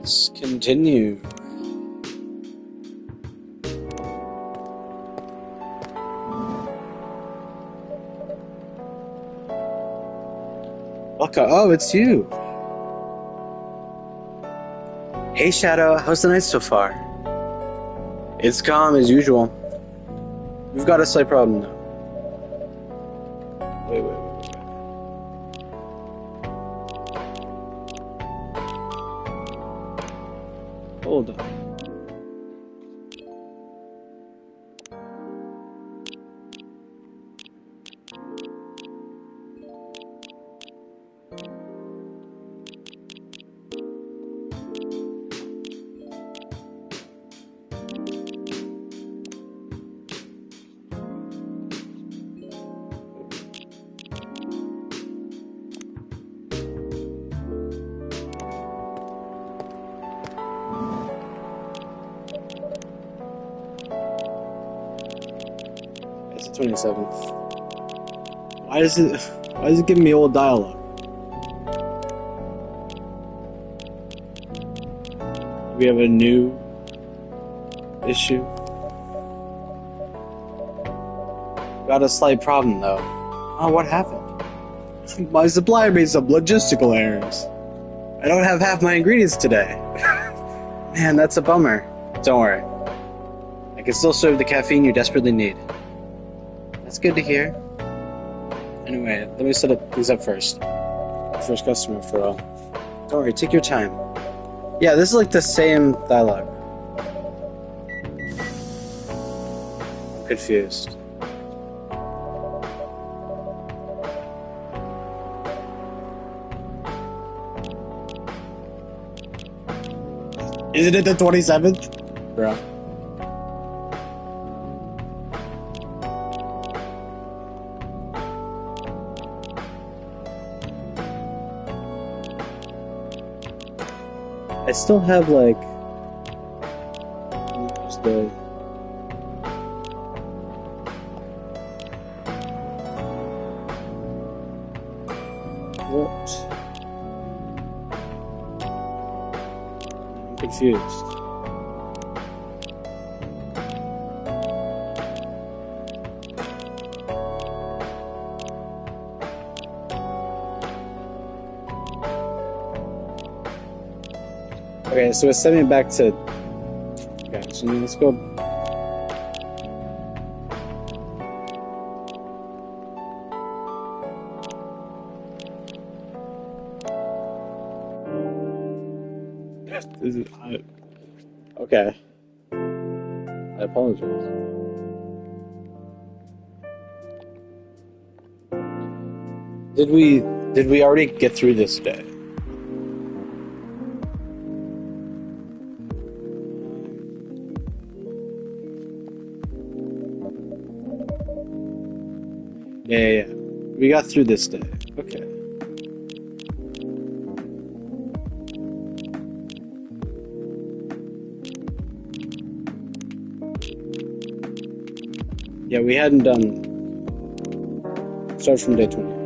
Let's continue. Welcome. Oh, it's you. Hey, Shadow. How's the night so far? It's calm as usual. We've got a slight problem though. Wait. Hold on. It's the 27th. Why is it giving me old dialogue? We have a new issue. Got a slight problem though. Oh, what happened? My supplier made some logistical errors. I don't have half my ingredients today. Man, that's a bummer. Don't worry. I can still serve the caffeine you desperately need. That's good to hear. Anyway, let me set these up first. First customer for all. Don't worry, take your time. Yeah, this is like the same dialogue. I'm confused. Isn't it the 27th? Bro. I still have like just the what? I'm confused. Okay, so it's sending it back to... Okay, so let's go... Okay. I apologize. Did we already get through this day? Yeah. We got through this day. Okay. Yeah, we hadn't done... Start from day 20.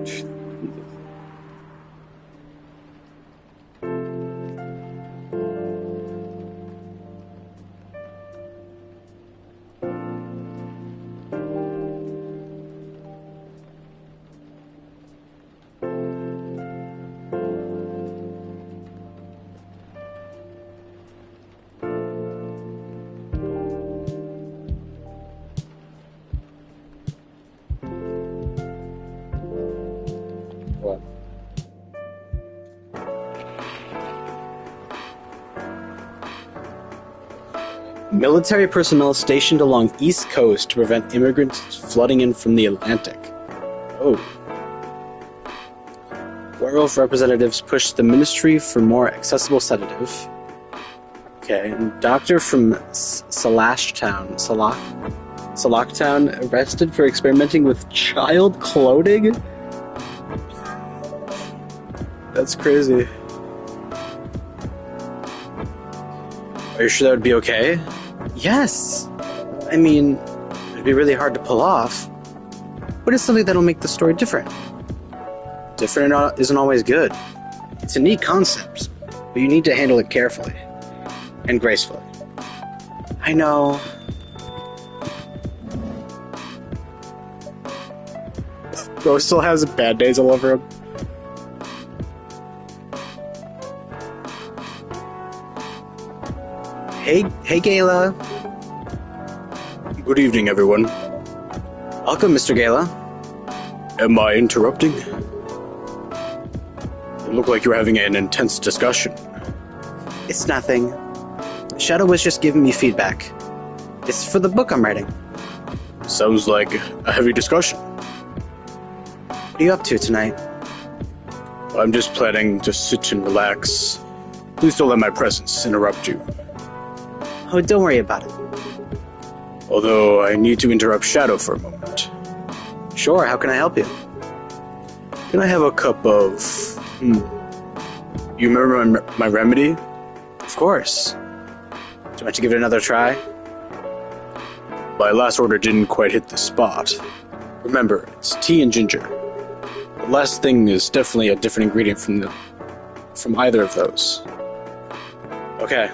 What? Military personnel stationed along East Coast to prevent immigrants flooding in from the Atlantic. Oh. Werewolf representatives pushed the ministry for more accessible sedative. Okay, and doctor from Salaktown arrested for experimenting with child clothing? That's crazy. Are you sure that would be okay? Yes! I mean, it'd be really hard to pull off, but it's something that'll make the story different. Different isn't always good. It's a neat concept, but you need to handle it carefully. and gracefully. I know. Bro still has bad days all over him. Hey, Gala. Good evening, everyone. Welcome, Mr. Gala. Am I interrupting? It looked like you were having an intense discussion. It's nothing. Shadow was just giving me feedback. It's for the book I'm writing. Sounds like a heavy discussion. What are you up to tonight? I'm just planning to sit and relax. Please don't let my presence interrupt you. Oh, don't worry about it. Although I need to interrupt Shadow for a moment. Sure, how can I help you? Can I have a cup of... You remember my remedy? Of course. Do you want to give it another try? My last order didn't quite hit the spot. Remember, it's tea and ginger. The last thing is definitely a different ingredient from either of those. Okay.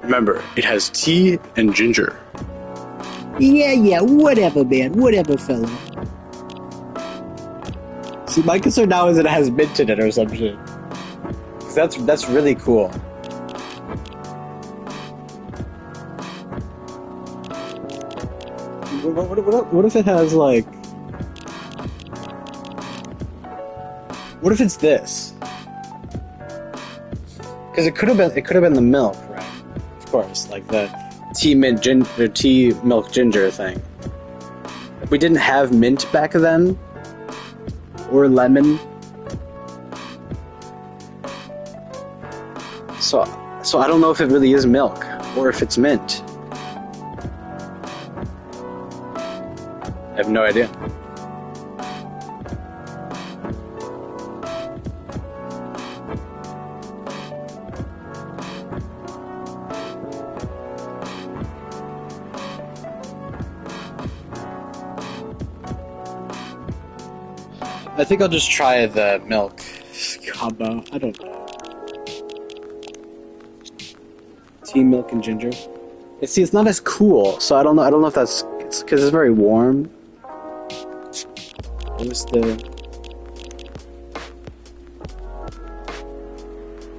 Remember, it has tea and ginger. Yeah, whatever, man. Whatever, fella. See, my concern now is that it has mint in it or some shit. 'Cause that's really cool. What if it has, like... What if it's this? Because it could have been the milk, right? Of course, like the tea milk ginger thing. If we didn't have mint back then, or lemon, so I don't know if it really is milk or if it's mint. I have no idea. I think I'll just try the milk combo. I don't know. Tea, milk, and ginger. See, it's not as cool, so I don't know. I don't know if it's because it's very warm. Where's the?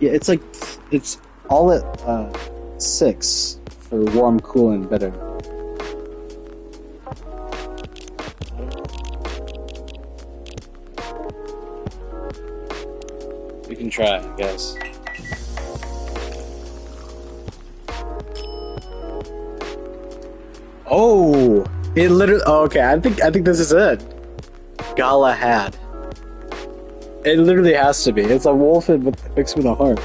Yeah, it's like it's all at 6 for warm, cool, and bitter. We can try, I guess. Oh, it literally. Oh, okay, I think this is it. Galahad. It literally has to be. It's a wolf mixed with a heart.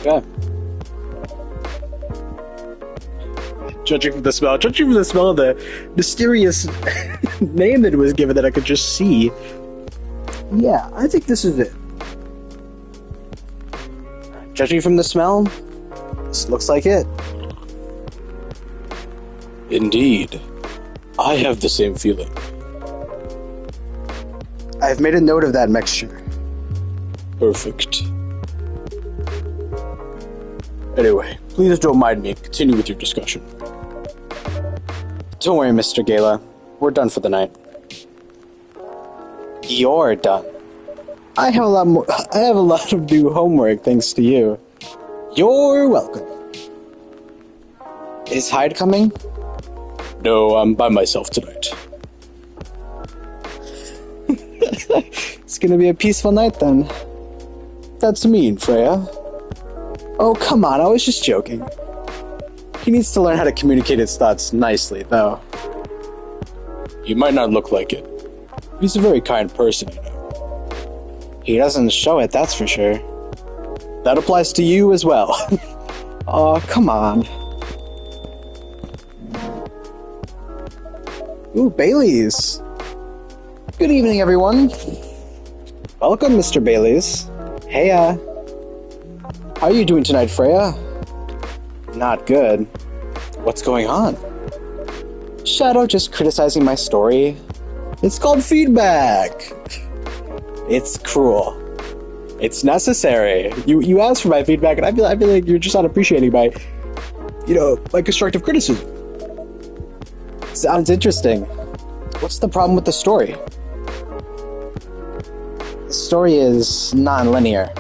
Okay. Judging from the smell of the mysterious name that it was given that I could just see. Yeah, I think this is it. Judging from the smell, this looks like it. Indeed. I have the same feeling. I've made a note of that mixture. Perfect. Anyway, please don't mind me. Continue with your discussion. Don't worry, Mr. Gala. We're done for the night. You're done. I have a lot of new homework thanks to you. You're welcome. Is Hyde coming? No, I'm by myself tonight. It's gonna be a peaceful night then. That's mean, Freya. Oh, come on, I was just joking. He needs to learn how to communicate his thoughts nicely, though. He might not look like it. He's a very kind person, you know. He doesn't show it, that's for sure. That applies to you as well. Oh, come on. Ooh, Bailey's. Good evening, everyone. Welcome, Mr. Bailey's. Hey, how are you doing tonight, Freya? Not good. What's going on? Shadow just criticizing my story. It's called feedback. It's cruel. It's necessary. You asked for my feedback, and I feel like you're just not appreciating my constructive criticism. Sounds interesting. What's the problem with the story? The story is non-linear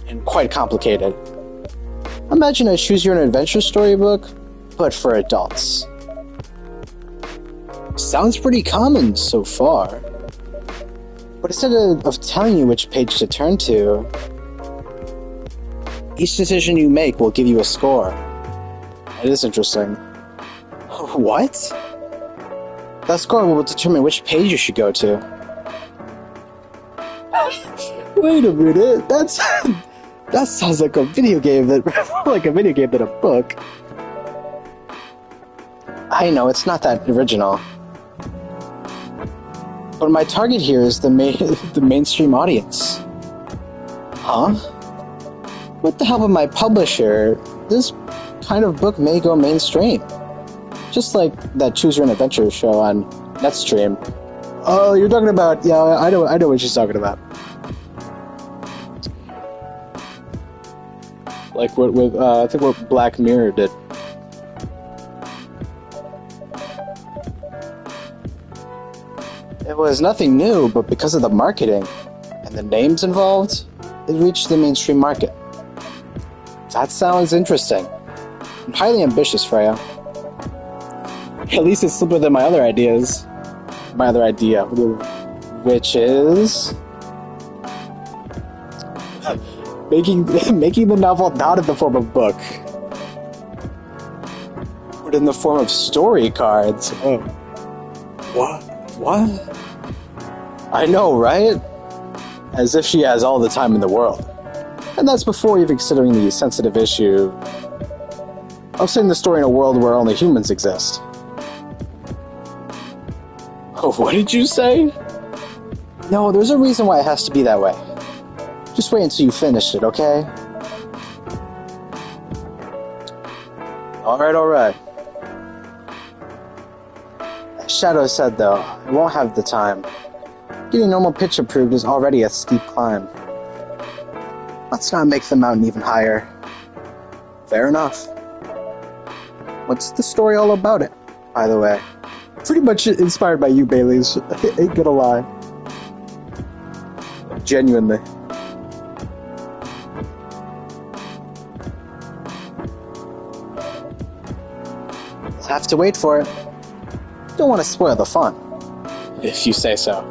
and quite complicated. Imagine a choose your own adventure storybook, but for adults. Sounds pretty common so far. But instead of telling you which page to turn to, each decision you make will give you a score. It is interesting. What? That score will determine which page you should go to. Wait a minute, that sounds like a video game than a book. I know, it's not that original. But my target here is the mainstream audience. Huh? With the help of my publisher, this kind of book may go mainstream. Just like that Choose Your Own Adventure show on Netstream. Oh, you're talking about... Yeah, I know what she's talking about. Like I think what Black Mirror did. It was nothing new, but because of the marketing and the names involved, it reached the mainstream market. That sounds interesting. I'm highly ambitious, Freya. At least it's simpler than my other ideas. My other idea, which is making the novel not in the form of book, but in the form of story cards. Oh, what? I know, right? As if she has all the time in the world. And that's before even considering the sensitive issue of setting the story in a world where only humans exist. Oh, what did you say? No, there's a reason why it has to be that way. Just wait until you finish it, okay? Alright. As Shadow said, though, I won't have the time. Getting normal pitch approved is already a steep climb. Let's not make the mountain even higher. Fair enough. What's the story all about it, by the way? Pretty much inspired by you, Bailey's. Ain't gonna lie. Genuinely. We'll have to wait for it. Don't want to spoil the fun. If you say so.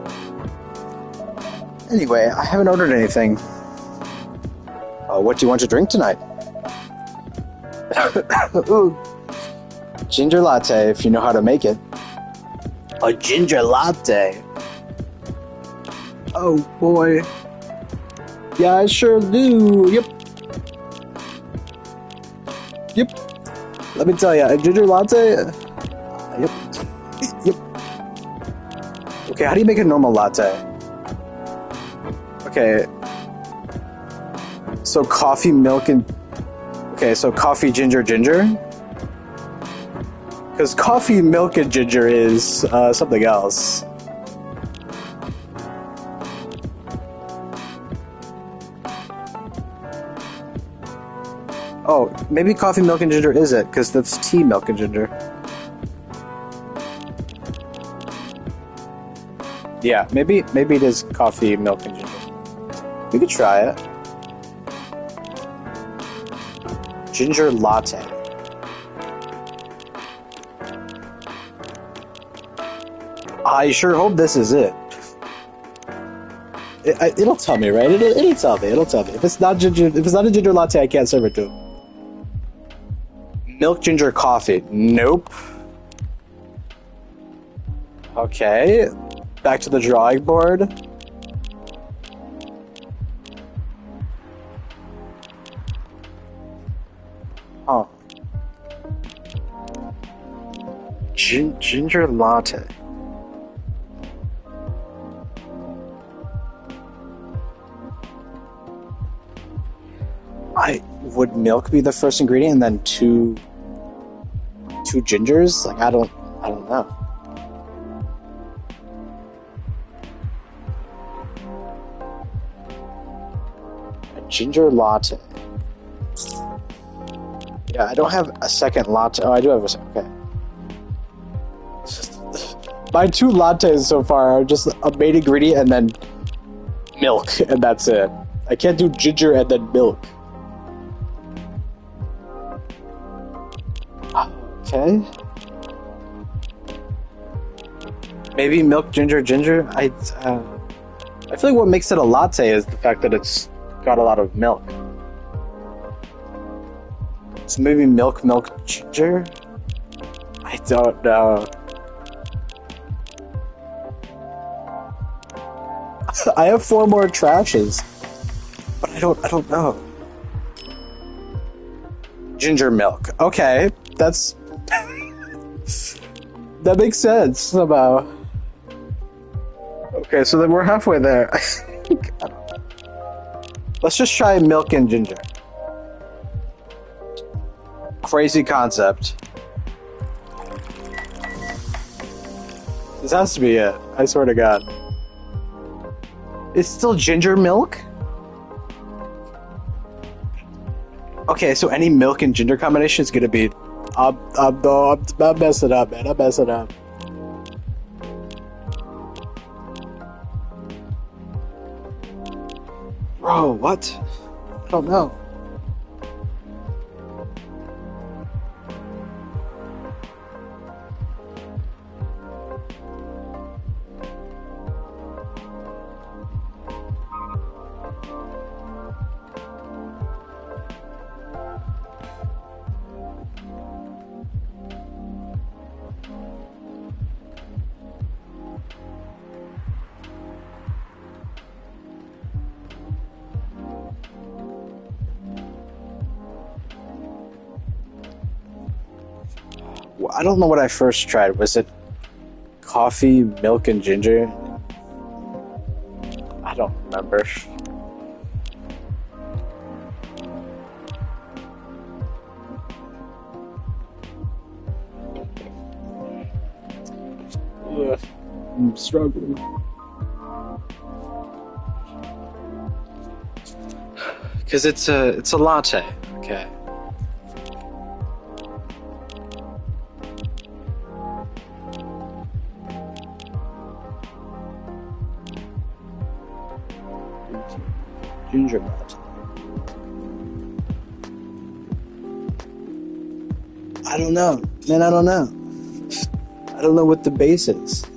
Anyway, I haven't ordered anything. What do you want to drink tonight? Ooh. Ginger latte, if you know how to make it. A ginger latte? Oh boy. Yeah, I sure do. Yep. Let me tell you, a ginger latte? Yep. Okay, how do you make a normal latte? Okay. So coffee, milk, and... Okay, so coffee, ginger? Because coffee, milk, and ginger is something else. Oh, maybe coffee, milk, and ginger is it, because that's tea, milk, and ginger. Yeah, maybe it is coffee, milk, and ginger. We could try it. Ginger latte. I sure hope this is it. It'll tell me, right? It'll tell me. If it's not a ginger latte, I can't serve it to him. Milk ginger coffee. Nope. Okay. Back to the drawing board. Ginger latte. Would milk be the first ingredient and then two gingers? Like I don't know. A ginger latte. Yeah, I don't have a second latte. Oh, I do have a second. Okay. My 2 lattes so far are just a main ingredient and then milk, and that's it. I can't do ginger and then milk. Okay. Maybe milk, ginger. I feel like what makes it a latte is the fact that it's got a lot of milk. So maybe milk, ginger? I don't know. I have 4 more trashes, but I don't know. Ginger milk. Okay, that's that makes sense somehow. Okay, so then we're halfway there. Let's just try milk and ginger. Crazy concept. This has to be it. I swear to God. It's still ginger milk? Okay, so any milk and ginger combination is gonna be... I'm messing up, man. I'm messing up. Bro, what? I don't know. I don't know what I first tried. Was it coffee, milk, and ginger? I don't remember. Ugh, I'm struggling. Because it's a latte. Okay. Ginger latte. I don't know. Man, I don't know. I don't know what the base is.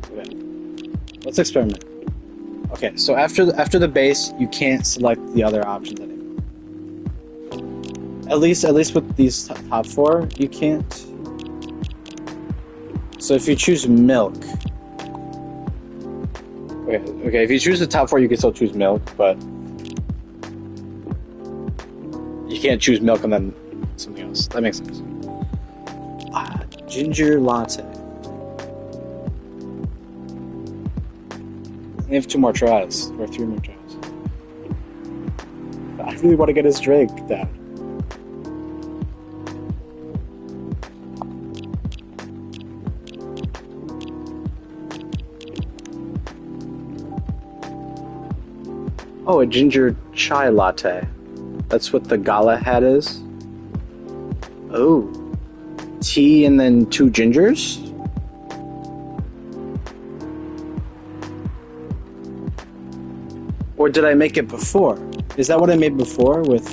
Okay. Let's experiment. Okay, so after the base, you can't select the other options anymore. At least with these top 4, you can't. So if you choose milk, okay. If you choose the top 4, you can still choose milk, but you can't choose milk and then something else. That makes sense. Ginger latte. We have 2 more tries, or 3 more tries. I really want to get his drink down. Oh, a ginger chai latte. That's what the gala hat is? Oh. Tea and then 2 gingers? Or did I make it before? Is that what I made before with...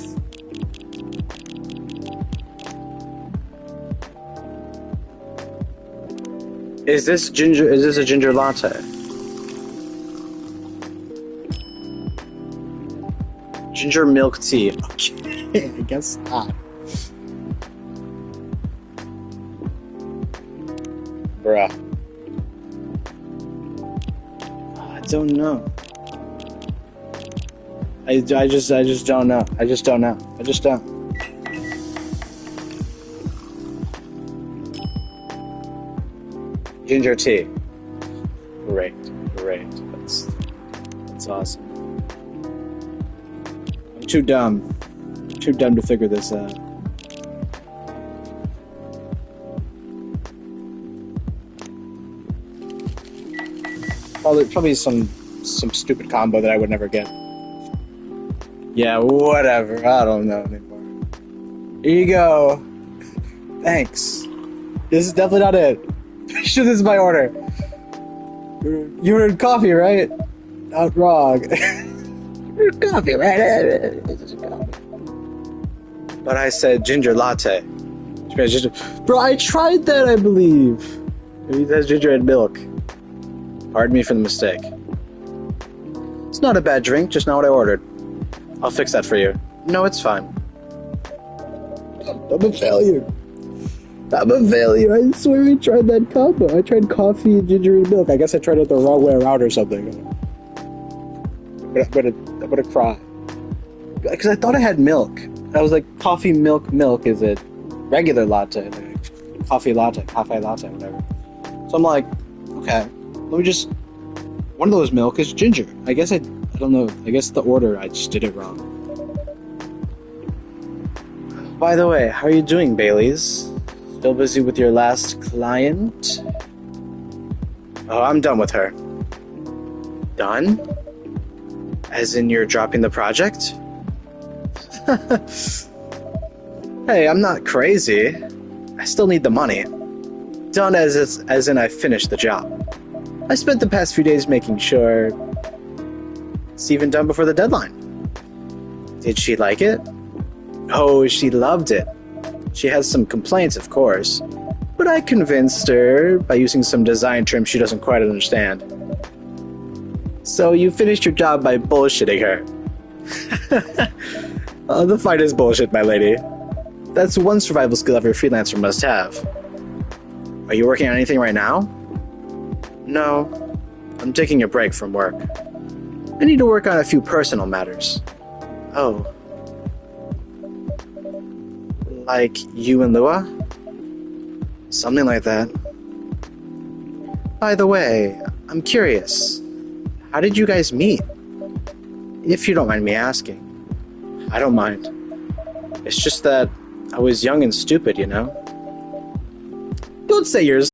Is this a ginger latte? Ginger milk tea. Okay, I guess not. Bruh. I don't know. I just don't know. I just don't. Ginger tea. Great. That's awesome. I'm too dumb. Too dumb to figure this out. Probably some stupid combo that I would never get. Yeah, whatever. I don't know anymore. Here you go. Thanks. This is definitely not it. Sure, this is my order. You ordered coffee, right? Not wrong. You ordered coffee, right? But I said ginger latte. Bro, I tried that, I believe. Maybe that's ginger and milk. Pardon me for the mistake. It's not a bad drink, just not what I ordered. I'll fix that for you. No, it's fine. I'm a failure. I swear I tried that combo. I tried coffee and ginger and milk. I guess I tried it the wrong way around or something. I'm gonna cry. Because I thought I had milk. I was like, coffee, milk. Is it regular latte? Like, cafe latte, whatever. So I'm like, okay, let me just... One of those milk is ginger. I don't know. I guess the order, I just did it wrong. By the way, how are you doing, Baileys? Still busy with your last client? Oh, I'm done with her. Done? As in you're dropping the project? Hey, I'm not crazy. I still need the money. Done as in I finished the job. I spent the past few days making sure it's even done before the deadline. Did she like it? Oh, she loved it. She has some complaints, of course, but I convinced her by using some design terms she doesn't quite understand. So you finished your job by bullshitting her. The fight is bullshit, my lady. That's one survival skill every freelancer must have. Are you working on anything right now? No, I'm taking a break from work. I need to work on a few personal matters. Oh. Like you and Lua? Something like that. By the way, I'm curious. How did you guys meet? If you don't mind me asking. I don't mind. It's just that I was young and stupid, you know? Don't say yours.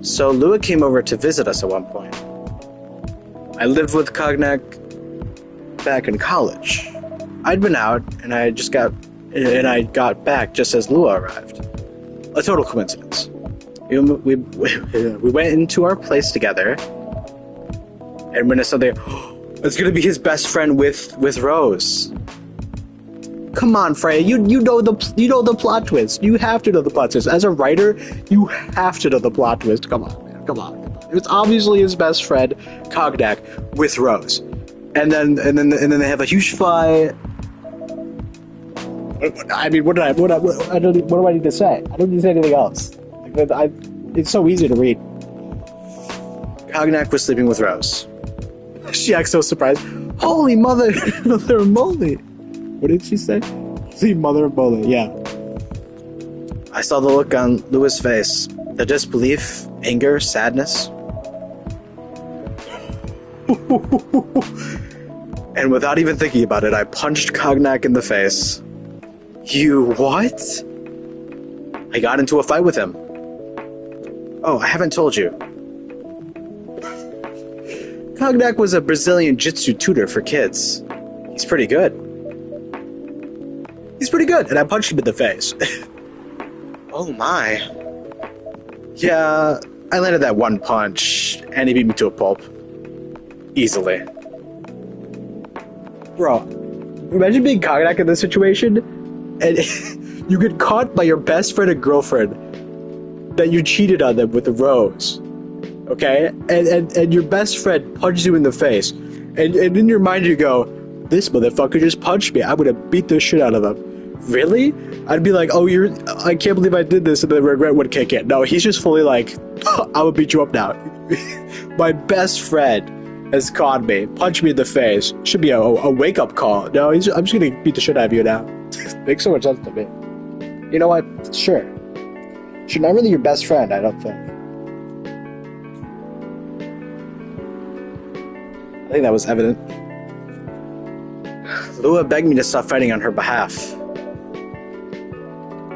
So Lua came over to visit us at one point. I lived with Cognac back in college. I'd been out, and I got back just as Lua arrived. A total coincidence. We went into our place together, and when I saw it's gonna be his best friend with Rose. Come on, Freya, you know the plot twist. You have to know the plot twist. As a writer, you have to know the plot twist. Come on, man. Come on. It's obviously his best friend, Cognac, with Rose, and then they have a huge fight. I mean, what do I need to say? I don't need to say anything else. It's so easy to read. Cognac was sleeping with Rose. She acts so surprised. Holy mother moly! What did she say? Holy mother moly, yeah. I saw the look on Lua's face. The disbelief, anger, sadness. And without even thinking about it, I punched Cognac in the face. You what? I got into a fight with him. Oh, I haven't told you. Cognac was a Brazilian Jiu-Jitsu tutor for kids. He's pretty good. And I punched him in the face. Oh my. Yeah, I landed that one punch, and he beat me to a pulp. Easily. Bro, imagine being Cognac in this situation, and you get caught by your best friend and girlfriend that you cheated on them with a rose. Okay? And your best friend punches you in the face. And in your mind you go, this motherfucker just punched me. I'm gonna beat the shit out of him. Really? I'd be like, oh, I can't believe I did this, and then regret would kick in. No, he's just fully like, I'm gonna beat you up now. My best friend has caught me, punched me in the face. Should be a wake-up call. No, I'm just gonna beat the shit out of you now. Makes so much sense to me. You know what? Sure. She's not really your best friend, I don't think. I think that was evident. Lua begged me to stop fighting on her behalf.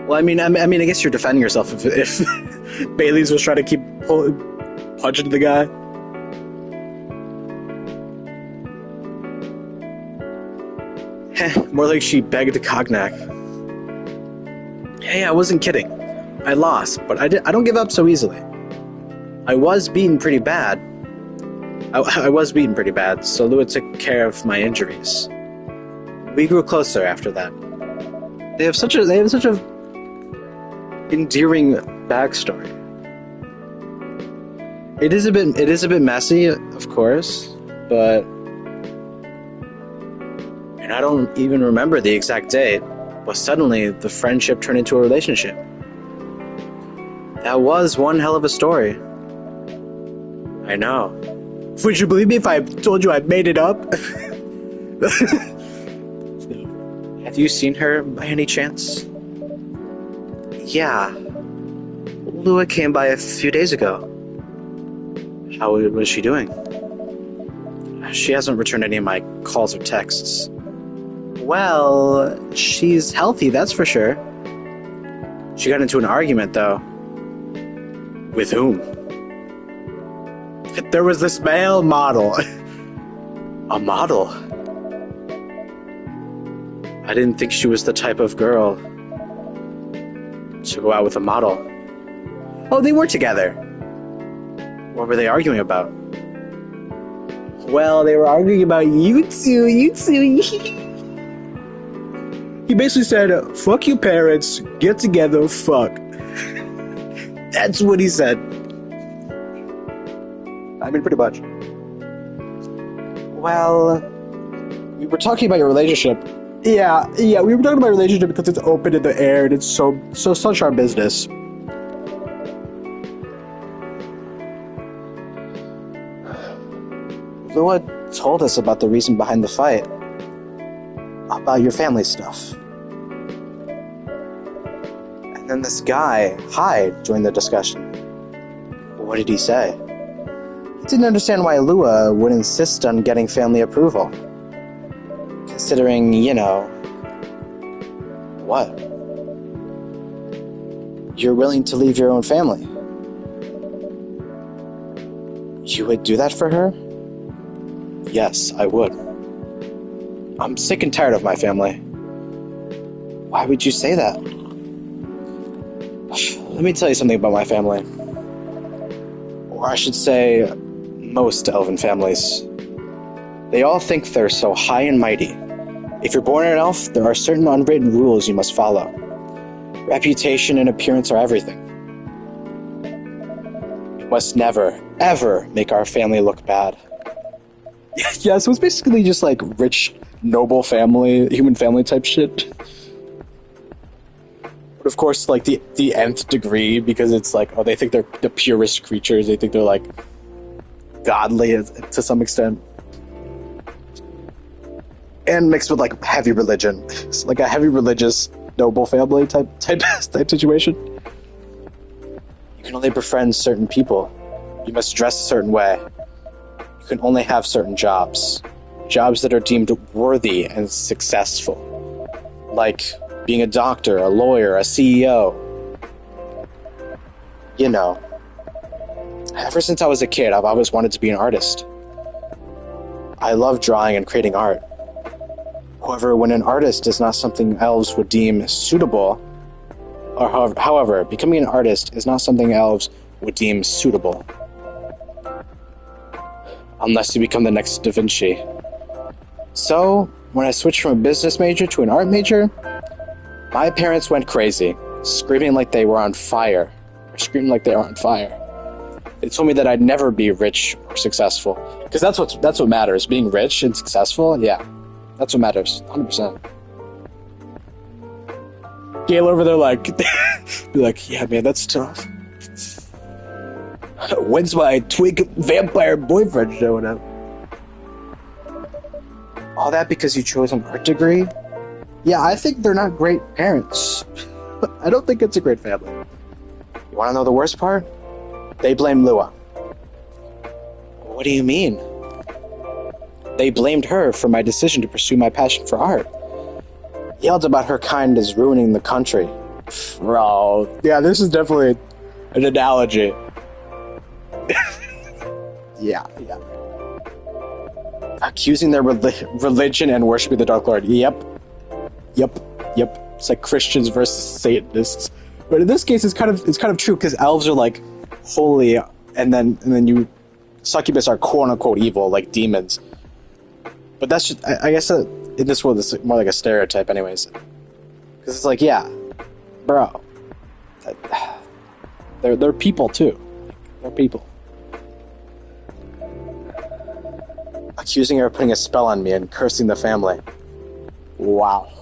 Well, I mean, I guess you're defending yourself if Bailey's was trying to keep punching the guy. More like she begged Cognac. Hey, I wasn't kidding. I lost, but I don't give up so easily. I was beaten pretty bad. So Lua took care of my injuries. We grew closer after that. They have such a endearing backstory. It is a bit messy, of course, but and I don't even remember the exact date, but suddenly the friendship turned into a relationship. That was one hell of a story. I know. Would you believe me if I told you I made it up? Have you seen her by any chance? Yeah. Lua came by a few days ago. How was she doing? She hasn't returned any of my calls or texts. Well, she's healthy, that's for sure. She got into an argument, though. With whom? There was this male model. A model? I didn't think she was the type of girl to go out with a model. Oh, they were together. What were they arguing about? Well, they were arguing about you two. He basically said, fuck you parents, get together, fuck. That's what he said. I mean, pretty much. Well, we were talking about your relationship. Yeah, we were talking about your relationship because it's open in the air and it's so such our business. Lua told us about the reason behind the fight. About your family stuff. And then this guy, Hyde, joined the discussion. What did he say? He didn't understand why Lua would insist on getting family approval. Considering, what? You're willing to leave your own family. You would do that for her? Yes, I would. I'm sick and tired of my family. Why would you say that? Let me tell you something about my family. Or I should say, most elven families. They all think they're so high and mighty. If you're born an elf, there are certain unwritten rules you must follow. Reputation and appearance are everything. We must never, ever make our family look bad. Yeah, so it's basically just like rich, noble family, human family type shit. But of course, like the nth degree, because it's like, oh, they think they're the purest creatures. They think they're like godly to some extent. And mixed with like heavy religion. It's like a heavy religious, noble family type situation. You can only befriend certain people. You must dress a certain way. You can only have certain jobs. Jobs that are deemed worthy and successful. Like being a doctor, a lawyer, a CEO. You know. Ever since I was a kid, I've always wanted to be an artist. I love drawing and creating art. However, when an artist is not something elves would deem suitable, or however, becoming an artist is not something elves would deem suitable. Unless you become the next Da Vinci. So, when I switched from a business major to an art major, my parents went crazy, screaming like they were on fire. They told me that I'd never be rich or successful. Because that's what matters, being rich and successful, yeah. That's what matters, 100%. Gail over there like, be like, yeah, man, that's tough. When's my twink vampire boyfriend showing up? All that because you chose an art degree? Yeah, I think they're not great parents. I don't think it's a great family. You want to know the worst part? They blame Lua. What do you mean? They blamed her for my decision to pursue my passion for art. Yelled about her kind as ruining the country. Bro, yeah, this is definitely an analogy. Yeah. Accusing their religion and worshiping the Dark Lord. Yep. It's like Christians versus Satanists. But in this case, it's kind of true because elves are like holy, and then you succubus are quote unquote evil, like demons. But that's just, I guess in this world it's more like a stereotype, anyways. Because it's like, yeah, bro, they're people too. They're people. Accusing her of putting a spell on me and cursing the family. Wow.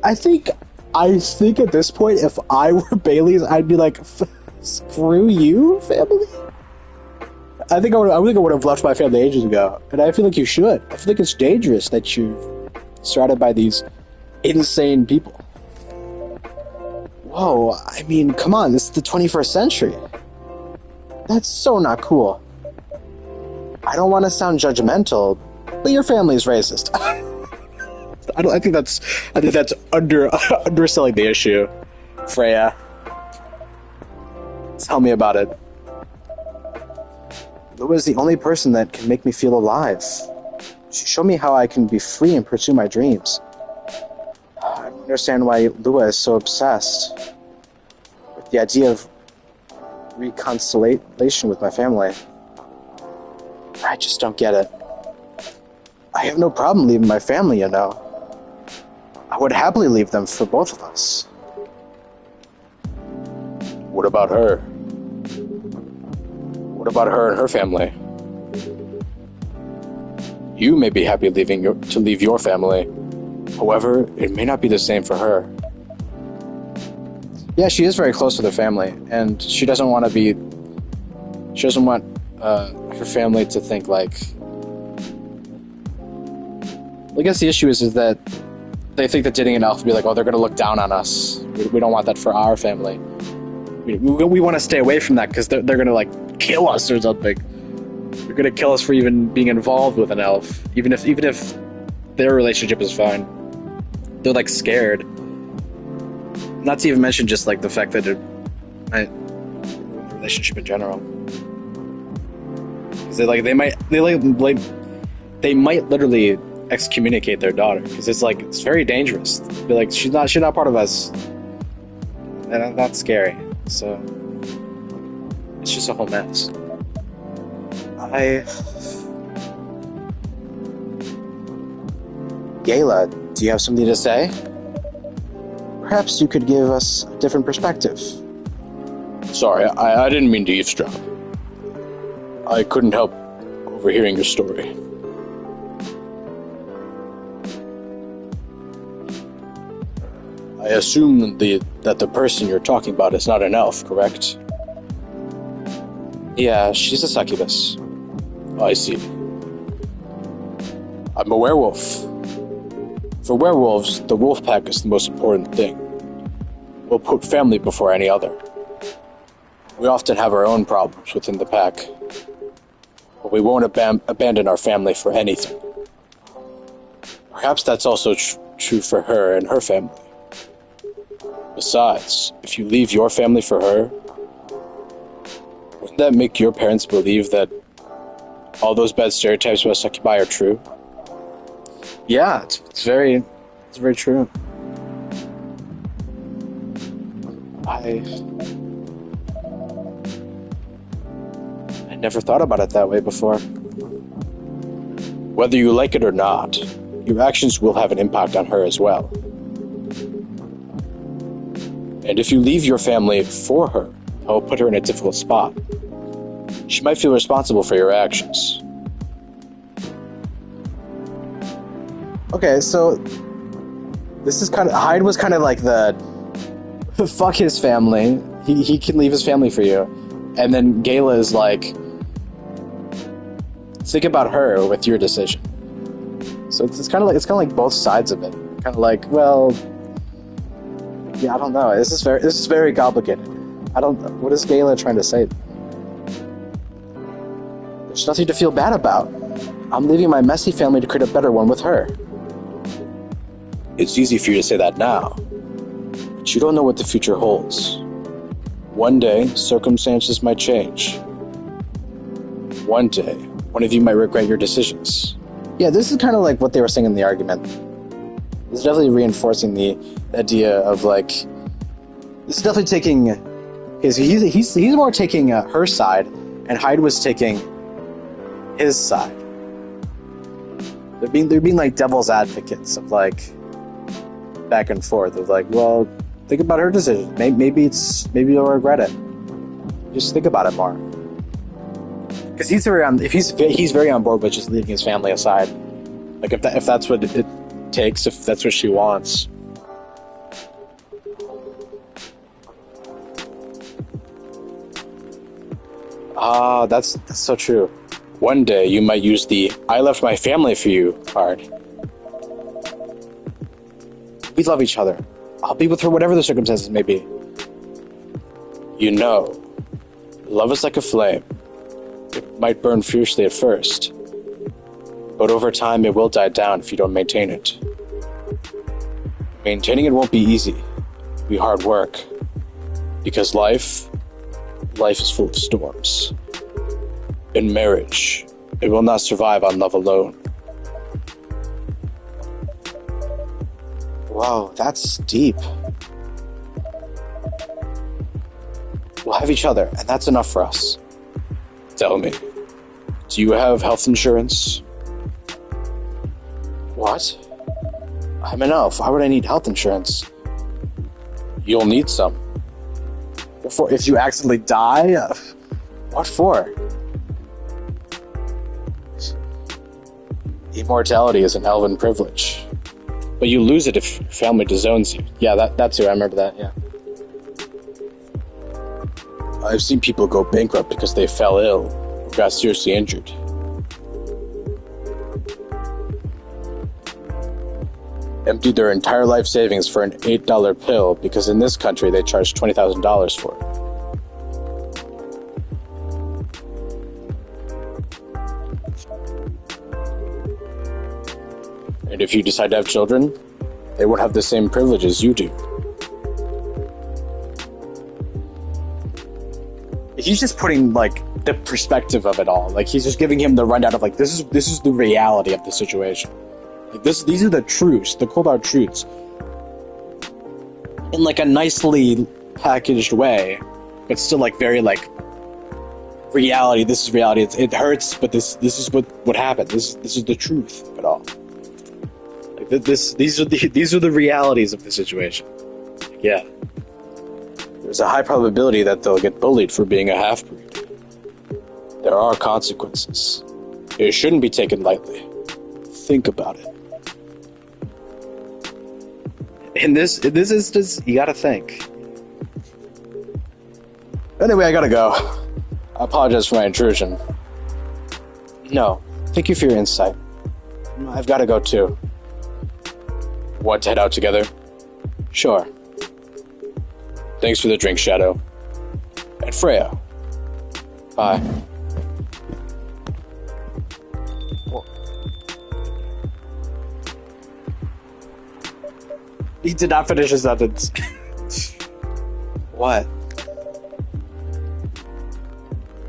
I think at this point, if I were Bailey's, I'd be like, screw you, family? I think I would have left my family ages ago. And I feel like you should. I feel like it's dangerous that you're surrounded by these insane people. Whoa, I mean, come on, this is the 21st century. That's so not cool. I don't want to sound judgmental, but your family is racist. I think that's underselling the issue. Freya, tell me about it. Lua is the only person that can make me feel alive. She showed me how I can be free and pursue my dreams. I don't understand why Lua is so obsessed with the idea of reconciliation with my family. I just don't get it. I have no problem leaving my family, you know. I would happily leave them for both of us. What about her? What about her and her family? You may be happy to leave your family. However, it may not be the same for her. Yeah, she is very close to her family, and she doesn't want her family to think like... I guess the issue is that they think that dating an elf would be like, oh, they're going to look down on us. We don't want that for our family. We want to stay away from that because they're going to like kill us or something. They're going to kill us for even being involved with an elf, even if their relationship is fine. They're like scared. Not to even mention just like the fact that relationship in general. Because they might literally excommunicate their daughter, because it's very dangerous. Be like, she's not part of us, and that's scary. So it's just a whole mess. Gayla, do you have something to say? Perhaps you could give us a different perspective. Sorry, I didn't mean to eavesdrop. I couldn't help overhearing your story. I assume that the person you're talking about is not an elf, correct? Yeah, she's a succubus. Oh, I see. I'm a werewolf. For werewolves, the wolf pack is the most important thing. We'll put family before any other. We often have our own problems within the pack, but we won't abandon our family for anything. Perhaps that's also true for her and her family. Besides, if you leave your family for her, wouldn't that make your parents believe that all those bad stereotypes about succubi are true? Yeah, it's very true. I never thought about it that way before. Whether you like it or not, your actions will have an impact on her as well. And if you leave your family for her, that will put her in a difficult spot. She might feel responsible for your actions. Okay, so this is Hyde was kind of like the fuck his family. He can leave his family for you. And then Gayla is like, think about her with your decision. So it's kind of like both sides of it. Kind of like, well, yeah, I don't know. This is very complicated. What is Gayla trying to say? There's nothing to feel bad about. I'm leaving my messy family to create a better one with her. It's easy for you to say that now, but you don't know what the future holds. One day, circumstances might change. One day, one of you might regret your decisions. Yeah, this is kind of like what they were saying in the argument. It's definitely reinforcing the idea of like, this is definitely taking he's more taking her side, and Hyde was taking his side. They're being like devil's advocates of like back and forth of like, well, think about her decision. Maybe you'll regret it. Just think about it more. Because he's very on board with just leaving his family aside. Like if that's what it takes, if that's what she wants. That's so true. One day you might use the "I left my family for you" card. We love each other. I'll be with her whatever the circumstances may be. You know, love is like a flame. It might burn fiercely at first, but over time it will die down if you don't maintain it. Maintaining it won't be easy. It'll be hard work. Because life is full of storms. In marriage, it will not survive on love alone. Wow, that's deep. We'll have each other, and that's enough for us. Tell me, do you have health insurance? What? I'm an elf. Why would I need health insurance? You'll need some. If you accidentally die? What for? Immortality is an elven privilege. But you lose it if your family disowns you. Yeah, that too. I remember that, yeah. I've seen people go bankrupt because they fell ill or got seriously injured. Emptied their entire life savings for an $8 pill because in this country they charge $20,000 for it. And if you decide to have children, they won't have the same privileges you do. He's just putting, like, the perspective of it all. Like, he's just giving him the rundown of, like, this is the reality of the situation. Like, these are the truths, the cold hard truths. In, like, a nicely packaged way, but still, like, very, like, reality. This is reality. It hurts, but this is what happened. This is the truth of it all. Like, these are the realities of the situation. Like, yeah. There's a high probability that they'll get bullied for being a half-breed. There are consequences. It shouldn't be taken lightly. Think about it. In this instance, you gotta think. Anyway, I gotta go. I apologize for my intrusion. No, thank you for your insight. I've gotta go too. Want to head out together? Sure. Thanks for the drink, Shadow. And Freya. Bye. He did not finish his sentence. What?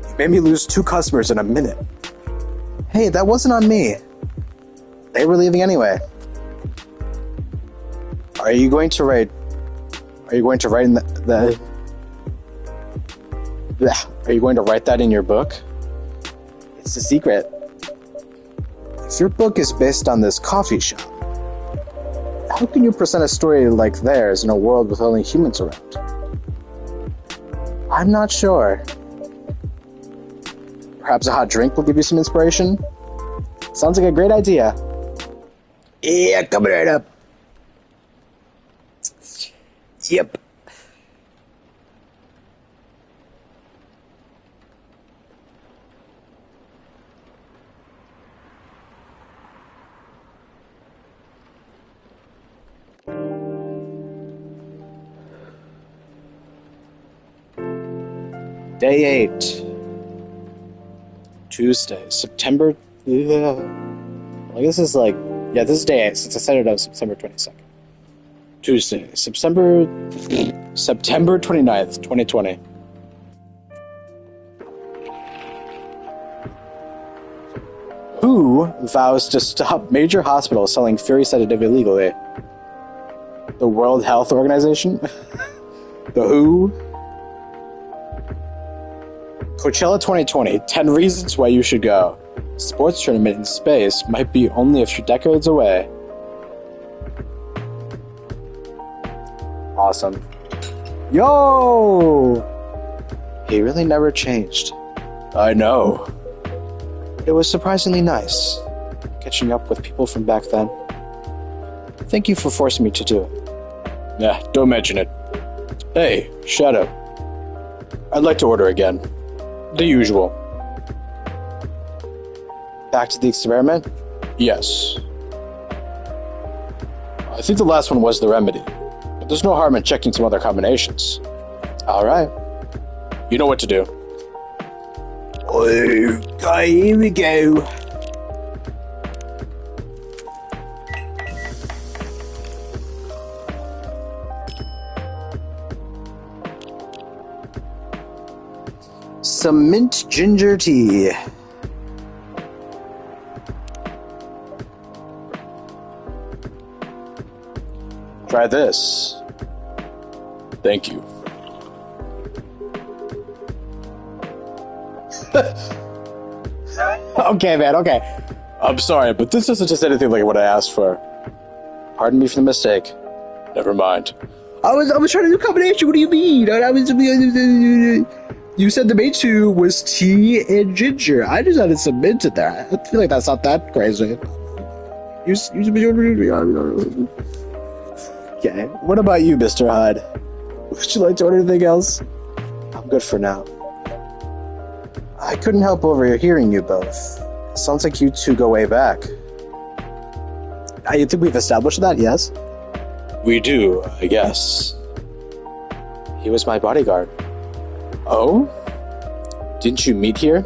You made me lose 2 customers in a minute. Hey, that wasn't on me. They were leaving anyway. Are you going to write in Are you going to write that in your book? It's a secret. If your book is based on this coffee shop, how can you present a story like theirs in a world with only humans around? I'm not sure. Perhaps a hot drink will give you some inspiration? Sounds like a great idea. Yeah, coming right up. Yep. Day 8. Tuesday, September... I guess it's like... Yeah, this is day 8, since I set it up September 22nd. Tuesday, September 29th, 2020. Who vows to stop major hospitals selling fury sedative illegally? The World Health Organization? The WHO? Coachella 2020, 10 reasons why you should go. Sports tournament in space might be only a few decades away. Awesome. Yo! He really never changed. I know. But it was surprisingly nice, catching up with people from back then. Thank you for forcing me to do it. Nah, don't mention it. Hey, Shadow. I'd like to order again. The usual. Back to the experiment? Yes. I think the last one was the remedy. But there's no harm in checking some other combinations. Alright. You know what to do. Okay, here we go. Some mint ginger tea. Try this. Thank you. Okay, man, okay. I'm sorry, but this isn't just anything like what I asked for. Pardon me for the mistake. Never mind. I was trying to do a combination. What do you mean? You said the main two was tea and ginger. I just added some mint in there. I feel like that's not that crazy. Okay, what about you, Mr. Hyde? Would you like to order anything else? I'm good for now. I couldn't help overhearing you both. It sounds like you two go way back. I think we've established that, yes? We do, I guess. He was my bodyguard. Oh? Didn't you meet here?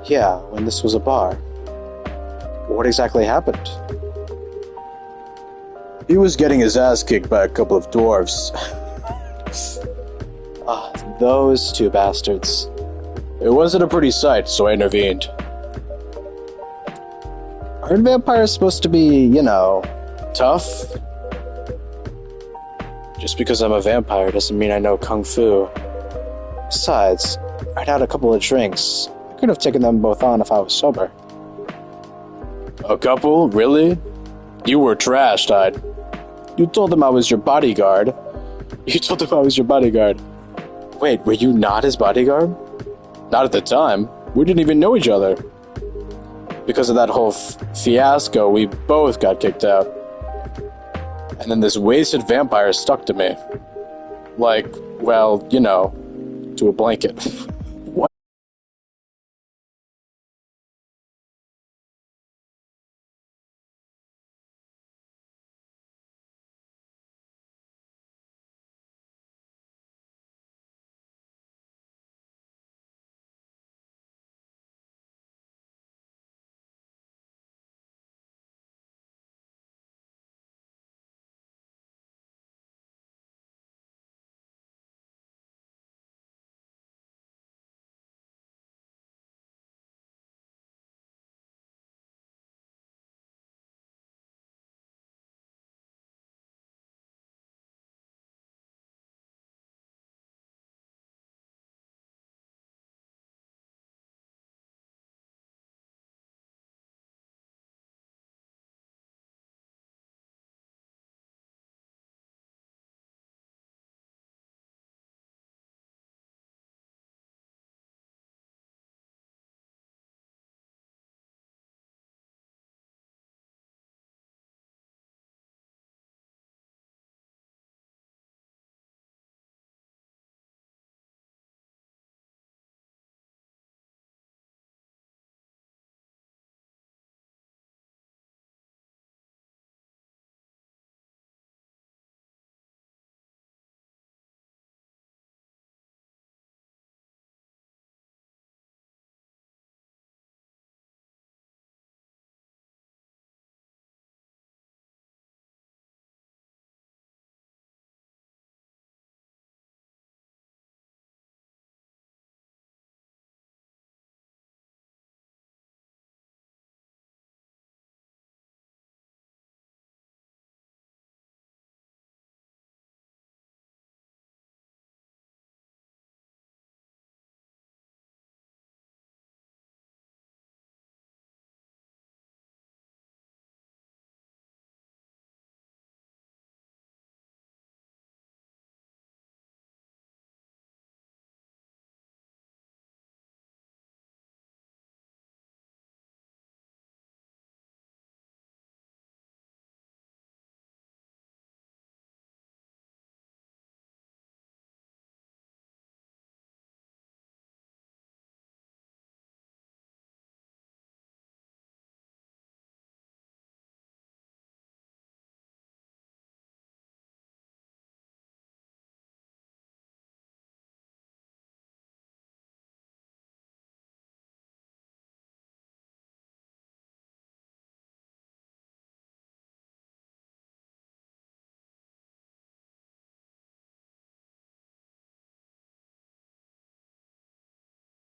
Yeah, when this was a bar. What exactly happened? He was getting his ass kicked by a couple of dwarves. Those two bastards. It wasn't a pretty sight, so I intervened. Aren't vampires supposed to be, tough? Just because I'm a vampire doesn't mean I know kung fu. Besides, I'd had a couple of drinks. I could have taken them both on if I was sober. A couple? Really? You were trash-eyed. You told them I was your bodyguard. You told him I was your bodyguard. Wait, were you not his bodyguard? Not at the time. We didn't even know each other. Because of that whole fiasco, we both got kicked out. And then this wasted vampire stuck to me. Like, well, to a blanket. What?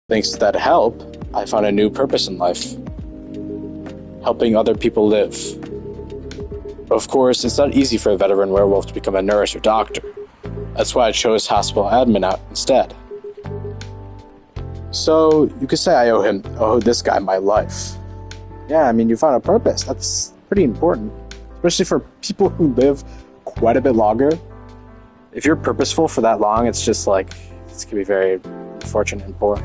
Thanks to that help, I found a new purpose in life. Helping other people live. Of course, it's not easy for a veteran werewolf to become a nurse or doctor. That's why I chose hospital admin out instead. So, you could say I owe this guy my life. Yeah, you found a purpose. That's pretty important. Especially for people who live quite a bit longer. If you're purposeful for that long, it's just it's gonna be very unfortunate and poor.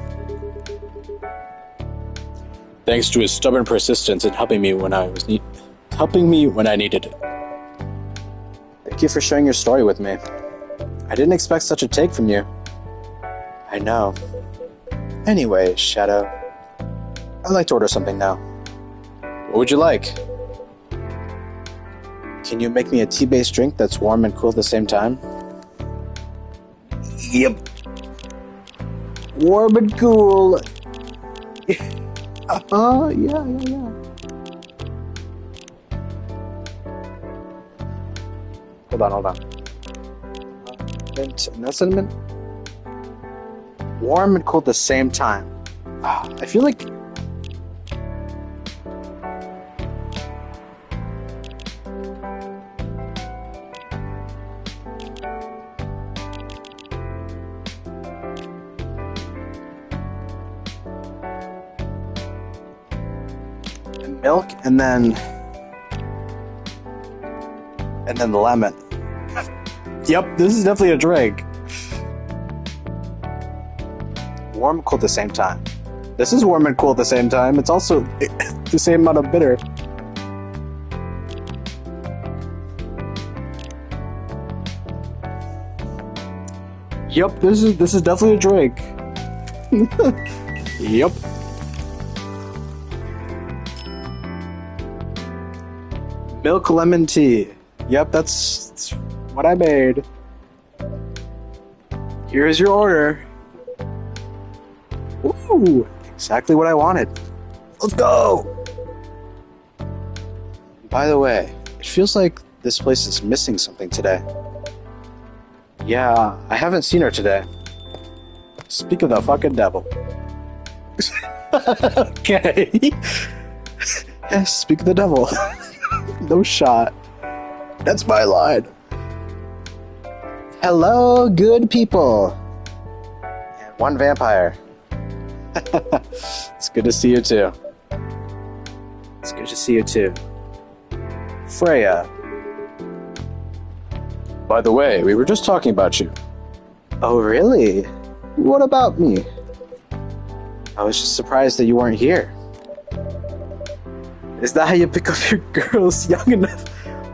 Thanks to his stubborn persistence in helping me when I needed it. Thank you for sharing your story with me. I didn't expect such a take from you. I know. Anyway, Shadow, I'd like to order something now. What would you like? Can you make me a tea-based drink that's warm and cool at the same time? Yep. Warm and cool. Yeah. Hold on. Mint, no cinnamon? Warm and cold at the same time. I feel like... milk and then the lemon. Yep, this is definitely a drink. Warm and cool at the same time. This is warm and cool at the same time. It's also the same amount of bitter. Yep, this is definitely a drink. Yep. Milk lemon tea. Yep, that's what I made. Here's your order. Ooh, exactly what I wanted. Let's go! By the way, it feels like this place is missing something today. Yeah, I haven't seen her today. Speak of the fucking devil. Okay. Yes, speak of the devil. No shot. That's my line. Hello, good people. And one vampire. It's good to see you too. It's good to see you too. Freya. By the way, we were just talking about you. Oh, really? What about me? I was just surprised that you weren't here. Is that how you pick up your girls young enough?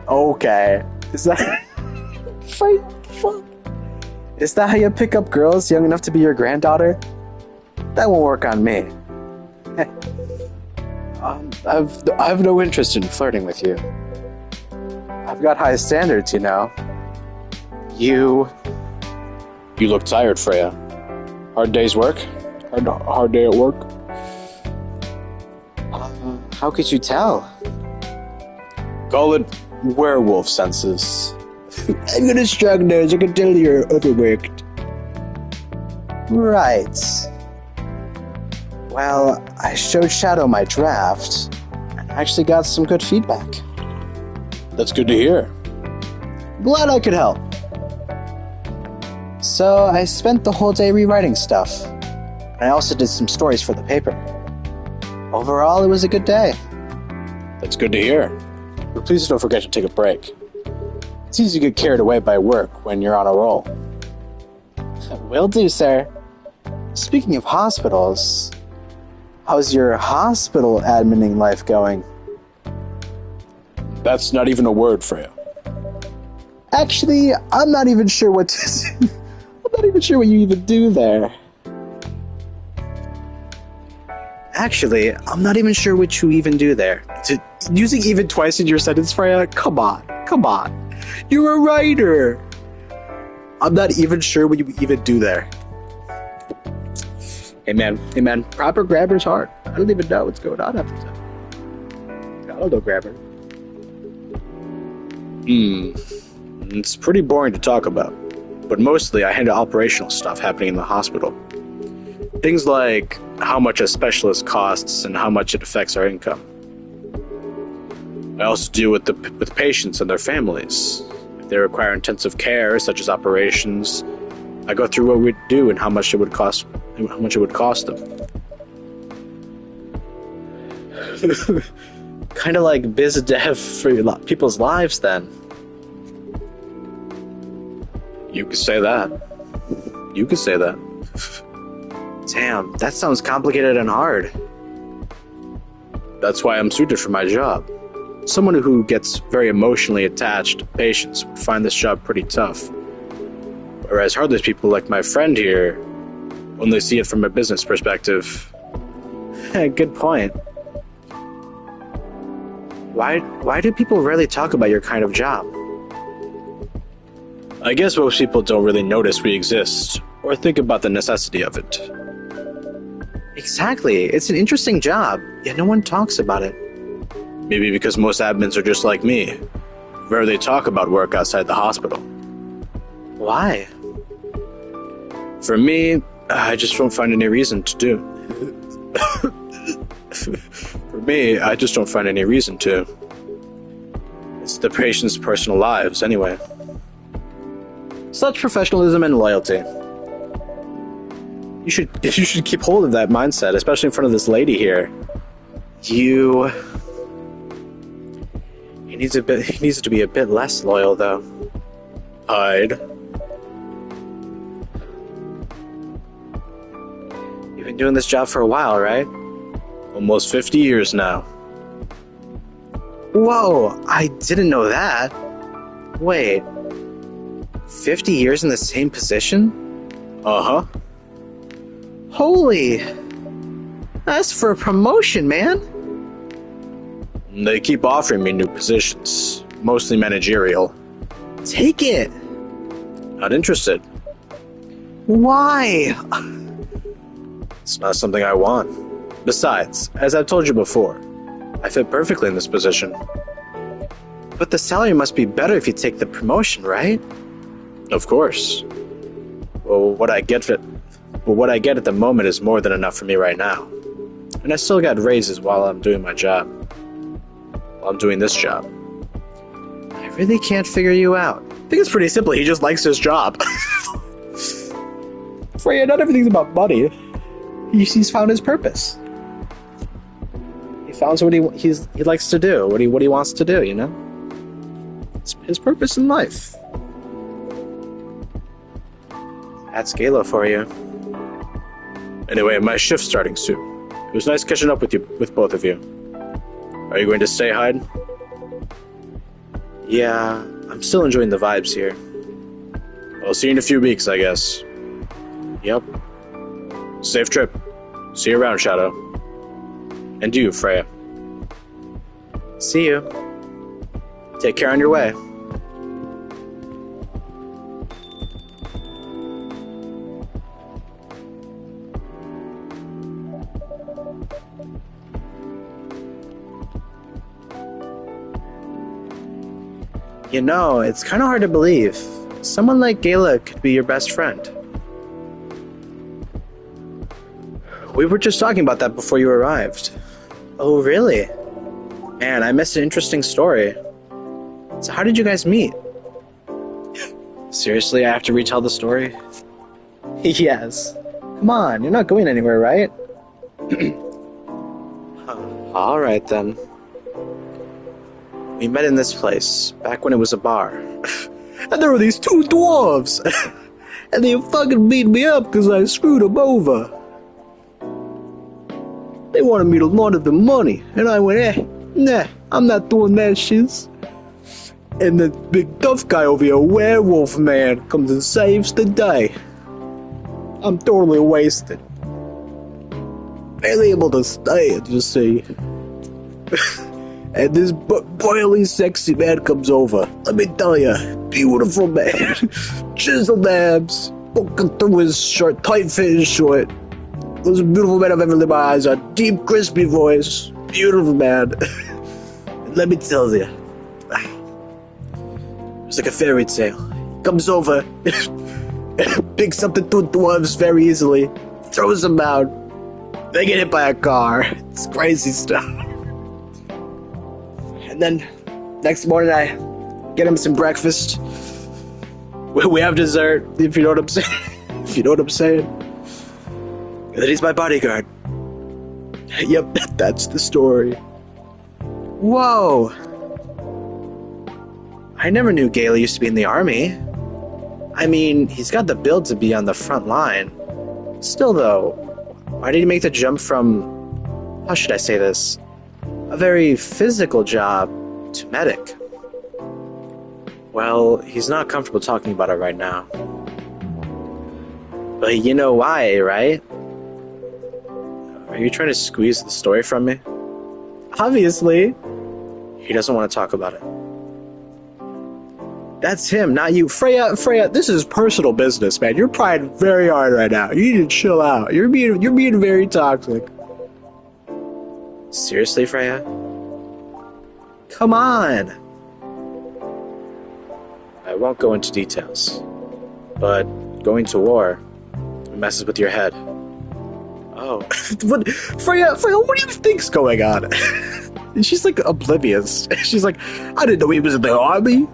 Okay. Is that... Fuck. Is that how you pick up girls young enough to be your granddaughter? That won't work on me. I've no interest in flirting with you. I've got high standards, you know. You look tired, Freya. Hard day's work? Hard day at work? How could you tell? Call it werewolf senses. I'm gonna shrug nose. I can tell you're overworked. Right. Well, I showed Shadow my draft, and I actually got some good feedback. That's good to hear. Glad I could help. So I spent the whole day rewriting stuff, and I also did some stories for the paper. Overall, it was a good day. That's good to hear. But please don't forget to take a break. It's easy to get carried away by work when you're on a roll. Will do, sir. Speaking of hospitals, how's your hospital admining life going? That's not even a word, Freya. Actually, I'm not even sure what to do. I'm not even sure what you even do there. Actually, I'm not even sure what you even do there. Using even twice in your sentence, Freya? Come on. You're a writer. I'm not even sure what you even do there. Hey man, proper grammar's hard. I don't even know what's going on after that. I don't know grammar. It's pretty boring to talk about. But mostly I handle operational stuff happening in the hospital. Things like how much a specialist costs and how much it affects our income. I also deal with patients and their families. If they require intensive care, such as operations, I go through what we do and how much it would cost them. Kind of like biz dev for people's lives, then. You could say that. Damn, that sounds complicated and hard. That's why I'm suited for my job. Someone who gets very emotionally attached to patients would find this job pretty tough. Whereas hardly people like my friend here only see it from a business perspective. Good point. Why do people rarely talk about your kind of job? I guess most people don't really notice we exist or think about the necessity of it. Exactly. It's an interesting job, yet no one talks about it. Maybe because most admins are just like me. Rarely talk about work outside the hospital. Why? For me, I just don't find any reason to do. For me, I just don't find any reason to. It's the patient's personal lives, anyway. Such professionalism and loyalty. You should keep hold of that mindset, especially in front of this lady here. He needs to be a bit less loyal, though. Hide. You've been doing this job for a while, right? Almost 50 years now. Whoa, I didn't know that. Wait, 50 years in the same position? Uh-huh. Holy, that's for a promotion, man. They keep offering me new positions, mostly managerial. Take it. Not interested. Why? It's not something I want. Besides, as I've told you before, I fit perfectly in this position. But the salary must be better if you take the promotion, right? Of course. Well, what I get at the moment is more than enough for me right now. And I still got raises while I'm doing my job. While I'm doing this job. I really can't figure you out. I think it's pretty simple. He just likes his job. Freya, not everything's about money. He's found his purpose. He found what he likes to do, what he wants to do, you know? It's his purpose in life. That's Gala for you. Anyway, my shift's starting soon. It was nice catching up with both of you. Are you going to stay, Hyde? Yeah, I'm still enjoying the vibes here. I'll see you in a few weeks, I guess. Yep. Safe trip. See you around, Shadow. And you, Freya. See you. Take care on your way. You know, it's kind of hard to believe. Someone like Gala could be your best friend. We were just talking about that before you arrived. Oh, really? Man, I missed an interesting story. So how did you guys meet? Seriously, I have to retell the story? Yes. Come on, you're not going anywhere, right? Alright then. We met in this place, back when it was a bar. And there were these two dwarves! And they fucking beat me up because I screwed them over. They wanted me to launder the money, and I went, nah, I'm not doing that shit. And the big tough guy over here, werewolf man, comes and saves the day. I'm totally wasted. Barely able to stand, you see. And this boily sexy man comes over. Let me tell you, beautiful man. Chiseled abs, poking through his shirt, tight fit his short. Most beautiful man I've ever laid my eyes on. Deep, crispy voice. Beautiful man. And let me tell you, it's like a fairy tale. He comes over, picks up the two dwarves very easily, throws them out. They get hit by a car. It's crazy stuff. And then, next morning I get him some breakfast. We have dessert, if you know what I'm saying. If you know what I'm saying. And then he's my bodyguard. Yep, that's the story. Whoa! I never knew Gale used to be in the army. I mean, he's got the build to be on the front line. Still though, why did he make the jump from, how should I say this, a very physical job to medic? Well, he's not comfortable talking about it right now. But you know why, right? Are you trying to squeeze the story from me? Obviously. He doesn't want to talk about it. That's him, not you. Freya, this is personal business, man. You're prying very hard right now. You need to chill out. You're being very toxic. Seriously, Freya? Come on. I won't go into details. But going to war, It messes with your head. Oh. Freya, what do you think's going on? She's like oblivious. She's like, I didn't know he was in the army.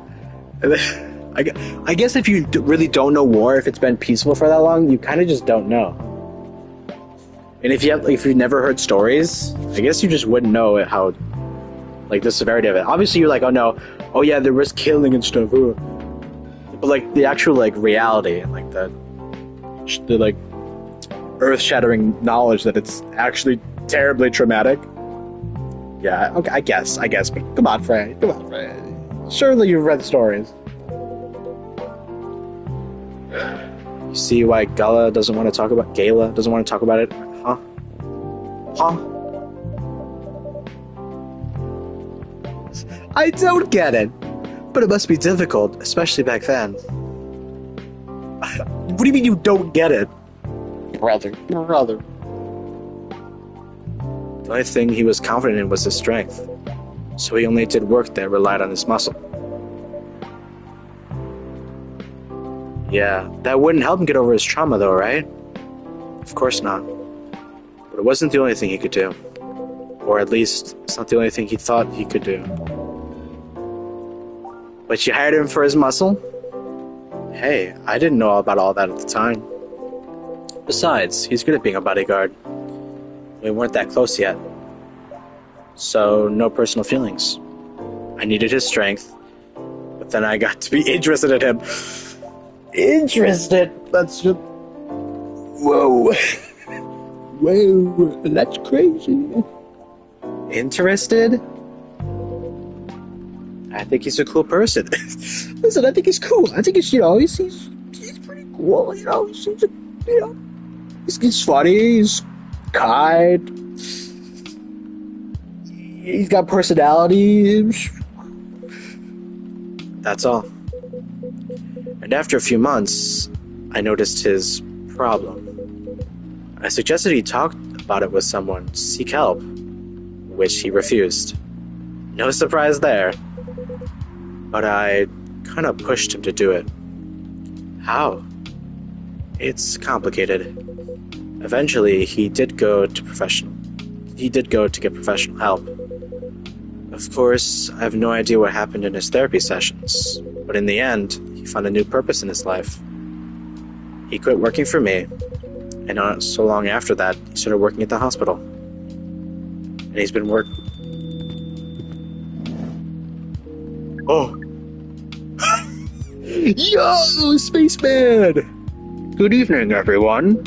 And then, I guess if you really don't know war, if it's been peaceful for that long, you kind of just don't know. And if you've never heard stories, I guess you just wouldn't know how, like, the severity of it. Obviously, you're like, oh no, oh yeah, there was killing and stuff. But like the actual like reality and like the like earth-shattering knowledge that it's actually terribly traumatic. Yeah, okay, I guess. But come on, Frey. Surely you've read stories. You see why Gala doesn't want to talk about it? Huh? I don't get it. But it must be difficult, especially back then. What do you mean you don't get it? Brother. The only thing he was confident in was his strength. So he only did work that relied on his muscle. Yeah, that wouldn't help him get over his trauma though, right? Of course not. But it wasn't the only thing he could do. Or at least, it's not the only thing he thought he could do. But you hired him for his muscle? Hey, I didn't know about all that at the time. Besides, he's good at being a bodyguard. We weren't that close yet. So, no personal feelings. I needed his strength, but then I got to be interested in him. Interested? That's just... Whoa. Whoa, that's crazy. Interested? I think he's a cool person. Listen, I think he's cool. I think he's, he's pretty cool. He seems like, he's funny, he's kind. He's got personality. That's all. And after a few months, I noticed his problem. I suggested he talk about it with someone, seek help, which he refused. No surprise there. But I kind of pushed him to do it. How? It's complicated. Eventually, he did go to get professional help. Of course, I have no idea what happened in his therapy sessions, but in the end, he found a new purpose in his life. He quit working for me, and not so long after that, he started working at the hospital. And he's been Oh! Yo, spaceman! Good evening, everyone.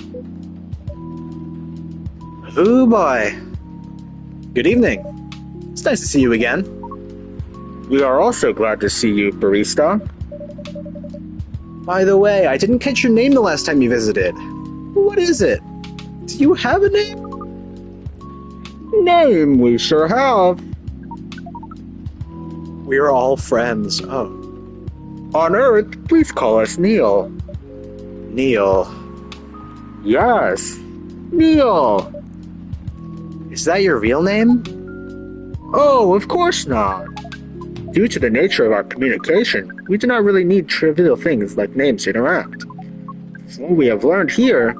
Oh boy. Good evening. It's nice to see you again. We are also glad to see you, barista. By the way, I didn't catch your name the last time you visited. What is it? Do you have a name? Name, we sure have. We're all friends. Oh. On Earth, please call us Neil. Neil. Yes, Neil. Is that your real name? Oh, of course not. Due to the nature of our communication, we do not really need trivial things like names to interact. From what we have learned here,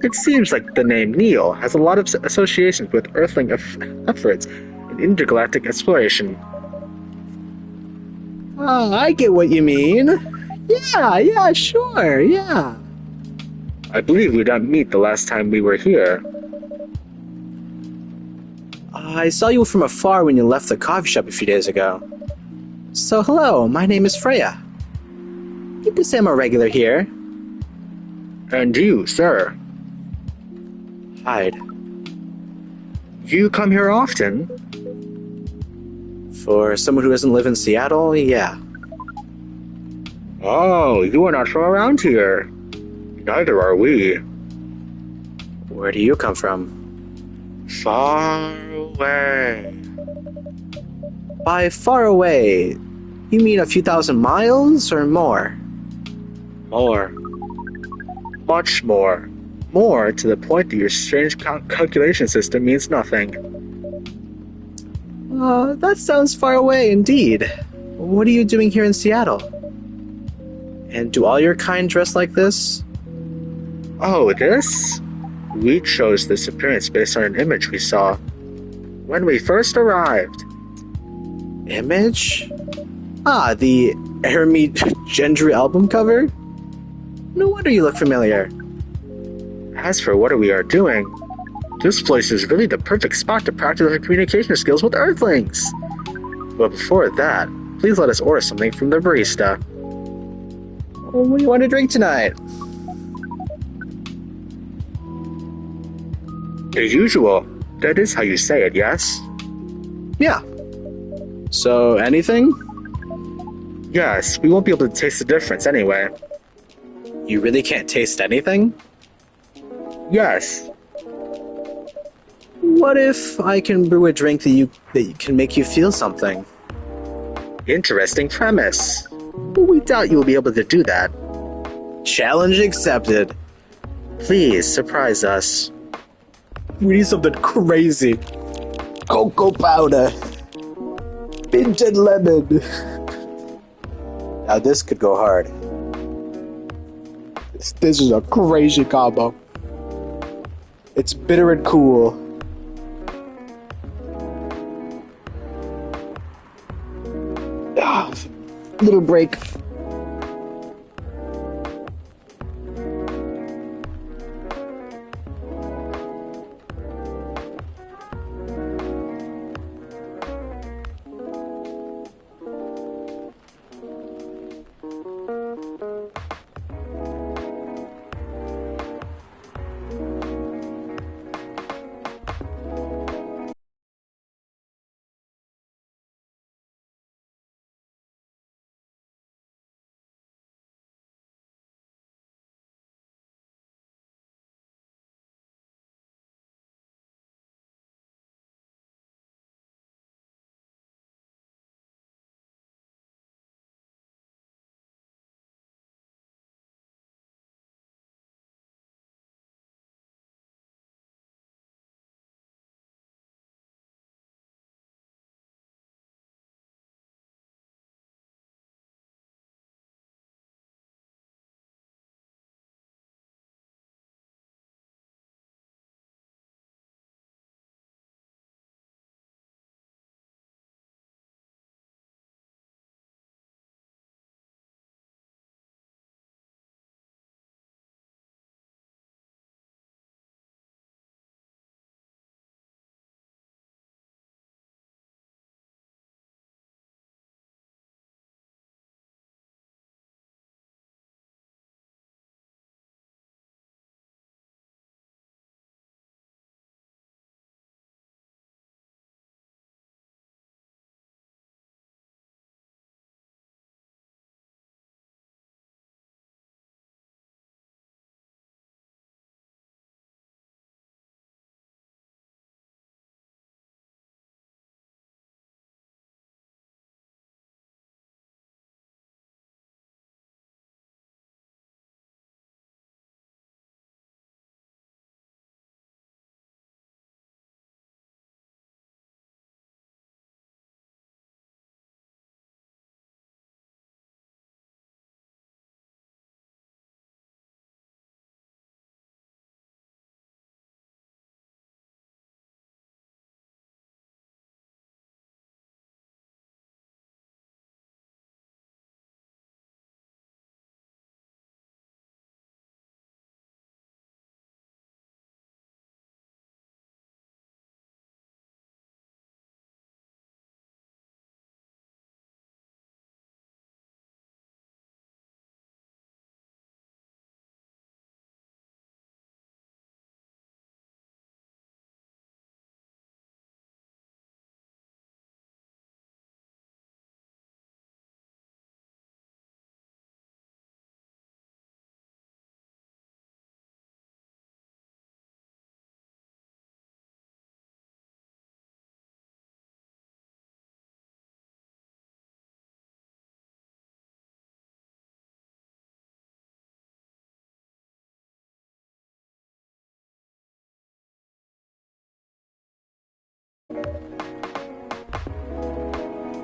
it seems like the name Neil has a lot of associations with Earthling efforts in intergalactic exploration. Oh, I get what you mean. Yeah, sure, yeah. I believe we didn't meet the last time we were here. I saw you from afar when you left the coffee shop a few days ago. So hello, my name is Freya. You can say I'm a regular here. And you, sir? Hyde. You come here often? For someone who doesn't live in Seattle, yeah. Oh, you are not from around here. Neither are we. Where do you come from? Far away. By far away, you mean a few thousand miles or more? More. Much more. More to the point that your strange calculation system means nothing. That sounds far away indeed. What are you doing here in Seattle? And do all your kind dress like this? Oh, this? We chose this appearance based on an image we saw when we first arrived. Image? Ah, the Hermie Gendry album cover? No wonder you look familiar. As for what we are doing, this place is really the perfect spot to practice our communication skills with Earthlings. But before that, please let us order something from the barista. What do you want to drink tonight? The usual. That is how you say it, yes? Yeah. So, anything? Yes, we won't be able to taste the difference anyway. You really can't taste anything? Yes. What if I can brew a drink that can make you feel something? Interesting premise. But we doubt you will be able to do that. Challenge accepted. Please surprise us. We need something crazy. Cocoa powder. Mint and lemon. Now this could go hard. This is a crazy combo. It's bitter and cool. Little break.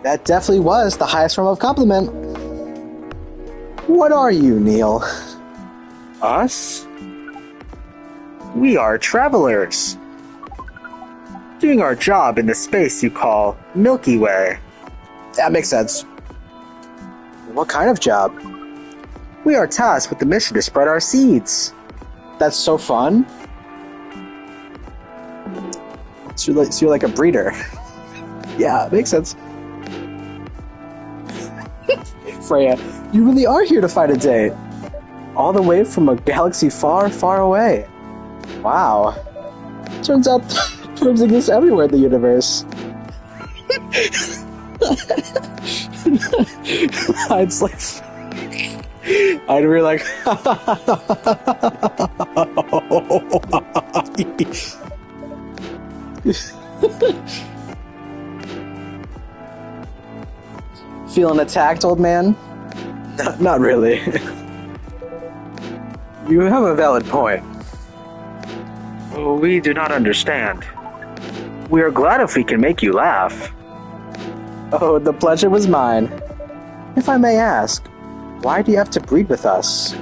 That definitely was the highest form of compliment. What are you, Neil? Us? We are travelers, doing our job in the space you call Milky Way. That makes sense. What kind of job? We are tasked with the mission to spread our seeds. That's so fun. So you're like a breeder. Yeah, makes sense. Freya, you really are here to find a date. All the way from a galaxy far, far away. Wow. Turns out terms exist everywhere in the universe. I'd like... I'd be like... Feeling attacked, old man? Not really. You have a valid point. We do not understand. We are glad if we can make you laugh. Oh, the pleasure was mine. If I may ask, why do you have to breed with us?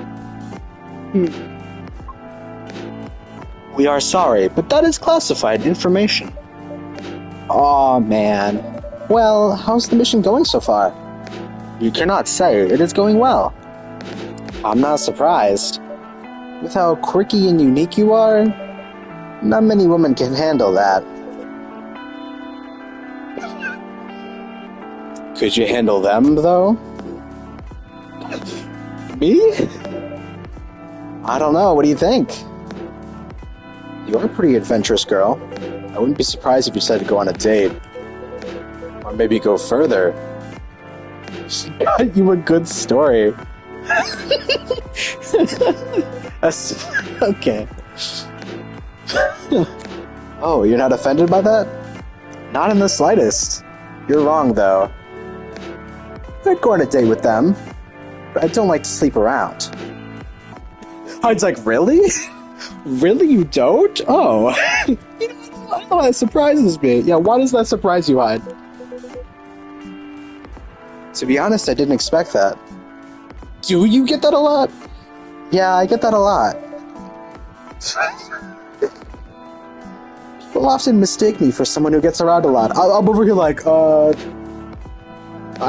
We are sorry, but that is classified information. Aw, man. Well, how's the mission going so far? You cannot say. It is going well. I'm not surprised. With how quirky and unique you are, not many women can handle that. Could you handle them, though? Me? I don't know. What do you think? You're a pretty adventurous girl. I wouldn't be surprised if you decided to go on a date. Or maybe go further. She got you a good story. Okay. Oh, you're not offended by that? Not in the slightest. You're wrong, though. I'd go on a date with them, but I don't like to sleep around. Hyde's like, really? Really, you don't? Oh. You know, that surprises me. Yeah, why does that surprise you, Hyde? To be honest, I didn't expect that. Do you get that a lot? Yeah, I get that a lot. People often mistake me for someone who gets around a lot. I'm over here like, I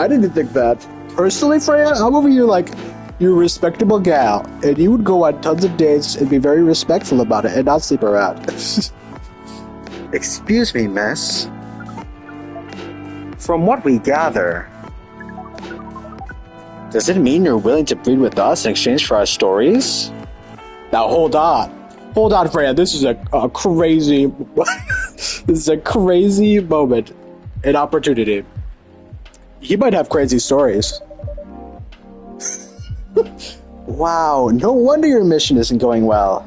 didn't think that. Personally, Freya, I'm over here like, you're a respectable gal, and you would go on tons of dates and be very respectful about it and not sleep around. Excuse me, miss. From what we gather, does it mean you're willing to breed with us in exchange for our stories? Now hold on. Hold on, Freya. This is a crazy... this is a crazy moment. An opportunity. He might have crazy stories. Wow, no wonder your mission isn't going well.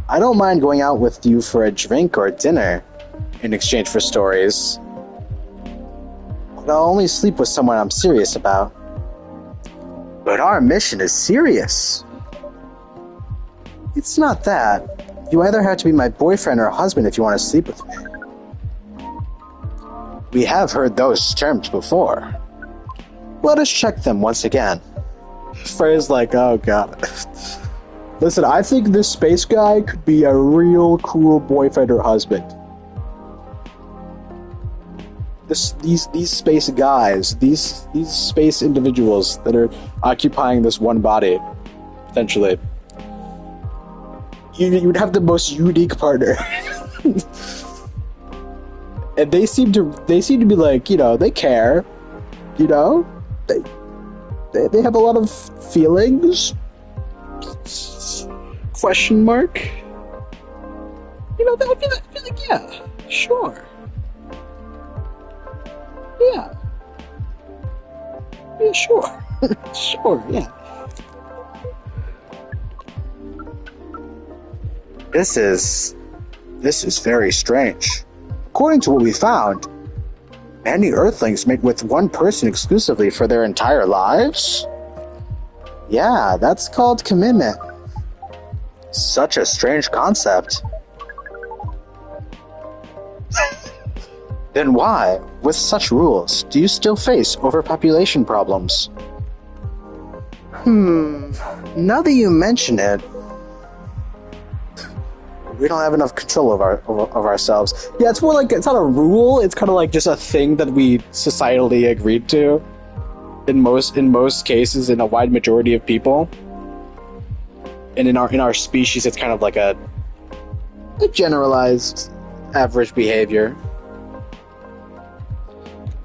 I don't mind going out with you for a drink or dinner in exchange for stories. But I'll only sleep with someone I'm serious about. but our mission is serious. It's not that. You either have to be my boyfriend or husband if you want to sleep with me. We have heard those terms before. Let us check them once again. Freya's like, oh god. Listen, I think this space guy could be a real cool boyfriend or husband. These space guys, these space individuals that are occupying this one body, potentially. You would have the most unique partner. And they seem to be like, you know, they care. You know? They have a lot of feelings. Question mark. You know, I feel like, yeah, sure. Yeah. Yeah, sure. Sure, yeah. This is very strange. According to what we found, many Earthlings mate with one person exclusively for their entire lives? Yeah, that's called commitment. Such a strange concept. Then why, with such rules, do you still face overpopulation problems? Now that you mention it, We don't have enough control of ourselves. Yeah, it's more like, it's not a rule, it's kind of like just a thing that we societally agreed to. In most cases, in a wide majority of people. And in our species, it's kind of like a generalized average behavior.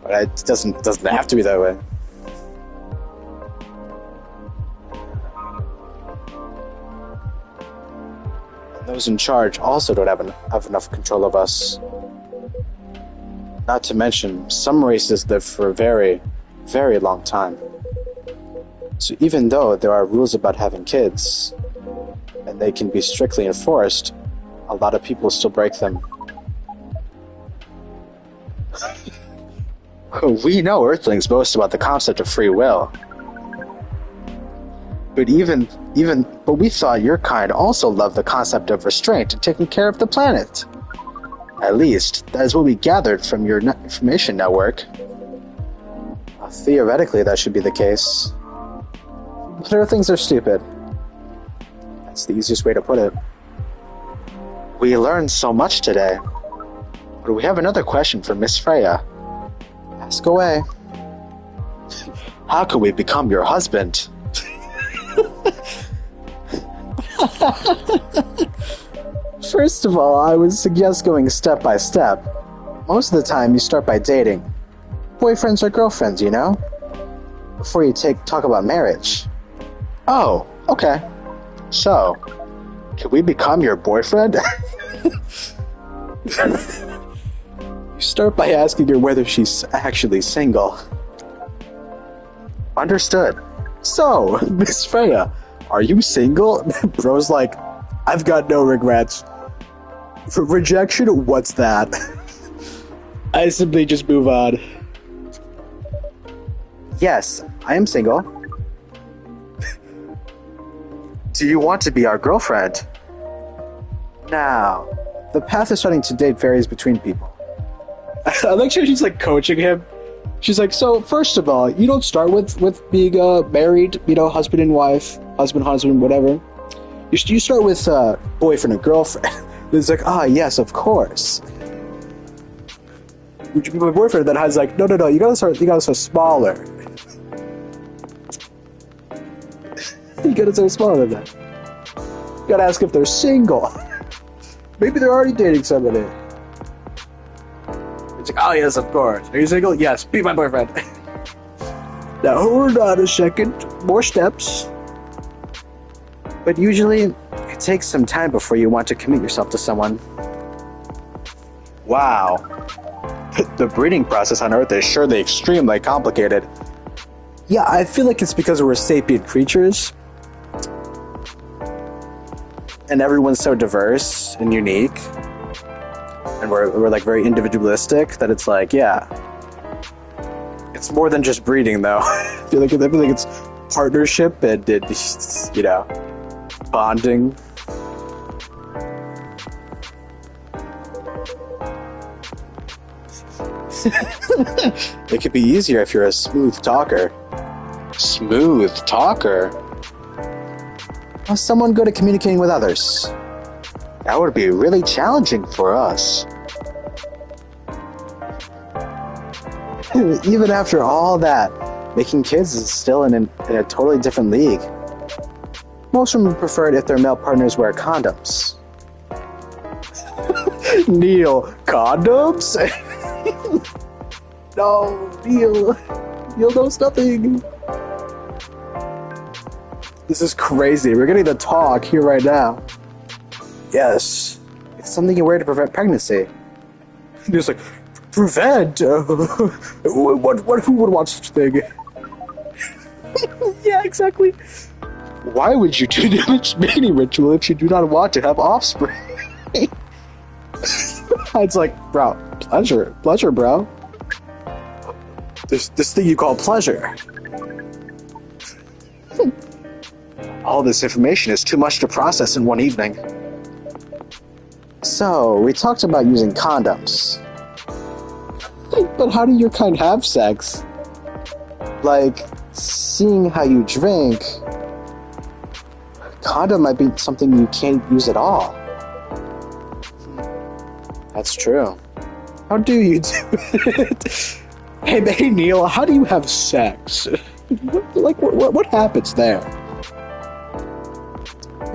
But it doesn't have to be that way. Those in charge also don't have enough control of us. Not to mention, some races live for a very, very long time. So even though there are rules about having kids, and they can be strictly enforced, a lot of people still break them. We know Earthlings boast about the concept of free will. But but we thought your kind also loved the concept of restraint and taking care of the planet. At least, that is what we gathered from your information network. Theoretically, that should be the case. But Earthlings are stupid. That's the easiest way to put it. We learned so much today. But we have another question for Miss Freya. Ask away. How can we become your husband? First of all, I would suggest going step by step. Most of the time, you start by dating. Boyfriends or girlfriends, you know? Before you talk about marriage. Oh, okay. So, can we become your boyfriend? You start by asking her whether she's actually single. Understood. So, Miss Freya, are you single? Bro's like, I've got no regrets. For rejection, what's that? I simply just move on. Yes, I am single. Do you want to be our girlfriend? Now, the path of starting to date varies between people. I like how she's like coaching him. She's like, so first of all, you don't start with being married, you know, husband and wife, husband, whatever. You start with boyfriend and girlfriend. It's like, yes, of course. Would you be my boyfriend? Then Han's like, no, you gotta start smaller. You gotta start smaller than that. You gotta ask if they're single. Maybe they're already dating somebody. It's like, yes, of course. Are you single? Yes, be my boyfriend. Now hold on a second. More steps. But usually, it takes some time before you want to commit yourself to someone. Wow. The breeding process on Earth is surely extremely complicated. Yeah, I feel like it's because we're sapient creatures. And everyone's so diverse and unique. And we're like very individualistic that it's like, yeah. It's more than just breeding though. I feel like it's partnership and you know, bonding. It could be easier if you're a smooth talker. Smooth talker? Well, someone good at communicating with others. That would be really challenging for us. Even after all that, making kids is still in a totally different league. Most women prefer it if their male partners wear condoms. Neil, condoms? No, Neil. Neil knows nothing. This is crazy. We're getting the talk here right now. Yes. It's something you wear to prevent pregnancy. Just like, prevent? Who would want such a thing? Yeah, exactly. Why would you do the mating ritual if you do not want to have offspring? It's like, bro, pleasure, bro. This thing you call pleasure. All this information is too much to process in one evening. So, we talked about using condoms. But how do your kind have sex? Like, seeing how you drink, condom might be something you can't use at all. That's true. How do you do it? Hey, Neil, how do you have sex? What happens there?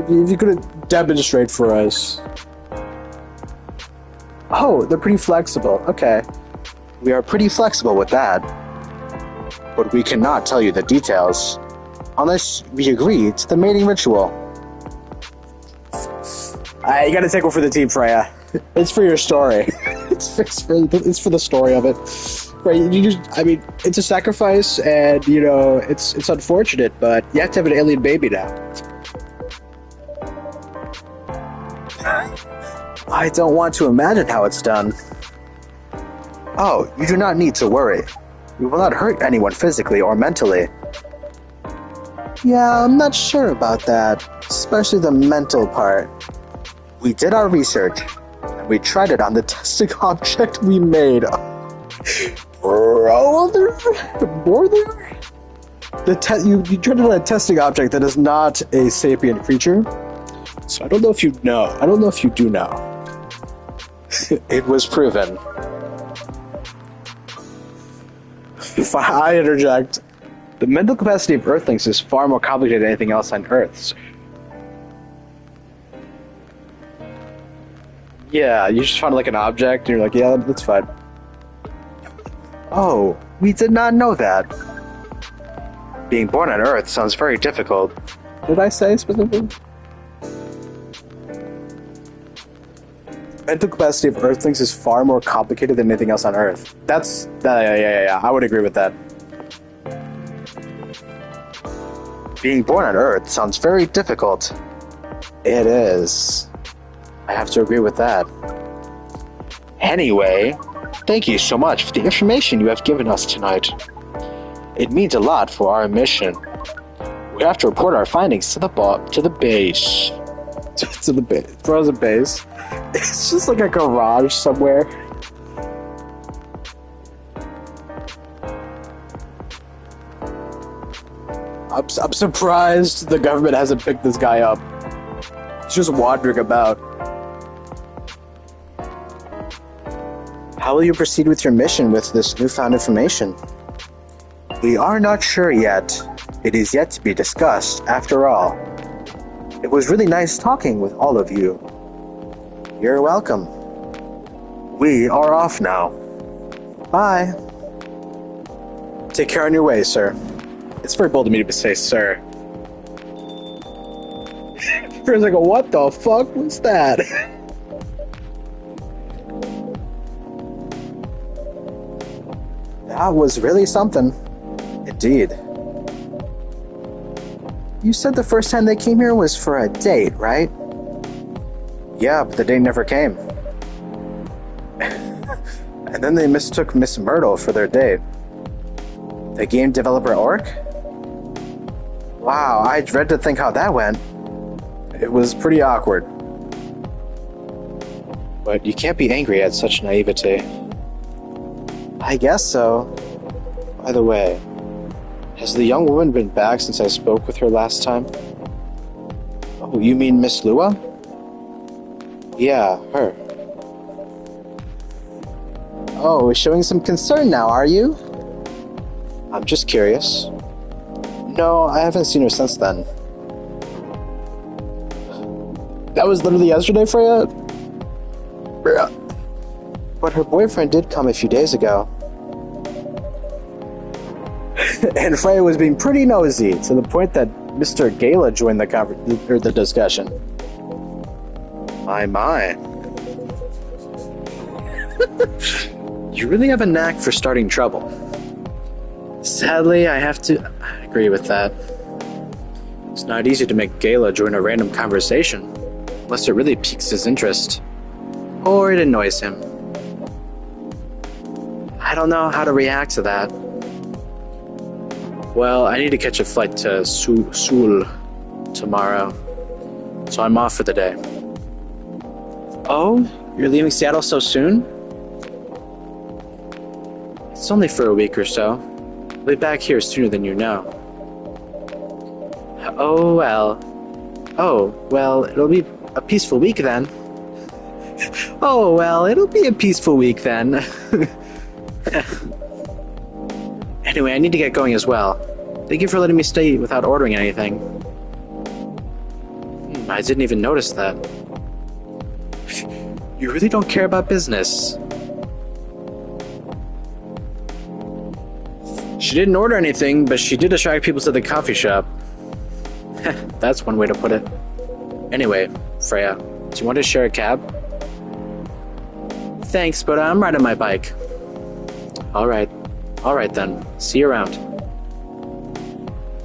If you could demonstrate for us. Oh, they're pretty flexible. Okay. We are pretty flexible with that, but we cannot tell you the details unless we agree to the mating ritual. You gotta take one for the team, Freya. It's for your story. it's for the story of it. Right? It's a sacrifice, and it's unfortunate, but you have to have an alien baby now. I don't want to imagine how it's done. Oh, you do not need to worry. We will not hurt anyone physically or mentally. Yeah, I'm not sure about that, especially the mental part. We did our research, and we tried it on the testing object we made. Brother? You tried it on a testing object that is not a sapient creature. So I don't know if you know. I don't know if you do know. It was proven. If I interject, the mental capacity of Earthlings is far more complicated than anything else on Earth. Yeah, you just found like an object, and you're like, yeah, that's fine. Oh, we did not know that. Being born on Earth sounds very difficult. Did I say specifically? Mental capacity of Earthlings is far more complicated than anything else on Earth. Yeah, I would agree with that. Being born on Earth sounds very difficult. It is. I have to agree with that. Anyway, thank you so much for the information you have given us tonight. It means a lot for our mission. We have to report our findings to the base. To the base. Throws a base. It's just like a garage somewhere. I'm surprised the government hasn't picked this guy up. He's just wandering about. How will you proceed with your mission with this newfound information? We are not sure yet. It is yet to be discussed, after all. It was really nice talking with all of you. You're welcome. We are off now. Bye. Take care on your way, sir. It's very bold of me to say sir. Feels like, what the fuck was that? That was really something. Indeed. You said the first time they came here was for a date, right? Yeah, but the date never came. And then they mistook Miss Myrtle for their date. The game developer Orc? Wow, I dread to think how that went. It was pretty awkward. But you can't be angry at such naivety. I guess so. By the way, has the young woman been back since I spoke with her last time? Oh, you mean Miss Lua? Yeah, her. Oh, showing some concern now, are you? I'm just curious. No, I haven't seen her since then. That was literally yesterday, Freya? But her boyfriend did come a few days ago. And Freya was being pretty nosy, to the point that Mr. Gala joined the discussion. My. You really have a knack for starting trouble. Sadly, I have to agree with that. It's not easy to make Gala join a random conversation, unless it really piques his interest, or it annoys him. I don't know how to react to that. Well, I need to catch a flight to Seoul tomorrow, so I'm off for the day. Oh, you're leaving Seattle so soon? It's only for a week or so. I'll be back here sooner than you know. Oh, well, it'll be a peaceful week then. Oh, well, it'll be a peaceful week then. Anyway, I need to get going as well. Thank you for letting me stay without ordering anything. I didn't even notice that. You really don't care about business. She didn't order anything, but she did attract people to the coffee shop. That's one way to put it. Anyway, Freya, do you want to share a cab? Thanks, but I'm riding my bike. Alright then. See you around.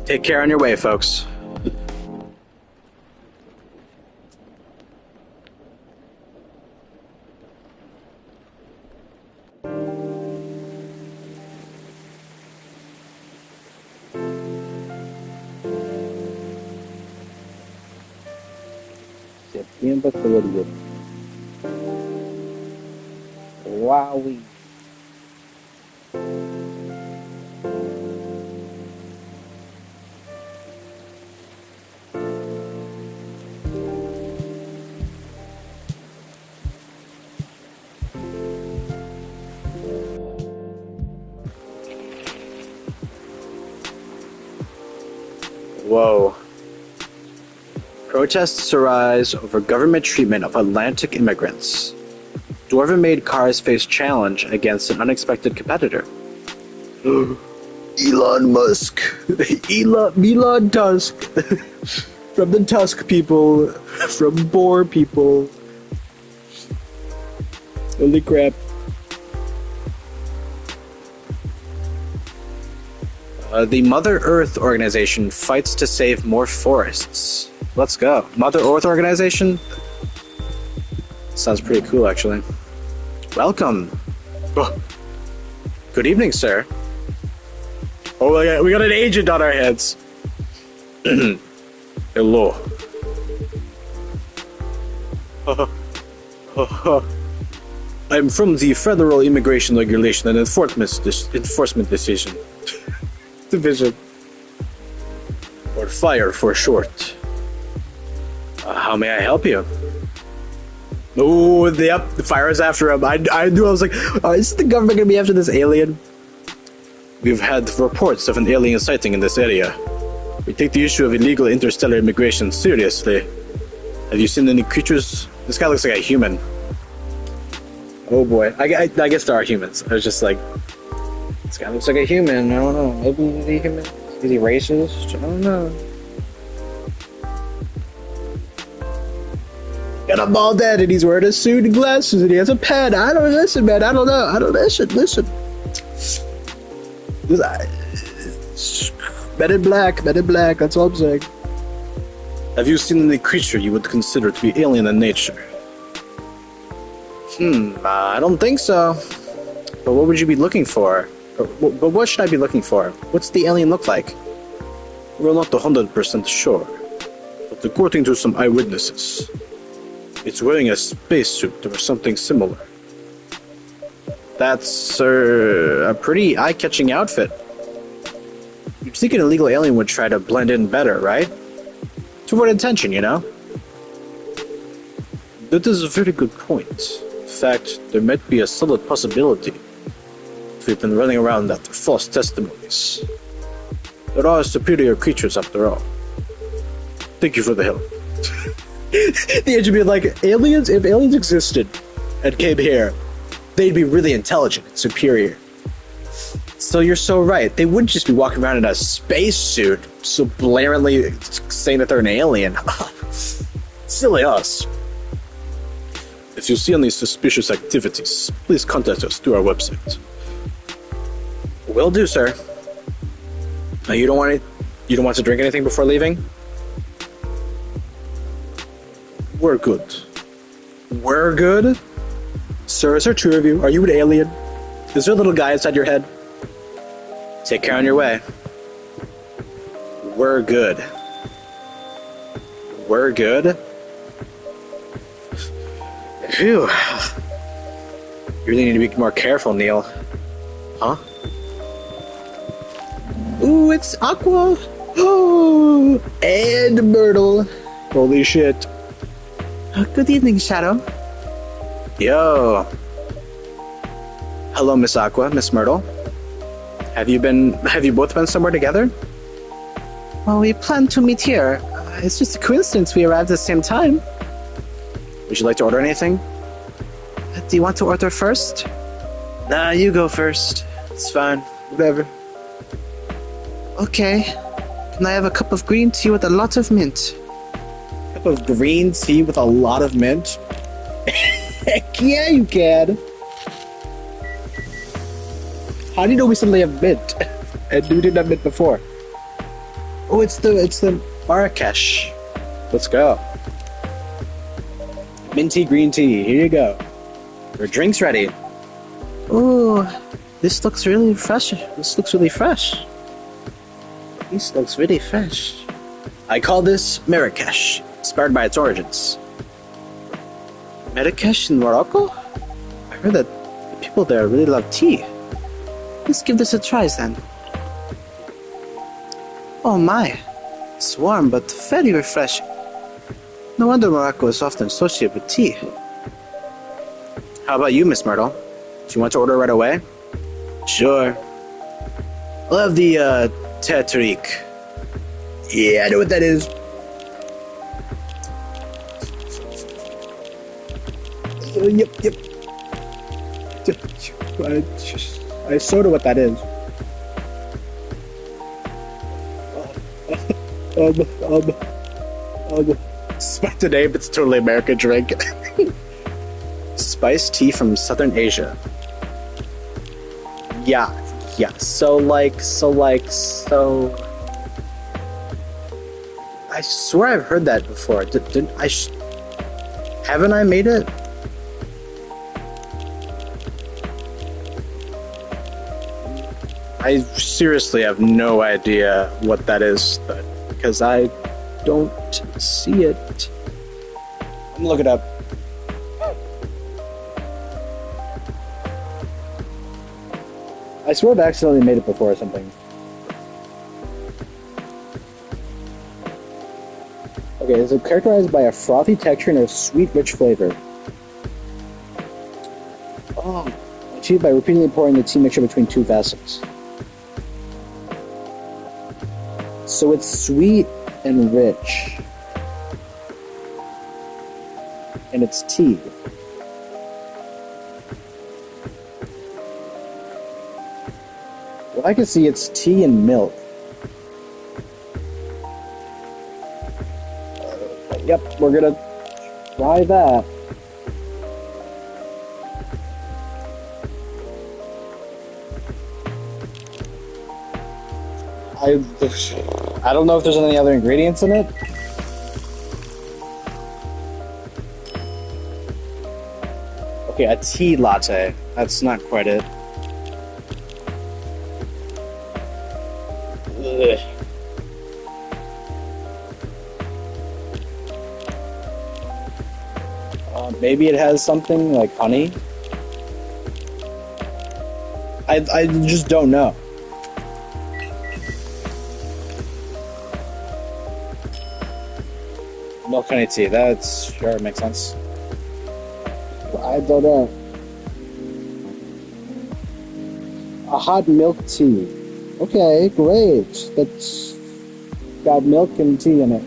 Take care on your way, folks. Septiembre colorido. Wowie. Whoa. Protests arise over government treatment of Atlantic immigrants. Dwarven-made cars face challenge against an unexpected competitor. Elon Musk. Elon Tusk. From the Tusk people. From Boar people. Holy crap. The Mother Earth Organization fights to save more forests. Let's go. Mother Earth Organization? Sounds pretty cool, actually. Welcome. Oh. Good evening, sir. Oh, we got an agent on our heads. Hello. I'm from the Federal Immigration Regulation and Enforcement Division. Or FIRE for short. How may I help you? Oh, yep, the fire is after him. I knew. I was like, oh, is the government going to be after this alien? We've had reports of an alien sighting in this area. We take the issue of illegal interstellar immigration seriously. Have you seen any creatures? This guy looks like a human. Oh boy. I guess there are humans. I was just like, this guy looks like a human. I don't know. Maybe he's a human? Is he racist? I don't know. Got a bald head and he's wearing a suit and glasses and he has a pen. I don't listen, man. I don't know. I don't listen. Men in black. That's all I'm saying. Have you seen any creature you would consider to be alien in nature? I don't think so. But what would you be looking for? But what should I be looking for? What's the alien look like? We're not 100% sure, but according to some eyewitnesses, it's wearing a spacesuit or something similar. That's a pretty eye-catching outfit. You'd think an illegal alien would try to blend in better, right? To avoid attention, you know? That is a very good point. In fact, there might be a solid possibility if we've been running around after false testimonies. There are superior creatures after all. Thank you for the help. The agent would be like, aliens? If aliens existed and came here, they'd be really intelligent and superior. So you're so right. They wouldn't just be walking around in a spacesuit, so blaringly saying that they're an alien. Silly us. If you see any suspicious activities, please contact us through our website. Will do, sir. You don't want to drink anything before leaving? We're good. We're good? Sir, is there two of you? Are you an alien? Is there a little guy inside your head? Take care on your way. We're good. We're good? Phew. You really need to be more careful, Neil. Huh? Ooh, it's Aqua. Oh, and Myrtle. Holy shit. Good evening, Shadow. Yo. Hello, Miss Aqua, Miss Myrtle. Have you both been somewhere together? Well, we planned to meet here. It's just a coincidence we arrived at the same time. Would you like to order anything? Do you want to order first? Nah, you go first. It's fine. Whatever. Okay. Can I have a cup of green tea with a lot of mint? Cup of green tea with a lot of mint? Heck yeah, you can! How do you know we suddenly have mint? And we didn't have mint before. Oh, it's the Marrakesh. Let's go. Minty green tea, here you go. Your drink's ready. Ooh, this looks really fresh. This looks really fresh. This looks really fresh. I call this Marrakesh, inspired by its origins. Marrakesh in Morocco? I heard that the people there really love tea. Let's give this a try then. Oh my, it's warm but very refreshing. No wonder Morocco is often associated with tea. How about you, Miss Myrtle? Do you want to order right away? Sure. I'll have the Tetrique. Yeah, I know what that is. Yep. I sort of what that is. Despite the name, it's totally American drink. Spiced tea from Southern Asia. Yeah. So. I swear I've heard that before. Haven't I made it? I seriously have no idea what that is, because I don't see it. I'm gonna look it up. I swear I've accidentally made it before or something. Okay, it's characterized by a frothy texture and a sweet, rich flavor. Oh, achieved by repeatedly pouring the tea mixture between two vessels. So it's sweet and rich. And it's tea. Well, I can see it's tea and milk. Yep, we're gonna try that. I don't know if there's any other ingredients in it. Okay, a tea latte. That's not quite it. Ugh. Maybe it has something like honey. I just don't know. Milk honey tea. That's sure makes sense. I don't know. A hot milk tea. Okay, great. That's got milk and tea in it.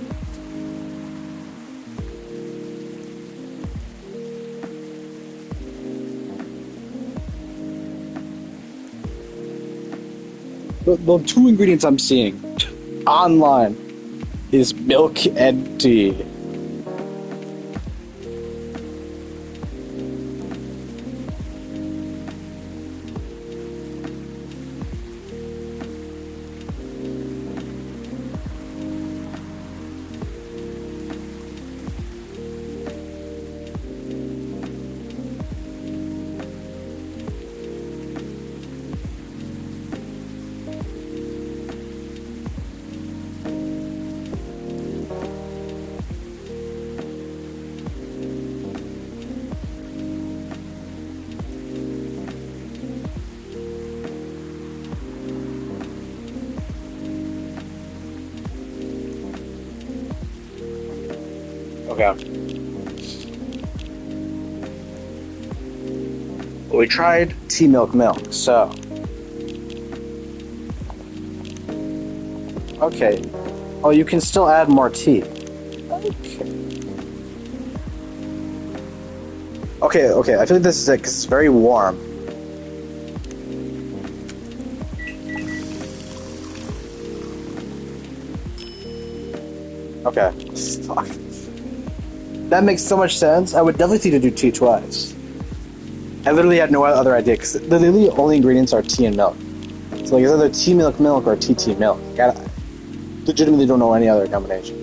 The two ingredients I'm seeing online is milk and tea. Okay. We tried. tea milk milk, so. Okay. Oh, you can still add more tea. Okay, I feel like this is it because it's very warm. Okay. Fuck. That makes so much sense. I would definitely need to do tea twice. I literally had no other idea because the literally only ingredients are tea and milk. So like it's either tea milk milk or tea milk. I legitimately don't know any other combination.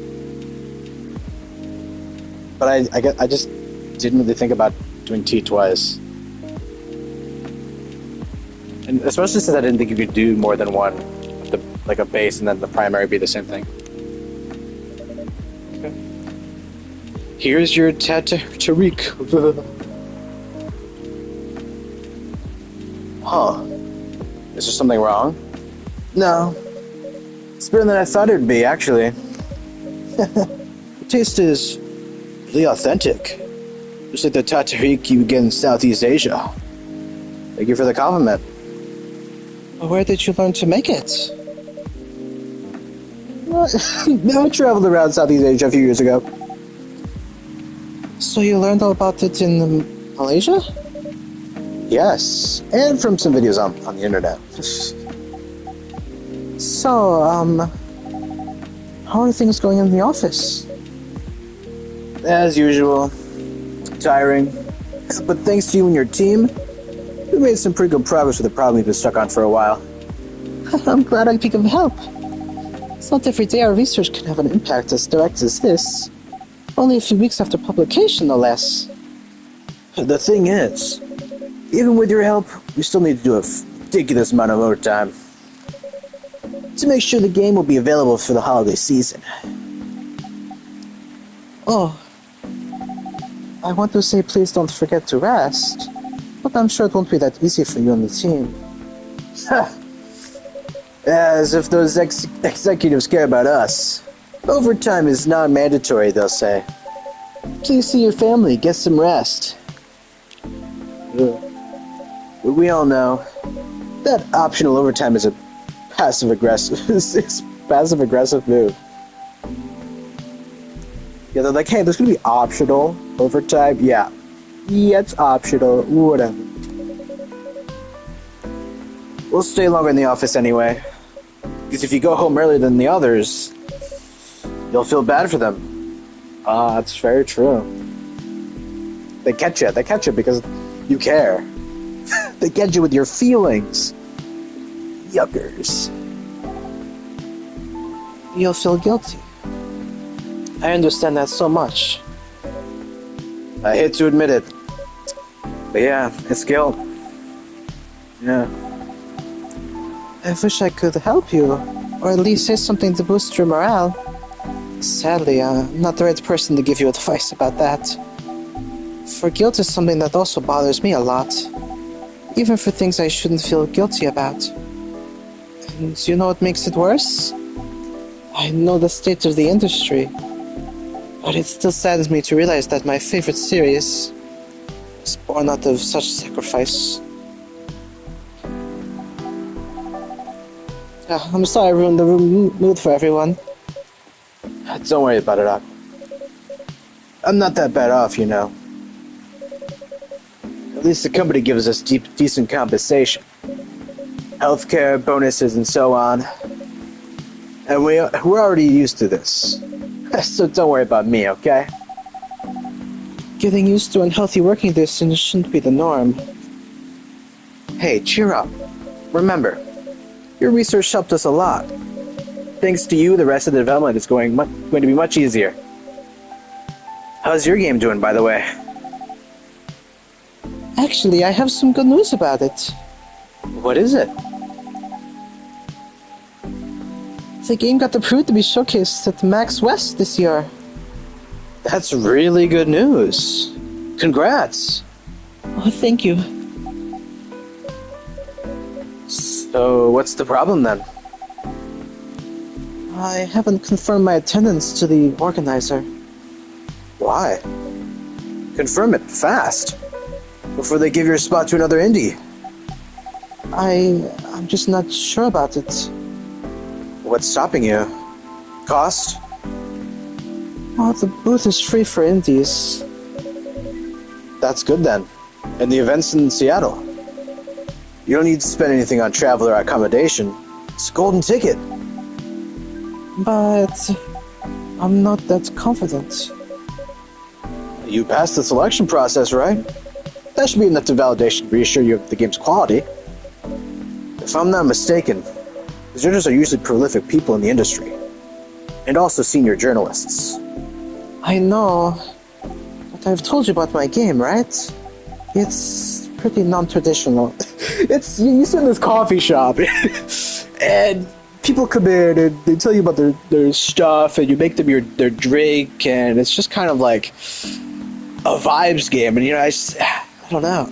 But I just didn't really think about doing tea twice. And especially since I didn't think you could do more than one, like a base and then the primary be the same thing. Okay. Here's your Tariq. Huh. Is there something wrong? No. It's better than I thought it would be, actually. The taste is really authentic. Just like the Tariq you get in Southeast Asia. Thank you for the compliment. Where did you learn to make it? I traveled around Southeast Asia a few years ago. So you learned all about it in Malaysia? Yes, and from some videos on the internet. So, how are things going in the office? As usual. Tiring. But thanks to you and your team, we made some pretty good progress with the problem we've been stuck on for a while. I'm glad I could be of help. It's not every day our research can have an impact as direct as this. Only a few weeks after publication, no less. The thing is, even with your help, we still need to do a ridiculous amount of overtime to make sure the game will be available for the holiday season. Oh, I want to say please don't forget to rest, but I'm sure it won't be that easy for you and the team. As if those executives care about us. Overtime is non-mandatory, they'll say. Please see your family, get some rest. We all know that optional overtime is a passive-aggressive move. Yeah, they're like, hey, there's gonna be optional overtime. Yeah, it's optional. Whatever. We'll stay longer in the office anyway. Because if you go home earlier than the others, you'll feel bad for them. That's very true. They catch you because you care. They get you with your feelings. Yuckers. You'll feel guilty. I understand that so much. I hate to admit it. But yeah, it's guilt. Yeah. I wish I could help you, or at least say something to boost your morale. Sadly, I'm not the right person to give you advice about that. For guilt is something that also bothers me a lot. Even for things I shouldn't feel guilty about. And you know what makes it worse? I know the state of the industry. But it still saddens me to realize that my favorite series was born out of such sacrifice. I'm sorry I ruined the mood for everyone. Don't worry about it, Doc. I'm not that bad off, you know. At least the company gives us decent compensation. Healthcare, bonuses, and so on. And we're already used to this. So don't worry about me, okay? Getting used to unhealthy working distance shouldn't be the norm. Hey, cheer up. Remember, your research helped us a lot. Thanks to you, the rest of the development is going to be much easier. How's your game doing, by the way? Actually, I have some good news about it. What is it? The game got approved to be showcased at Max West this year. That's really good news. Congrats. Oh, thank you. So, what's the problem then? I haven't confirmed my attendance to the organizer. Why? Confirm it fast. before they give your spot to another indie. I'm just not sure about it. What's stopping you? Cost? Well, the booth is free for indies. That's good then. And the event's in Seattle. You don't need to spend anything on travel or accommodation. It's a golden ticket. But I'm not that confident. You passed the selection process, right? That should be enough to validation to reassure you of the game's quality. If I'm not mistaken, the judges are usually prolific people in the industry. And also senior journalists. I know. But I've told you about my game, right? It's pretty non-traditional. You sit in this coffee shop, and people come in and they tell you about their stuff, and you make them their drink, and it's just kind of like a vibes game, and I don't know.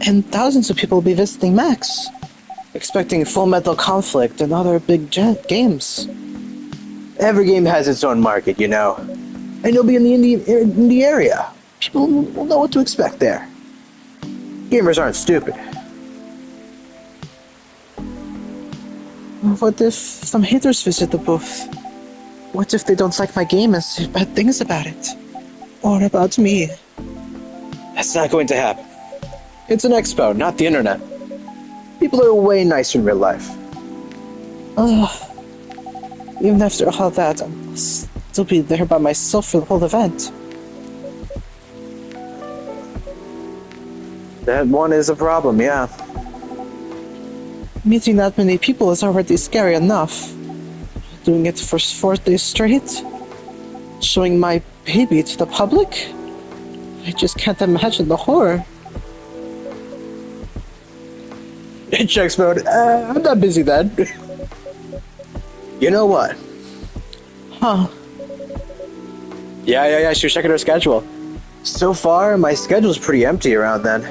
And thousands of people will be visiting Max, expecting Full Metal Conflict and other big games. Every game has its own market, and you'll be in the area. People will know what to expect there. Gamers aren't stupid. What if some haters visit the booth? What if they don't like my game and say bad things about it? Or about me? That's not going to happen. It's an expo, not the internet. People are way nicer in real life. Even after all that, I'll still be there by myself for the whole event. That one is a problem, yeah. Meeting that many people is already scary enough. Doing it for 4 days straight? Showing my baby to the public? I just can't imagine the horror. In checks mode, I'm not busy then. You know what? Huh. Yeah, she's checking her schedule. So far, my schedule's pretty empty around then.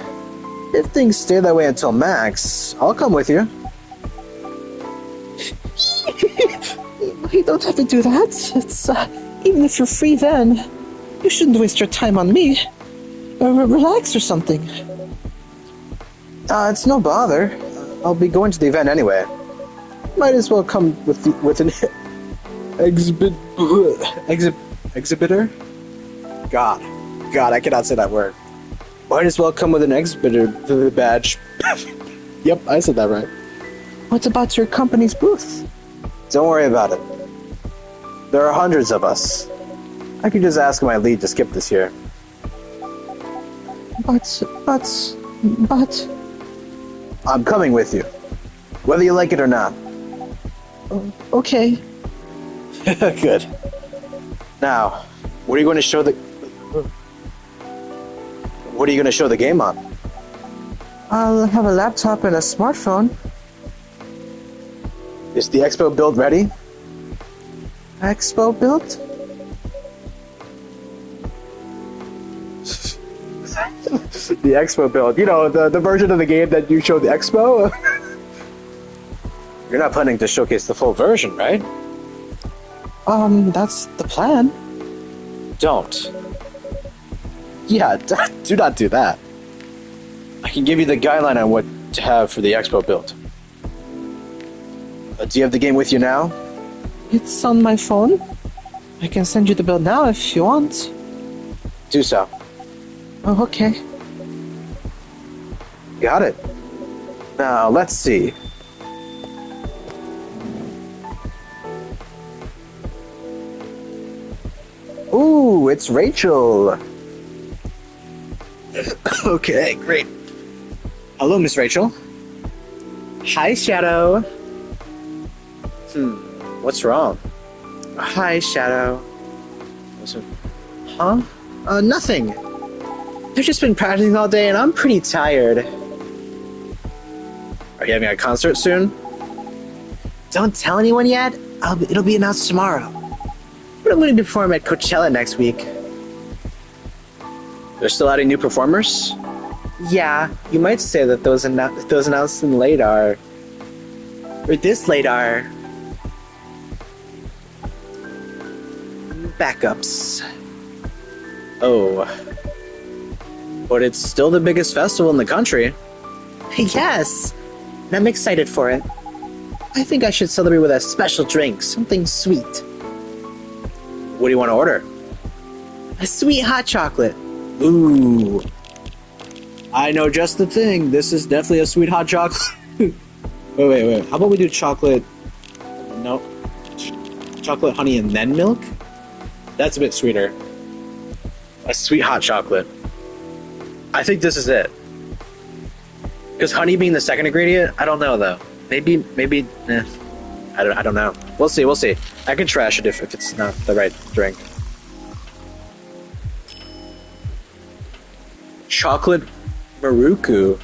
If things stay that way until Max, I'll come with you. You don't have to do that. It's, even if you're free then, you shouldn't waste your time on me. Relax or something. It's no bother. I'll be going to the event anyway. Might as well come with an exhibitor? God, I cannot say that word. Might as well come with an exhibitor badge. Yep, I said that right. What about your company's booth? Don't worry about it. There are hundreds of us. I could just ask my lead to skip this year. But... I'm coming with you. Whether you like it or not. Okay. Good. Now, what are you going to show the game on? I'll have a laptop and a smartphone. Is the expo build ready? Expo build? The expo build. The version of the game that you showed the expo? You're not planning to showcase the full version, right? That's the plan. Don't. Yeah, do not do that. I can give you the guideline on what to have for the expo build. Do you have the game with you now? It's on my phone. I can send you the build now if you want. Do so. Oh, okay. Got it. Now, let's see. Ooh, it's Rachel. Okay, great. Hello, Miss Rachel. Hi, Shadow. What's wrong? Hi, Shadow. Huh? Nothing. I've just been practicing all day and I'm pretty tired. Are you having a concert soon? Don't tell anyone yet. It'll be announced tomorrow. But I'm going to perform at Coachella next week. They're still adding new performers? Yeah, you might say that those announced in late are... Or this late are... backups. Oh. But it's still the biggest festival in the country. Yes, and I'm excited for it. I think I should celebrate with a special drink, something sweet. What do you want to order? A sweet hot chocolate. Ooh. I know just the thing. This is definitely a sweet hot chocolate. wait. How about we do chocolate? No. Chocolate, honey, and then milk? That's a bit sweeter. A sweet hot chocolate. I think this is it. Because honey being the second ingredient, I don't know though. Maybe, I don't know. We'll see. I can trash it if it's not the right drink. Chocolate Maruku.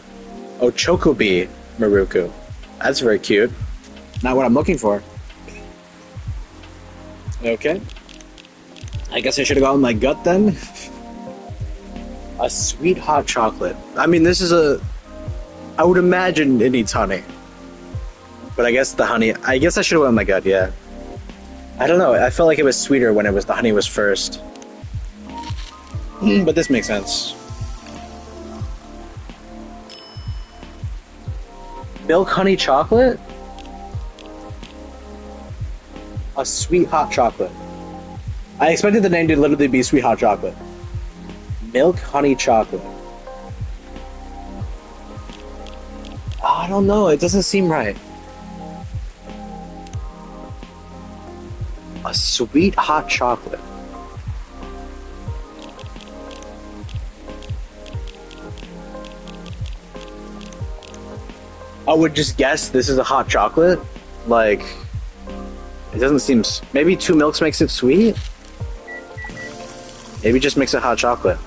Oh, Chocobi Maruku. That's very cute. Not what I'm looking for. Okay. I guess I should have gone with my gut then. A sweet hot chocolate. I mean, this is I would imagine it needs honey. But I guess the honey... I guess I should have went with my gut, yeah. I don't know. I felt like it was sweeter when the honey was first. But this makes sense. Milk honey chocolate? A sweet hot chocolate. I expected the name to literally be sweet hot chocolate. Milk honey chocolate. I don't know, it doesn't seem right. A sweet hot chocolate. I would just guess this is a hot chocolate. Like, it doesn't seem... Maybe 2 milks makes it sweet? Maybe just makes it hot chocolate.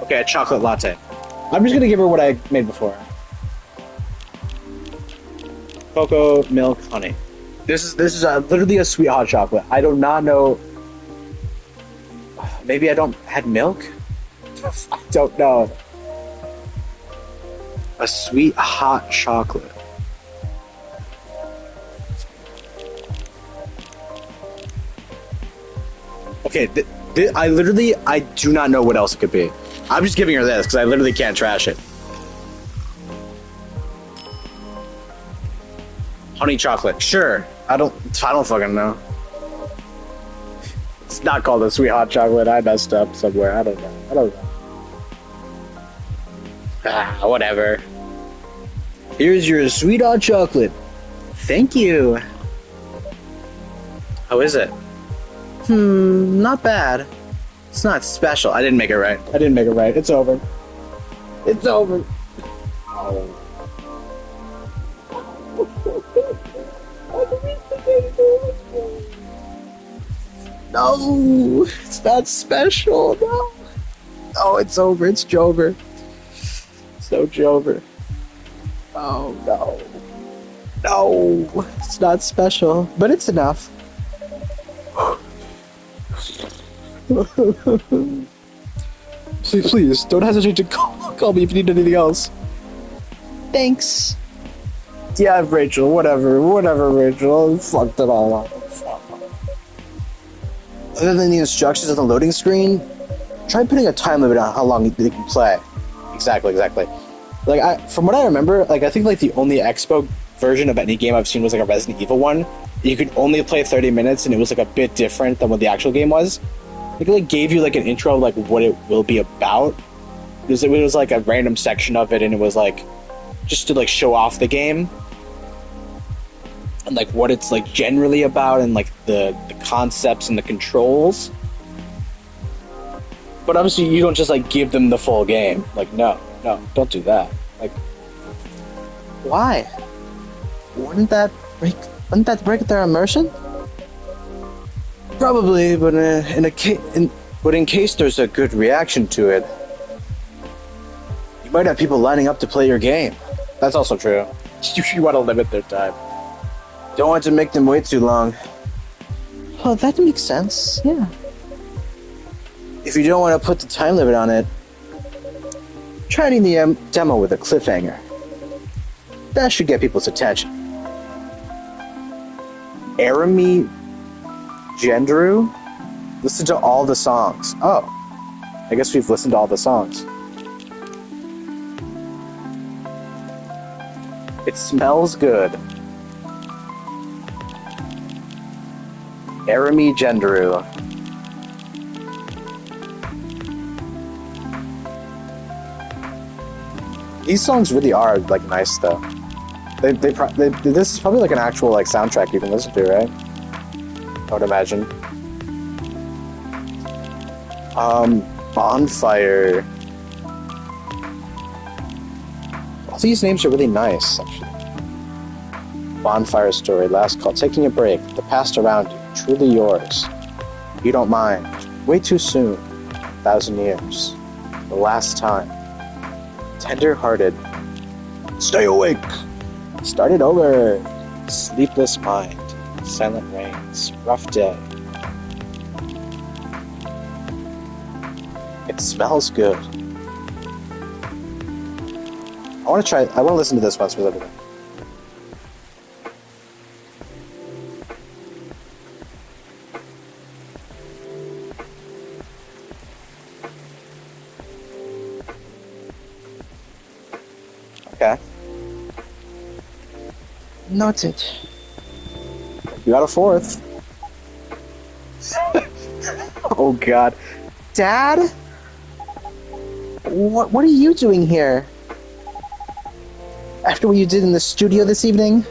Okay, a chocolate latte. I'm just gonna give her what I made before. Cocoa, milk, honey. This is literally a sweet hot chocolate. I do not know... Maybe I don't... had milk? I don't know. A sweet hot chocolate. Okay, I do not know what else it could be. I'm just giving her this because I literally can't trash it. Honey chocolate, sure. I don't fucking know. It's not called a sweet hot chocolate. I messed up somewhere. I don't know. Whatever. Here's your sweet hot chocolate. Thank you. How is it? Not bad. It's not special. I didn't make it right. It's over. It's over. Oh. No, it's not special. No. Oh, it's over. It's Jover. So Jover. Oh no. No, it's not special, but it's enough. Please, don't hesitate to call me if you need anything else. Thanks. Yeah, Rachel, whatever, Rachel. Fucked it all up. Other than the instructions on the loading screen, try putting a time limit on how long they can play. Exactly. Like, from what I remember, like, I think, like, the only Expo version of any game I've seen was, like, a Resident Evil one. You could only play 30 minutes, and it was, like, a bit different than what the actual game was. It, like, gave you, like, an intro of, like, what it will be about. It was, like, a random section of it, and it was, like, just to, like, show off the game. And, like, what it's, like, generally about, and, like, the concepts and the controls. But obviously, you don't just, like, give them the full game. Like, no, don't do that. Like, why? Wouldn't that break their immersion? Probably, but in case there's a good reaction to it, you might have people lining up to play your game. That's also true. You want to limit their time. Don't want to make them wait too long. Oh, that makes sense. Yeah. If you don't want to put the time limit on it, try ending the demo with a cliffhanger. That should get people's attention. Arami Gendru? Listen to all the songs. Oh. I guess we've listened to all the songs. It smells good. Arami Genderu. These songs really are like nice though. This is probably like an actual like soundtrack you can listen to, right? I would imagine. Bonfire. All these names are really nice, actually. Bonfire Story, Last Call, Taking a Break, The Past Around You, Truly Yours, You Don't Mind, Way Too Soon, 1,000 Years, The Last Time, Tender Hearted, Stay Awake, Start It Over, Sleepless Mind, Silent Rains, Rough Day. It smells good. I want to listen to this one specifically. Okay. Noted. You got a fourth. Oh god. Dad? What are you doing here? After what you did in the studio this evening?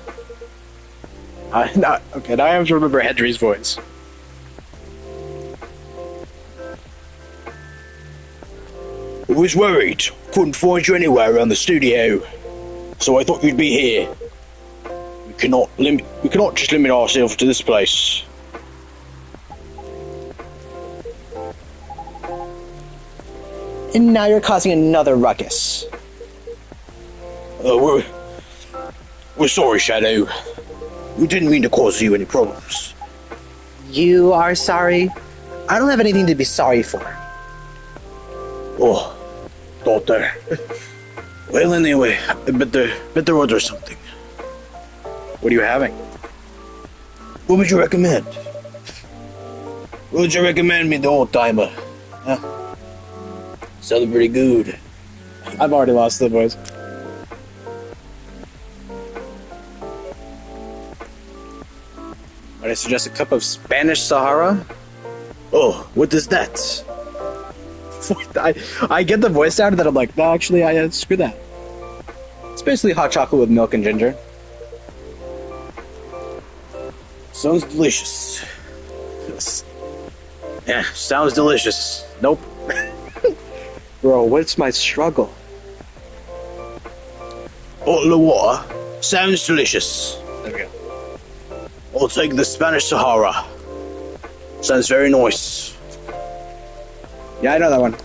Okay, now I have to remember Henry's voice. I was worried. Couldn't find you anywhere around the studio. So I thought you'd be here. We cannot just limit ourselves to this place. And now you're causing another ruckus. We're sorry, Shadow. We didn't mean to cause you any problems. You are sorry? I don't have anything to be sorry for. Oh, thought there. Well, anyway, I better order something. What are you having? What would you recommend? What would you recommend me, the old timer? Huh? Sounded pretty good. I've already lost the voice. Might I suggest a cup of Spanish Sahara? Oh, what is that? I get the voice down and then I'm like, no, actually, screw that. It's basically hot chocolate with milk and ginger. Sounds delicious. Yeah, sounds delicious. Nope. Bro, what's my struggle? Bottle of water. Sounds delicious. There we go. I'll take the Spanish Sahara. Sounds very nice. Yeah, I know that one.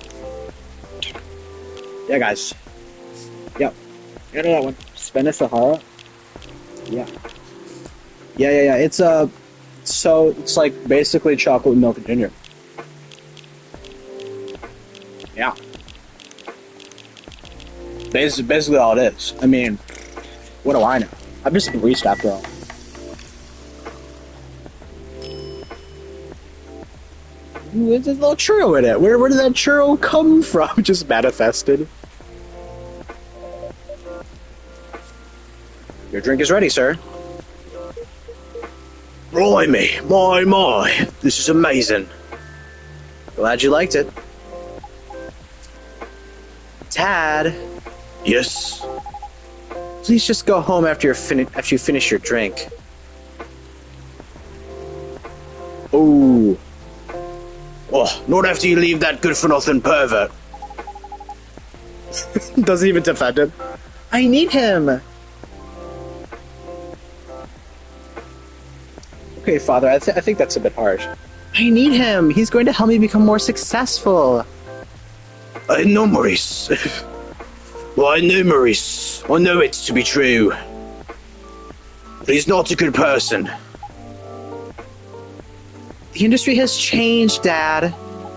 Yeah, guys. Yep. I know that one. Spanish Sahara. Yeah. Yeah. It's so it's like basically chocolate with milk and ginger. Yeah. Basically all it is. I mean, what do I know? I'm just a barista after all. There's a little churro in it. Where did that churro come from? Just manifested. Your drink is ready, sir. Blimey, my. This is amazing. Glad you liked it. Tad, Yes. please just go home after you finish your drink. Oh. Oh, not after you leave that good-for-nothing pervert. Doesn't even defend him. I need him. Okay, Father, I think that's a bit harsh. I need him. He's going to help me become more successful. I know Maurice. Well, I know Maurice. I know it to be true. But he's not a good person. The industry has changed, Dad.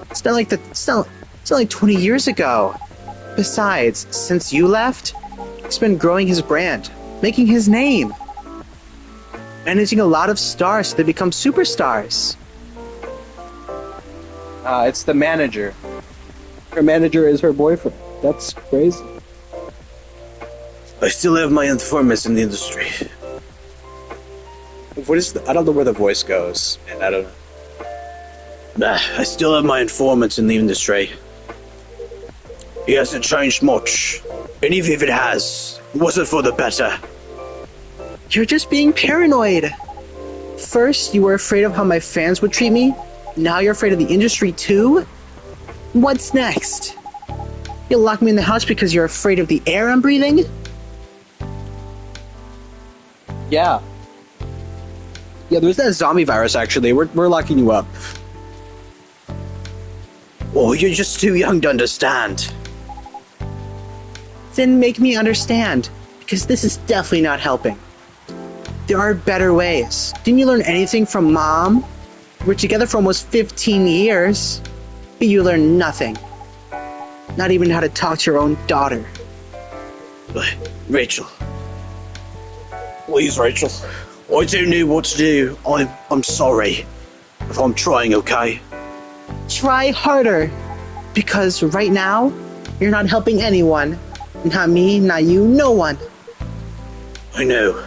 It's not like 20 years ago. Besides, since you left, he's been growing his brand, making his name, managing a lot of stars so they become superstars. It's the manager. Her manager is her boyfriend. That's crazy. I still have my informants in the industry. What is I don't know where the voice goes, and I don't know. Nah, I still have my informants in the industry. He hasn't changed much. And even if it has, it wasn't for the better. You're just being paranoid. First, you were afraid of how my fans would treat me. Now you're afraid of the industry too? What's next? You'll lock me in the house because you're afraid of the air I'm breathing? Yeah. Yeah, there's that zombie virus, actually. We're locking you up. Oh, you're just too young to understand. Then make me understand, because this is definitely not helping. There are better ways. Didn't you learn anything from Mom? We're together for almost 15 years, but you learned nothing. Not even how to talk to your own daughter. Rachel. Please, Rachel. I don't know what to do. I'm sorry. If I'm trying, okay? Try harder, because right now, you're not helping anyone. Not me, not you, no one. I know.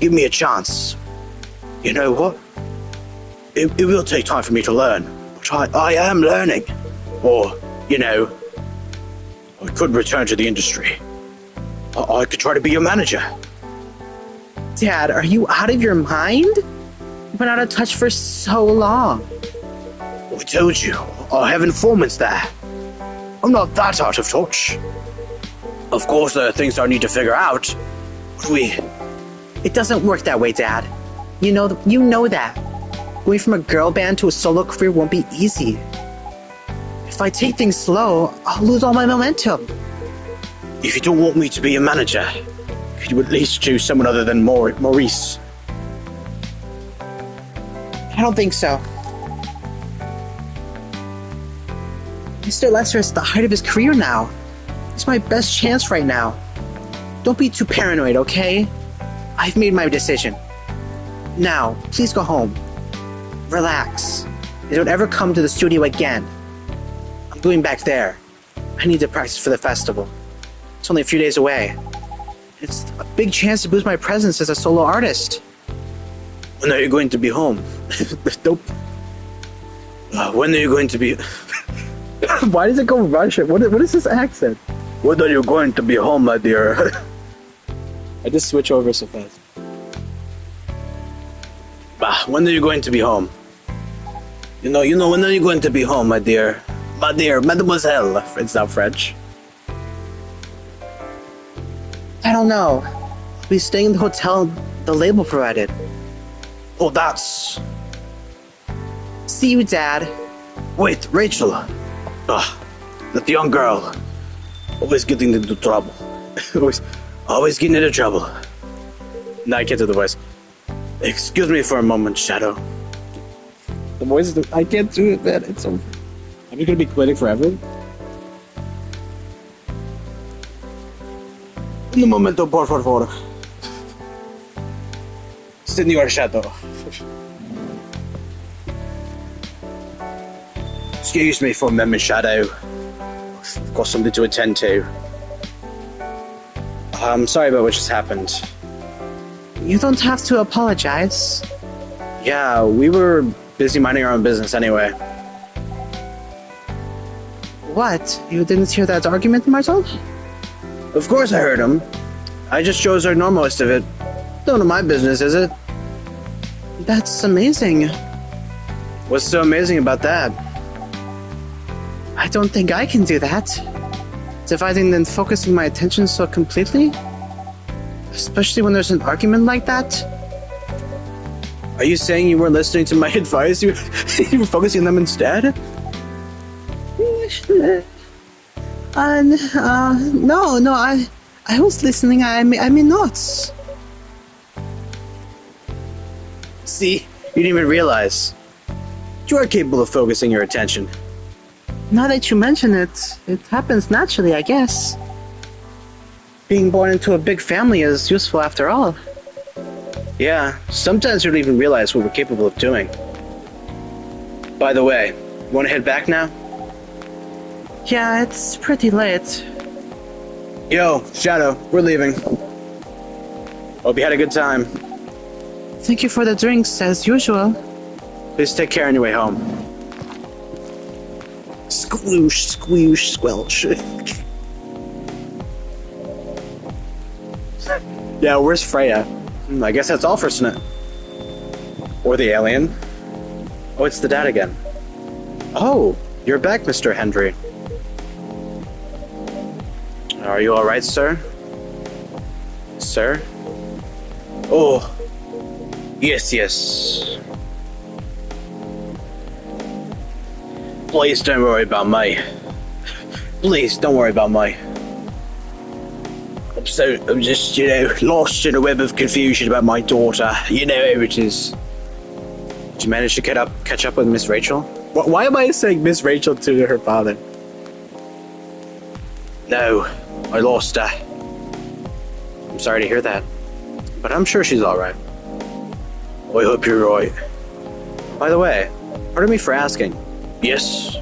Give me a chance. You know what? It will take time for me to learn, but I am learning. Or, you know, I could return to the industry. I could try to be your manager. Dad, are you out of your mind? You've been out of touch for so long. I told you, I have informants there. I'm not that out of touch. Of course, there are things I need to figure out, but It doesn't work that way, Dad. You know that. Going from a girl band to a solo career won't be easy. If I take things slow, I'll lose all my momentum. If you don't want me to be a manager, could you at least choose someone other than Maurice? I don't think so. Mr. Lester is at the height of his career now. It's my best chance right now. Don't be too paranoid, okay? I've made my decision. Now, please go home. Relax. And don't ever come to the studio again. I'm going back there. I need to practice for the festival. It's only a few days away. It's a big chance to boost my presence as a solo artist. When are you going to be home? Nope. When are you going to be... Why does it go Russian? What is this accent? When are you going to be home, my dear? I just switch over so fast. When are you going to be home? You know, when are you going to be home, my dear? My dear, mademoiselle. It's not French. I don't know. I'll be staying in the hotel the label provided. Oh, that's... See you, Dad. Wait, Rachel. That young girl. Always getting into trouble. always getting into trouble. No, I can't do the voice. Excuse me for a moment, Shadow. The voice is... I can't do it, man. It's over. Are we gonna be quitting forever? Un momento, por favor. Senor Shadow. Excuse me for a moment, Shadow. I've got something to attend to. I'm sorry about what just happened. You don't have to apologize. Yeah, we were busy minding our own business anyway. What? You didn't hear that argument, Martel? Of course I heard him. I just chose our normalist of it. None of my business, is it? That's amazing. What's so amazing about that? I don't think I can do that. Dividing and focusing my attention so completely? Especially when there's an argument like that? Are you saying you weren't listening to my advice? You were focusing on them instead? No, I was listening. I mean notes. See, you didn't even realize. You are capable of focusing your attention. Now that you mention it, it happens naturally, I guess. Being born into a big family is useful after all. Yeah, sometimes we don't even realize what we're capable of doing. By the way, want to head back now? Yeah, it's pretty late. Yo, Shadow, we're leaving. Hope you had a good time. Thank you for the drinks, as usual. Please take care on your way home. Squoosh, squoosh, squelch. Yeah, where's Freya? I guess that's all for tonight. Or the alien. Oh, it's the dad again. Oh, you're back, Mr. Hendry. Are you alright, sir? Sir? Oh, yes, yes. Please don't worry about me. Please don't worry about me. I'm just, lost in a web of confusion about my daughter. You know how it is. Did you manage to catch up with Miss Rachel? Why am I saying Miss Rachel to her father? No, I lost her. I'm sorry to hear that, but I'm sure she's alright. I hope you're right. By the way, pardon me for asking. Yes?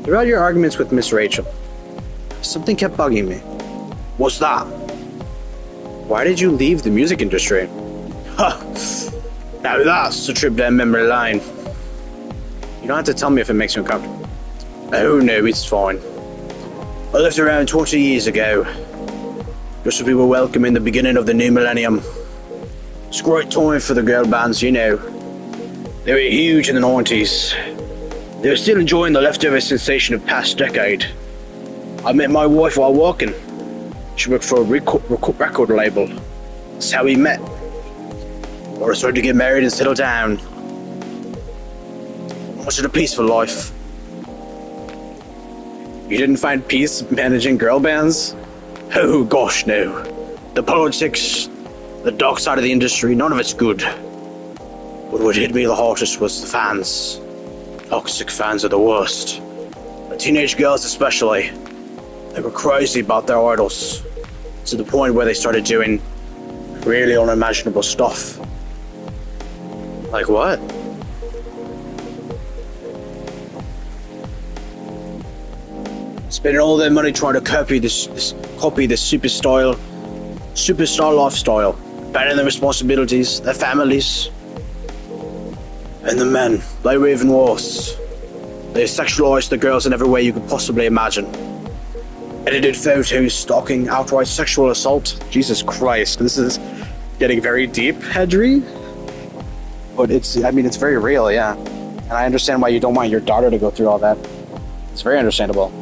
Throughout your arguments with Miss Rachel, something kept bugging me. What's that? Why did you leave the music industry? Huh. Now that's a trip down memory lane. You don't have to tell me if it makes you uncomfortable. Oh no, it's fine. I left around 20 years ago, just as we were welcoming the beginning of the new millennium. It's a great time for the girl bands, you know. They were huge in the 90s. They were still enjoying the leftover sensation of past decade. I met my wife while walking. She worked for a record label. That's how we met. I started to get married and settle down. I wanted a peaceful life. You didn't find peace managing girl bands? Oh gosh, no. The politics, the dark side of the industry, none of it's good. But what hit me the hardest was the fans. Toxic fans are the worst. The teenage girls especially. They were crazy about their idols. To the point where they started doing really unimaginable stuff. Like what? Spending all their money trying to copy this superstar lifestyle, abandoning their responsibilities, their families. And the men, they were even worse. They sexualized the girls in every way you could possibly imagine. Edited photos, stalking, outright sexual assault. Jesus Christ, this is getting very deep, Hedry. But it's very real, yeah. And I understand why you don't want your daughter to go through all that. It's very understandable.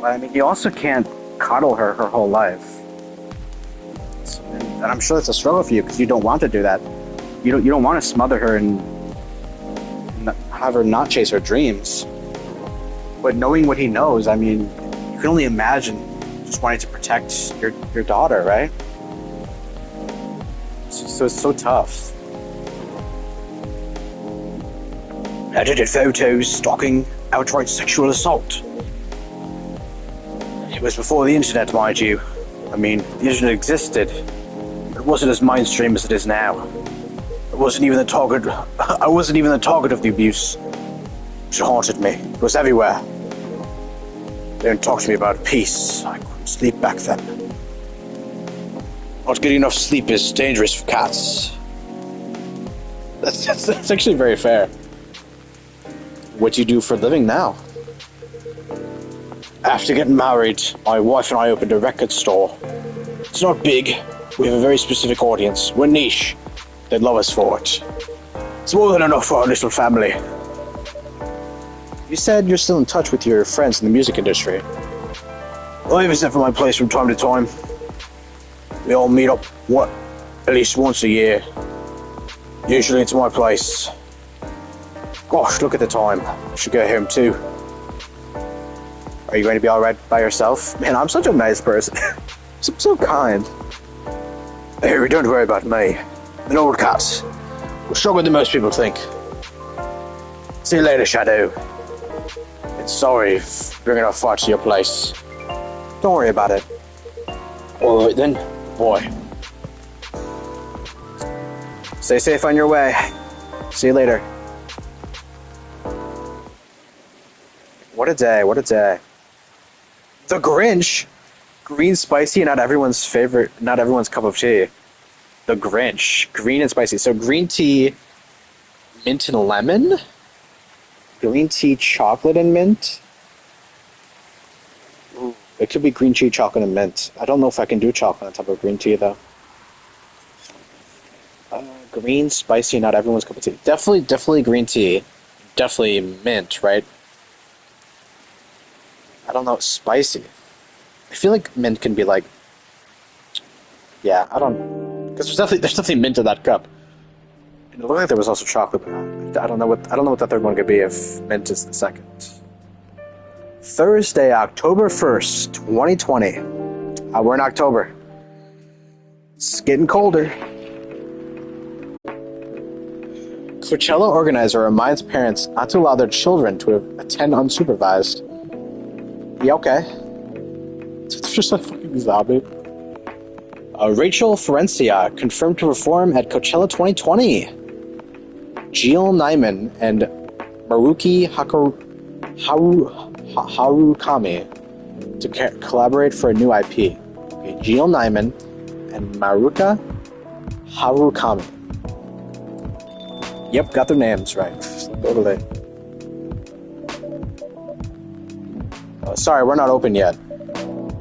But I mean, you also can't coddle her whole life. And I'm sure it's a struggle for you because you don't want to do that. You don't want to smother her and have her not chase her dreams. But knowing what he knows, I mean, you can only imagine just wanting to protect your daughter, right? So it's so tough. Edited photos, stalking, outright sexual assault. It was before the internet, mind you. I mean, the internet existed, but it wasn't as mainstream as it is now. I wasn't even the target of the abuse. It haunted me. It was everywhere. They didn't talk to me about peace. I couldn't sleep back then. Not getting enough sleep is dangerous for cats. That's actually very fair. What do you do for a living now? After getting married, my wife and I opened a record store. It's not big. We have a very specific audience. We're niche. They love us for it. It's more than enough for our little family. You said you're still in touch with your friends in the music industry. I visit from my place from time to time. We all meet up, at least once a year. Usually it's my place. Gosh, look at the time. I should go home too. Are you going to be alright by yourself? Man, I'm such a nice person. so kind. Hey, don't worry about me. I'm an old cat. We're stronger than most people think. See you later, Shadow. And sorry for bringing a fight to your place. Don't worry about it. Alright then, boy. Stay safe on your way. See you later. What a day, what a day. The Grinch? Green spicy, not everyone's favorite, not everyone's cup of tea. The Grinch. Green and spicy. So green tea, mint and lemon? Green tea, chocolate and mint? Ooh, it could be green tea, chocolate, and mint. I don't know if I can do chocolate on top of green tea, though. Green, spicy, not everyone's cup of tea. Definitely green tea. Definitely mint, right? I don't know, spicy. I feel like mint can be like... Yeah, I don't... Because there's definitely mint in that cup. And it looked like there was also chocolate, but I don't know what the third one could be if mint is the second. Thursday, October 1st, 2020. We're in October. It's getting colder. Coachella organizer reminds parents not to allow their children to attend unsupervised. Yeah, okay. It's just a fucking zombie. Rachel Ferencia confirmed to perform at Coachella 2020. Jill Nyman and Maruki Harukami to collaborate for a new IP. Okay, Jill Nyman and Maruka Harukami. Yep, got their names right. Totally. Sorry, we're not open yet.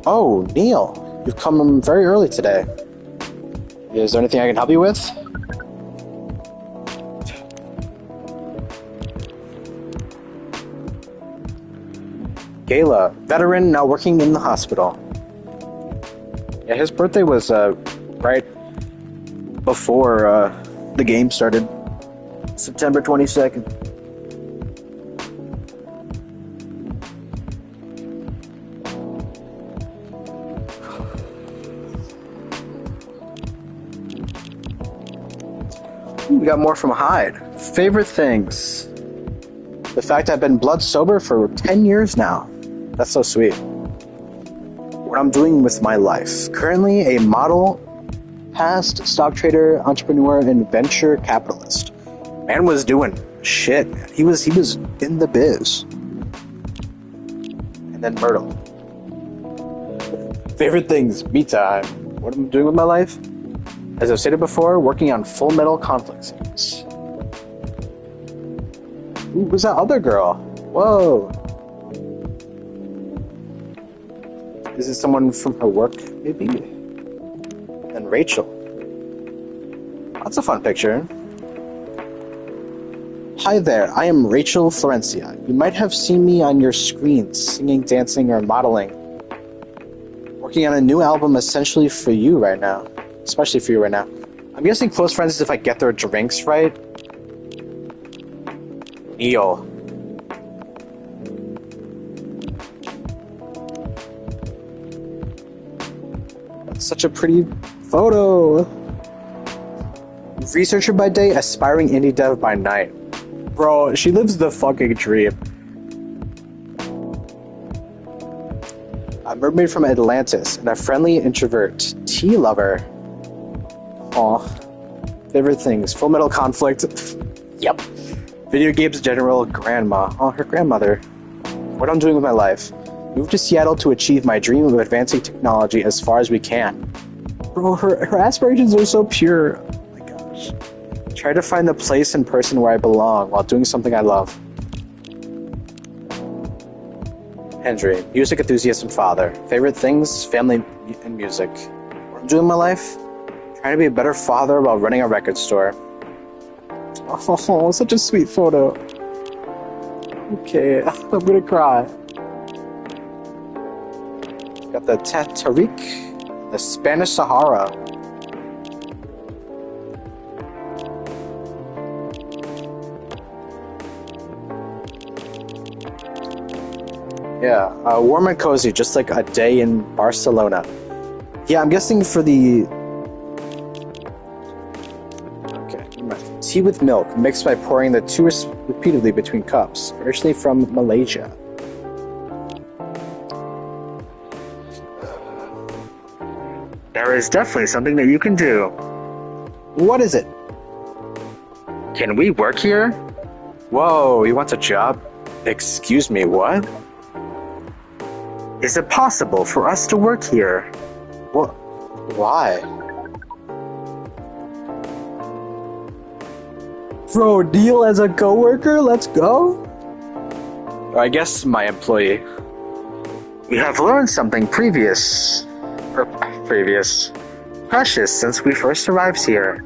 Oh, Neil, you've come very early today. Is there anything I can help you with? Gala, veteran now working in the hospital. Yeah, his birthday was right before the game started. September 22nd. We got more from Hyde. Favorite things. The fact I've been blood sober for 10 years now. That's so sweet. What I'm doing with my life. Currently a model, past stock trader, entrepreneur, and venture capitalist. Man was doing shit, man. He was in the biz. And then Myrtle. Favorite things, me time. What am I doing with my life? As I've stated before, working on Full Metal conflict scenes. Who was that other girl? Whoa. Is it someone from her work, maybe? And Rachel. That's a fun picture. Hi there, I am Rachel Florencia. You might have seen me on your screens, singing, dancing, or modeling. Working on a new album essentially for you right now. Especially for you right now. I'm guessing close friends is if I get their drinks right. Neil. That's such a pretty photo. Researcher by day, aspiring indie dev by night. Bro, she lives the fucking dream. A mermaid from Atlantis and a friendly introvert. Tea lover. Aw. Favorite things. Full Metal conflict. Yep. Video games general. Grandma. Oh, her grandmother. What I'm doing with my life. Moved to Seattle to achieve my dream of advancing technology as far as we can. Bro, her aspirations are so pure. Oh my gosh. Try to find the place and person where I belong while doing something I love. Henry. Music enthusiast and father. Favorite things. Family and music. What I'm doing with my life. Trying to be a better father while running a record store. Oh, such a sweet photo. Okay, I'm gonna cry. Got the Tariq, the Spanish Sahara. Yeah, warm and cozy, just like a day in Barcelona. Yeah, I'm guessing for the... Tea with milk, mixed by pouring the two repeatedly between cups, originally from Malaysia. There is definitely something that you can do. What is it? Can we work here? Whoa, you want a job? Excuse me, what? Is it possible for us to work here? What? Why? Bro, deal as a coworker? Let's go. I guess my employee. We have learned something precious since we first arrived here.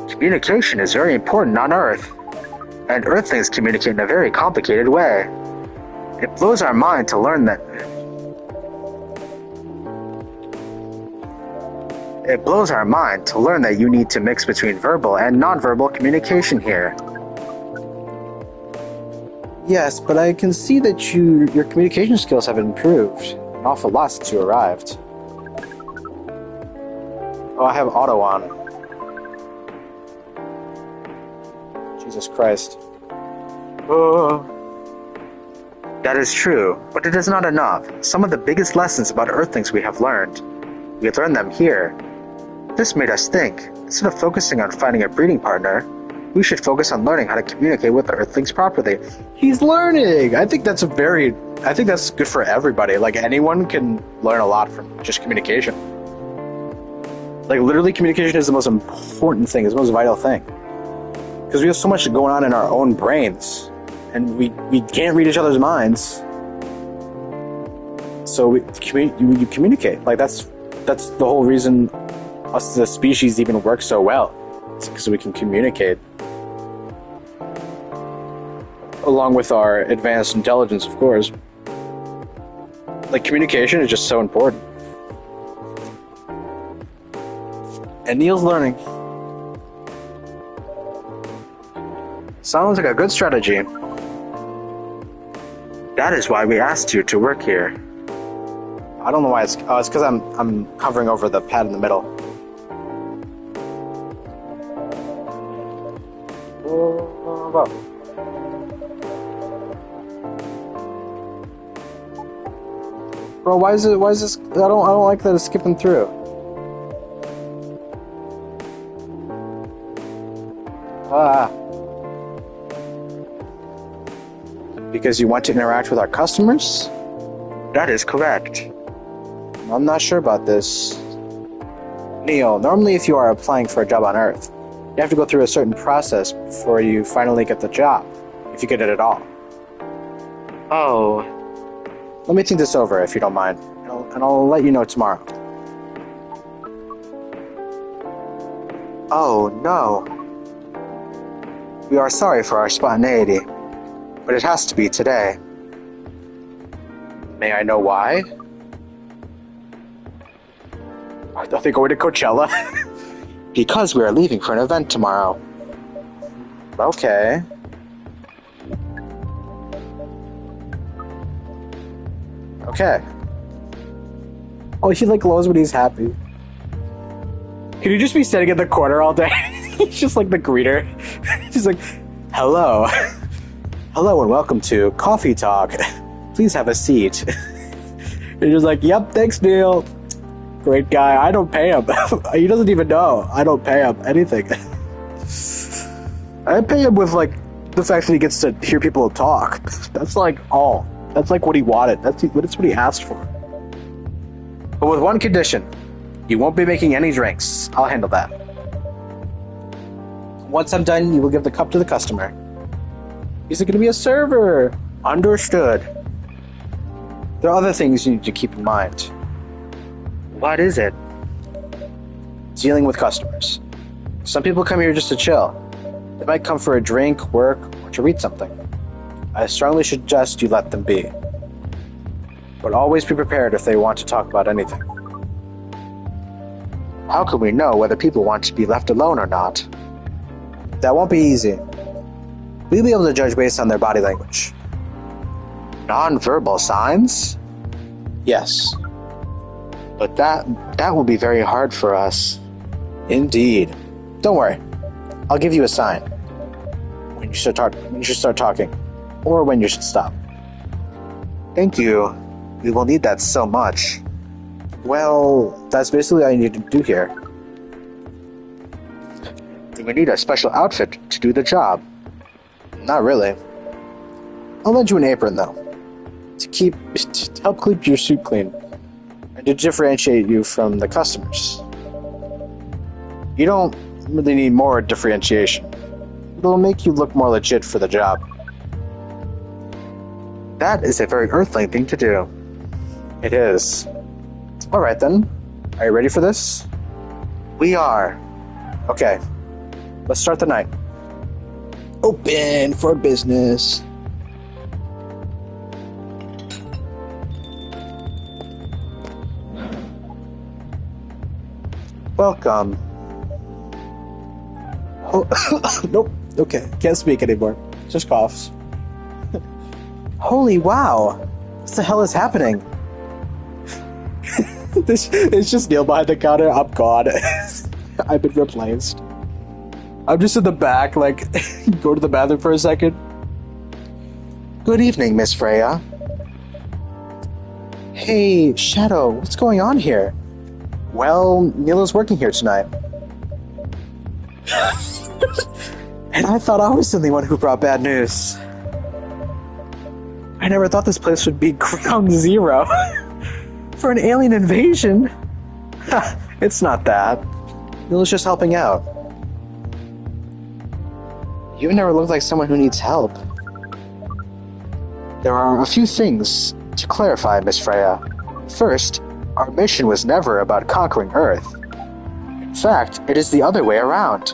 Communication is very important on Earth, and Earthlings communicate in a very complicated way. It blows our mind to learn that you need to mix between verbal and nonverbal communication here. Yes, but I can see that your communication skills have improved an awful lot since you arrived. Oh, I have auto on. Jesus Christ. Oh. That is true, but it is not enough. Some of the biggest lessons about Earthlings we have learned. We learned them here. This made us think, instead of focusing on finding a breeding partner, we should focus on learning how to communicate with the Earthlings properly. He's learning! I think that's good for everybody. Like, anyone can learn a lot from just communication. Like, literally, communication is the most important thing, it's the most vital thing. Because we have so much going on in our own brains, and we can't read each other's minds. So you communicate. Like, that's the whole reason us as a species even work so well. It's because we can communicate. Along with our advanced intelligence, of course. Like, communication is just so important. And Neil's learning. Sounds like a good strategy. That is why we asked you to work here. I don't know why it's because I'm hovering over the pad in the middle. Bro, why is this? I don't like that it's skipping through. Because you want to interact with our customers? That is correct. I'm not sure about this. Neil, normally if you are applying for a job on Earth, you have to go through a certain process before you finally get the job, if you get it at all. Oh. Let me think this over, if you don't mind, and I'll let you know tomorrow. Oh, no. We are sorry for our spontaneity, but it has to be today. May I know why? Are they going to Coachella? Because we are leaving for an event tomorrow. Okay. Okay. Oh, he like glows when he's happy. Can you just be sitting in the corner all day? He's just like the greeter. He's like, hello. Hello and welcome to CoffeeTalk. Please have a seat. You're just like, yep, thanks, Neil. Great guy. I don't pay him. He doesn't even know. I don't pay him anything. I pay him with like the fact that he gets to hear people talk. That's like all. That's like what he wanted. That's what he asked for. But with one condition. You won't be making any drinks. I'll handle that. Once I'm done, you will give the cup to the customer. He's going to be a server. Understood. There are other things you need to keep in mind. What is it? Dealing with customers. Some people come here just to chill. They might come for a drink, work, or to read something. I strongly suggest you let them be. But always be prepared if they want to talk about anything. How can we know whether people want to be left alone or not? That won't be easy. We'll be able to judge based on their body language. Non-verbal signs? Yes. But that will be very hard for us. Indeed. Don't worry. I'll give you a sign. When you should start talking. Or when you should stop. Thank you. We will need that so much. Well, that's basically all you need to do here. Do we need a special outfit to do the job? Not really. I'll lend you an apron, though. to help keep your suit clean and to differentiate you from the customers. You don't really need more differentiation. It'll make you look more legit for the job. That is a very Earthling thing to do. It is. Alright then. Are you ready for this? We are. Okay. Let's start the night. Open for business. Welcome. Oh, nope. Okay. Can't speak anymore. Just coughs. Holy wow. What the hell is happening? It's just Neil behind the counter. I'm gone. I've been replaced. I'm just in the back, like, go to the bathroom for a second. Good evening, Miss Freya. Hey, Shadow, what's going on here? Well, Neil is working here tonight. And I thought I was the only one who brought bad news. I never thought this place would be ground zero for an alien invasion. It's not that. Neil's just helping out. You've never looked like someone who needs help. There are a few things to clarify, Miss Freya. First, our mission was never about conquering Earth. In fact, it is the other way around.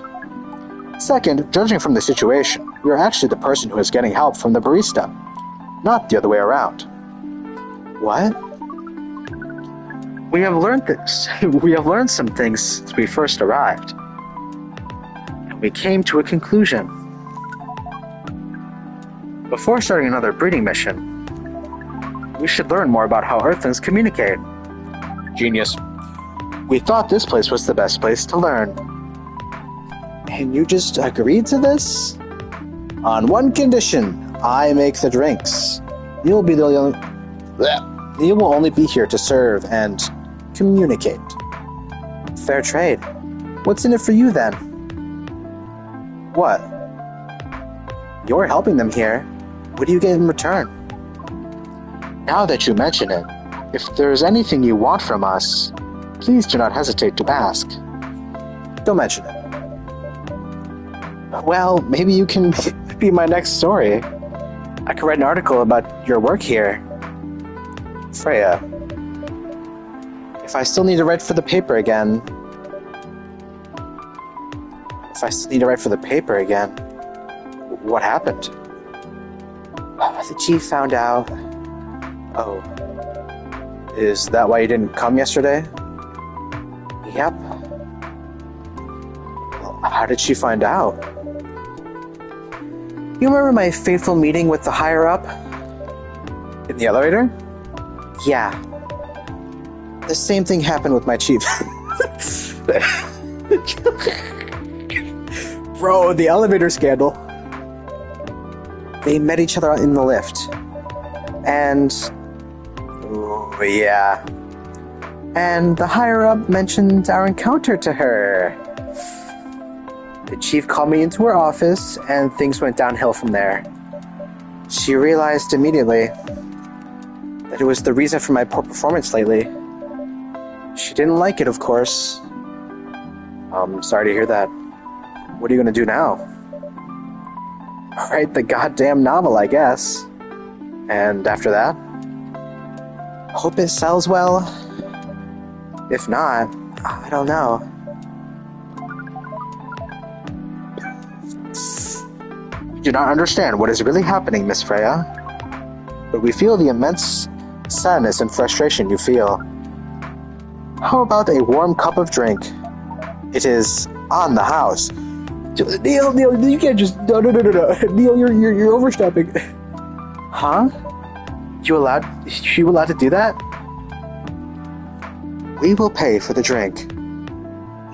Second, judging from the situation, we are actually the person who is getting help from the barista, not the other way around. What? We have learned this. We have learned some things since we first arrived. And we came to a conclusion. Before starting another breeding mission, we should learn more about how Earthlings communicate. Genius. We thought this place was the best place to learn. And you just agreed to this? On one condition, I make the drinks. You'll be the only... You will only be here to serve and communicate. Fair trade. What's in it for you then? What? You're helping them here. What do you get in return? Now that you mention it, if there is anything you want from us, please do not hesitate to ask. Don't mention it. Well, maybe you can be my next story. I could write an article about your work here. Freya, if I still need to write for the paper again... What happened? The chief found out. Oh. Is that why you didn't come yesterday? Yep. Well, how did she find out? You remember my fateful meeting with the higher-up? In the elevator? Yeah. The same thing happened with my chief. Bro, the elevator scandal. They met each other in the lift. And... Oh, yeah. And the higher-up mentioned our encounter to her. The chief called me into her office, and things went downhill from there. She realized immediately that it was the reason for my poor performance lately. She didn't like it, of course. I'm sorry to hear that. What are you gonna do now? Write the goddamn novel, I guess. And after that? Hope it sells well. If not, I don't know. You do not understand what is really happening, Miss Freya. But we feel the immense sadness and frustration you feel. How about a warm cup of drink? It is on the house. Neil, you can't just... No. Neil, you're overstepping. Huh? You allowed to do that? We will pay for the drink.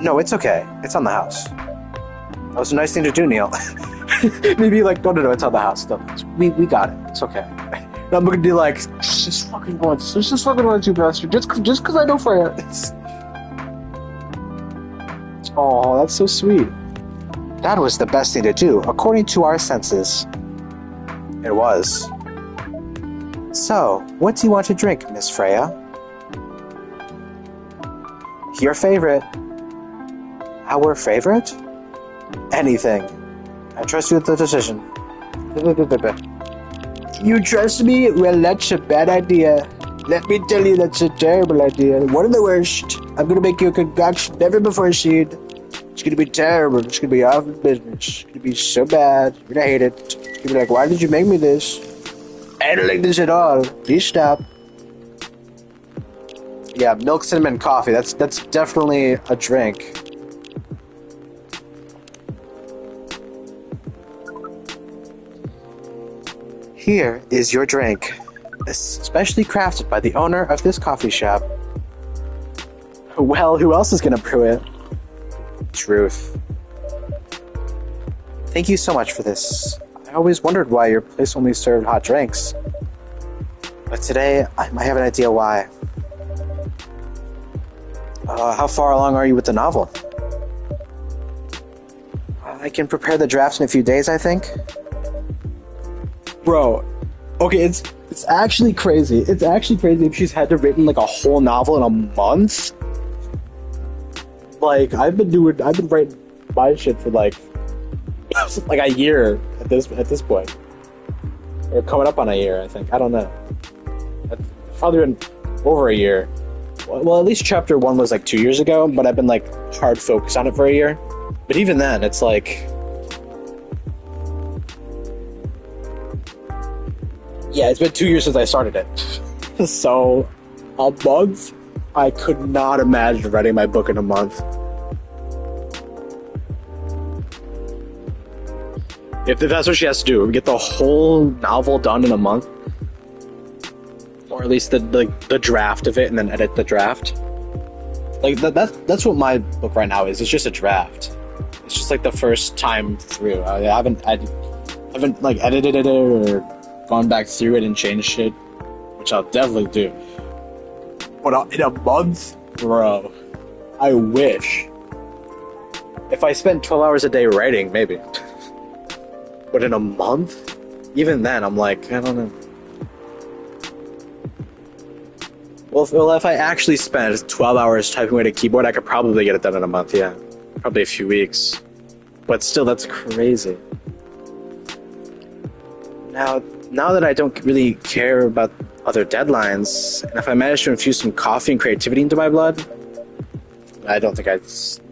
No, it's okay. It's on the house. That was a nice thing to do, Neil. Maybe like, no, it's on the house. No, we got it. It's okay. And I'm gonna be like, just fucking once, you bastard. Just because I know Freya. Oh, that's so sweet. That was the best thing to do, according to our senses. It was. So, what do you want to drink, Miss Freya? Your favorite. Our favorite? Anything. I trust you with the decision. You trust me? Well, that's a bad idea. Let me tell you, that's a terrible idea. One of the worst. I'm gonna make you a concoction never before seen. It's gonna be terrible. It's gonna be off of business. It's gonna be so bad. You're gonna hate it. It's gonna be like, why did you make me this? I don't like this at all. Please stop. Yeah, milk, cinnamon, coffee. That's definitely a drink. Here is your drink, especially crafted by the owner of this coffee shop. Well, who else is gonna brew it? Truth. Thank you so much for this. I always wondered why your place only served hot drinks. But today, I have an idea why. How far along are you with the novel? I can prepare the draft in a few days, I think. Bro, okay, it's actually crazy. It's actually crazy if she's had to written like a whole novel in a month. Like I've been writing my shit for like a year at this point, or coming up on a year. I think, I don't know. It's probably been over a year. Well, at least chapter 1 was like 2 years ago, but I've been like hard focused on it for a year. But even then, it's like, yeah, it's been 2 years since I started it. So, a month? I could not imagine writing my book in a month. If that's what she has to do, get the whole novel done in a month, or at least the draft of it, and then edit the draft. Like that's what my book right now is. It's just a draft. It's just like the first time through. I haven't like edited it or gone back through it and changed shit, which I'll definitely do. But in a month, bro, I wish. If I spent 12 hours a day writing, maybe. But in a month, even then, I'm like, I don't know. Well, if I actually spent 12 hours typing away at a keyboard, I could probably get it done in a month, yeah. Probably a few weeks. But still, that's crazy. Now that I don't really care about other deadlines, and if I manage to infuse some coffee and creativity into my blood, I don't think I'd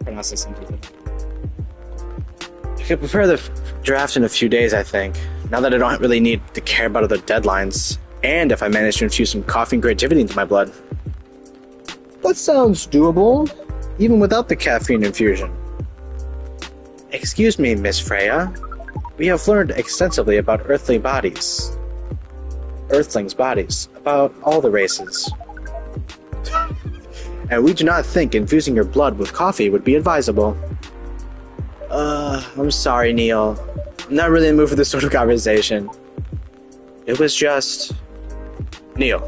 pronounce this into it. I could prepare the draft in a few days, I think. Now that I don't really need to care about other deadlines, and if I manage to infuse some coffee and creativity into my blood. That sounds doable, even without the caffeine infusion. Excuse me, Miss Freya. We have learned extensively about Earthlings' bodies, about all the races. And we do not think infusing your blood with coffee would be advisable. I'm sorry, Neil. I'm not really in the mood for this sort of conversation. It was just... Neil.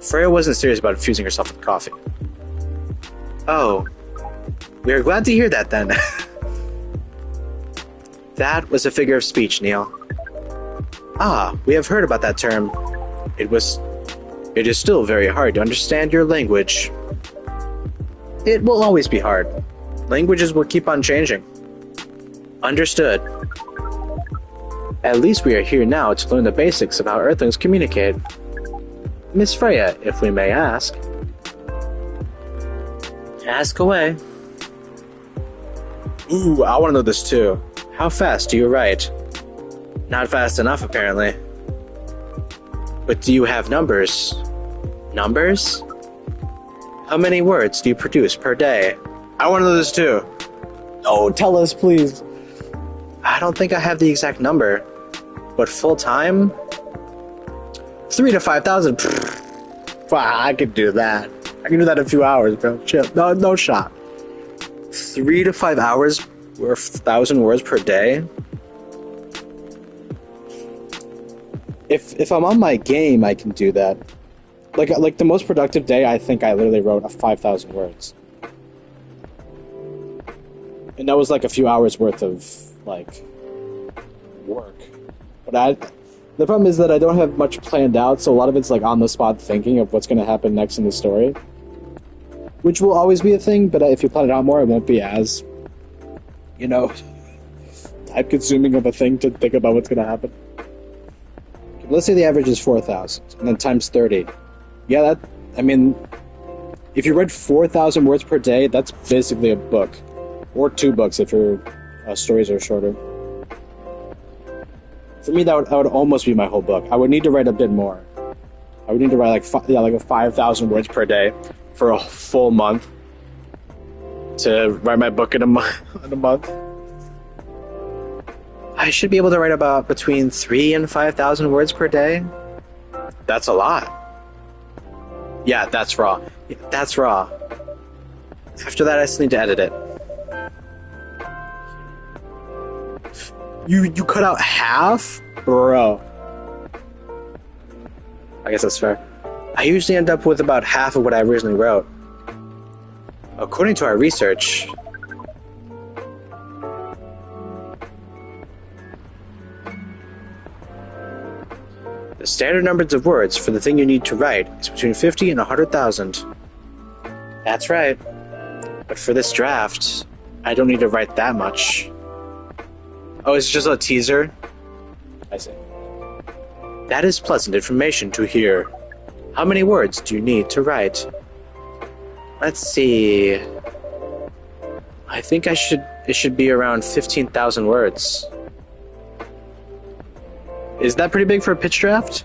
Freya wasn't serious about infusing herself with coffee. Oh. We are glad to hear that, then. That was a figure of speech, Neil. Ah, we have heard about that term. It is still very hard to understand your language. It will always be hard. Languages will keep on changing. Understood. At least we are here now to learn the basics of how Earthlings communicate. Miss Freya, if we may ask. Ask away. Ooh, I want to know this too. How fast do you write? Not fast enough, apparently. But do you have numbers? Numbers? How many words do you produce per day? I want to know this too. Oh, tell us, please. I don't think I have the exact number, but full time? 3 to 5,000. I could do that. I can do that in a few hours, bro. Chill. No shot. 3 to 5 hours or 1,000 words per day? If I'm on my game, I can do that. Like the most productive day, I think I literally wrote 5,000 words. And that was like a few hours worth of like work. But The problem is that I don't have much planned out, so a lot of it's like on the spot thinking of what's going to happen next in the story. Which will always be a thing, but if you plan it out more, it won't be as, time consuming of a thing to think about what's going to happen. Let's say the average is 4,000, and then times 30. Yeah, if you read 4,000 words per day, that's basically a book. Or 2 books if your stories are shorter. For me, that would almost be my whole book. I would need to write a bit more. I would need to write like 5,000 words per day for a full month to write my book in a month. I should be able to write about between 3,000 and 5,000 words per day. That's a lot. Yeah, that's raw. That's raw. After that, I still need to edit it. You cut out half? Bro. I guess that's fair. I usually end up with about half of what I originally wrote. According to our research, the standard numbers of words for the thing you need to write is between 50 and 100,000. That's right. But for this draft, I don't need to write that much. Oh, it's just a teaser? I see. That is pleasant information to hear. How many words do you need to write? Let's see. I think it should be around 15,000 words. Is that pretty big for a pitch draft?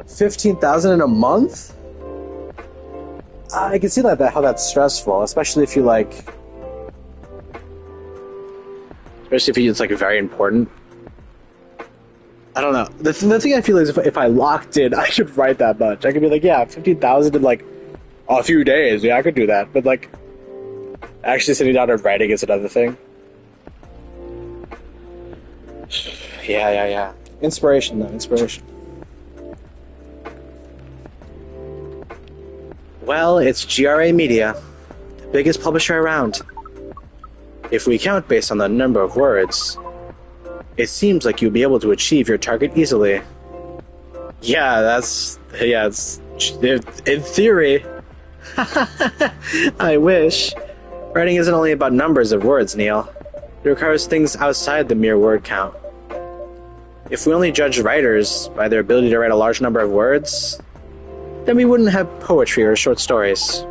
15,000 in a month? I can see how that's stressful, especially if you Especially if it's like very important. I don't know. The thing I feel is if I locked in, I could write that much. I could be like, yeah, 15,000 in a few days. Yeah, I could do that. But actually sitting down and writing is another thing. Yeah. Inspiration, though. Inspiration. Well, it's GRA Media, the biggest publisher around. If we count based on the number of words, it seems like you'll be able to achieve your target easily. It's in theory. I wish. Writing isn't only about numbers of words, Neil. It requires things outside the mere word count. If we only judge writers by their ability to write a large number of words, then we wouldn't have poetry or short stories.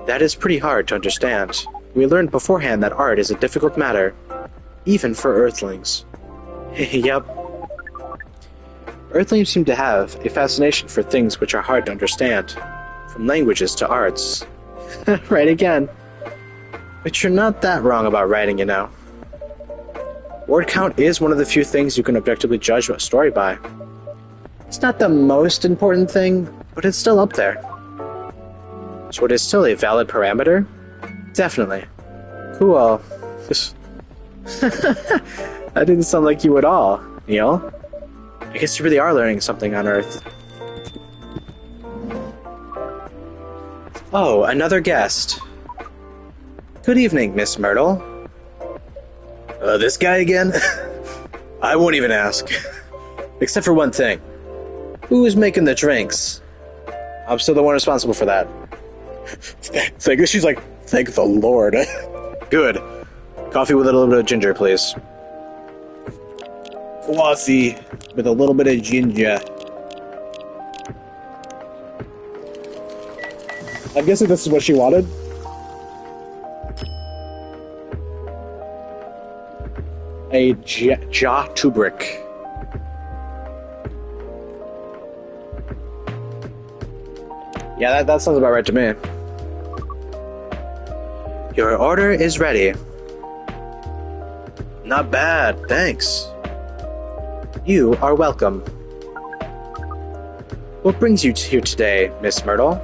That is pretty hard to understand. We learned beforehand that art is a difficult matter, even for Earthlings. Yep. Earthlings seem to have a fascination for things which are hard to understand, from languages to arts. Right again. But you're not that wrong about writing, you know. Word count is one of the few things you can objectively judge a story by. It's not the most important thing, but it's still up there. So it is still a valid parameter? Definitely. Cool. That didn't sound like you at all, Neil. I guess you really are learning something on Earth. Oh, another guest. Good evening, Miss Myrtle. This guy again? I won't even ask. Except for one thing. Who's making the drinks? I'm still the one responsible for that. She's like, thank the Lord. Good. Coffee with a little bit of ginger, please. Coffee with a little bit of ginger. I'm guessing this is what she wanted. A ja tubric. Yeah, that sounds about right to me. Your order is ready. Not bad, thanks. You are welcome. What brings you here today, Miss Myrtle?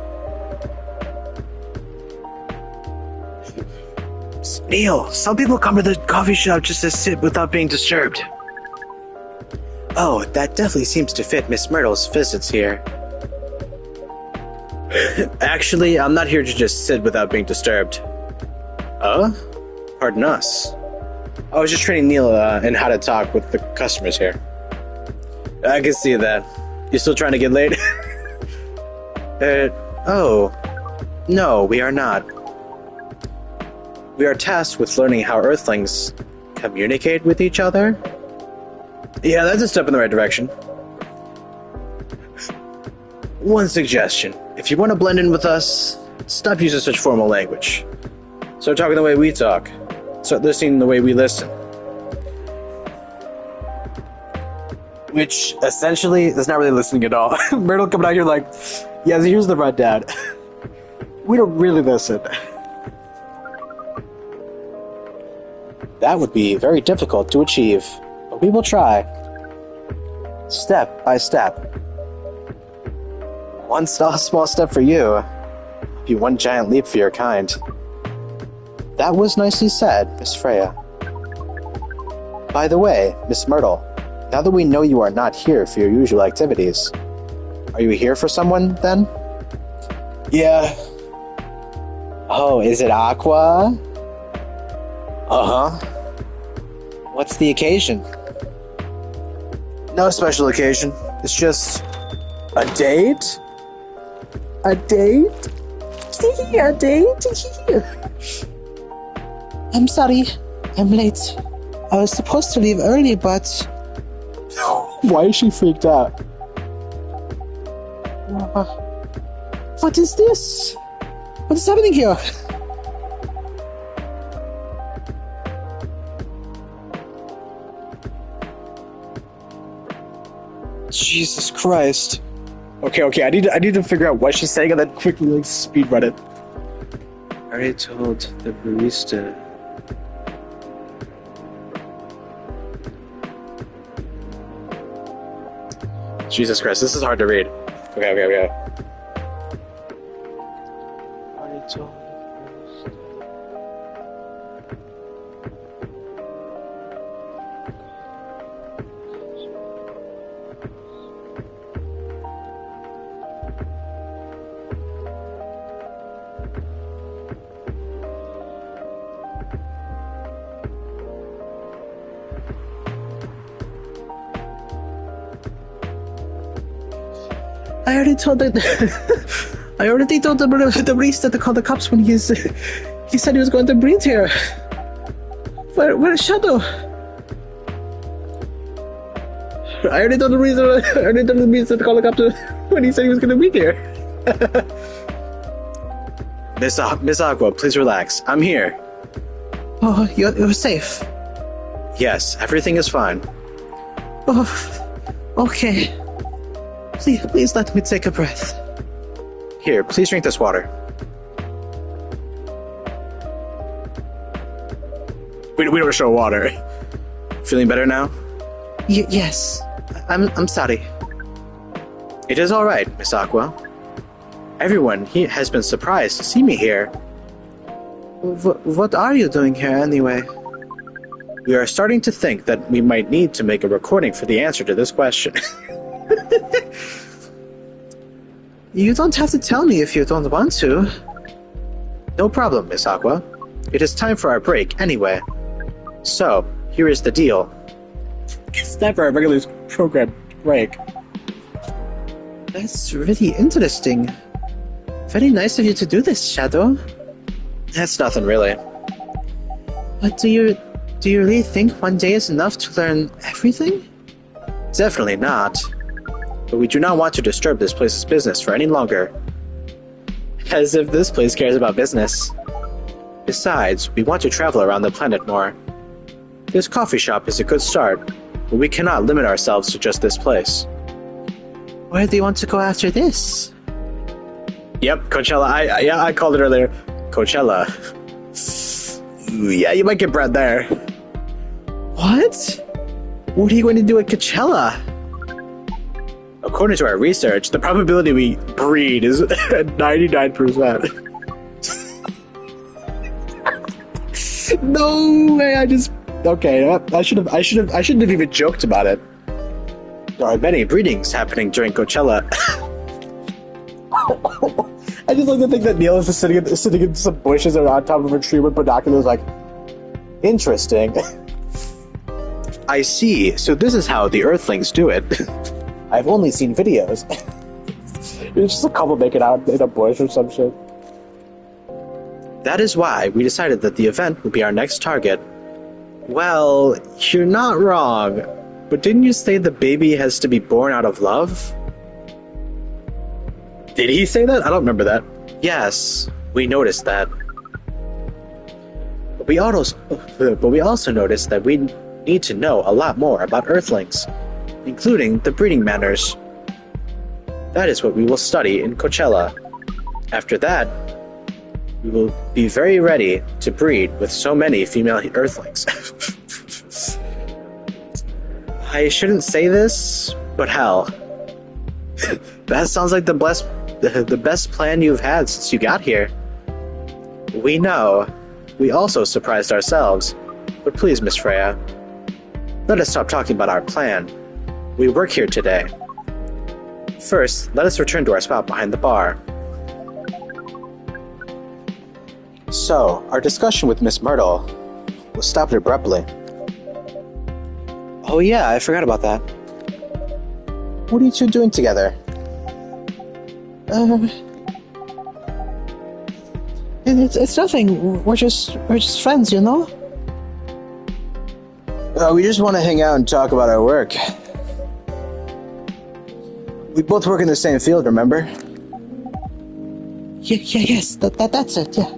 Neil, some people come to the coffee shop just to sit without being disturbed. Oh, that definitely seems to fit Miss Myrtle's visits here. Actually, I'm not here to just sit without being disturbed. Pardon us. I was just training Neil in how to talk with the customers here. I can see that. You still trying to get laid? Oh. No, we are not. We are tasked with learning how Earthlings communicate with each other. Yeah, that's a step in the right direction. One suggestion. If you want to blend in with us, stop using such formal language. Start talking the way we talk. Start listening the way we listen. Which, essentially, is not really listening at all. Myrtle coming out here like, yeah, here's the rundown. We don't really listen. That would be very difficult to achieve, but we will try. Step by step. One small step for you, be one giant leap for your kind. That was nicely said, Miss Freya. By the way, Miss Myrtle, now that we know you are not here for your usual activities, are you here for someone, then? Yeah. Oh, is it Aqua? Uh-huh. What's the occasion? No special occasion. It's just a date? A date? A date? I'm sorry, I'm late. I was supposed to leave early, but... Why is she freaked out? What is this? What is happening here? Jesus Christ. Okay, I need to figure out what she's saying and then quickly like speed run it. I already told the barista. Jesus Christ, this is hard to read. Okay. I already told the barista. I already told the barista to call the cops when he said he was going to breathe here. Where's Shadow? I already told the barista to call the cops when he said he was going to breathe here. Miss Aqua, please relax. I'm here. Oh, you're safe. Yes, everything is fine. Oh, okay. Please let me take a breath. Here, please drink this water. We don't show water. Feeling better now? Yes. I'm sorry. It is all right, Miss Aqua. Everyone has been surprised to see me here. What are you doing here anyway? We are starting to think that we might need to make a recording for the answer to this question. You don't have to tell me if you don't want to. No problem, Miss Aqua. It is time for our break anyway. So, here is the deal. It's time for our regular program break. That's really interesting. Very nice of you to do this, Shadow. That's nothing really. But do you really think one day is enough to learn everything? Definitely not. But we do not want to disturb this place's business for any longer. As if this place cares about business. Besides, we want to travel around the planet more. This coffee shop is a good start, but we cannot limit ourselves to just this place. Where do you want to go after this? Yep, Coachella. I called it earlier. Coachella. Ooh, yeah, you might get bread there. What? What are you going to do at Coachella? According to our research, the probability we breed is 99%. No way! I shouldn't have even joked about it. There are many breedings happening during Coachella. I just like to think that Neil is sitting in some bushes or on top of a tree with binoculars, like, Interesting. I see. So this is how the Earthlings do it. I've only seen videos. It's just a couple making out in a bush or some shit. That is why we decided that the event would be our next target. Well, you're not wrong. But didn't you say the baby has to be born out of love? Did he say that? I don't remember that. Yes, we noticed that. But we also noticed that we need to know a lot more about Earthlings, including the breeding manners. That is what we will study in Coachella. After that, we will be very ready to breed with so many female Earthlings. I shouldn't say this, but hell, that sounds like the best plan you've had since you got here. We know. We also surprised ourselves. But please, Miss Freya, let us stop talking about our plan. We work here today. First, let us return to our spot behind the bar. So, our discussion with Miss Myrtle was stopped abruptly. Oh yeah, I forgot about that. What are you two doing together? It's nothing. We're just friends, you know? We just want to hang out and talk about our work. We both work in the same field, remember? Yes, that's it, yeah.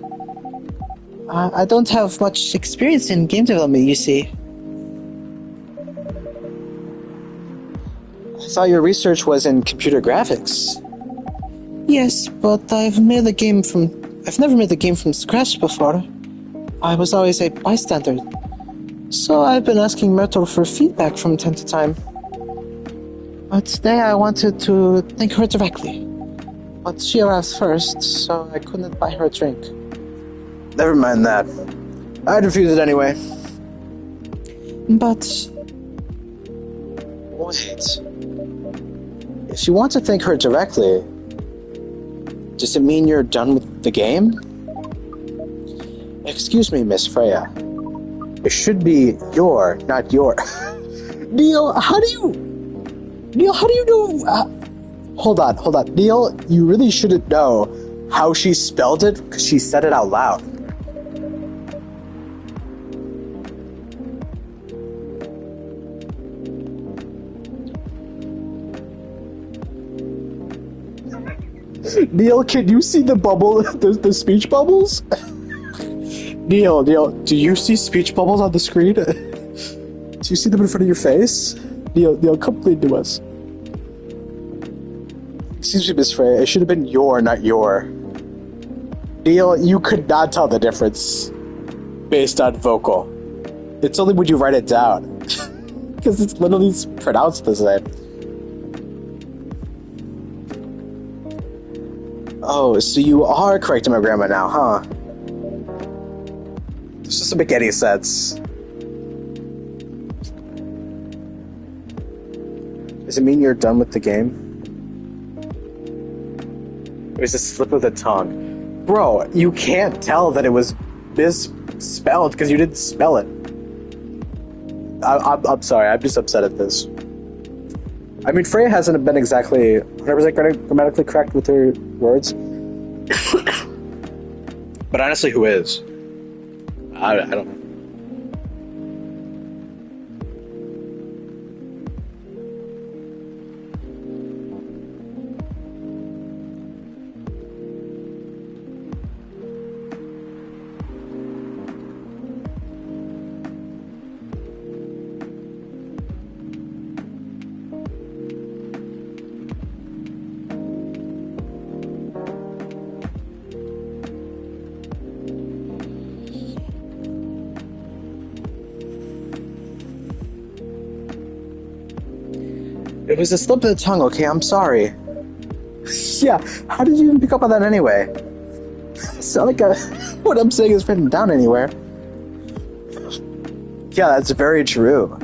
I don't have much experience in game development, you see. I thought your research was in computer graphics. Yes, but I've never made a game from scratch before. I was always a bystander. So I've been asking Myrtle for feedback from time to time. But today I wanted to thank her directly. But she arrived first, so I couldn't buy her a drink. Never mind that. I'd refuse it anyway. But... Wait. If you want to thank her directly, does it mean you're done with the game? Excuse me, Miss Freya. It should be your, not your. Neil, how do you know? Hold on. Neil, you really shouldn't know how she spelled it because she said it out loud. Neil, can you see the bubble, the speech bubbles? Neil, do you see speech bubbles on the screen? Do you see them in front of your face? Neil, come clean to us. Excuse me, Miss Freya, it should have been your, not your. Neil, you could not tell the difference based on vocal. It's only when you write it down. Because it's literally pronounced the same. Oh, so you are correcting my grammar now, huh? This doesn't make any sense. Does it mean you're done with the game? Or is it a slip of the tongue? Bro, you can't tell that it was misspelled because you didn't spell it. I'm sorry, I'm just upset at this. I mean, Freya hasn't been exactly 100% grammatically correct with her words. But honestly, who is? I don't know. It was a slip of the tongue, okay? I'm sorry. Yeah, how did you even pick up on that anyway? It's not like what I'm saying is written down anywhere. Yeah, that's very true.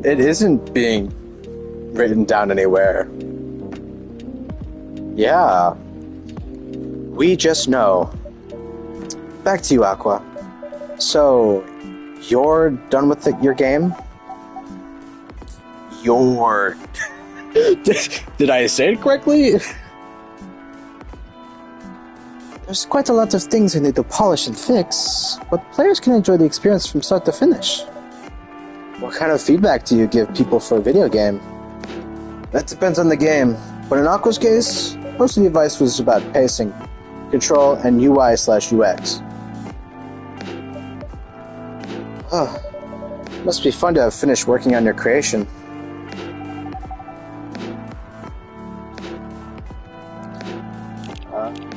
It isn't being written down anywhere. Yeah. We just know. Back to you, Aqua. So, you're done with your game? Your... Did I say it correctly? There's quite a lot of things we need to polish and fix, but players can enjoy the experience from start to finish. What kind of feedback do you give people for a video game? That depends on the game, but in Aqua's case, most of the advice was about pacing, control, and UI/UX. Must be fun to have finished working on your creation.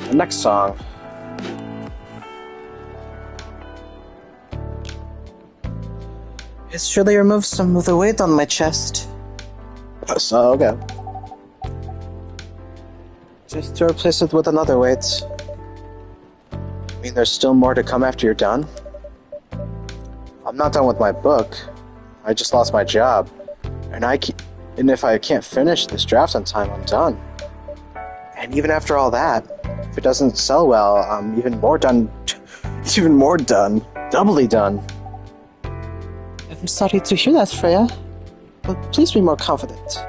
The next song. It's surely removed some of the weight on my chest. So, okay. Just to replace it with another weight. I mean, there's still more to come after you're done? I'm not done with my book. I just lost my job. And if I can't finish this draft on time, I'm done. And even after all that, if it doesn't sell well, I'm even more done. Doubly done. I'm sorry to hear that, Freya. But please be more confident.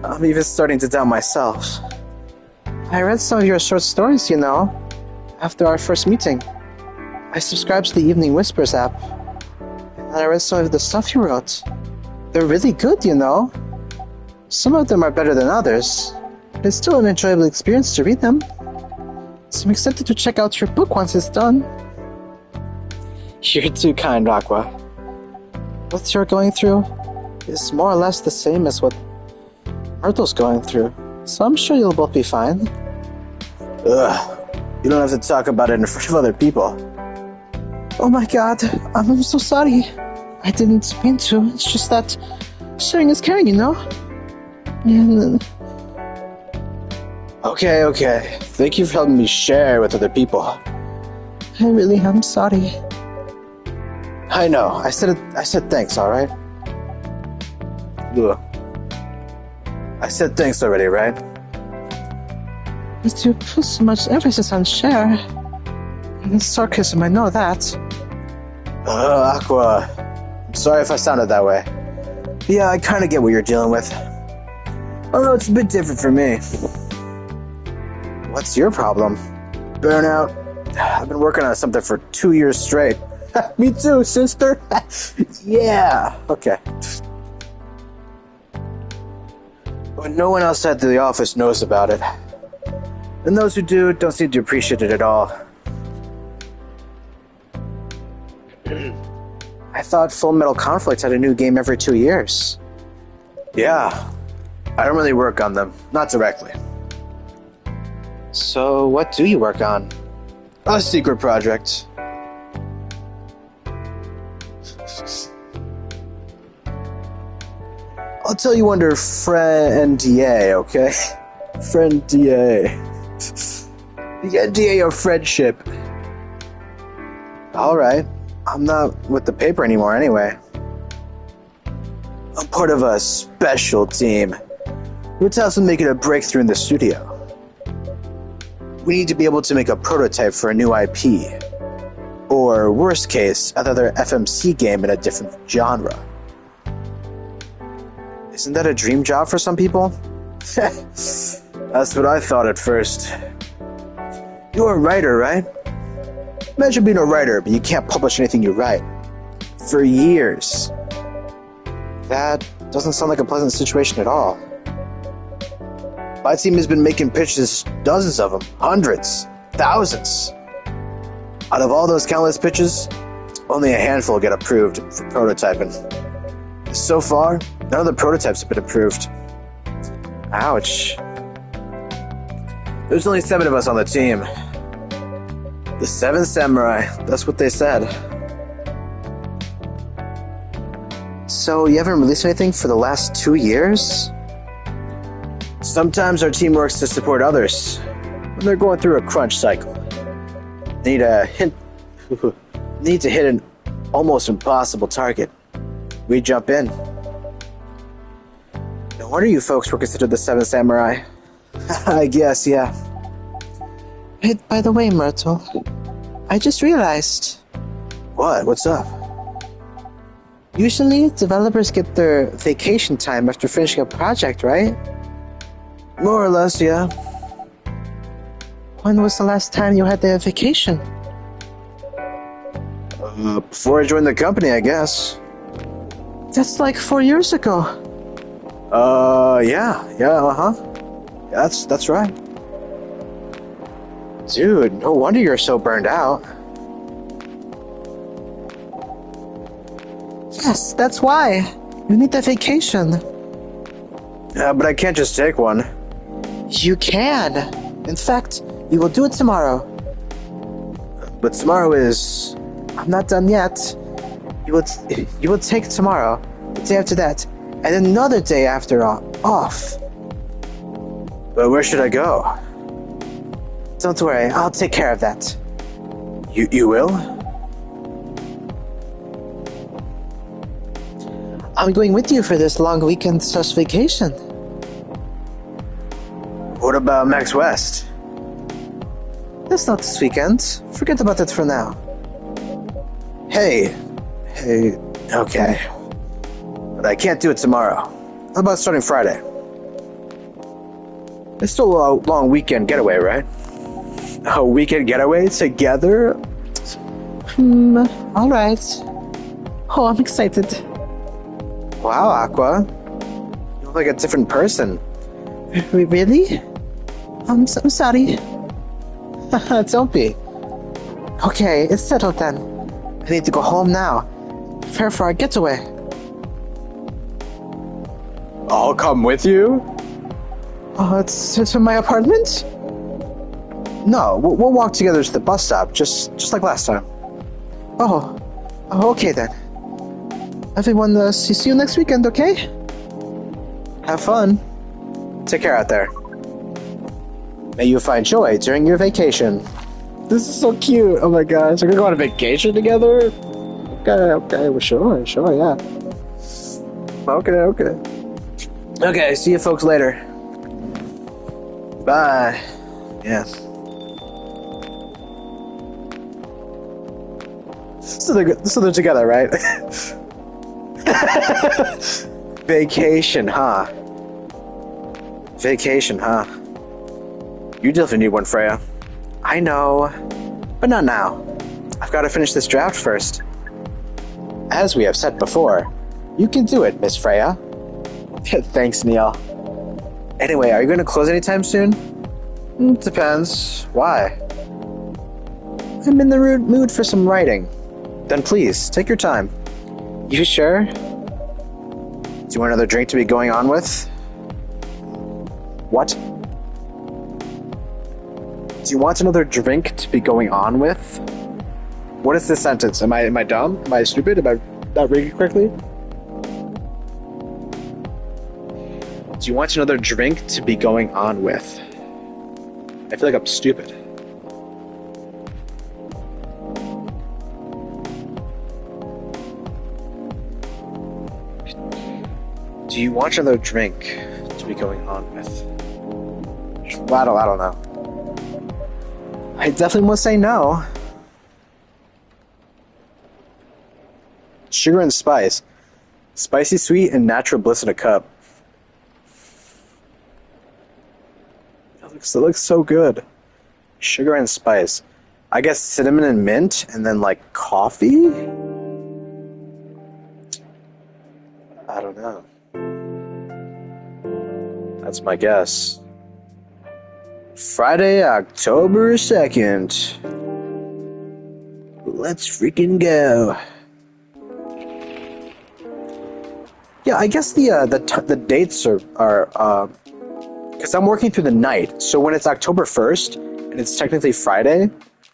I'm even starting to doubt myself. I read some of your short stories, after our first meeting. I subscribed to the Evening Whispers app. And I read some of the stuff you wrote. They're really good, Some of them are better than others. But it's still an enjoyable experience to read them. So I'm excited to check out your book once it's done. You're too kind, Aqua. What you're going through is more or less the same as what Myrtle's going through, so I'm sure you'll both be fine. Ugh. You don't have to talk about it in front of other people. Oh my god, I'm so sorry. I didn't mean to, it's just that sharing is caring, And, Okay. Thank you for helping me share with other people. I really am sorry. I know, I said thanks, alright? Ugh. I said thanks already, right? But you put so much emphasis on share. And it's sarcasm, I know that. Aqua. I'm sorry if I sounded that way. Yeah, I kinda get what you're dealing with. Although it's a bit different for me. What's your problem? Burnout. I've been working on something for 2 years straight. Me too, sister. Yeah. Okay. But no one else at the office knows about it. And those who do don't seem to appreciate it at all. I thought Full Metal Conflict had a new game every 2 years. Yeah. I don't really work on them. Not directly. So, what do you work on? A secret project. I'll tell you under NDA, okay? NDA. The NDA of friendship. Alright. I'm not with the paper anymore anyway. I'm part of a special team who tasked with making a breakthrough in the studio. We need to be able to make a prototype for a new IP. Or, worst case, another FMC game in a different genre. Isn't that a dream job for some people? That's what I thought at first. You're a writer, right? Imagine being a writer, but you can't publish anything you write. For years. That doesn't sound like a pleasant situation at all. My team has been making pitches, dozens of them, hundreds, thousands. Out of all those countless pitches, only a handful get approved for prototyping. So far, none of the prototypes have been approved. Ouch. There's only 7 of us on the team. The 7 samurai, that's what they said. So you haven't released anything for the last 2 years? Sometimes our team works to support others when they're going through a crunch cycle. Need to hit an almost impossible target. We jump in. No wonder you folks were considered the 7 samurai. I guess, yeah. Hey, by the way, Myrtle, I just realized. What? What's up? Usually, developers get their vacation time after finishing a project, right? More or less, yeah. When was the last time you had a vacation? Before I joined the company, I guess. That's like 4 years ago. Yeah, uh-huh. That's right. Dude, no wonder you're so burned out. Yes, that's why. You need that vacation. Yeah, but I can't just take one. You can. In fact, we will do it tomorrow. But tomorrow is... I'm not done yet. You will take tomorrow, the day after that, and another day after off. But where should I go? Don't worry, I'll take care of that. You will? I'm going with you for this long weekend / vacation. What about Max West? That's not this weekend. Forget about it for now. Hey, okay. But I can't do it tomorrow. How about starting Friday? It's still a long weekend getaway, right? A weekend getaway together? Alright. Oh, I'm excited. Wow, Aqua. You look like a different person. Really? I'm sorry. Don't be. Okay, it's settled then. I need to go home now. Prepare for our getaway. I'll come with you? Oh, it's to my apartment? No, we'll walk together to the bus stop, just like last time. Oh, okay then. Everyone, see you next weekend, okay? Have fun. Take care out there. May you find joy during your vacation. This is so cute. Oh my gosh, we're gonna go on a vacation together? Okay, well, sure, yeah. Okay. Okay, see you folks later. Bye. Yeah. So they're together, right? Vacation, huh? You definitely need one, Freya. I know, but not now. I've got to finish this draft first. As we have said before, you can do it, Miss Freya. Thanks, Neil. Anyway, are you going to close anytime soon? Depends. Why? I'm in the mood for some writing. Then please, take your time. You sure? Do you want another drink to be going on with? What? Do you want another drink to be going on with? What is this sentence? Am I dumb? Am I stupid? Am I not reading it correctly? Do you want another drink to be going on with? I feel like I'm stupid. Do you want another drink to be going on with? I don't know. I definitely must say no. Sugar and spice. Spicy sweet and natural bliss in a cup. It looks so good. Sugar and spice. I guess cinnamon and mint, and then like coffee? I don't know. That's my guess. Friday, October 2nd. Let's freaking go. Yeah, I guess the dates are because I'm working through the night. So when it's October 1st and it's technically Friday,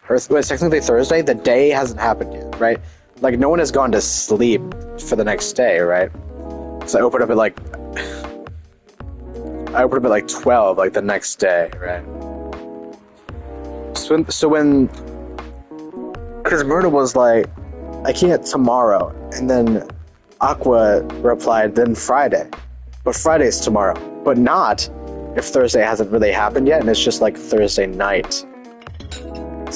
or it's technically Thursday, the day hasn't happened yet, right? Like no one has gone to sleep for the next day, right? So I open up at like 12, like the next day, right? So when because Myrtle was like, I can't tomorrow, and then Aqua replied, then Friday. But Friday's tomorrow. But not if Thursday hasn't really happened yet, and it's just like Thursday night.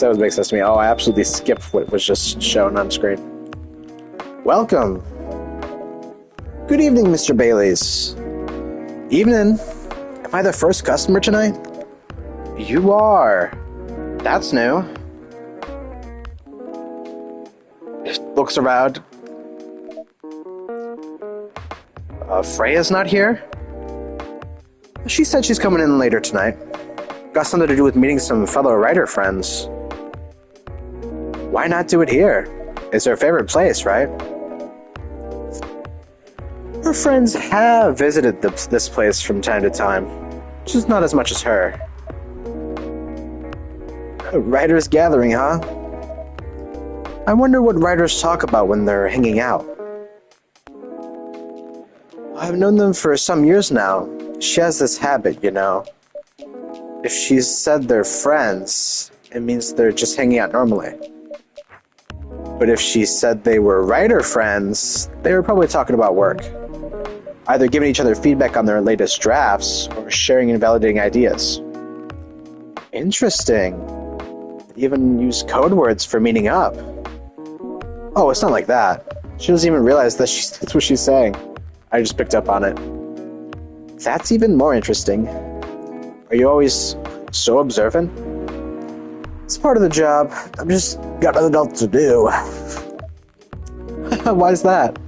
That would make sense to me. Oh, I absolutely skipped what was just shown on screen. Welcome. Good evening, Mr. Bailey's. Evening. Am I the first customer tonight? You are. That's new. Looks around. Freya's not here? She said she's coming in later tonight. Got something to do with meeting some fellow writer friends. Why not do it here? It's her favorite place, right? Her friends have visited this place from time to time, just not as much as her. A writers' gathering, huh? I wonder what writers talk about when they're hanging out. I've known them for some years now. She has this habit, you know. If she said they're friends, it means they're just hanging out normally. But if she said they were writer friends, they were probably talking about work. Either giving each other feedback on their latest drafts, or sharing and validating ideas. Interesting. They even use code words for meeting up. Oh, it's not like that. She doesn't even realize that that's what she's saying. I just picked up on it. That's even more interesting. Are you always so observant? It's part of the job. I've just got nothing else to do. Why is that?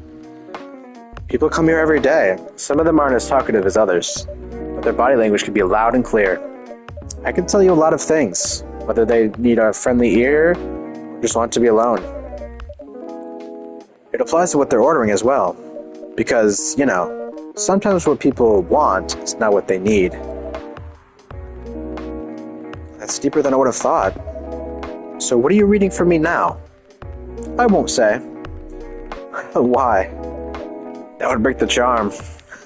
People come here every day. Some of them aren't as talkative as others, but their body language can be loud and clear. I can tell you a lot of things, whether they need a friendly ear or just want to be alone. It applies to what they're ordering as well, because, you know, sometimes what people want is not what they need. That's deeper than I would have thought. So what are you reading for me now? I won't say. Why? That would break the charm.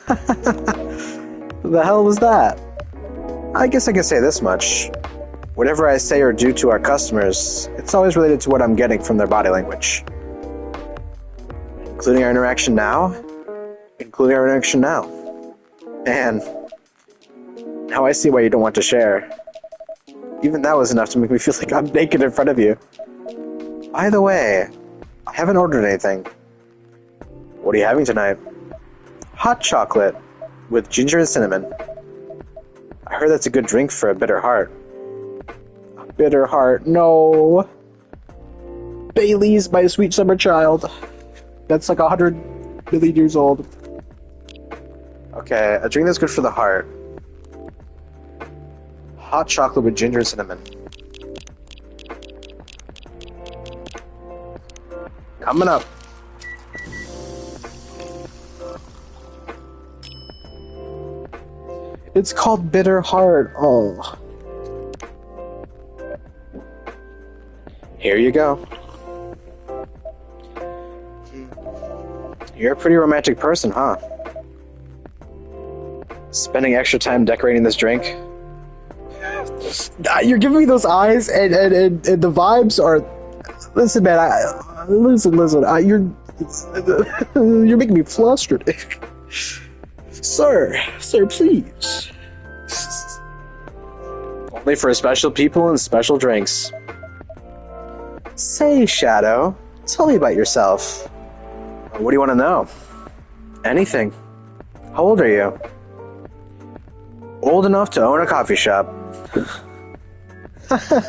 The hell was that? I guess I can say this much. Whatever I say or do to our customers, it's always related to what I'm getting from their body language. Including our interaction now? Including our interaction now. Man, now I see why you don't want to share. Even that was enough to make me feel like I'm naked in front of you. By the way, I haven't ordered anything. What are you having tonight? Hot chocolate with ginger and cinnamon. I heard that's a good drink for a bitter heart. A bitter heart, no. Bailey's, my sweet summer child. That's like 100 million years old. Okay, a drink that's good for the heart. Hot chocolate with ginger and cinnamon. Coming up. It's called Bitter Heart. Oh. Here you go. You're a pretty romantic person, huh? Spending extra time decorating this drink. You're giving me those eyes, and the vibes are. Listen, man. Listen. You're making me flustered. Sir, please. Only for special people and special drinks. Say, Shadow, tell me about yourself. What do you want to know? Anything. How old are you? Old enough to own a coffee shop.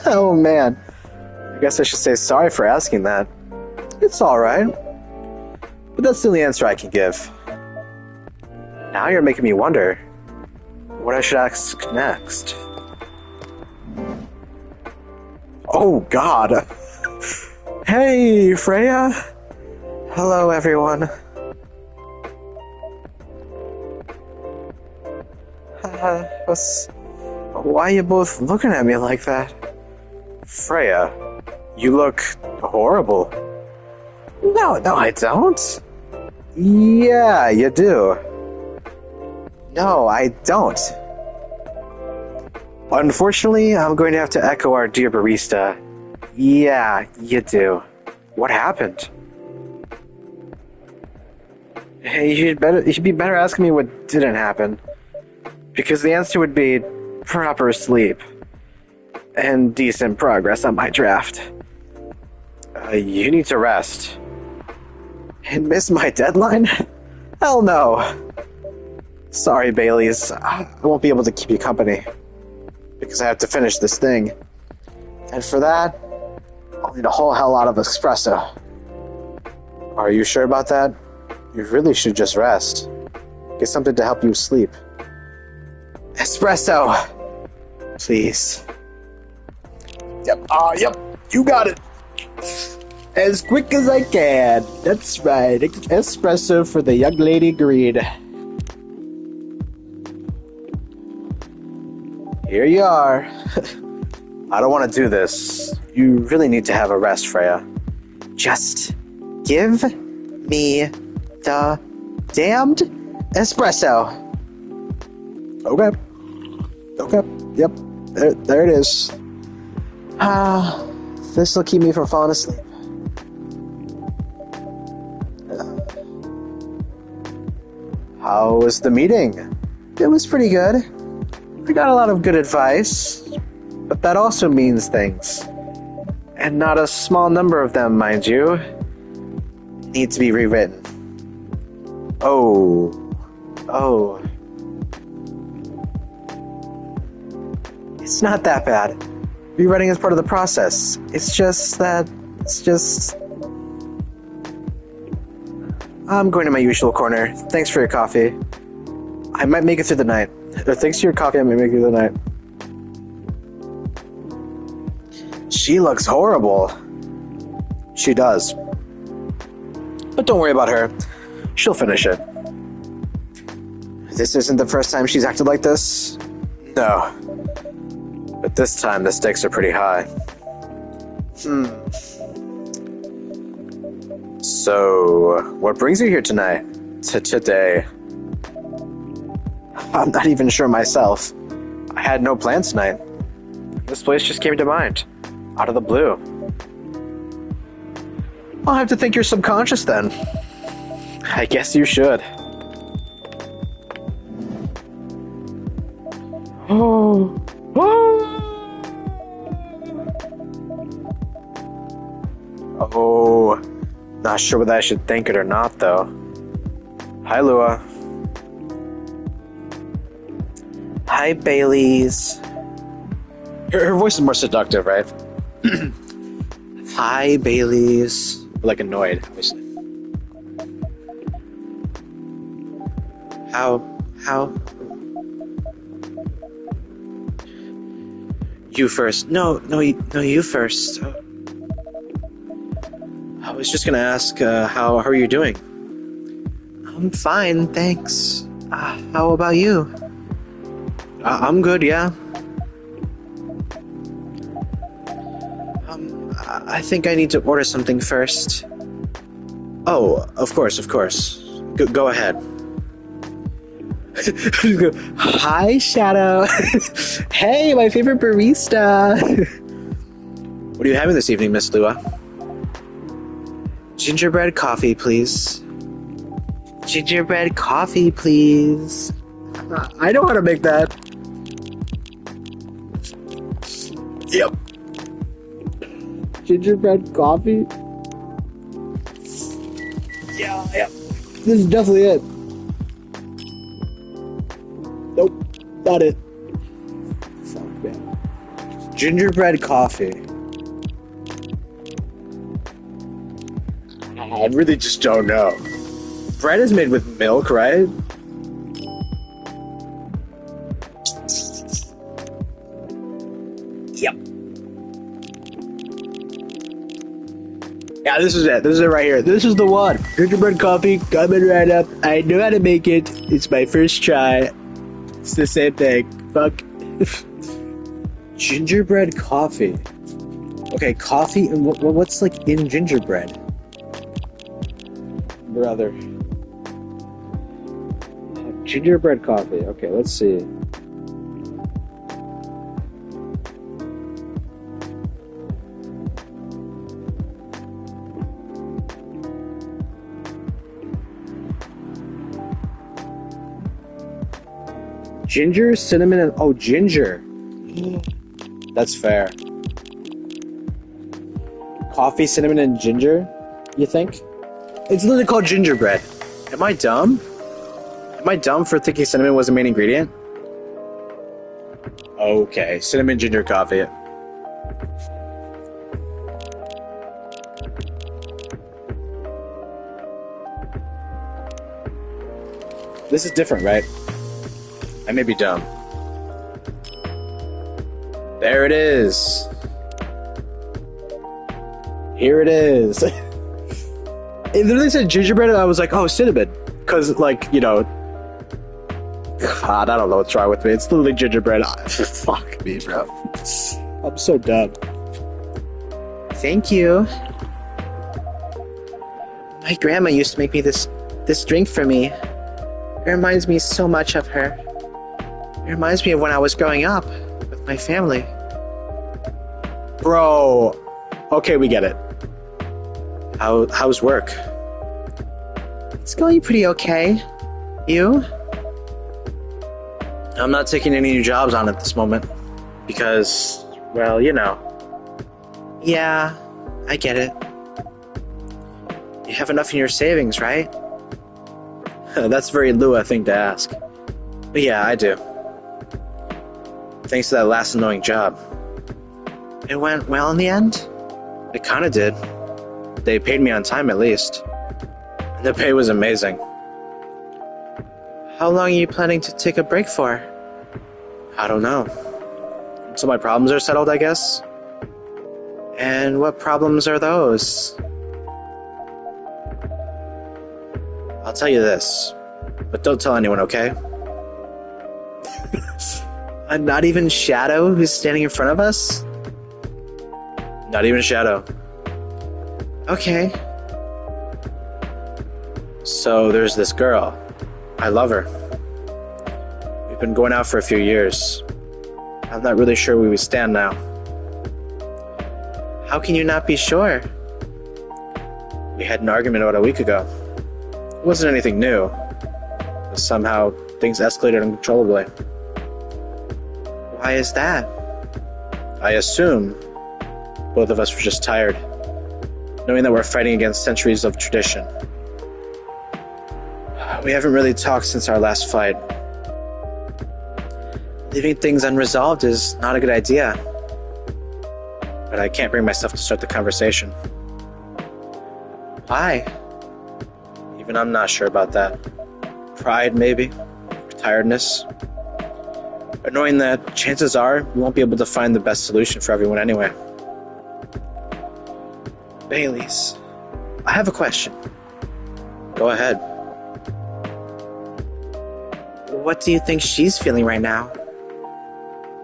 Oh man. I guess I should say sorry for asking that. It's alright. But that's the only answer I can give. Now you're making me wonder what I should ask next. Oh god. Hey, Freya. Hello, everyone. Why are you both looking at me like that? Freya, you look horrible. No, I don't. Yeah, you do. No, I don't. Unfortunately, I'm going to have to echo our dear barista. Yeah, you do. What happened? Hey, you should be better asking me what didn't happen. Because the answer would be proper sleep. and decent progress on my draft. You need to rest. And miss my deadline? Hell no. Sorry, Baileys. I won't be able to keep you company. Because I have to finish this thing. And for that, I'll need a whole hell lot of espresso. Are you sure about that? You really should just rest. Get something to help you sleep. Espresso! Please. Yep, yep, you got it! As quick as I can. That's right. Espresso for the young lady greed. Here you are. I don't want to do this. You really need to have a rest, Freya. Just give me the damned espresso. Okay. Yep. There it is. This will keep me from falling asleep. How was the meeting? It was pretty good. I got a lot of good advice, but that also means things. And not a small number of them, mind you, need to be rewritten. Oh. It's not that bad. Rewriting is part of the process. It's just... I'm going to my usual corner. Thanks for your coffee. I might make it through the night. Thanks to your coffee, I might make it through the night. She looks horrible. She does. But don't worry about her. She'll finish it. This isn't the first time she's acted like this? No. But this time the stakes are pretty high. So, what brings you here tonight? Today? I'm not even sure myself. I had no plans tonight. This place just came to mind. Out of the blue. I'll have to thank your subconscious then. I guess you should. Oh, not sure whether I should thank it or not, though. Hi, Lua. Hi, Baileys. Her voice is more seductive, right? Hi, Baileys. Like annoyed, obviously. How? You first. No, you first. I was just gonna ask, how are you doing? I'm fine, thanks. How about you? I'm good, yeah. I think I need to order something first. Oh, of course. Go ahead. Hi, Shadow. Hey, my favorite barista. What are you having this evening, Miss Lua? Gingerbread coffee, please. Gingerbread coffee, please. I know how to make that. Yep. Gingerbread coffee? Yeah. This is definitely it. Nope, not it. Fuck, man. Gingerbread coffee. I really just don't know. Bread is made with milk, right? Yep. Yeah, this is it. This is it right here. This is the one. Gingerbread coffee coming right up. I know how to make it. It's my first try. It's the same thing. Fuck. Gingerbread coffee. Okay, coffee and what's like in gingerbread? Brother. Gingerbread coffee. Okay, let's see. Ginger, cinnamon, and... Oh, ginger. That's fair. Coffee, cinnamon, and ginger, you think? It's literally called gingerbread. Am I dumb? Am I dumb for thinking cinnamon was the main ingredient? Okay, cinnamon ginger coffee. This is different, right? I may be dumb. There it is. Here it is. It literally said gingerbread, and I was like, oh, cinnamon. Because, like, you know... God, I don't know what's wrong with me. It's literally gingerbread. Fuck me, bro. I'm so dumb. Thank you. My grandma used to make me this drink for me. It reminds me so much of her. It reminds me of when I was growing up with my family. Bro. Okay, we get it. How's work? It's going pretty okay. You? I'm not taking any new jobs on at this moment. Because, well, you know. Yeah, I get it. You have enough in your savings, right? That's a very Lua thing to ask. But yeah, I do. Thanks to that last annoying job. It went well in the end? It kinda did. They paid me on time at least. And the pay was amazing. How long are you planning to take a break for? I don't know. Until my problems are settled, I guess? And what problems are those? I'll tell you this. But don't tell anyone, okay? Not even Shadow, who's standing in front of us? Not even Shadow. Okay. So there's this girl. I love her. We've been going out for a few years. I'm not really sure where we stand now. How can you not be sure? We had an argument about a week ago. It wasn't anything new. But somehow, things escalated uncontrollably. Why is that? I assume both of us were just tired, knowing that we're fighting against centuries of tradition. We haven't really talked since our last fight. Leaving things unresolved is not a good idea. But I can't bring myself to start the conversation. Why? Even I'm not sure about that. Pride, maybe? Tiredness? Or knowing that chances are we won't be able to find the best solution for everyone anyway. Bailey's. I have a question. Go ahead. What do you think she's feeling right now?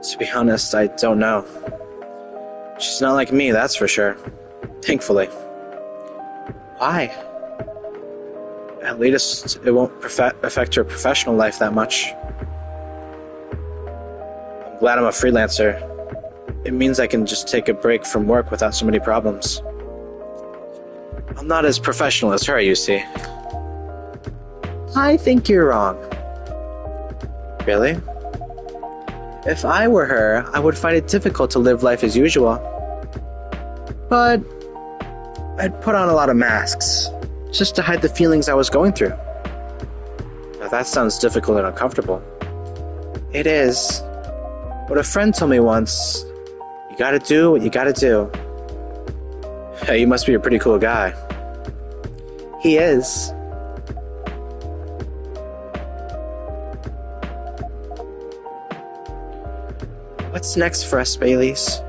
To be honest, I don't know. She's not like me, that's for sure. Thankfully. Why? At least it won't affect her professional life that much. I'm glad I'm a freelancer. It means I can just take a break from work without so many problems. I'm not as professional as her, you see. I think you're wrong. Really? If I were her, I would find it difficult to live life as usual. But I'd put on a lot of masks, just to hide the feelings I was going through. Now that sounds difficult and uncomfortable. It is. But a friend told me once, you gotta do what you gotta do. Hey, you must be a pretty cool guy. He is. What's next for us, Baileys?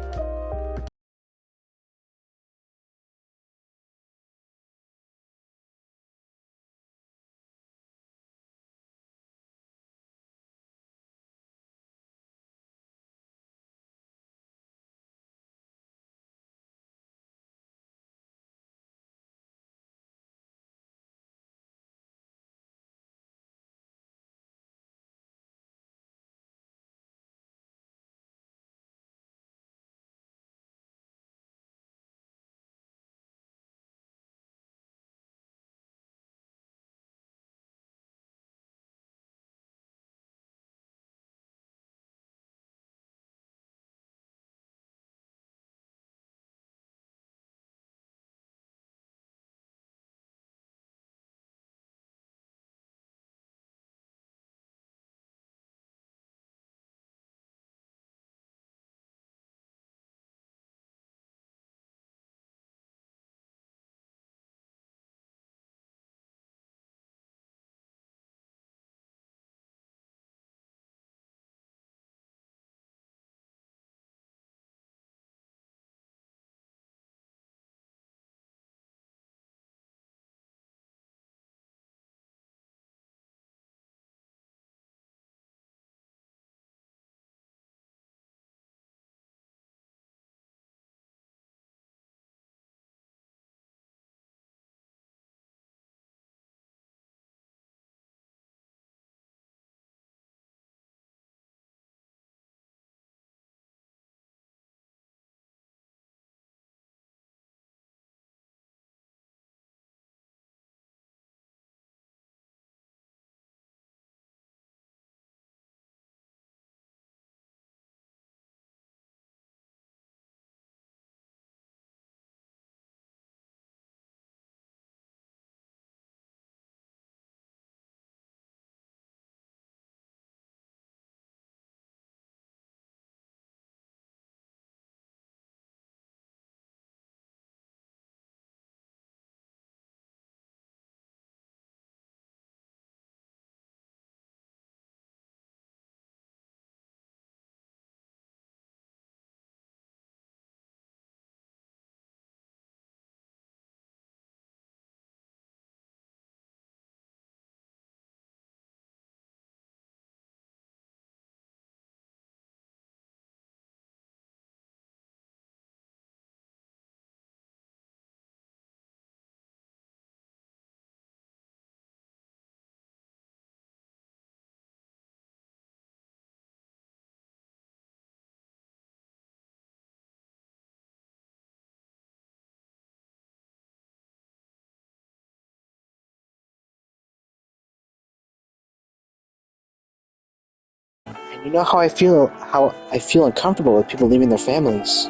And you know how I feel uncomfortable with people leaving their families.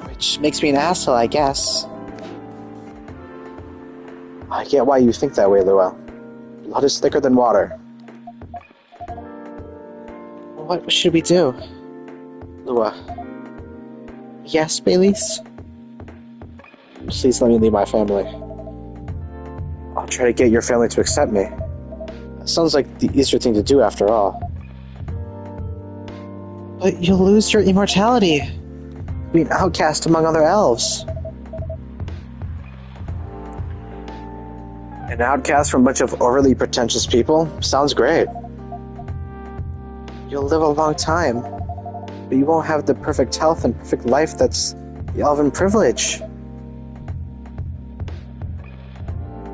Which makes me an asshole, I guess. I get why you think that way, Lua. Blood is thicker than water. What should we do? Lua. Yes, Baileys? Please let me leave my family. I'll try to get your family to accept me. That sounds like the easier thing to do after all. But you'll lose your immortality. Be an outcast among other elves. An outcast from a bunch of overly pretentious people? Sounds great. You'll live a long time, but you won't have the perfect health and perfect life that's the elven privilege.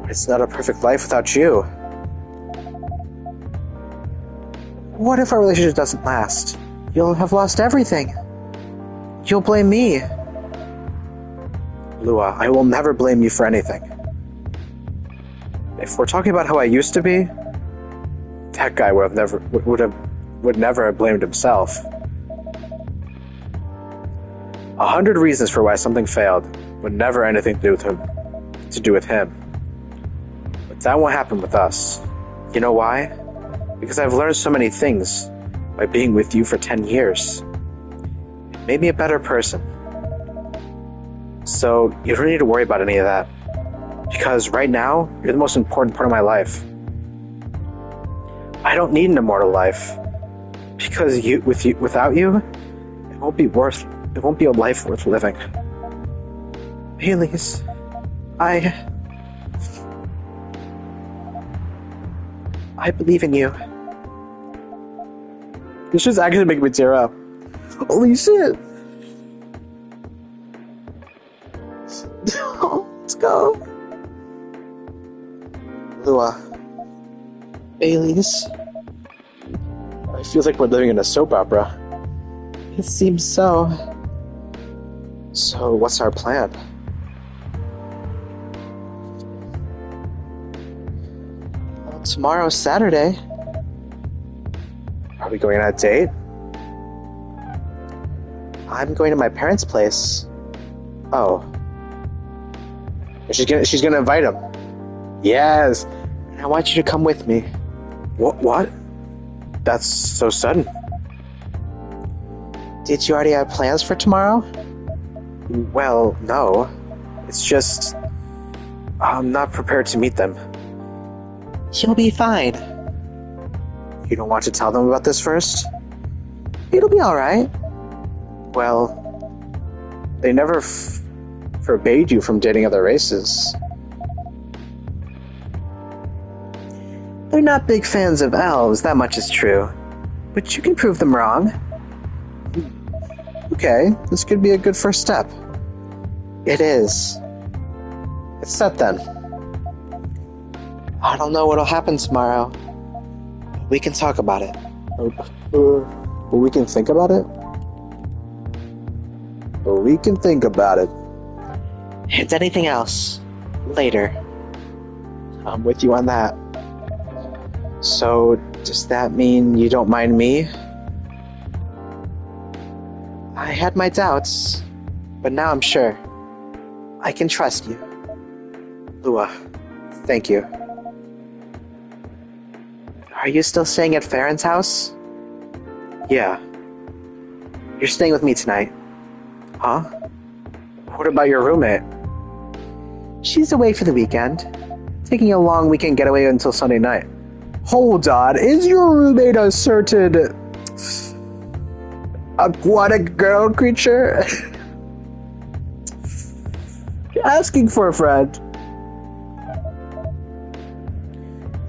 It's not a perfect life without you. What if our relationship doesn't last? You'll have lost everything. You'll blame me. Lua, I will never blame you for anything. If we're talking about how I used to be, that guy would never have blamed himself. 100 reasons for why something failed would never anything to do with him. But that won't happen with us. You know why? Because I've learned so many things by being with you for 10 years. It made me a better person. So you don't need to worry about any of that. Because right now, you're the most important part of my life. I don't need an immortal life. Because without you, it won't be a life worth living. Baileys, I believe in you. This is actually making me tear up. Holy shit! Let's go. Lua. Baileys. It feels like we're living in a soap opera. It seems so. So, what's our plan? Well, tomorrow's Saturday. Are we going on a date? I'm going to my parents' place. Oh. She's gonna invite him. Yes. And I want you to come with me. What? That's so sudden. Did you already have plans for tomorrow? Well, no. It's just... I'm not prepared to meet them. You'll be fine. You don't want to tell them about this first? It'll be alright. Well, they never forbade you from dating other races. They're not big fans of elves, that much is true. But you can prove them wrong. Okay, this could be a good first step. It is. It's set then. I don't know what'll happen tomorrow. We can talk about it. We can think about it? We can think about it. And anything else, later. I'm with you on that. So, does that mean you don't mind me? I had my doubts, but now I'm sure. I can trust you. Lua, thank you. Are you still staying at Farron's house? Yeah. You're staying with me tonight. Huh? What about your roommate? She's away for the weekend. Taking a long weekend getaway until Sunday night. Hold on, is your roommate a certain aquatic girl creature? Asking for a friend.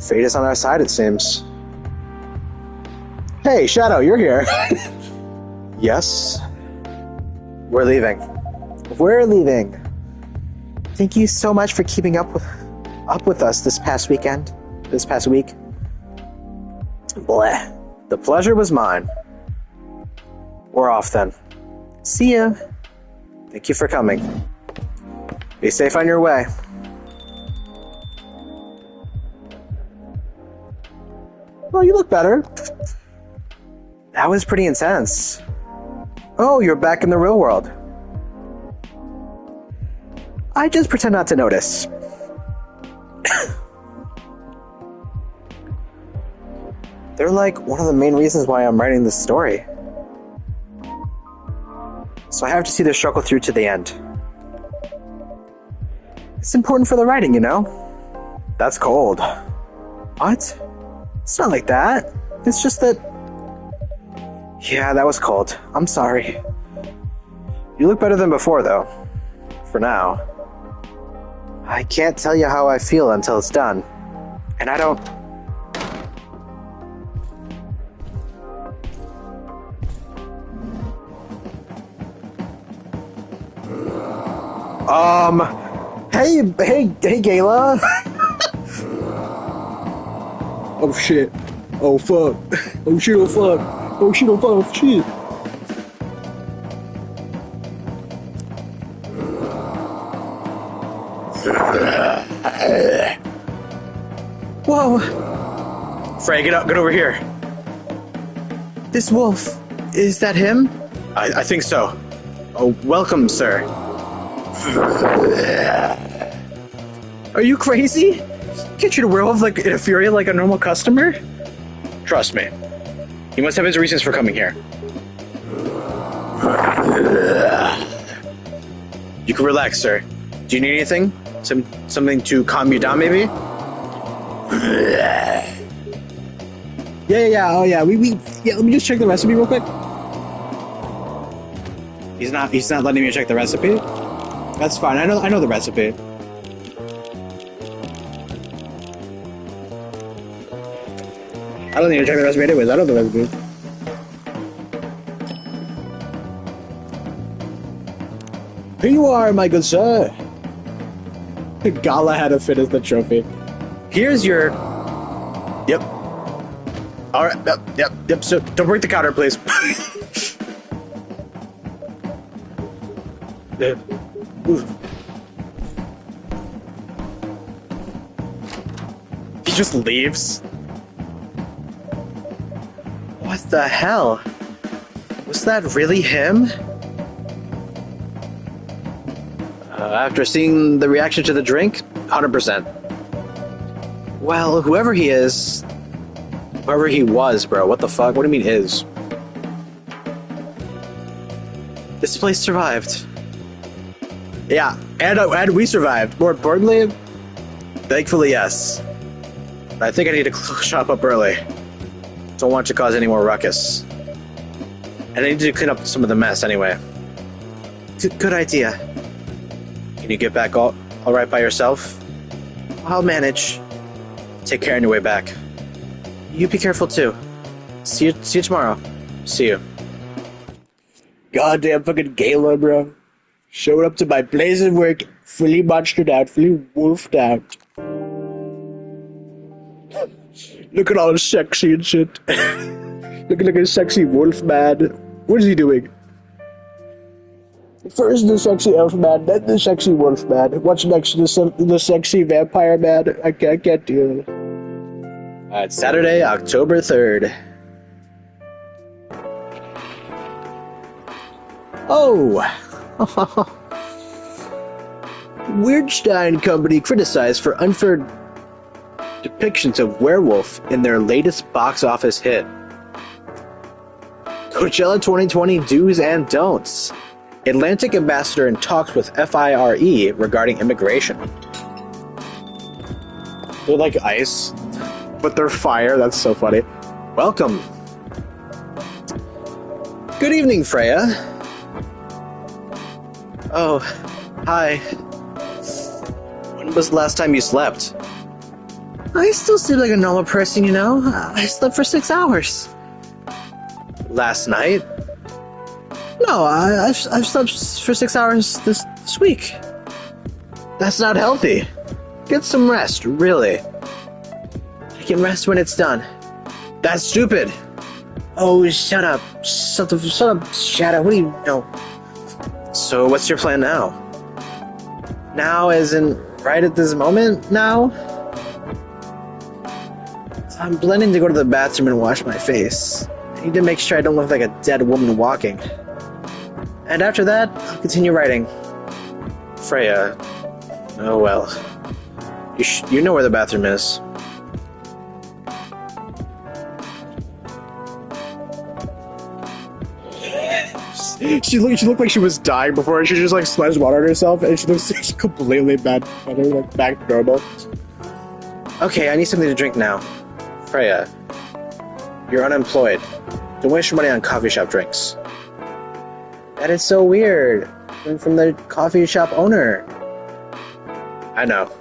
Fate is on our side, it seems. Hey, Shadow, you're here. Yes? We're leaving. We're leaving. Thank you so much for keeping up with us this past week. Bleh. The pleasure was mine. We're off then. See ya. Thank you for coming. Be safe on your way. Oh, you look better. That was pretty intense. Oh, you're back in the real world. I just pretend not to notice. They're like one of the main reasons why I'm writing this story. So I have to see their struggle through to the end. It's important for the writing, you know? That's cold. What? It's not like that. It's just that... Yeah, that was cold. I'm sorry. You look better than before, though. For now. I can't tell you how I feel until it's done. And I don't... Hey, Gayla. Oh shit. Oh fuck. Oh shit, oh fuck. Oh shit, oh fuck, oh shit. Whoa, Frey, get over here. this wolf, is that him? I think so. Oh, welcome, sir. Are you crazy? Get you to werewolf like in a fury like a normal customer? Trust me. He must have his reasons for coming here. You can relax, sir. Do you need anything? Something to calm you down, maybe? Yeah. Oh yeah. We let me just check the recipe real quick. He's not letting me check the recipe. That's fine. I know the recipe. I don't need to check the recipe anyways. I know the recipe. Here you are, my good sir. Gala had to finish the trophy. Here's your... Yep. Alright, yep. So, don't break the counter, please. He just leaves. What the hell? Was that really him? After seeing the reaction to the drink, 100%. Well, whoever he is... Whoever he was, bro, what the fuck? What do you mean is? This place survived. Yeah, and we survived. More importantly, Thankfully, yes. I think I need to shop up early. Don't want to cause any more ruckus. And I need to clean up some of the mess anyway. Good idea. Can you get back all right by yourself? I'll manage. Take care on your way back. You be careful too. See you tomorrow. See you. goddamn fucking Gala, bro. Showed up to my place of work, fully monstered out, fully wolfed out. Looking all sexy and shit. Looking like a sexy wolf man. What is he doing? First the sexy elf man, then the sexy wolf man. What's next to the sexy vampire man? I can't deal. It's Saturday, October 3rd. Oh! Weirdstein Company criticized for unfair depictions of werewolf in their latest box office hit. Coachella 2020 do's and don'ts. Atlantic ambassador in talks with FIRE regarding immigration. They're like ice, but they're fire. That's so funny. Welcome. Good evening, Freya. Oh, hi. When was the last time you slept? I still sleep like a normal person, you know. I slept for 6 hours. Last night? No, I've slept for 6 hours this week. That's not healthy. Get some rest, really. I can rest when it's done. That's stupid. Oh, shut up. Shut up, Shadow. What do you know? So, what's your plan now? Now, as in right at this moment, now? I'm planning to go to the bathroom and wash my face. need to make sure I don't look like a dead woman walking. And after that, I'll continue writing. Freya. Oh well. You know where the bathroom is. She looked like she was dying before, and she just like splashed water on herself, and she looks completely better, like back to normal. Okay, I need something to drink now. Freya. You're unemployed. Don't waste your money on coffee shop drinks. That is so weird. Coming from the coffee shop owner. I know.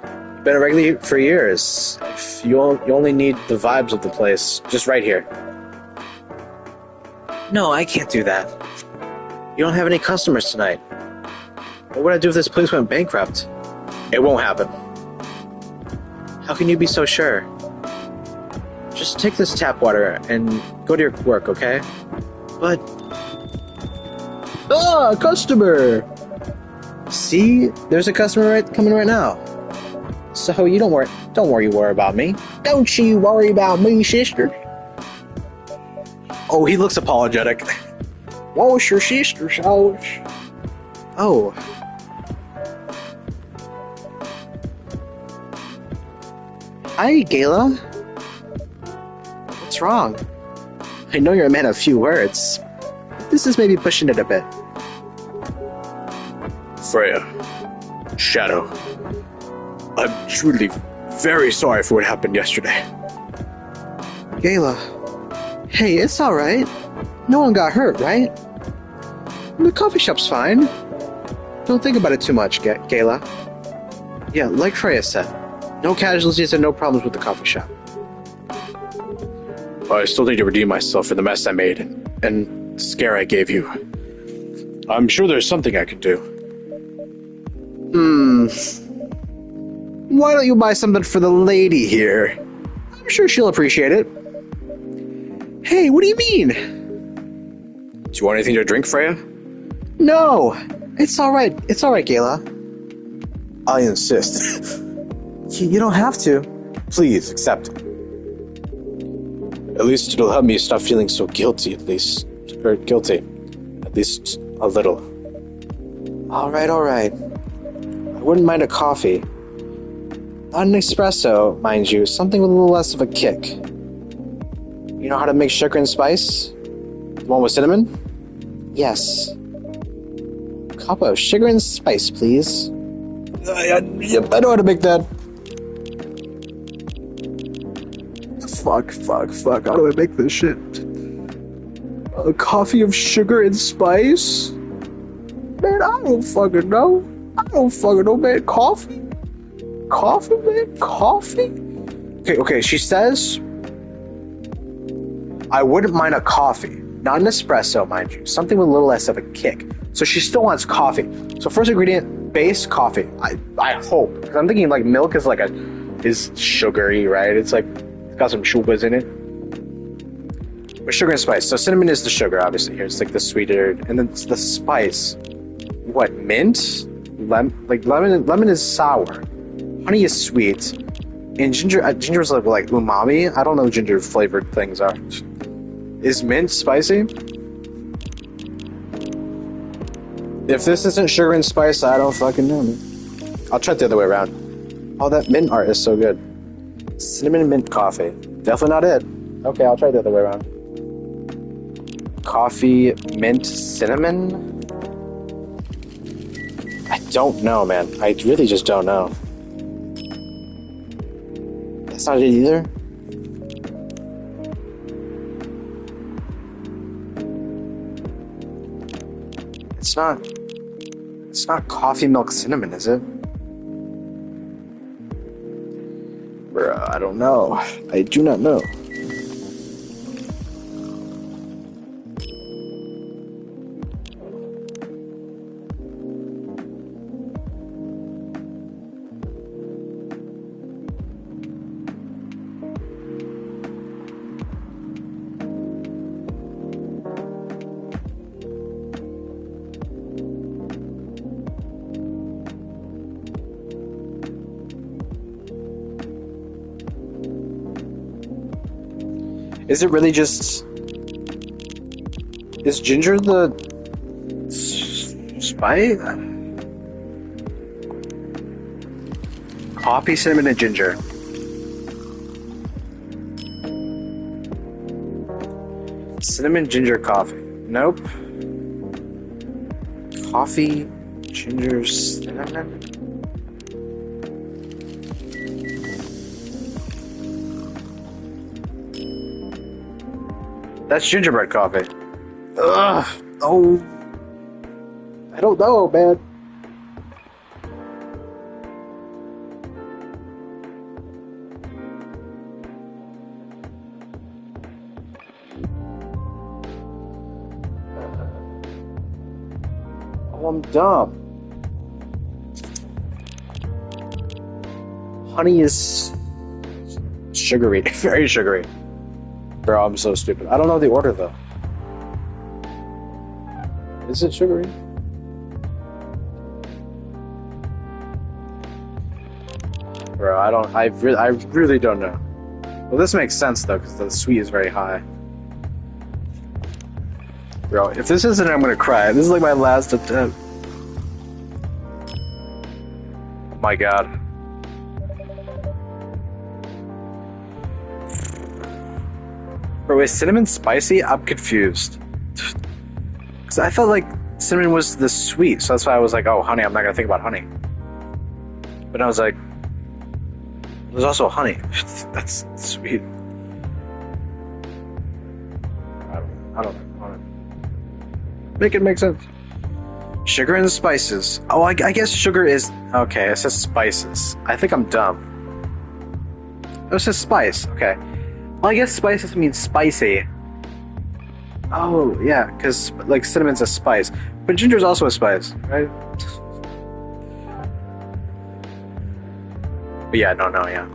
You've been a regular here for years. You only need the vibes of the place. Just right here. No, I can't do that. You don't have any customers tonight. What would I do if this place went bankrupt? It won't happen. How can you be so sure? Just take this tap water and go to your work, okay? But Ah, customer! see, there's a customer coming right now. So you don't worry about me. Don't you worry about me, sister. Oh, he looks apologetic. What's your sister's house? Oh. Hi, Gayla. What's wrong? I know you're a man of few words. This is maybe pushing it a bit. Freya. Shadow. I'm truly very sorry for what happened yesterday. Gayla. Hey, it's alright. No one got hurt, right? The coffee shop's fine. Don't think about it too much, Gayla. Yeah, like Freya said, no casualties and no problems with the coffee shop. I still need to redeem myself for the mess I made and the scare I gave you. I'm sure there's something I can do. Why don't you buy something for the lady here? I'm sure she'll appreciate it. Hey, what do you mean? Do you want anything to drink, Freya? No! It's alright. It's alright, Gayla. I insist. You don't have to. Please, accept it. At least it'll help me stop feeling so guilty, at least. Or guilty. At least a little. Alright. I wouldn't mind a coffee. Not an espresso, mind you. Something with a little less of a kick. You know how to make sugar and spice? The one with cinnamon? Yes. Cup of sugar and spice, please. Yep, I know how to make that. Fuck. How do I make this shit? A coffee of sugar and spice? Man, I don't fucking know. Man. Coffee? Coffee, man? Coffee? Okay, she says I wouldn't mind a coffee. Not an espresso, mind you. Something with a little less of a kick. So she still wants coffee. So first ingredient, base coffee. I hope. Because I'm thinking like milk is sugary, right? It's like, it's got some sugars in it. With sugar and spice. So cinnamon is the sugar, obviously. Here, it's like the sweeter. And then the spice. What, mint? Lemon is sour. Honey is sweet. And ginger is like umami. I don't know what ginger flavored things are. Is mint spicy? If this isn't sugar and spice, I don't fucking know, man. I'll try it the other way around. Oh, that mint art is so good. Cinnamon mint coffee. Definitely not it. Okay, I'll try it the other way around. Coffee, mint, cinnamon? I don't know, man. I really just don't know. That's not it either? It's not coffee milk cinnamon, is it? Bruh, I don't know. I do not know. Is it really just Is ginger the spice? Coffee, cinnamon, and ginger. Cinnamon, ginger, coffee. Nope. Coffee, ginger, cinnamon. That's gingerbread coffee. Ugh. Oh. I don't know, man. Oh, I'm dumb. Honey is sugary, very sugary. Bro, I'm so stupid. I don't know the order though. Is it sugary? Bro, I really don't know. Well, this makes sense though, because the sweet is very high. Bro, if this isn't, I'm gonna cry. This is like my last attempt. Oh my god. Bro, is cinnamon spicy? I'm confused. Because I felt like cinnamon was the sweet, so that's why I was like, oh, honey, I'm not gonna think about honey. But I was like, there's also honey. That's sweet. I don't know. Make it make sense. Sugar and spices. Oh, I guess sugar is... Okay, it says spices. I think I'm dumb. Oh, it says spice. Okay. Well, I guess spices means spicy. Oh, yeah, because, like, cinnamon's a spice. But ginger's also a spice, right? But yeah, no, yeah.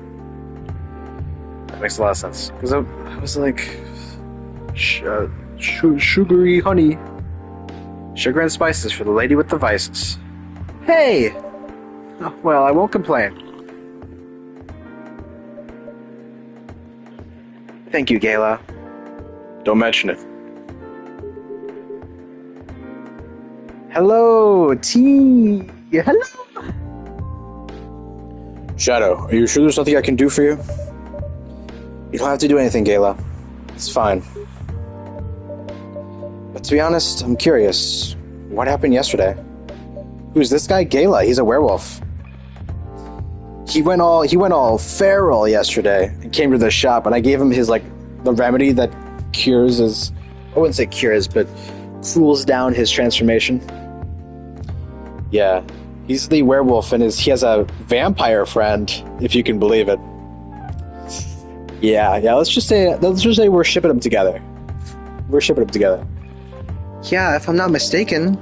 That makes a lot of sense. Because I was like... sugary honey. Sugar and spices for the lady with the vices. Hey! Oh, well, I won't complain. Thank you, Gayla. Don't mention it. Hello, T. Hello. Shadow, are you sure there's nothing I can do for you? You don't have to do anything, Gayla. It's fine. But to be honest, I'm curious. What happened yesterday? Who's this guy? Gayla. He's a werewolf. He went all feral yesterday and came to the shop, and I gave him his, like, the remedy that cures his... I wouldn't say cures, but cools down his transformation. Yeah. He's the werewolf, and he has a vampire friend, if you can believe it. Yeah, let's just say we're shipping them together. Yeah, if I'm not mistaken,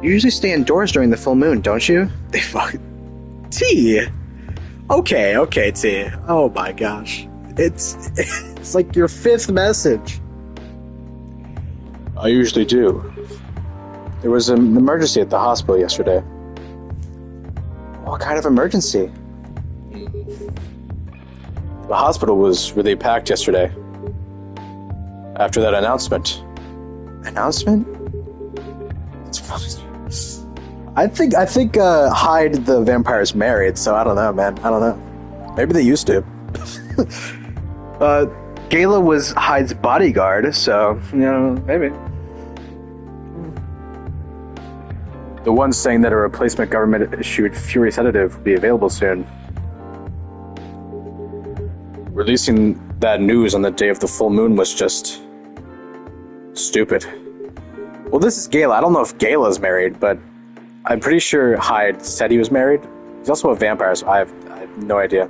you usually stay indoors during the full moon, don't you? They fuck. T. Okay, T. Oh my gosh. It's like your fifth message. I usually do. There was an emergency at the hospital yesterday. What kind of emergency? The hospital was really packed yesterday. After that announcement. Announcement? I think Hyde the vampire's married, so I don't know, man. I don't know. Maybe they used to. Gayla was Hyde's bodyguard, so, maybe. The one saying that a replacement government-issued Fury sedative will be available soon. Releasing that news on the day of the full moon was just... stupid. Well, this is Gayla. I don't know if Gayla's married, but I'm pretty sure Hyde said he was married. He's also a vampire, so I have no idea.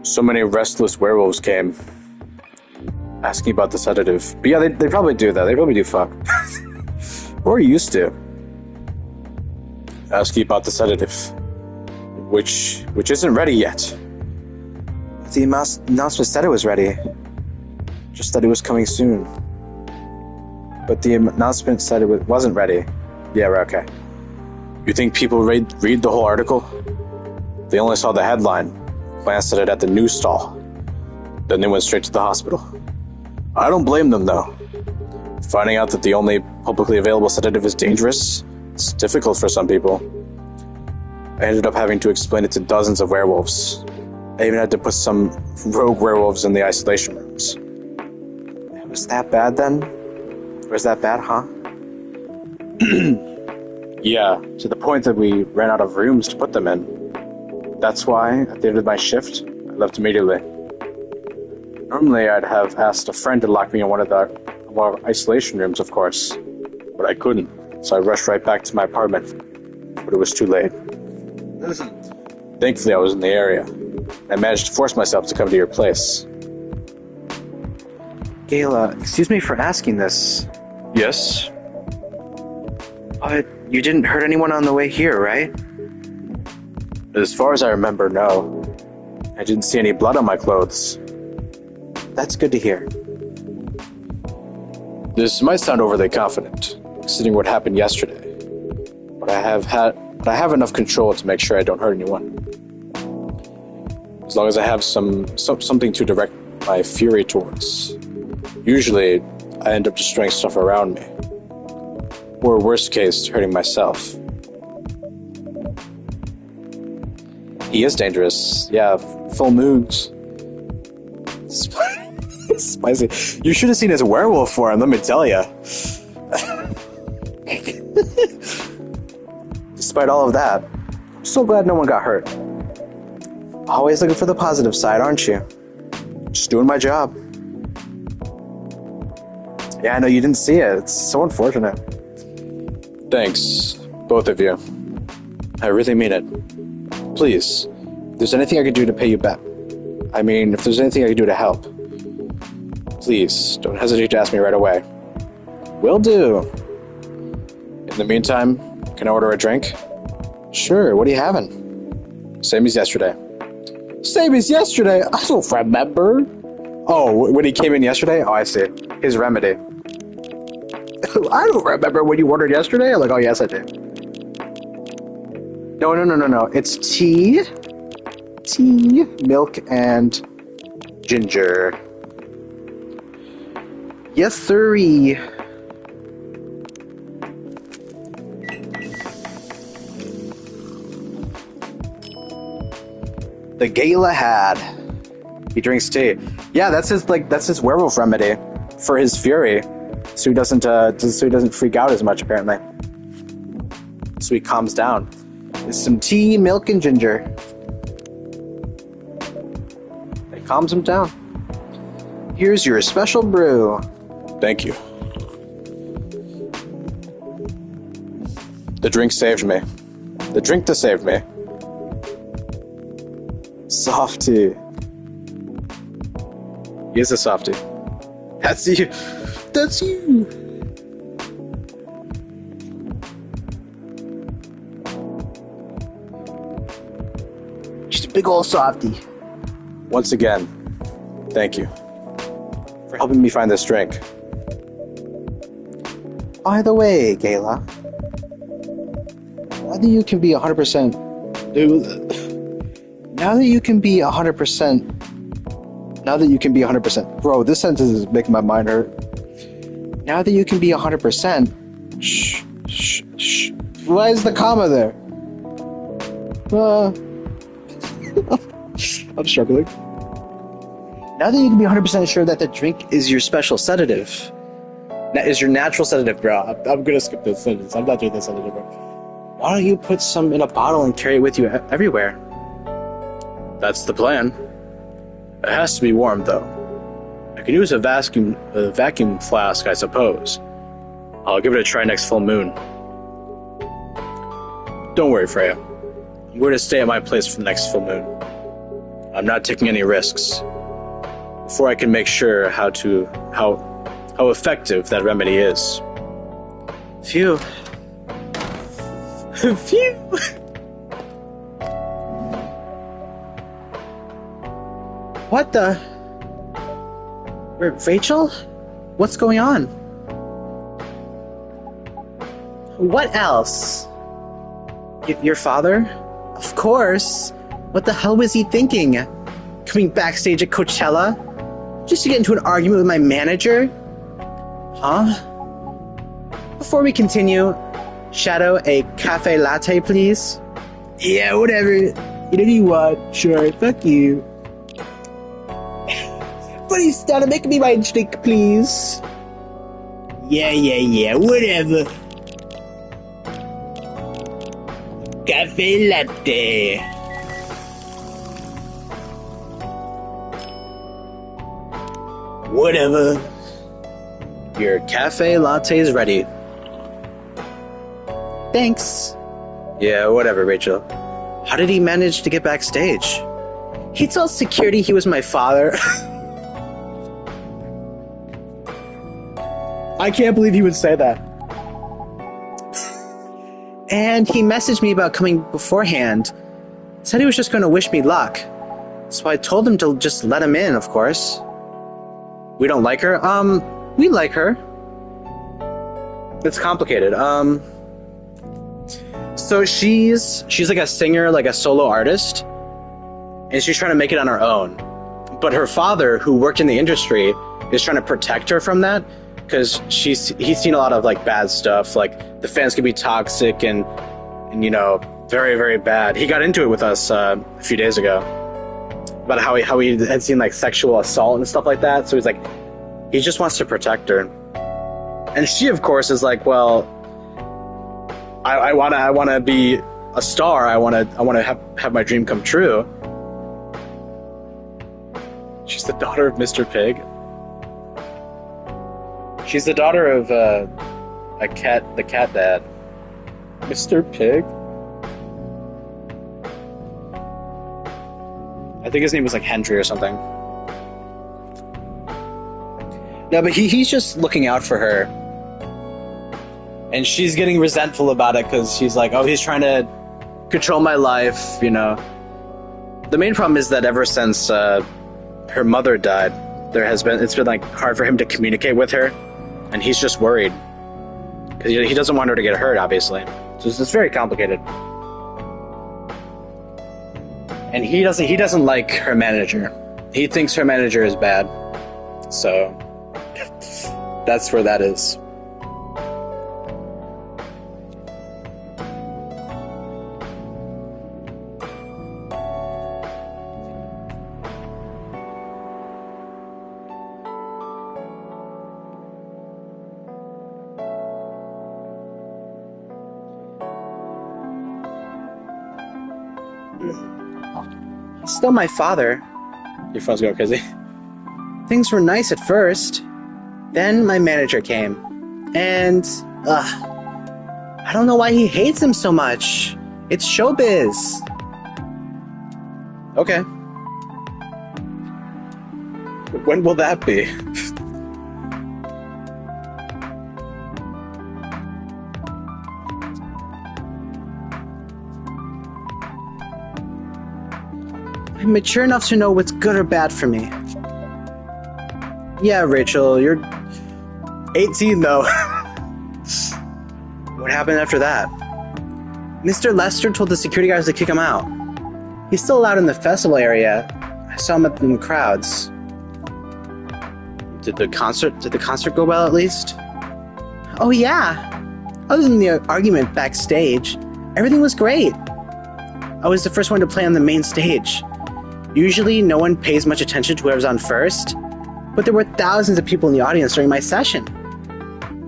So many restless werewolves came asking about the sedative. But yeah, they probably do that. They probably do fuck. Or used to. Asking about the sedative. Which isn't ready yet. The announcement said it was ready. Just that it was coming soon. But the announcement said it wasn't ready. Yeah, we're okay. You think people read the whole article? They only saw the headline, glanced at it at the news stall. Then they went straight to the hospital. I don't blame them, though. Finding out that the only publicly available sedative is dangerous, it's difficult for some people. I ended up having to explain it to dozens of werewolves. I even had to put some rogue werewolves in the isolation rooms. Was that bad then? Was that bad, huh? Yeah, to the point that we ran out of rooms to put them in. That's why, at the end of my shift, I left immediately. Normally, I'd have asked a friend to lock me in one of our isolation rooms, of course. But I couldn't, so I rushed right back to my apartment. But it was too late. Thankfully, I was in the area. I managed to force myself to come to your place. Gala, excuse me for asking this, Yes? but you didn't hurt anyone on the way here, right? As far as I remember, no. I didn't see any blood on my clothes. That's good to hear. This might sound overly confident, considering what happened yesterday. But I have enough control to make sure I don't hurt anyone. As long as I have something to direct my fury towards. Usually, I end up destroying stuff around me. Or worst case, hurting myself. He is dangerous. Yeah, full moons. Spicy. You should have seen his werewolf form, let me tell you. Despite all of that, I'm so glad no one got hurt. Always looking for the positive side, aren't you? Just doing my job. Yeah, I know you didn't see it. It's so unfortunate. Thanks, both of you. I really mean it. Please, if there's anything I can do to pay you back. I mean, if there's anything I can do to help. Please, don't hesitate to ask me right away. Will do. In the meantime, can I order a drink? Sure, what are you having? Same as yesterday. Same as yesterday? I don't remember. Oh, when he came in yesterday? Oh, I see. His remedy. I don't remember when you ordered yesterday. I'm like, oh, yes, I did. No. It's tea, milk, and ginger. Yes, sirree. The Gala had. He drinks tea. Yeah, that's his werewolf remedy for his fury, so he doesn't freak out as much apparently. So he calms down. It's some tea, milk, and ginger. It calms him down. Here's your special brew. Thank you. The drink saved me. The drink that saved me. Softy. He is a softie. That's you. That's you. Just a big old softy. Once again, thank you for helping me find this drink. By the way, Gala, now that you can be 100%... Now that you can be 100%... Bro, this sentence is making my mind hurt. Now that you can be 100%... Shh. Why is the comma there? I'm struggling. Now that you can be 100% sure that the drink is your special sedative... That is your natural sedative, bro. I'm gonna skip this sentence. I'm not doing this sedative, bro. Why don't you put some in a bottle and carry it with you everywhere? That's the plan. It has to be warm, though. I can use a vacuum flask, I suppose. I'll give it a try next full moon. Don't worry, Freya. I'm going to stay at my place for the next full moon. I'm not taking any risks. Before I can make sure how effective that remedy is. Phew. Phew. What the? Rachel? What's going on? What else? Your father? Of course. What the hell was he thinking? Coming backstage at Coachella? Just to get into an argument with my manager? Huh? Before we continue, Shadow, a cafe latte, please. Yeah, whatever. Whatever you want. Sure, fuck you. Please, Donna, make me my drink, please. Yeah, whatever. Cafe latte. Whatever. Your cafe latte is ready. Thanks. Yeah, whatever, Rachel. How did he manage to get backstage? He told security he was my father. I can't believe he would say that. And he messaged me about coming beforehand. Said he was just going to wish me luck. So I told him to just let him in, of course. We don't like her? We like her. It's complicated. So she's like a singer, like a solo artist, and she's trying to make it on her own. But her father, who worked in the industry, is trying to protect her from that because he's seen a lot of like bad stuff, like the fans can be toxic and you know, very, very bad. He got into it with us a few days ago about how he had seen like sexual assault and stuff like that. So he's like, he just wants to protect her. And she, of course, is like, well, I wanna be a star. I wanna have my dream come true. She's the daughter of Mr. Pig. She's the daughter of the cat dad. Mr. Pig? I think his name was like Hendry or something. No, but he's just looking out for her. And she's getting resentful about it because she's like, oh, he's trying to control my life, you know. The main problem is that ever since her mother died, it's been like hard for him to communicate with her, and he's just worried because he doesn't want her to get hurt, obviously. So it's very complicated. And he doesn't like her manager. He thinks her manager is bad. So that's where that is. He's still my father. Your phone's going crazy. Things were nice at first. Then my manager came. And, I don't know why he hates him so much. It's showbiz. Okay. When will that be? I'm mature enough to know what's good or bad for me. Yeah, Rachel, you're 18 though. What happened after that? Mr. Lester told the security guards to kick him out. He's still out in the festival area. I saw him in crowds. Did the concert go well at least? Oh yeah. Other than the argument backstage, everything was great. I was the first one to play on the main stage. Usually, no one pays much attention to whoever's on first, but there were thousands of people in the audience during my session.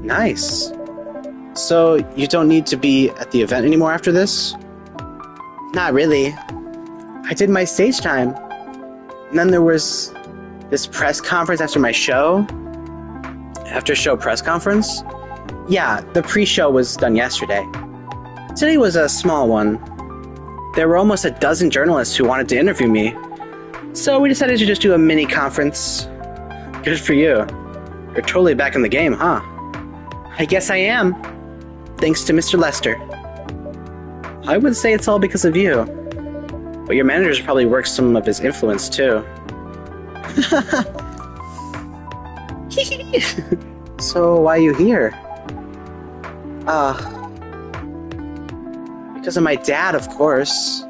Nice. So, you don't need to be at the event anymore after this? Not really. I did my stage time. And then there was this press conference after my show. After show press conference? Yeah, the pre-show was done yesterday. Today was a small one. There were almost a dozen journalists who wanted to interview me. So we decided to just do a mini conference. Good for you. You're totally back in the game, huh? I guess I am. Thanks to Mr. Lester. I would say it's all because of you. But your manager's probably worked some of his influence, too. So why are you here? Because of my dad, of course.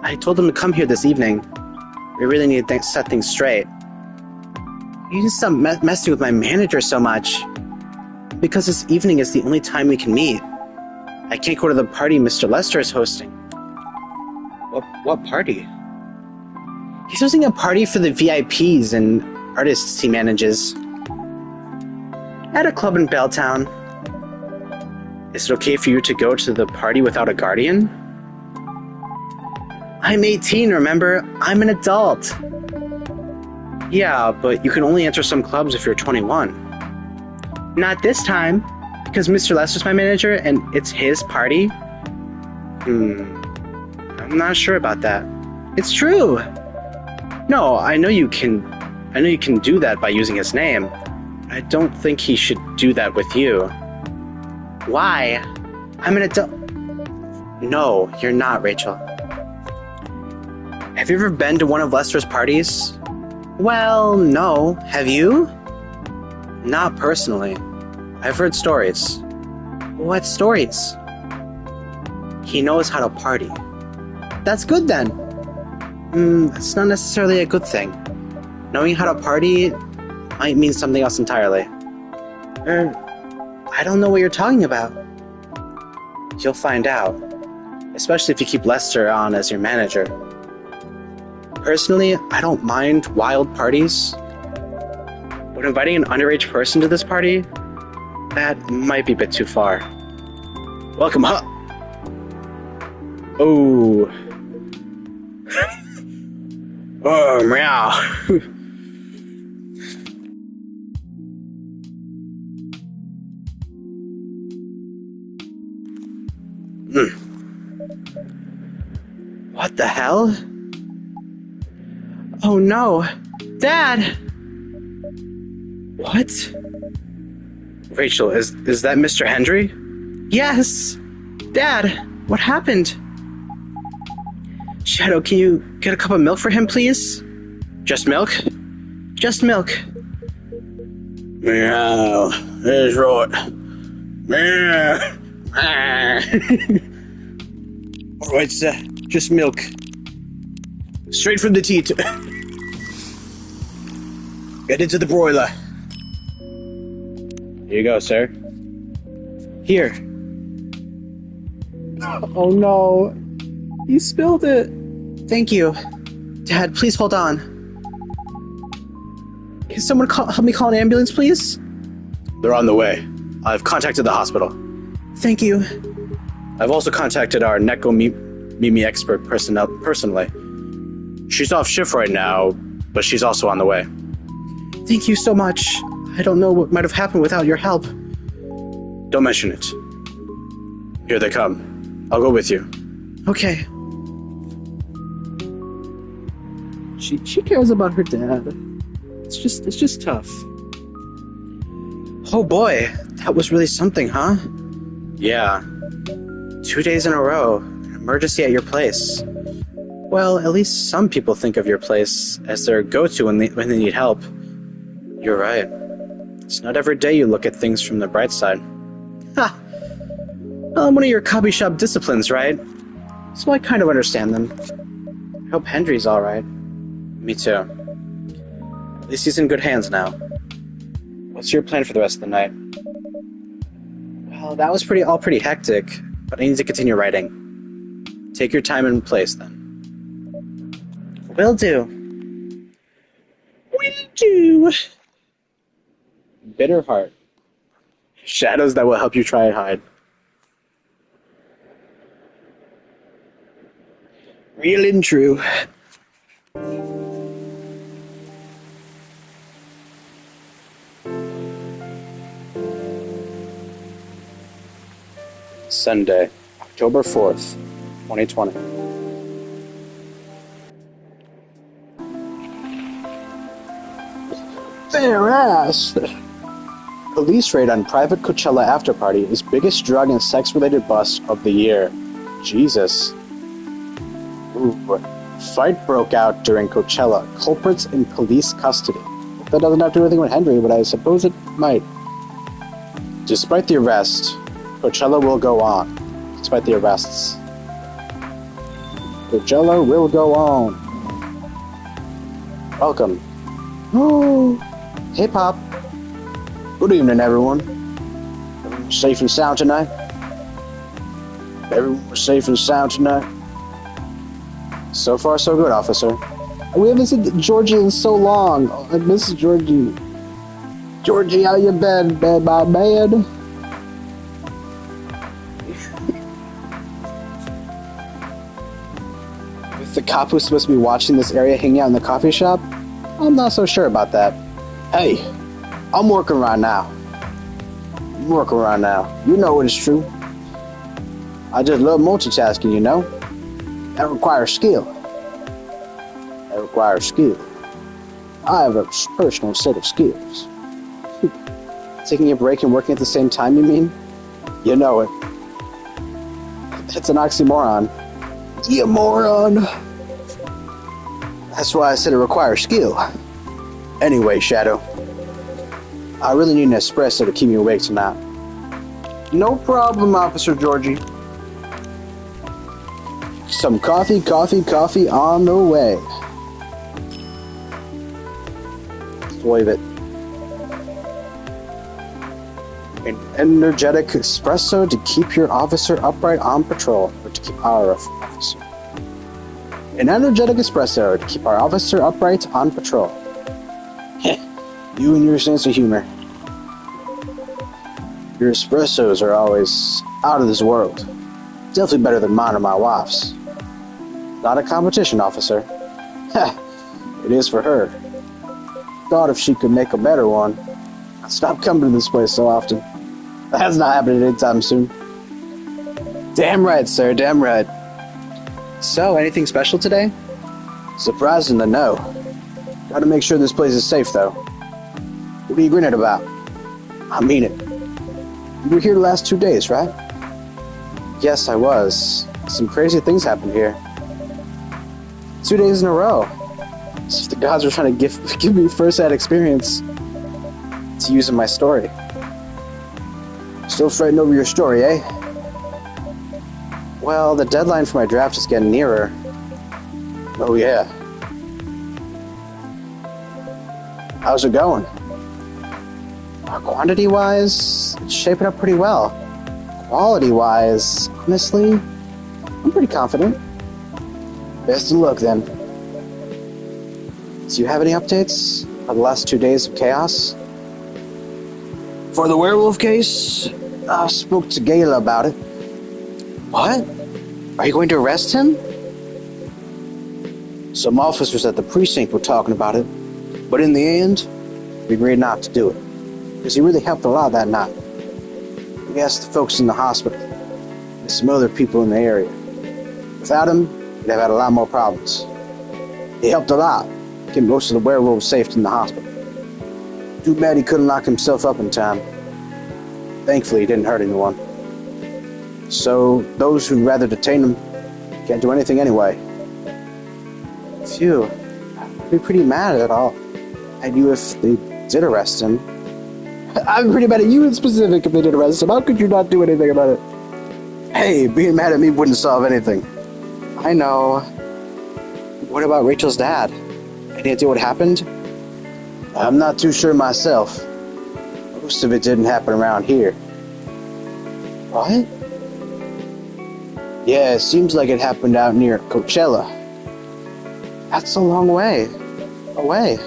I told him to come here this evening. We really need to set things straight. You just stop messing with my manager so much. because this evening is the only time we can meet. I can't go to the party Mr. Lester is hosting. What party? He's hosting a party for the VIPs and artists he manages. At a club in Belltown. Is it okay for you to go to the party without a guardian? I'm 18, remember? I'm an adult. Yeah, but you can only enter some clubs if you're 21. Not this time, because Mr. Lester's my manager and it's his party. I'm not sure about that. It's true. No, I know you can do that by using his name. I don't think he should do that with you. Why? I'm an adult. No, you're not, Rachel. Have you ever been to one of Lester's parties? Well, no. Have you? Not personally. I've heard stories. What stories? He knows how to party. That's good then. It's not necessarily a good thing. Knowing how to party might mean something else entirely. I don't know what you're talking about. You'll find out. Especially if you keep Lester on as your manager. Personally, I don't mind wild parties. But inviting an underage person to this party, that might be a bit too far. Welcome up. Oh. Oh, meow. What the hell? Oh no. Dad! What? Rachel, is that Mr. Hendry? Yes! Dad, what happened? Shadow, can you get a cup of milk for him, please? Just milk? Just milk. Meow. That's right. Meow. Alright, sir. Just milk. Straight from the teat. Get into the broiler. Here you go, sir. Here. Oh no. You spilled it. Thank you. Dad, please hold on. Can someone help me call an ambulance, please? They're on the way. I've contacted the hospital. Thank you. I've also contacted our Neko Mimi expert personnel personally. She's off shift right now, but she's also on the way. Thank you so much. I don't know what might have happened without your help. Don't mention it. Here they come. I'll go with you. Okay. She cares about her dad. It's just tough. Oh boy, that was really something, huh? Yeah. 2 days in a row. An emergency at your place. Well, at least some people think of your place as their go-to when they need help. You're right. It's not every day you look at things from the bright side. Ha! Well, one of your coffee shop disciplines, right? So I kind of understand them. I hope Hendry's alright. Me too. At least he's in good hands now. What's your plan for the rest of the night? Well, that was all pretty hectic, but I need to continue writing. Take your time and place, then. Will do. Will do. Bitter heart. Shadows that will help you try and hide. Real and true. Sunday, October 4th, 2020. Fair ass! Police raid on private Coachella after-party is biggest drug and sex-related bust of the year. Jesus. Ooh. Fight broke out during Coachella. Culprits in police custody. That doesn't have to do anything with Henry, but I suppose it might. Despite the arrest, Coachella will go on. Despite the arrests. Coachella will go on. Welcome. Oh, hey, Pop. Good evening, everyone. safe and sound tonight? Everyone was safe and sound tonight? So far, so good, officer. We haven't seen Georgie in so long. Oh, I miss Georgie. Georgie, how you been, man, my man? With the cop who's supposed to be watching this area hanging out in the coffee shop, I'm not so sure about that. Hey, I'm working right now. You know it is true. I just love multitasking, you know? That requires skill. I have a personal set of skills. Taking a break and working at the same time, you mean? You know it. That's an oxymoron. You moron! That's why I said it requires skill. Anyway, Shadow, I really need an espresso to keep me awake tonight. No problem, Officer Georgie. Some coffee on the way. Wave it. An energetic espresso to keep your officer upright on patrol. Or to keep our officer. An energetic espresso to keep our officer upright on patrol. You and your sense of humor. Your espressos are always out of this world. Definitely better than mine or my wife's. Not a competition, officer. It is for her. Thought if she could make a better one, I'd stop coming to this place so often. That's not happening anytime soon. Damn right, sir, damn right. So, anything special today? Surprisingly, no. Gotta make sure this place is safe, though. What are you grinning about? I mean it. You were here the last 2 days, right? Yes, I was. Some crazy things happened here. 2 days in a row. As if the gods were trying to give me first-hand experience to use in my story. Still fretting over your story, eh? Well, the deadline for my draft is getting nearer. Oh, yeah. How's it going? Quantity-wise, it's shaping up pretty well. Quality-wise, honestly, I'm pretty confident. Best of luck, then. Do you have any updates on the last 2 days of chaos? For the werewolf case, I spoke to Gayla about it. What? Are you going to arrest him? Some officers at the precinct were talking about it, but in the end, we agreed not to do it, because he really helped a lot that night. We asked the folks in the hospital, and some other people in the area. Without him, we'd have had a lot more problems. He helped a lot, kept most of the werewolves safe in the hospital. Too bad he couldn't lock himself up in time. Thankfully, he didn't hurt anyone. So, those who'd rather detain him can't do anything anyway. Phew. I'd be pretty mad at you if they did arrest him. I'm pretty mad at you in specific if they did arrest him. How could you not do anything about it? Hey, being mad at me wouldn't solve anything. I know. What about Rachel's dad? Any idea what happened? I'm not too sure myself. Most of it didn't happen around here. What? Yeah, it seems like it happened out near Coachella. That's a long way away.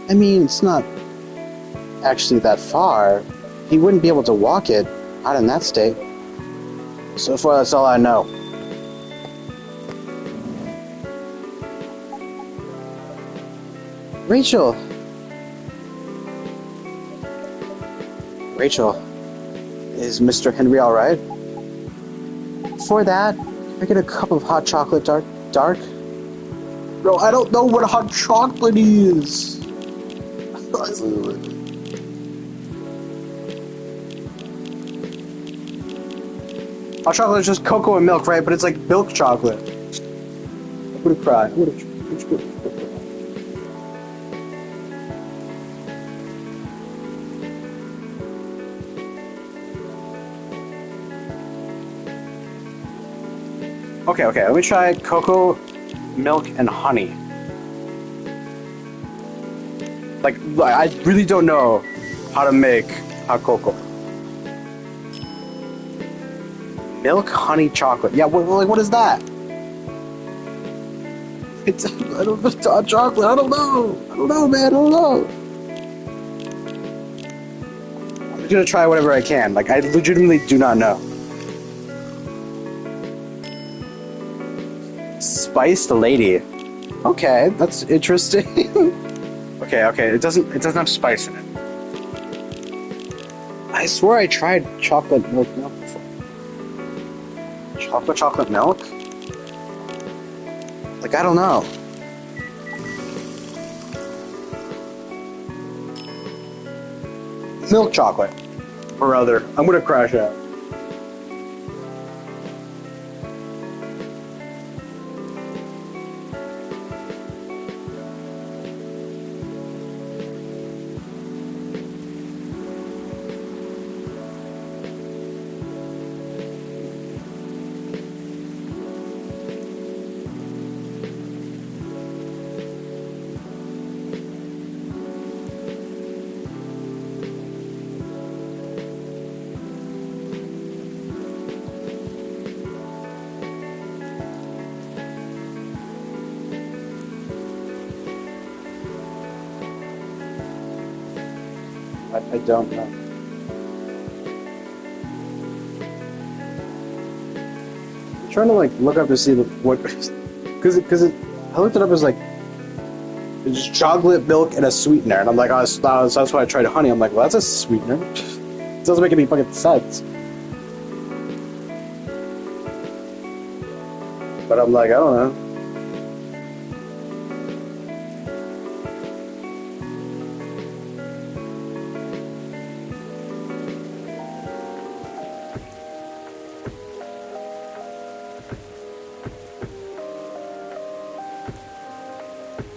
I mean, it's not actually that far. He wouldn't be able to walk it out in that state. So far, that's all I know. Rachel, is Mr. Henry all right? For that, can I get a cup of hot chocolate dark? Bro, I don't know what hot chocolate is. Hot chocolate is just cocoa and milk, right? But it's like milk chocolate. I'm gonna cry. I'm gonna cry. Okay, let me try cocoa, milk, and honey. Like, I really don't know how to make hot cocoa. Milk, honey, chocolate. Yeah, what is that? It's I don't know. It's hot chocolate. I don't know. I don't know, man. I don't know. I'm just gonna try whatever I can. Like, I legitimately do not know. Spiced lady. Okay, that's interesting. Okay. It doesn't have spice in it. I swear I tried chocolate milk before. Chocolate milk? Like, I don't know. Milk chocolate. Or other. I'm gonna crash out. I don't know. I'm trying to like look up to see what, because I looked it up as like it's just chocolate milk and a sweetener, and I'm like, oh, that's why I tried honey. I'm like, well, that's a sweetener. It doesn't make any fucking sense. But I'm like, I don't know.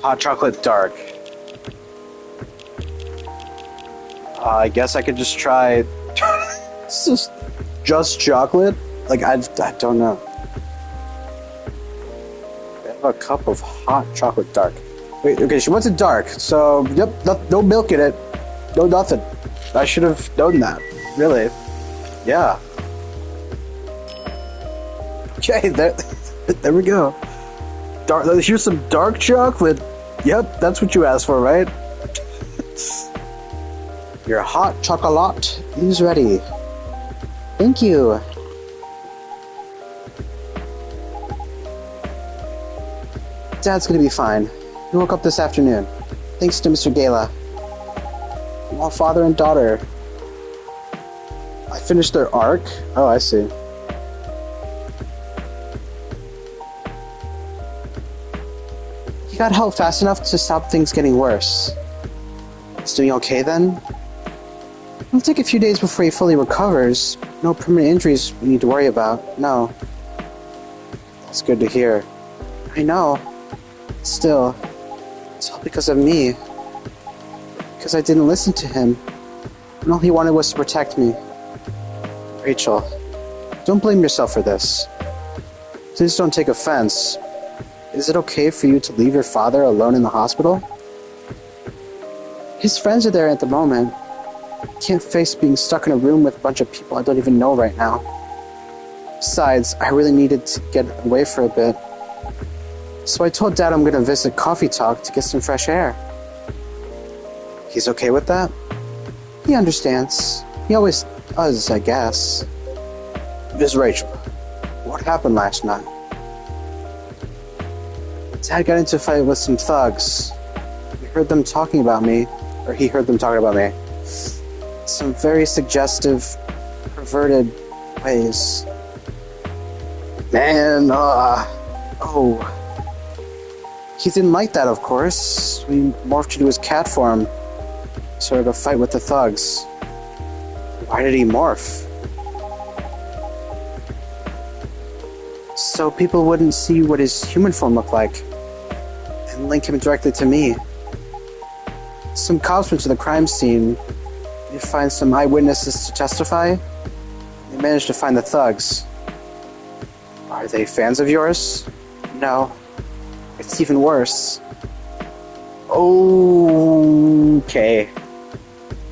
Hot chocolate dark. I guess I could just try just chocolate. Like I don't know. I have a cup of hot chocolate dark. Wait, okay, she wants it dark. So yep, no milk in it, no nothing. I should have known that. Really? Yeah. Okay, there we go. Dark. Here's some dark chocolate. Yep, that's what you asked for, right? Your hot chocolate is ready. Thank you. Dad's gonna be fine. He woke up this afternoon. Thanks to Mr. Gala. Well, father and daughter. I finished their arc? Oh, I see. He got help fast enough to stop things getting worse. He's doing okay then? It'll take a few days before he fully recovers. No permanent injuries we need to worry about, no. That's good to hear. I know. Still, it's all because of me. Because I didn't listen to him. And all he wanted was to protect me. Rachel, don't blame yourself for this. Please don't take offense. Is it okay for you to leave your father alone in the hospital? His friends are there at the moment. I can't face being stuck in a room with a bunch of people I don't even know right now. Besides, I really needed to get away for a bit. So I told Dad I'm gonna visit CoffeeTalk to get some fresh air. He's okay with that? He understands. He always does, I guess. Miss Rachel, what happened last night? Dad got into a fight with some thugs. He heard them talking about me. Some very suggestive, perverted ways. Man, he didn't like that, of course. We morphed into his cat form. Started a fight with the thugs. Why did he morph? So people wouldn't see what his human form looked like. And link him directly to me. Some cops went to the crime scene. They find some eyewitnesses to testify. They managed to find the thugs. Are they fans of yours? No. It's even worse. Okay.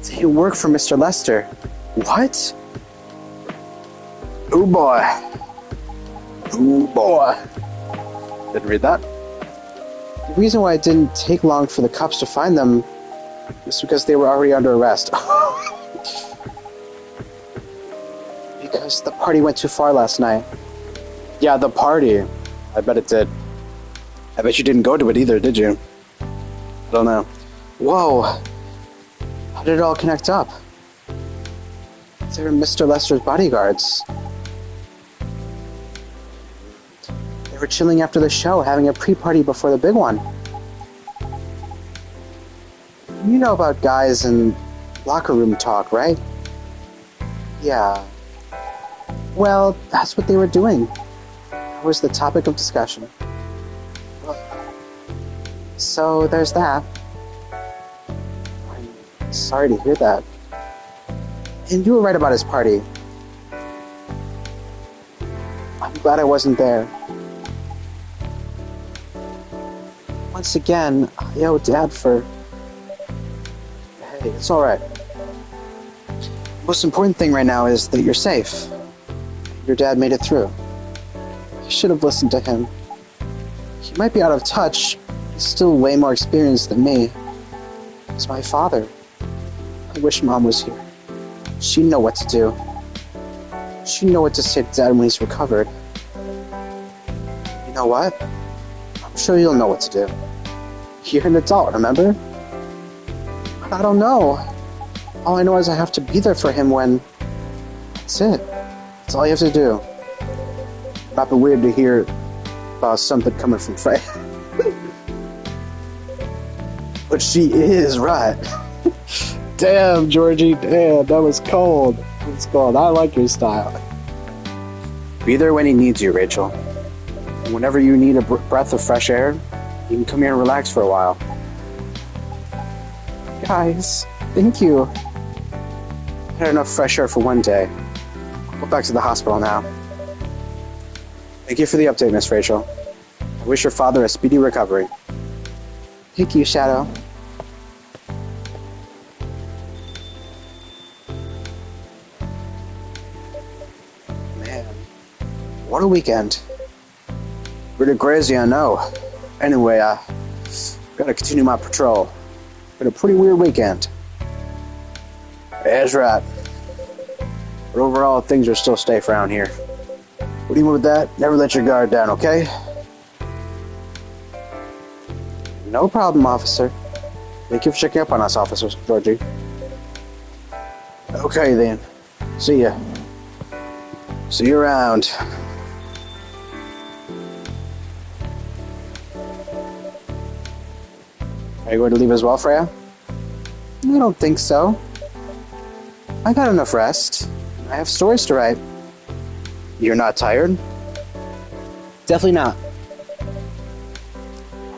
They work for Mr. Lester. What? Oh boy. Oh boy. Didn't read that. The reason why it didn't take long for the cops to find them is because they were already under arrest. Because the party went too far last night. Yeah, the party. I bet it did. I bet you didn't go to it either, did you? I don't know. Whoa! How did it all connect up? They were Mr. Lester's bodyguards. They were chilling after the show, having a pre-party before the big one. You know about guys and locker room talk, right? Yeah. Well, that's what they were doing. That was the topic of discussion. So there's that. I'm sorry to hear that. And you were right about his party. I'm glad I wasn't there. Once again, I owe Dad for... Hey, it's alright. Most important thing right now is that you're safe. Your dad made it through. I should have listened to him. He might be out of touch. He's still way more experienced than me. He's my father. I wish Mom was here. She'd know what to do. She'd know what to say to Dad when he's recovered. You know what? I'm sure you'll know what to do. You're an adult, remember? But I don't know. All I know is I have to be there for him when... That's it. That's all you have to do. Might be weird to hear about something coming from Freya. But she is right. Damn, Georgie. Damn, that was cold. That was cold. I like your style. Be there when he needs you, Rachel. And whenever you need a breath of fresh air, you can come here and relax for a while. Guys, thank you. I had enough fresh air for one day. I'll go back to the hospital now. Thank you for the update, Miss Rachel. I wish your father a speedy recovery. Thank you, Shadow. Man, what a weekend. Pretty crazy, I know. Anyway, gotta continue my patrol. Been a pretty weird weekend. That's right. But overall, things are still safe around here. What do you mean with that? Never let your guard down, okay? No problem, officer. Thank you for checking up on us, Officer Georgie. Okay, then. See ya. See you around. Are you going to leave as well, Freya? I don't think so. I got enough rest. I have stories to write. You're not tired? Definitely not.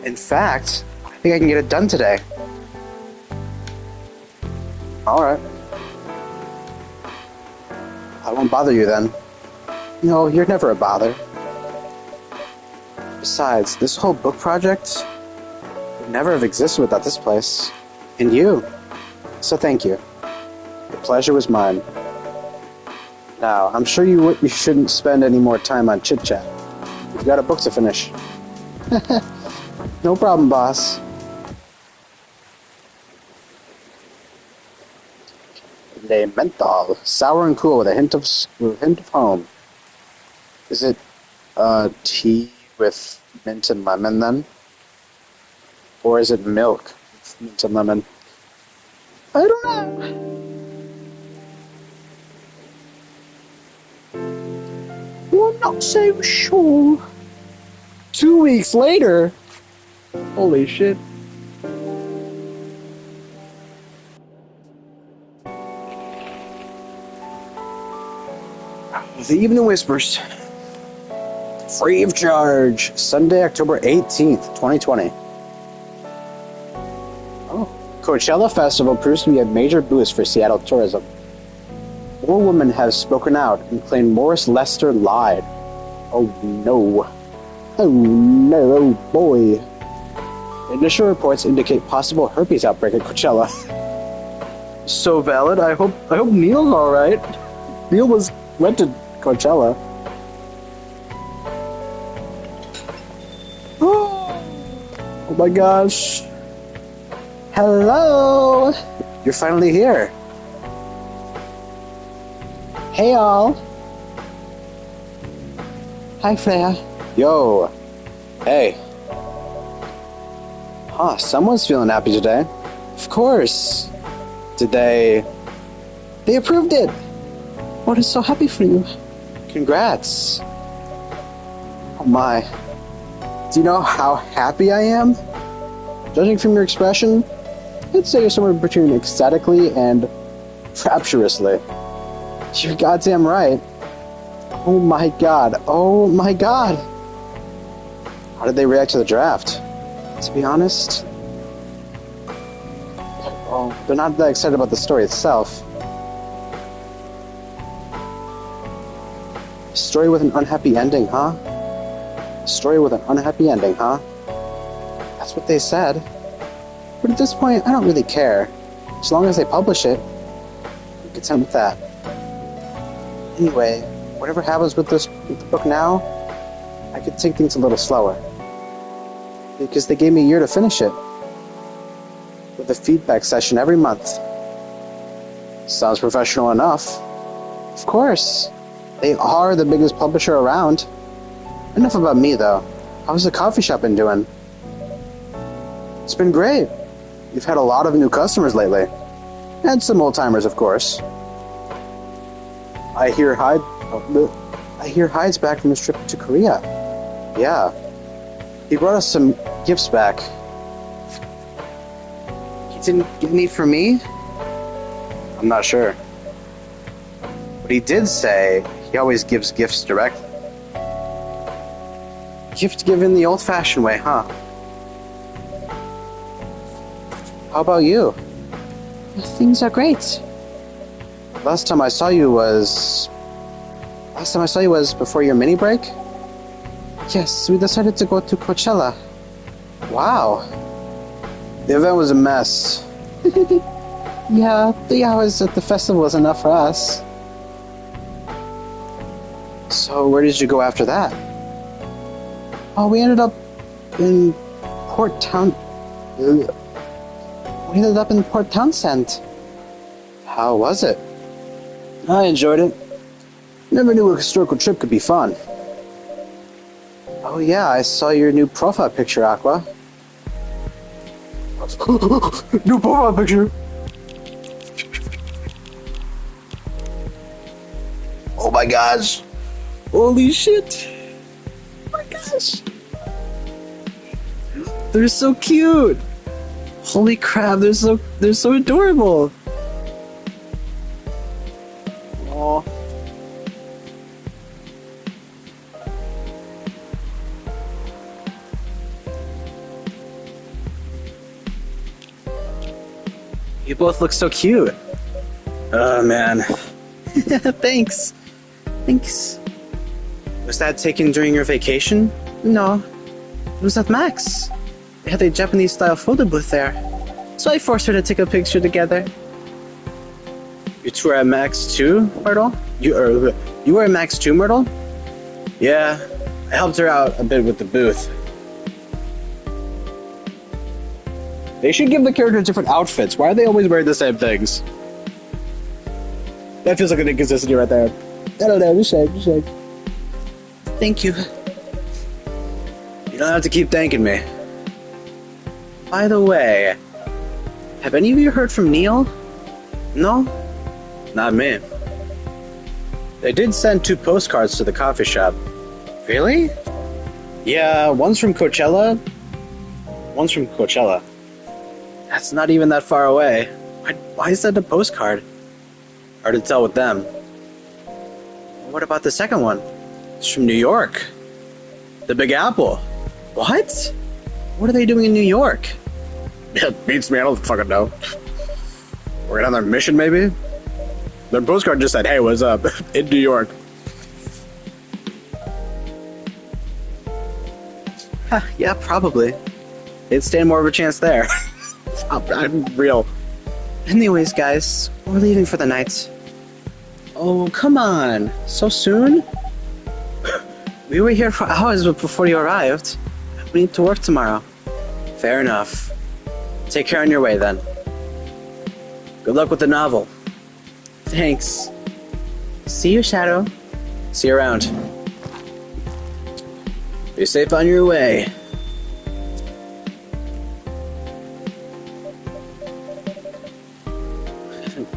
In fact, I think I can get it done today. Alright. I won't bother you then. No, you're never a bother. Besides, this whole book project would never have existed without this place. And you. So thank you. The pleasure was mine. Now, I'm sure you shouldn't spend any more time on chit-chat. You've got a book to finish. No problem, boss. Le menthol, sour and cool with a hint of home. Is it tea with mint and lemon then? Or is it milk with mint and lemon? I don't know. I'm not so sure. 2 weeks later? Holy shit. The Evening Whispers. Free of charge. Sunday, October 18th, 2020. Oh. Coachella Festival proves to be a major boost for Seattle tourism. More women have spoken out and claimed Morris Lester lied. Oh no. Oh no, oh boy. Initial reports indicate possible herpes outbreak at Coachella. So valid. I hope Neil's alright. Neil went to Coachella. Oh my gosh. Hello! You're finally here. Hey all. Hi Freya. Yo. Hey. Huh, someone's feeling happy today. Of course. Did they approved it. What is so happy for you? Congrats. Oh my. Do you know how happy I am? Judging from your expression, I'd say you're somewhere between ecstatically and rapturously. You're goddamn right. Oh my god. Oh my god. How did they react to the draft? To be honest, well, they're not that excited about the story itself. A story with an unhappy ending, huh? A story with an unhappy ending, huh? That's what they said. But at this point, I don't really care. As long as they publish it, I'm content with that. Anyway, whatever happens with the book now, I could take things a little slower. Because they gave me a year to finish it. With a feedback session every month. Sounds professional enough. Of course. They are the biggest publisher around. Enough about me, though. How's the coffee shop been doing? It's been great. You've had a lot of new customers lately. And some old-timers, of course. I hear Hyde's back from his trip to Korea. Yeah. He brought us some gifts back. He didn't get any for me? I'm not sure. But he did say he always gives gifts directly. Gift given the old-fashioned way, huh? How about you? Things are great. Last time I saw you was before your mini break? Yes, we decided to go to Coachella. Wow. The event was a mess. Yeah, 3 hours at the festival was enough for us. So where did you go after that? Oh, we ended up in Port Townsend. How was it? I enjoyed it. Never knew a historical trip could be fun. Oh yeah, I saw your new profile picture, Aqua. New profile picture? Oh my gosh! Holy shit! Oh my gosh! They're so cute! Holy crap, they're so adorable! Aww. You both look so cute. Oh man. Thanks. Was that taken during your vacation? No. It was at Max. They had a Japanese-style photo booth there. So I forced her to take a picture together. You two are at Max too, Myrtle? You were at Max too, Myrtle? Yeah. I helped her out a bit with the booth. They should give the characters different outfits. Why are they always wearing the same things? That feels like an inconsistency right there. I don't know, just saying. Thank you. You don't have to keep thanking me. By the way, have any of you heard from Neil? No? Not me. They did send 2 postcards to the coffee shop. Really? Yeah, one's from Coachella. That's not even that far away. Why is that a postcard? Hard to tell with them. What about the second one? It's from New York. The Big Apple. What? What are they doing in New York? It beats me, I don't fucking know. Working on their mission, maybe? Their postcard just said, hey, what's up? In New York. Yeah, probably. They'd stand more of a chance there. I'm real. Anyways, guys, we're leaving for the night. Oh, come on. So soon? We were here for hours before you arrived. We need to work tomorrow. Fair enough. Take care on your way, then. Good luck with the novel. Thanks. See you, Shadow. See you around. Be safe on your way.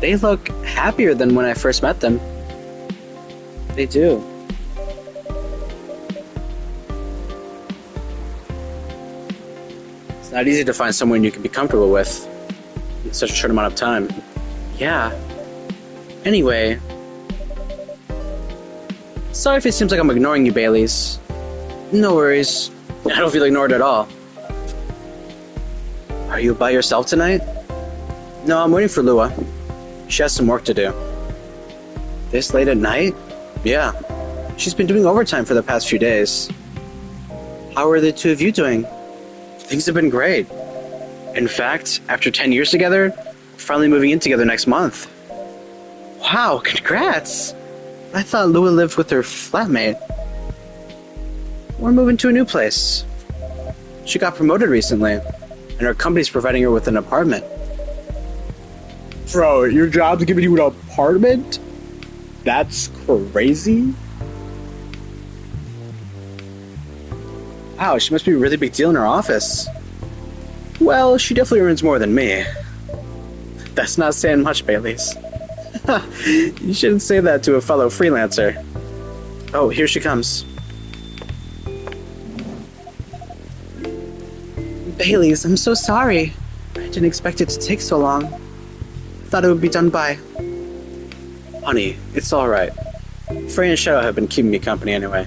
They look happier than when I first met them. They do. It's not easy to find someone you can be comfortable with in such a short amount of time. Yeah. Anyway. Sorry if it seems like I'm ignoring you, Baileys. No worries. I don't feel ignored at all. Are you by yourself tonight? No, I'm waiting for Lua. She has some work to do. This late at night? Yeah. She's been doing overtime for the past few days. How are the two of you doing? Things have been great. In fact, after 10 years together, we're finally moving in together next month. Wow, congrats! I thought Lua lived with her flatmate. We're moving to a new place. She got promoted recently, and her company's providing her with an apartment. Bro, your job's giving you an apartment? That's crazy. Wow, she must be a really big deal in her office. Well, she definitely earns more than me. That's not saying much, Baileys. You shouldn't say that to a fellow freelancer. Oh, here she comes. Baileys, I'm so sorry. I didn't expect it to take so long. I thought it would be done by... Honey, it's alright. Frey and Shadow have been keeping me company anyway.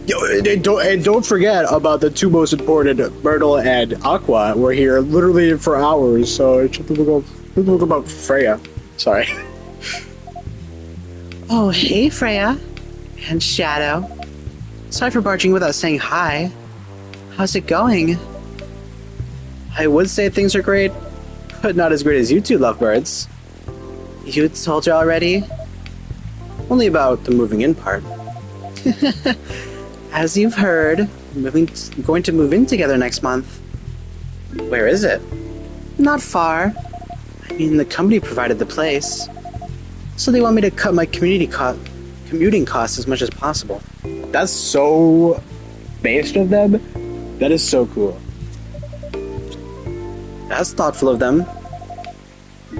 Yo, and don't forget about the two most important, Myrtle and Aqua. We're here literally for hours, so just look about Freya. Sorry. Oh, hey, Freya. And Shadow. Sorry for barging without saying hi. How's it going? I would say things are great, but not as great as you two lovebirds. You told her already? Only about the moving in part. As you've heard, we're going to move in together next month. Where is it? Not far. I mean, the company provided the place. So they want me to cut my commuting costs as much as possible. That's so based of them. That is so cool. That's thoughtful of them.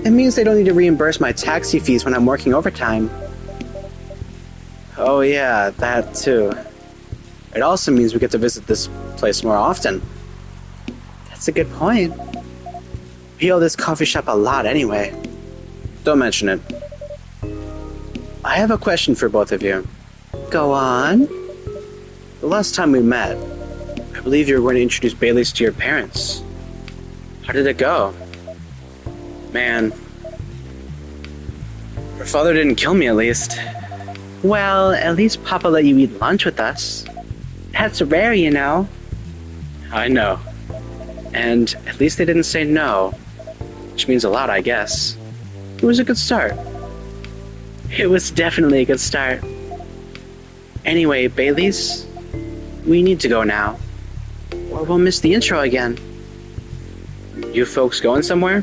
It means they don't need to reimburse my taxi fees when I'm working overtime. Oh yeah, that too. It also means we get to visit this place more often. That's a good point. We owe this coffee shop a lot anyway. Don't mention it. I have a question for both of you. Go on. The last time we met, I believe you were going to introduce Baileys to your parents. How did it go? Man. Her father didn't kill me, at least. Well, at least Papa let you eat lunch with us. That's rare, you know. I know. And at least they didn't say no. Which means a lot, I guess. It was a good start. It was definitely a good start. Anyway, Baileys, we need to go now. Or we'll miss the intro again. You folks going somewhere?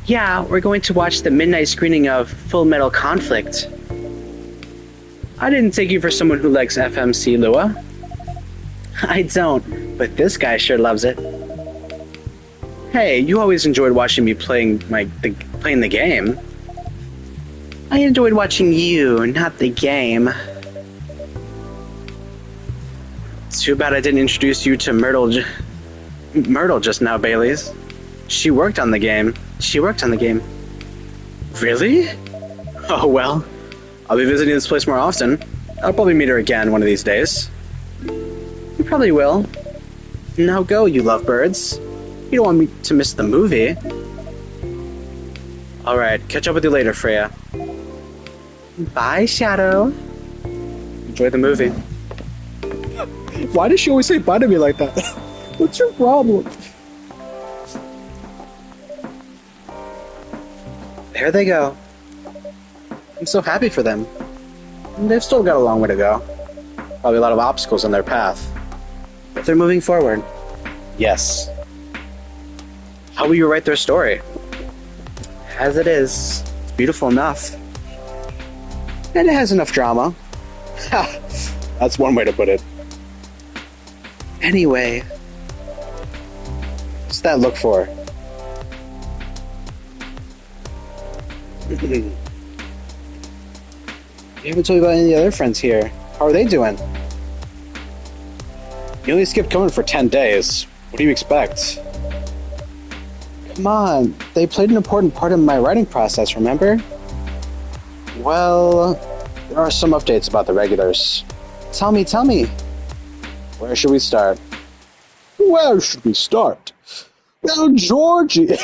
Yeah, we're going to watch the midnight screening of Full Metal Conflict. I didn't take you for someone who likes FMC, Lua. I don't, but this guy sure loves it. Hey, you always enjoyed watching me playing the game. I enjoyed watching you, not the game. Too bad I didn't introduce you to Myrtle just now, Baileys. She worked on the game. Really? Oh well. I'll be visiting this place more often. I'll probably meet her again one of these days. You probably will. Now go, you lovebirds. You don't want me to miss the movie. Alright, catch up with you later, Freya. Bye, Shadow. Enjoy the movie. Why does she always say bye to me like that? What's your problem? There they go. I'm so happy for them. They've still got a long way to go. Probably a lot of obstacles on their path. But they're moving forward. Yes. How will you write their story? As it is. It's beautiful enough. And it has enough drama. Ha! That's one way to put it. Anyway. What's that look for? You haven't told me about any of the other friends here. How are they doing? You only skipped coming for 10 days. What do you expect? Come on, they played an important part in my writing process, remember? Well, there are some updates about the regulars. Tell me. Where should we start? Where should we start? Well, Georgie.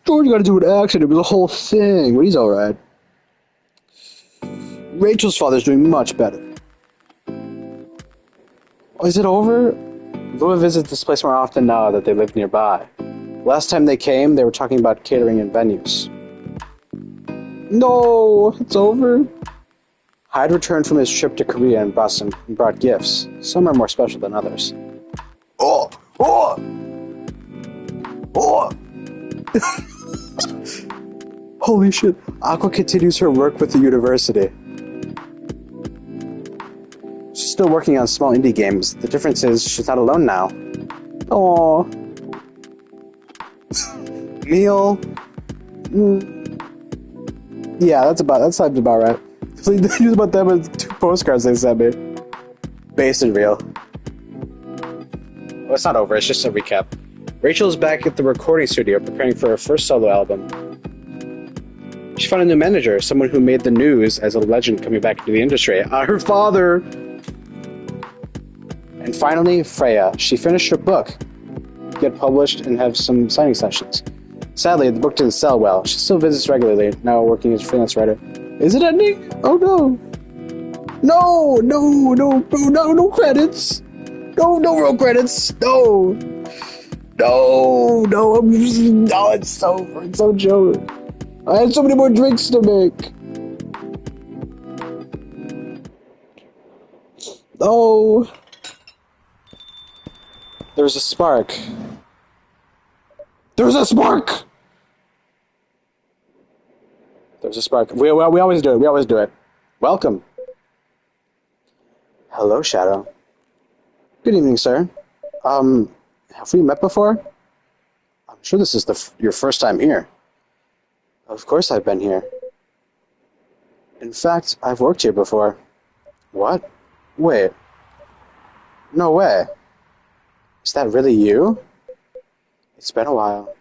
Georgie got into an accident. It was a whole thing, but he's alright. Rachel's father's doing much better. Oh, is it over? Lua visits this place more often now that they live nearby. Last time they came, they were talking about catering and venues. No, it's over. Hyde returned from his trip to Korea and brought gifts. Some are more special than others. Oh! Holy shit, Aqua continues her work with the university. She's still working on small indie games. The difference is she's not alone now. Aww. Neil. Yeah, that sounds about right. So they use about them as 2 postcards they sent me. Based and real. Well, it's not over, it's just a recap. Rachel's back at the recording studio preparing for her first solo album. She found a new manager, someone who made the news as a legend coming back into the industry. Her father! And finally, Freya. She finished her book, get published, and have some signing sessions. Sadly, the book didn't sell well. She still visits regularly, now working as a freelance writer. Is it ending? Oh no. No credits. No real credits. No, it's over. It's so joke. I had so many more drinks to make. Oh. There's a spark. There's a spark! There's a spark. We always do it. Welcome. Hello, Shadow. Good evening, sir. Have we met before? I'm sure this is your first time here. Of course I've been here. In fact, I've worked here before. What? Wait. No way. Is that really you? It's been a while.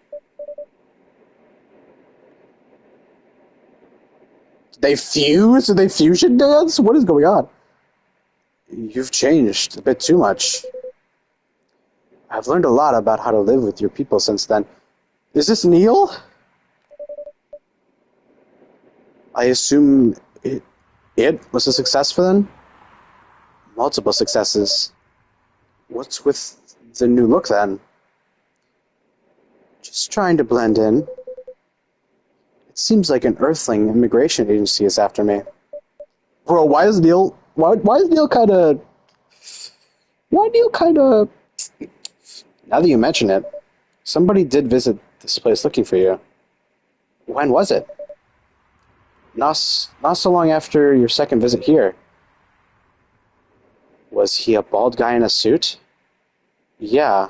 Did they fuse? Did they fusion dance? What is going on? You've changed a bit too much. I've learned a lot about how to live with your people since then. Is this Neil? I assume it was a success for them? Multiple successes. What's with the new look then? Just trying to blend in. It seems like an Earthling immigration agency is after me. Bro, why is Neil kind of... Now that you mention it, somebody did visit this place looking for you. When was it? Not so long after your second visit here. Was he a bald guy in a suit? Yeah.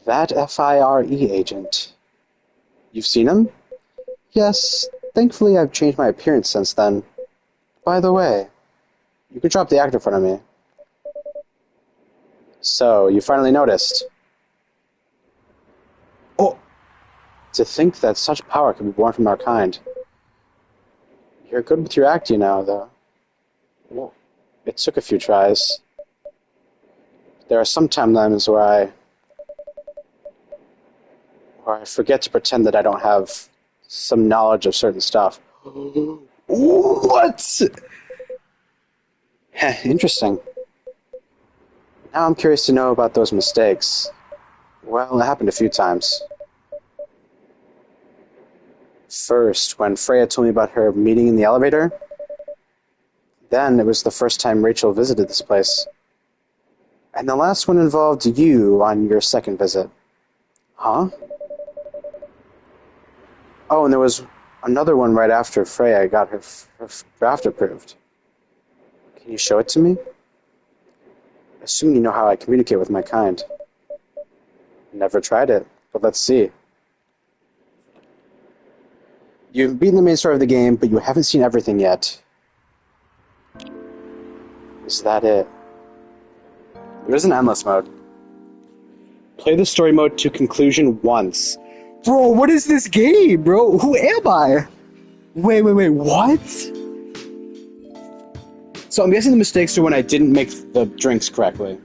That FIRE agent. You've seen him? Yes. Thankfully, I've changed my appearance since then. By the way, you could drop the act in front of me. So, you finally noticed. Oh! To think that such power can be born from our kind. You're good with your act, you know, though. Well, it took a few tries. There are some timelines where I forget to pretend that I don't have some knowledge of certain stuff. What? Interesting. Now I'm curious to know about those mistakes. Well, it happened a few times. First, when Freya told me about her meeting in the elevator. Then it was the first time Rachel visited this place. And the last one involved you on your second visit. Huh? Oh, and there was another one right after Freya got her draft approved. Can you show it to me? Assume you know how I communicate with my kind. Never tried it, but let's see. You've beaten the main story of the game, but you haven't seen everything yet. Is that it? There is an endless mode. Play the story mode to conclusion once. Bro, what is this game, bro? Who am I? Wait, what? So I'm guessing the mistakes are when I didn't make the drinks correctly.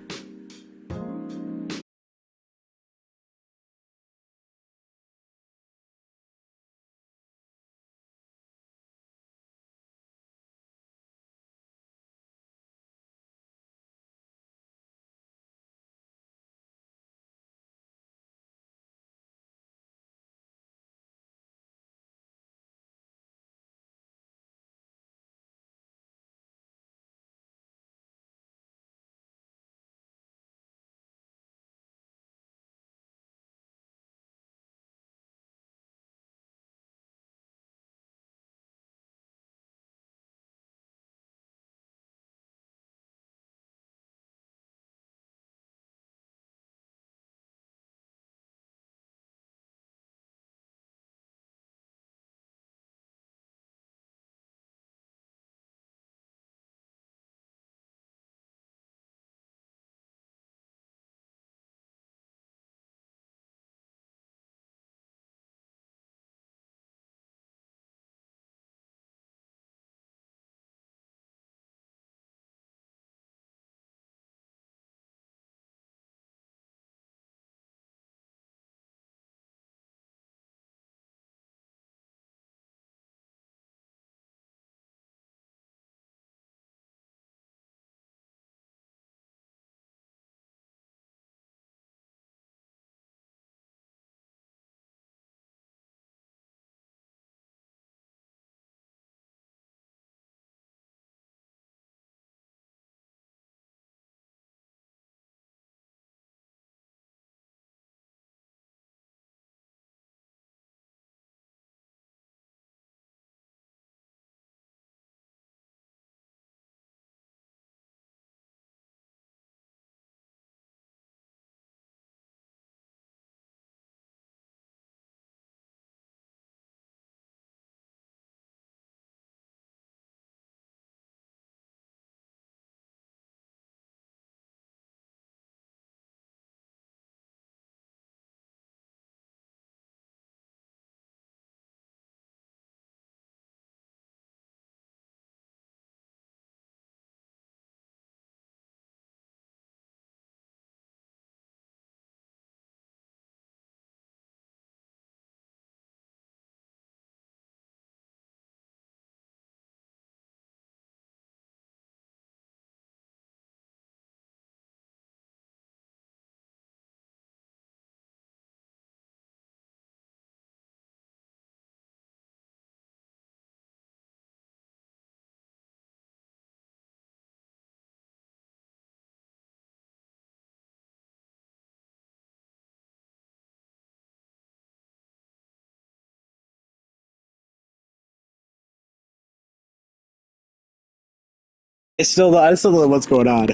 I still don't know what's going on.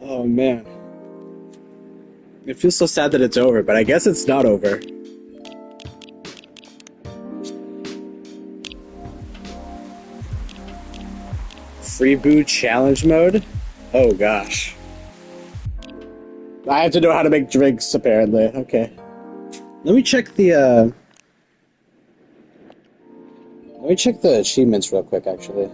Oh man. It feels so sad that it's over, but I guess it's not over. Free Brew Challenge Mode? Oh gosh. I have to know how to make drinks, apparently. Okay. Let me check the, Let me check the achievements real quick, actually.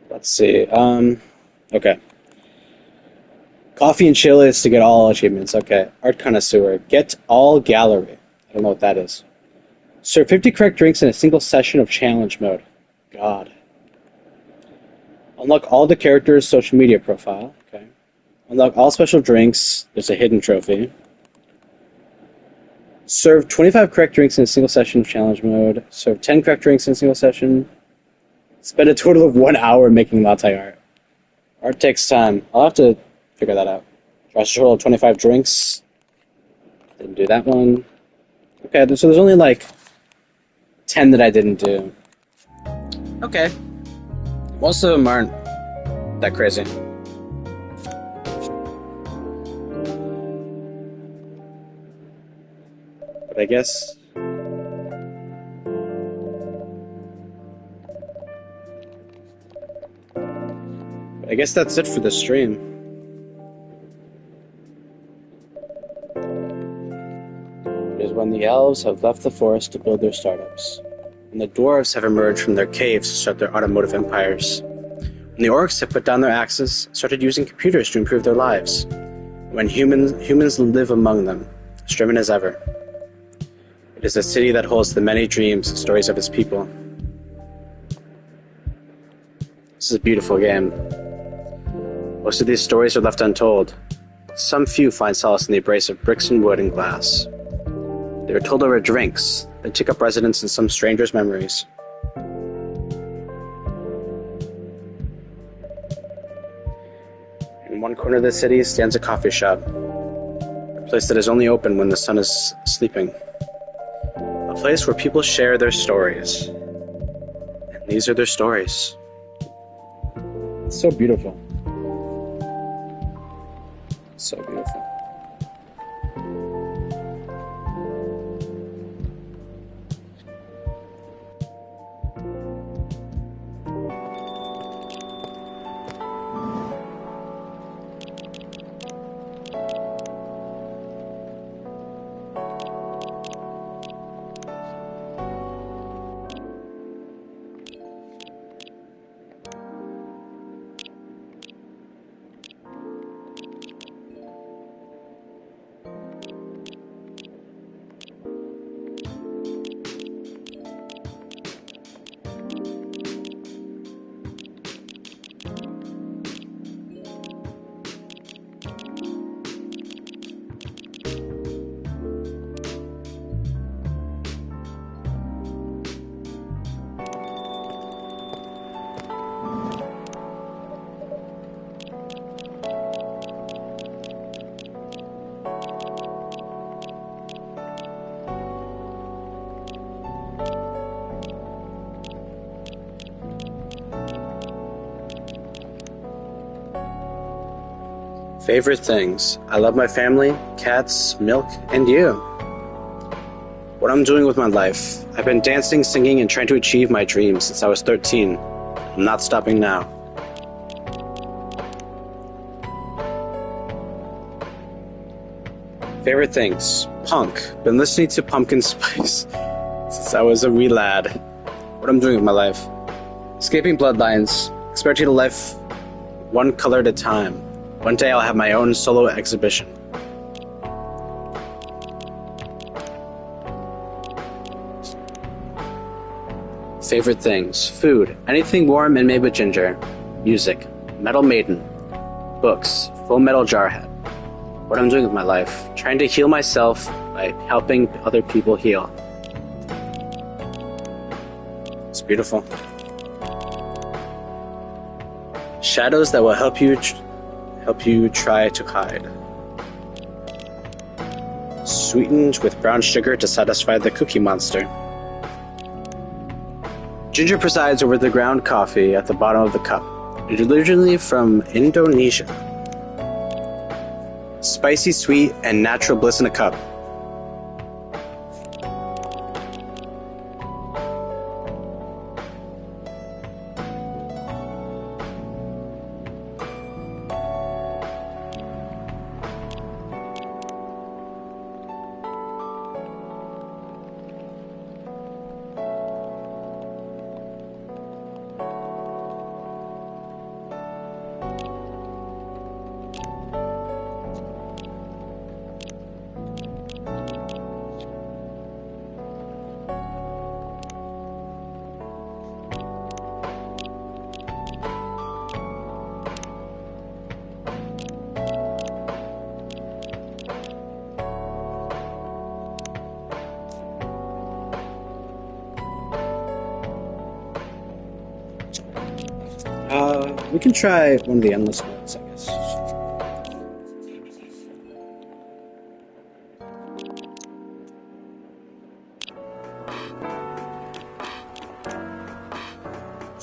Let's see. Okay. Coffee and chill is to get all achievements. Okay. Art connoisseur. Get all gallery. I don't know what that is. Serve 50 correct drinks in a single session of challenge mode. God. Unlock all the characters' social media profile. Okay. Unlock all special drinks. There's a hidden trophy. Serve 25 correct drinks in a single session of challenge mode. Serve 10 correct drinks in a single session. Spend a total of 1 hour making latte art. Art takes time. I'll have to figure that out. Draws a total of 25 drinks. Didn't do that one. Okay, so there's only like 10 that I didn't do. Okay. Most of them aren't that crazy. But I guess... that's it for the stream. It is when the elves have left the forest to build their startups, when the dwarves have emerged from their caves to start their automotive empires, when the orcs have put down their axes and started using computers to improve their lives, when humans live among them, as driven as ever. It is a city that holds the many dreams and stories of its people. This is a beautiful game. Most of these stories are left untold. Some few find solace in the embrace of bricks and wood and glass. They are told over drinks that take up residence in some stranger's memories. In one corner of the city stands a coffee shop, a place that is only open when the sun is sleeping. A place where people share their stories. And these are their stories. It's so beautiful. So beautiful. Favorite things. I love my family, cats, milk, and you. What I'm doing with my life. I've been dancing, singing, and trying to achieve my dreams since I was 13. I'm not stopping now. Favorite things. Punk. Been listening to Pumpkin Spice since I was a wee lad. What I'm doing with my life. Escaping bloodlines. Experimenting life one color at a time. One day I'll have my own solo exhibition. Favorite things. Food. Anything warm and made with ginger. Music. Metal Maiden. Books. Full Metal Jarhead. What I'm doing with my life. Trying to heal myself by helping other people heal. It's beautiful. Shadows that will help you try to hide. Sweetened with brown sugar to satisfy the cookie monster. Ginger presides over the ground coffee at the bottom of the cup. It is originally from Indonesia. Spicy, sweet, and natural bliss in a cup. We can try one of the endless ones, I guess.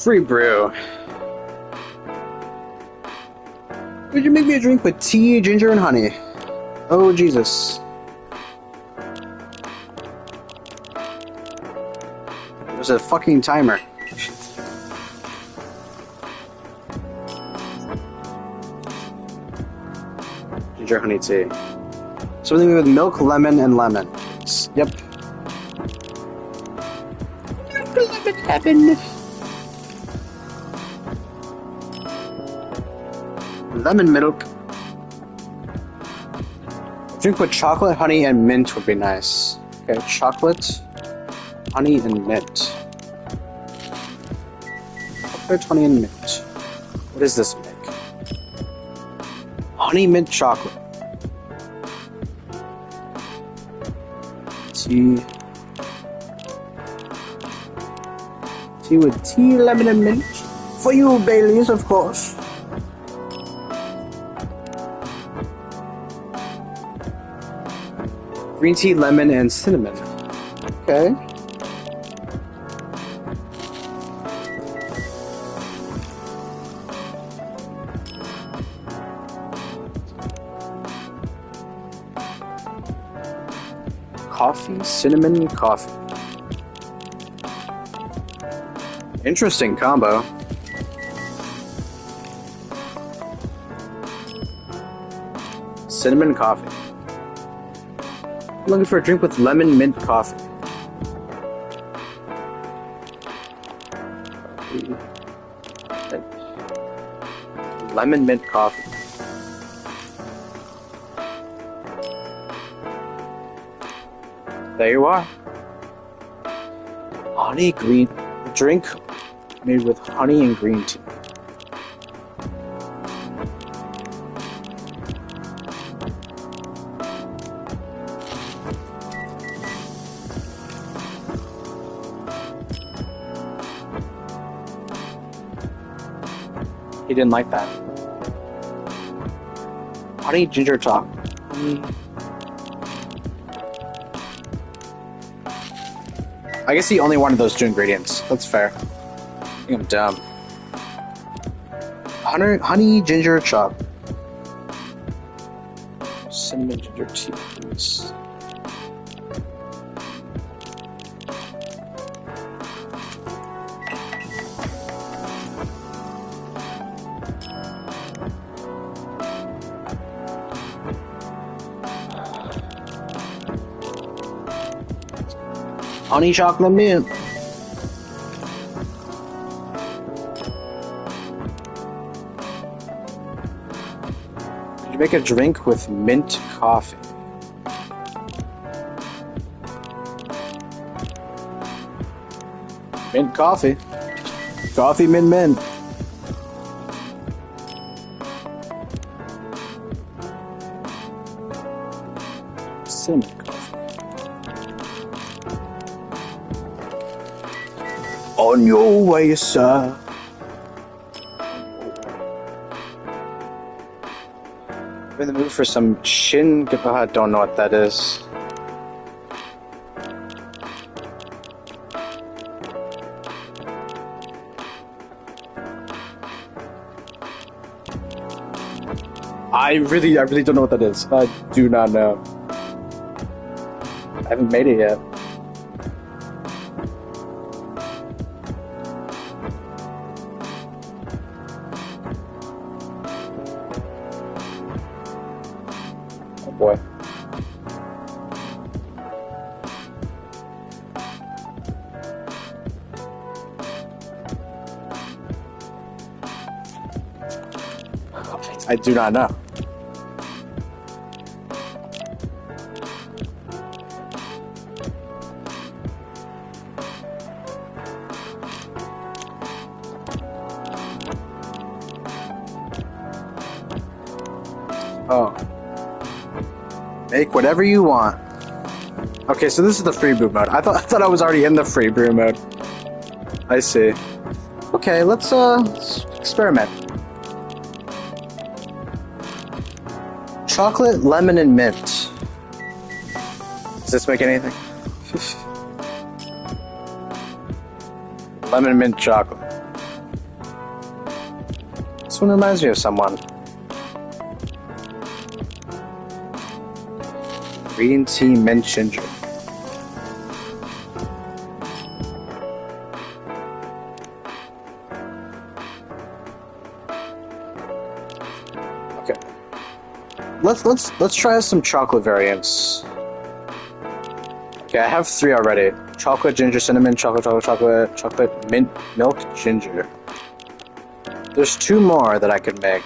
Free brew. Would you make me a drink with tea, ginger, and honey? Oh, Jesus. There's a fucking timer. Ginger, honey, tea. Something with milk, lemon, and lemon. Yep. Lemon. Lemon milk. Drink with chocolate, honey, and mint would be nice. Okay, chocolate, honey, and mint. Chocolate, honey, and mint. What does this make? Honey mint chocolate. Tea. Tea with tea, lemon, and mint. For you, Baileys, of course. Green tea, lemon, and cinnamon. Okay. Coffee, cinnamon, coffee. Interesting combo. Cinnamon coffee. Looking for a drink with lemon mint coffee. Lemon mint coffee. There you are. Honey green drink made with honey and green tea. He didn't like that. Honey ginger chocolate. I guess he only wanted those two ingredients. That's fair. I think I'm dumb. Honey ginger chocolate. Cinnamon ginger tea, please. Honey chocolate mint. Did you make a drink with mint coffee? Mint coffee. Coffee mint mint. Cinnamon coffee. On your way, sir. I'm in the mood for some chin. I don't know what that is. I really don't know what that is. I do not know. I haven't made it yet. Oh boy. I do not know. Oh. Make whatever you want. Okay, so this is the free brew mode. I thought I was already in the free brew mode. I see. Okay, let's experiment. Chocolate, lemon, and mint. Does this make anything? Lemon mint chocolate. This one reminds me of someone. Green tea mint ginger. Okay. Let's try some chocolate variants. Okay, I have 3 already. Chocolate, ginger, cinnamon, chocolate, mint, milk, ginger. There's 2 more that I could make.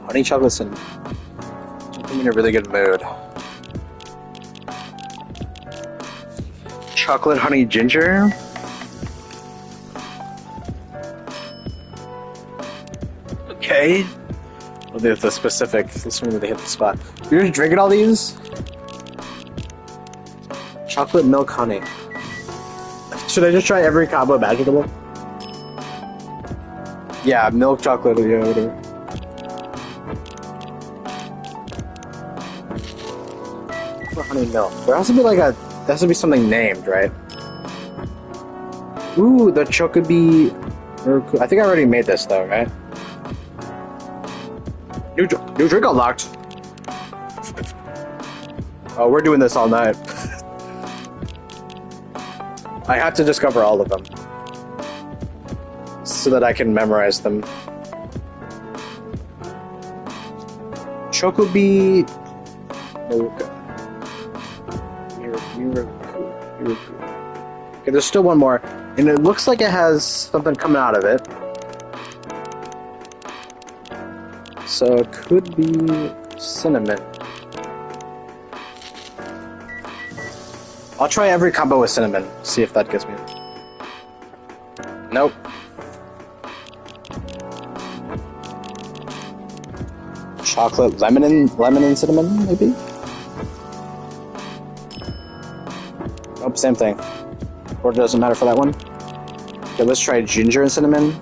Honey chocolate cinnamon. I'm in a really good mood. Chocolate, honey, ginger. Okay. We'll do the specific. This one really hit the spot. You're just drinking all these? Chocolate, milk, honey. Should I just try every combo imaginable? Yeah, milk, chocolate, yeah, whatever. Honey milk. There has to be like there has to be something named, right? Ooh, the Chocobi. I think I already made this though, right? New drink unlocked. Oh, we're doing this all night. I have to discover all of them so that I can memorize them. Chocobi. Okay, there's still one more, and it looks like it has something coming out of it. So it could be cinnamon. I'll try every combo with cinnamon, see if that gets me. Nope. Chocolate, lemon and cinnamon, maybe? Nope, same thing. Or it doesn't matter for that one. Okay, let's try ginger and cinnamon.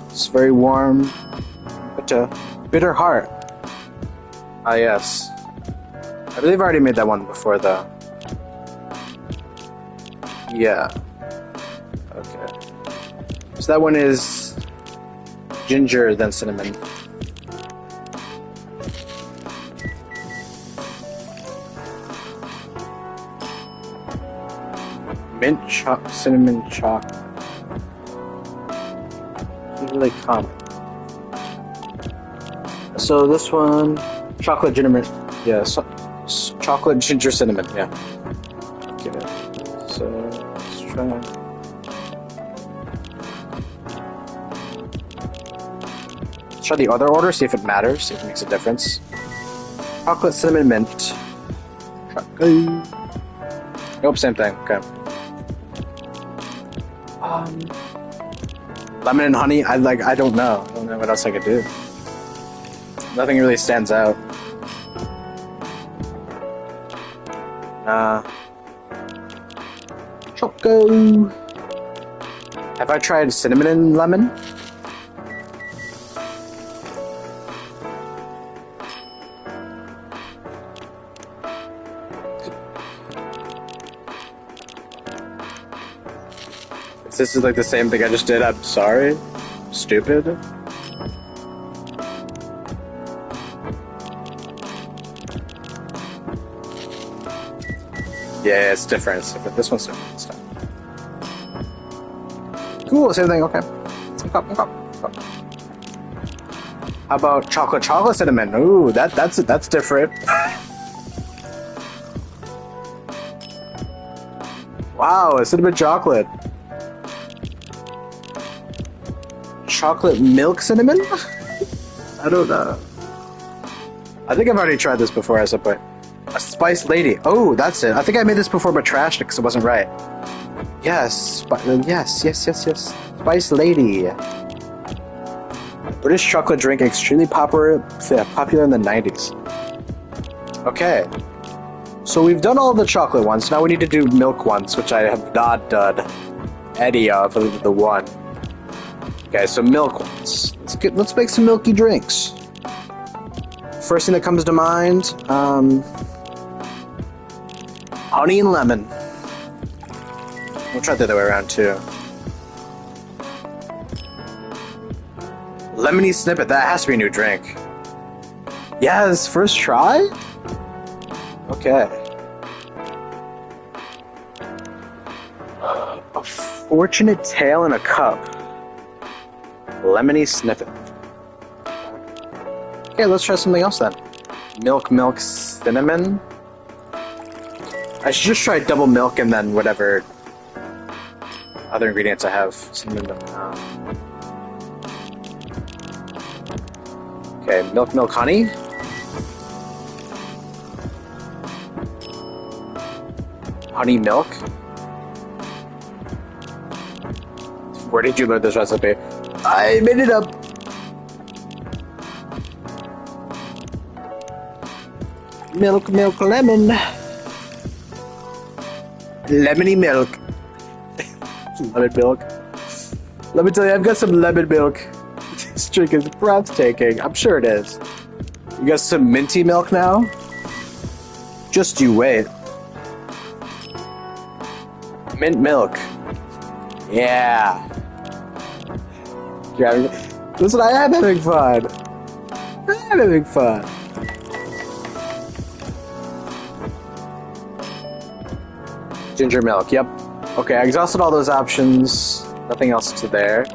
It's very warm. Bitter heart. Ah, yes. I believe I already made that one before, though. Yeah. Okay. So that one is ginger, then cinnamon. Mint cinnamon chocolate. Really common. So this one, chocolate ginger. Yeah, chocolate ginger cinnamon. Yeah. Okay. So let's try. Let's try the other order. See if it matters. See if it makes a difference. Chocolate cinnamon mint. Nope, same thing. Okay. Lemon and honey. I don't know. I don't know what else I could do. Nothing really stands out. Choco. Have I tried cinnamon and lemon? If this is like the same thing I just did, I'm sorry. Stupid. Yeah, it's different. It's different. This one's different this time. Cool, same thing, okay. Okay. How about chocolate cinnamon? Ooh, that's different. Wow, a cinnamon chocolate. Chocolate milk cinnamon? I don't know. I think I've already tried this before at some point. A spice lady. Oh, that's it. I think I made this before but trashed it because it wasn't right. Yes, yes. Spice Lady. British chocolate drink extremely popular in the 90s. Okay. So we've done all the chocolate ones. Now we need to do milk ones, which I have not done any of other than the one. Okay, so milk ones. Let's make some milky drinks. First thing that comes to mind, honey and lemon. We'll try the other way around too. Lemony Snippet, that has to be a new drink. Yes, first try? Okay. A fortunate tale in a cup. Lemony Snippet. Okay, let's try something else then. Milk, cinnamon. I should just try double milk and then whatever other ingredients I have. Cinnamon. Okay, milk, honey. Honey milk. Where did you learn this recipe? I made it up. Milk, lemon. Lemony milk. Lemon milk. Let me tell you, I've got some lemon milk. This drink is breathtaking. I'm sure it is. You got some minty milk now? Just you wait. Mint milk. Yeah. Listen, I am having fun. I'm having fun. Ginger milk, yep. Okay, I exhausted all those options. Nothing else to there.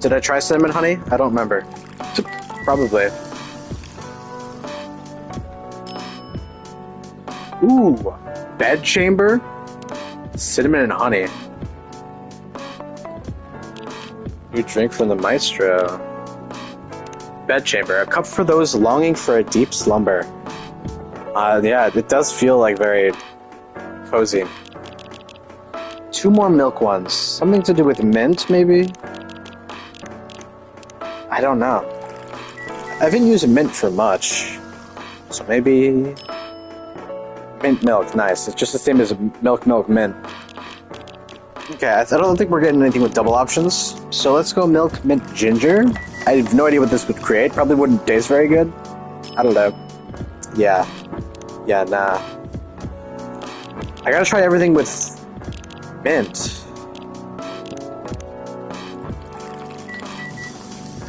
Did I try cinnamon honey? I don't remember. Probably. Ooh, bed chamber, cinnamon and honey. New drink from the maestro. Bed chamber, a cup for those longing for a deep slumber. Yeah, it does feel like very cozy. 2 more milk ones. Something to do with mint, maybe? I don't know. I haven't used mint for much. So maybe... mint milk, nice. It's just the same as milk, mint. Okay, I don't think we're getting anything with double options. So let's go milk, mint, ginger. I have no idea what this would create. Probably wouldn't taste very good. I don't know. Yeah. Yeah, nah. I gotta try everything with mint.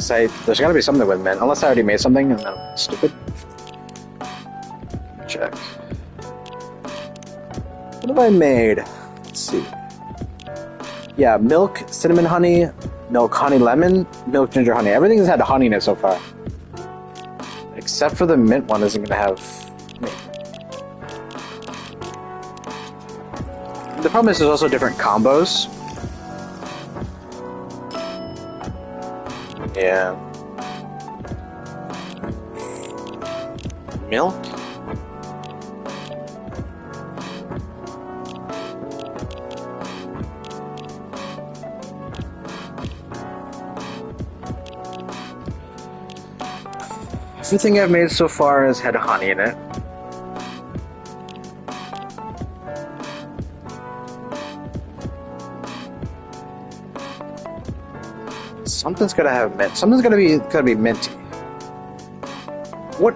There's gotta be something with mint, unless I already made something and I'm stupid. Check. What have I made? Let's see. Yeah, milk, cinnamon honey, milk, honey, lemon, milk, ginger, honey. Everything has had honey in it so far. Except for the mint one isn't gonna have mint. The problem is there's also different combos. Yeah. Milk? Everything I've made so far has had honey in it. Something's gotta have mint. Something's gotta be minty. What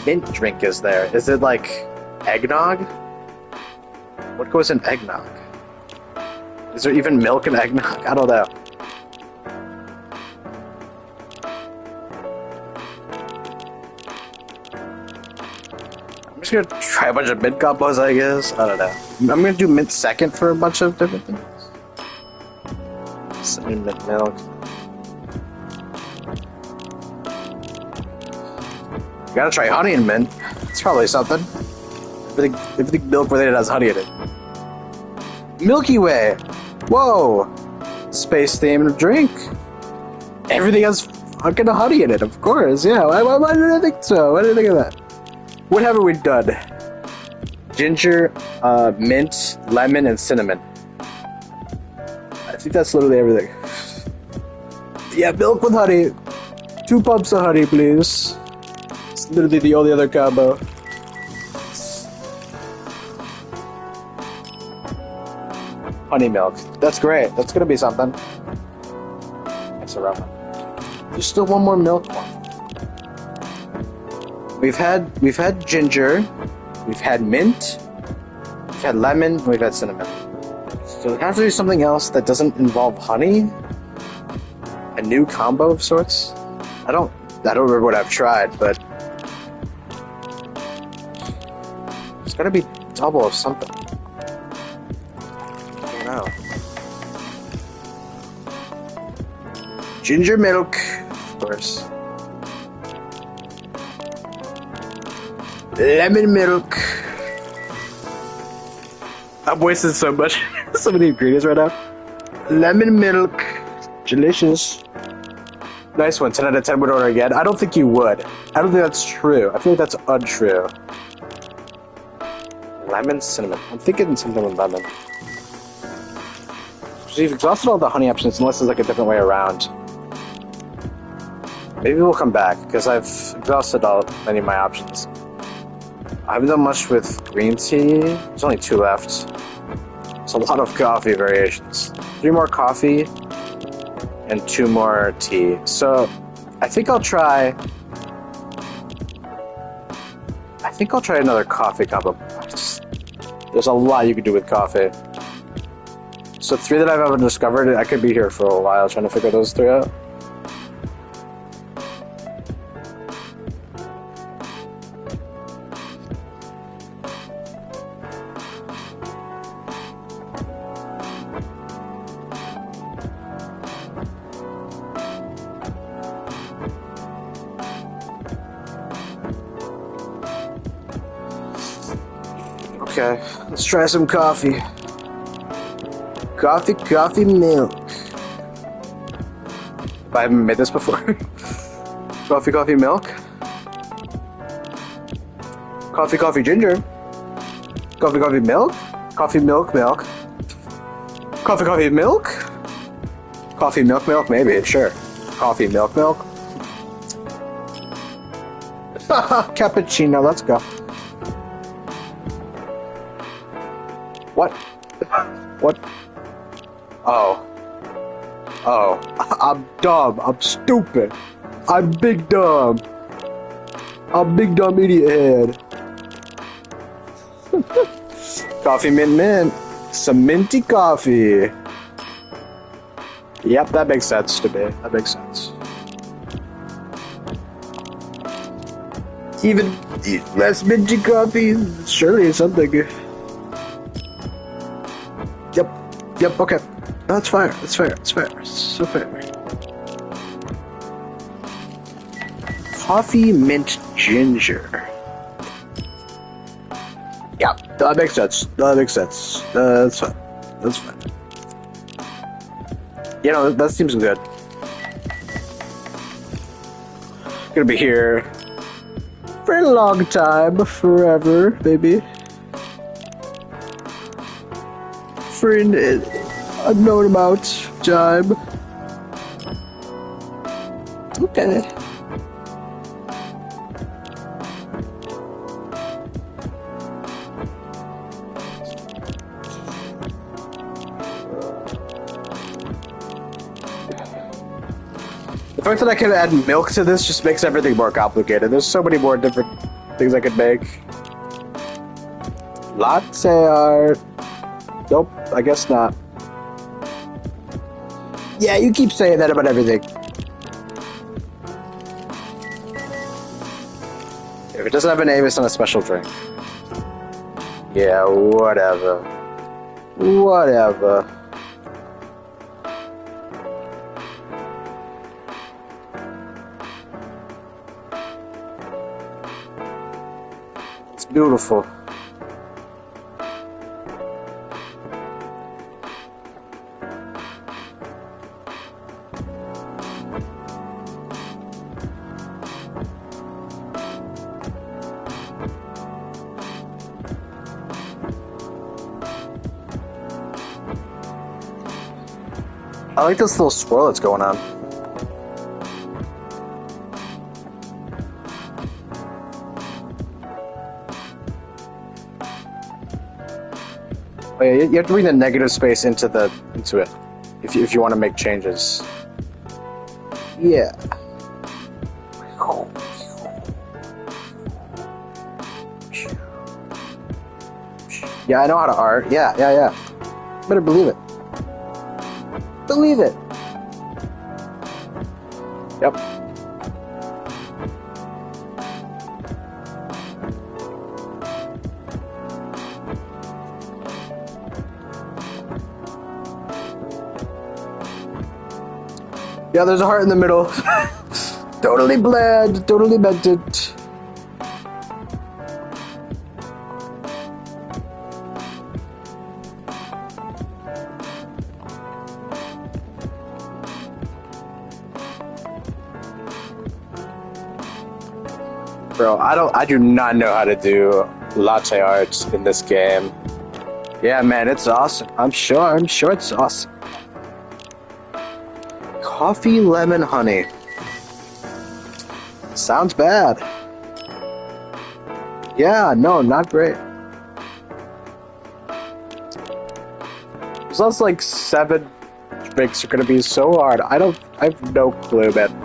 mint drink is there? Is it like eggnog? What goes in eggnog? Is there even milk in eggnog? I don't know. I'm just gonna try a bunch of mint combos, I guess. I don't know. I'm gonna do mint second for a bunch of different things. Cinnamon mint milk. Gotta try honey and mint. It's probably something. Everything milk related has honey in it. Milky Way! Whoa! Space themed drink. Everything has fucking honey in it, of course, yeah. Why did I think so? Why did I think of that? What haven't we done? ginger, mint, lemon, and cinnamon. I think that's literally everything. Yeah, milk with honey. 2 pumps of honey, please. It's literally the only other combo. Honey milk. That's great. That's gonna be something. That's a rough one. There's still one more milk one. We've had ginger, we've had mint, we've had lemon, and we've had cinnamon. So it has to be something else that doesn't involve honey. A new combo of sorts. I don't remember what I've tried, but it's gotta be double of something. I don't know. Ginger milk, of course. Lemon milk. I'm wasting so many ingredients right now. Lemon milk. Delicious. Nice one. 10 out of 10 would order again. I don't think you would. I don't think that's true. I feel like that's untrue. Lemon, cinnamon. I'm thinking something with lemon. So you've exhausted all the honey options unless there's like a different way around. Maybe we'll come back because I've exhausted many of my options. I haven't done much with green tea. There's only 2 left. It's a lot of coffee variations. 3 more coffee and 2 more tea. So I think I'll try another coffee combo. There's a lot you can do with coffee. So 3 that I've ever discovered, I could be here for a while trying to figure those 3 out. Okay, let's try some coffee. Coffee, milk. I haven't made this before. Coffee, milk. Coffee, ginger. Coffee, milk. Coffee, milk. Coffee, milk. Coffee, milk, maybe, sure. Coffee, milk. Cappuccino, let's go. What? What? Oh, I'm dumb. I'm stupid. I'm big dumb. I'm big dumb idiot head. Coffee, mint. Some minty coffee. Yep, that makes sense to me. That makes sense. Even less minty coffee surely is something. Yep, okay. That's fair. So fair. Coffee, mint, ginger. Yeah, that makes sense. That's fine. You know, that seems good. Gonna be here for a long time, forever, maybe. For an unknown amount of time. Okay. The fact that I can add milk to this just makes everything more complicated. There's so many more different things I could make. Latte art. Nope, I guess not. Yeah, you keep saying that about everything. If it doesn't have a name, it's not a special drink. Yeah, whatever. It's beautiful. I like this little swirl that's going on. Oh yeah, you have to bring the negative space into it if you want to make changes. Yeah. Yeah, I know how to art. Yeah. Better believe it. Believe it. Yep. Yeah, there's a heart in the middle. Totally bled. Totally meant it. Bro, I do not know how to do latte art in this game. Yeah, man, it's awesome. I'm sure it's awesome. Coffee, lemon, honey. Sounds bad. Yeah, no, not great. Sounds like 7 drinks are gonna be so hard. I have no clue, man.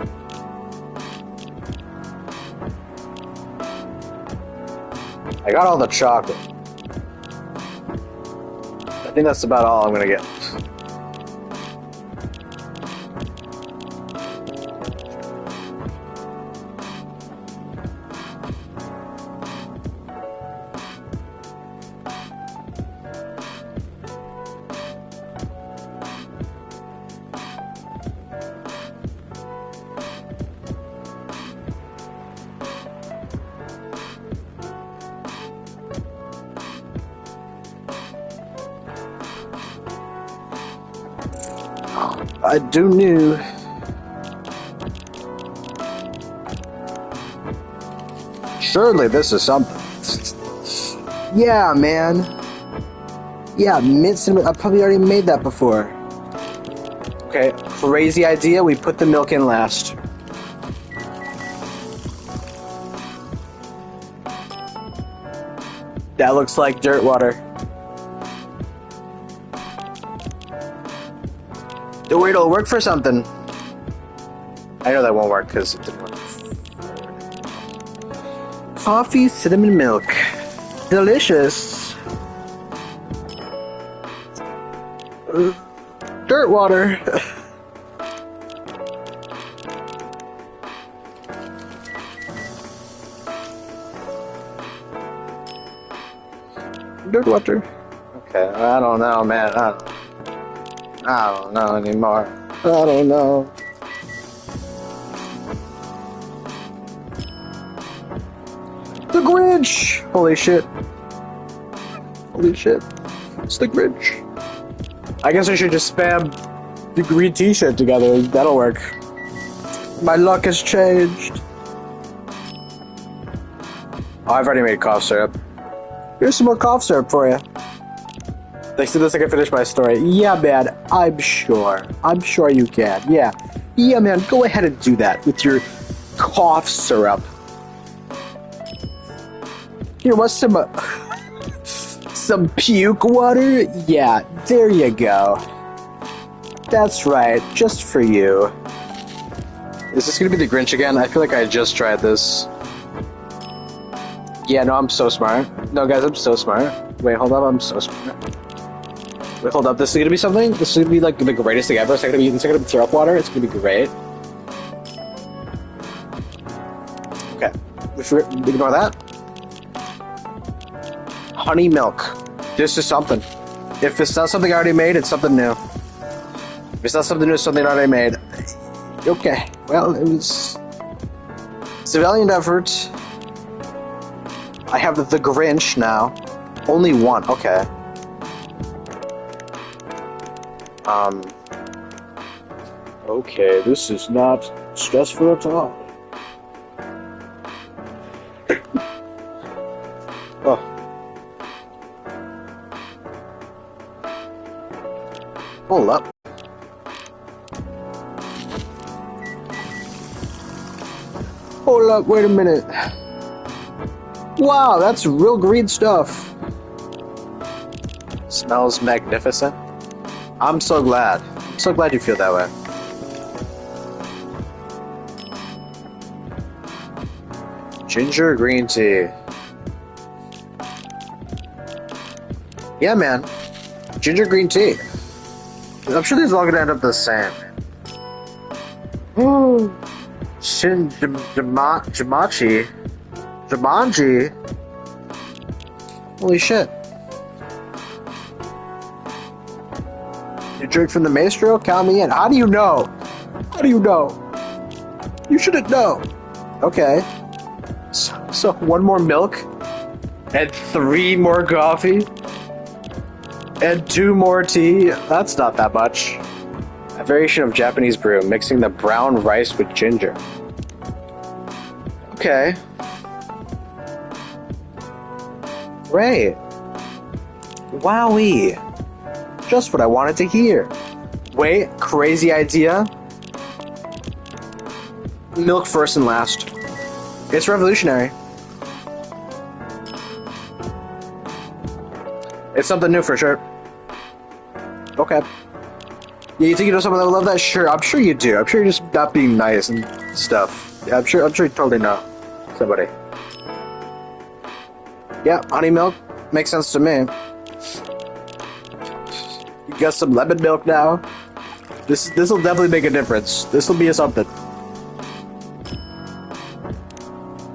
I got all the chocolate. I think that's about all I'm gonna get. I do knew. Surely this is something. Yeah, man. Yeah, mint cinnamon. I've probably already made that before. Okay, crazy idea. We put the milk in last. That looks like dirt water. Wait, it'll work for something. I know that won't work because it didn't work. Coffee, cinnamon milk. Delicious. Dirt water. Dirt water. Okay, I don't know, man. I don't know anymore. I don't know. The Grinch! Holy shit. Holy shit. It's the Grinch. I guess I should just spam the green t-shirt together. That'll work. My luck has changed. Oh, I've already made cough syrup. Here's some more cough syrup for you. Thanks to this, I can finish my story. Yeah, man, I'm sure. I'm sure you can. Yeah. Yeah, man, go ahead and do that with your cough syrup. Here, what's some puke water? Yeah, there you go. That's right, just for you. Is this gonna be the Grinch again? I feel like I just tried this. Yeah, no, I'm so smart. No, guys, I'm so smart. Wait, hold up, I'm so smart. Wait, hold up, this is gonna be something? This is gonna be like the greatest thing ever. It's not gonna be syrup water. It's gonna be great. Okay, ignore that. Honey milk. This is something. If it's not something I already made, it's something new. If it's not something new, it's something I already made. Okay, well, it's a valiant effort. I have the Grinch now. Only one, okay. Okay, this is not stressful at all. Oh. Hold up. Hold up, wait a minute. Wow, that's real green stuff. Smells magnificent. I'm so glad. I'm so glad you feel that way. Ginger green tea. Yeah, man. Ginger green tea. I'm sure these are all gonna end up the same. Ooh. Jumanji. Holy shit. You drink from the maestro? Count me in. How do you know? How do you know? You shouldn't know. Okay. So 1 more milk? And 3 more coffee? And 2 more tea? That's not that much. A variation of Japanese brew, mixing the brown rice with ginger. Okay. Great. Wowee. Just what I wanted to hear. Wait, crazy idea? Milk first and last. It's revolutionary. It's something new for sure. Okay. Yeah, you think you know someone that would love that? Sure, I'm sure you do. I'm sure you're just not being nice and stuff. Yeah, I'm sure you totally know somebody. Yeah, honey milk makes sense to me. You got some lemon milk now. This will definitely make a difference. This will be a something.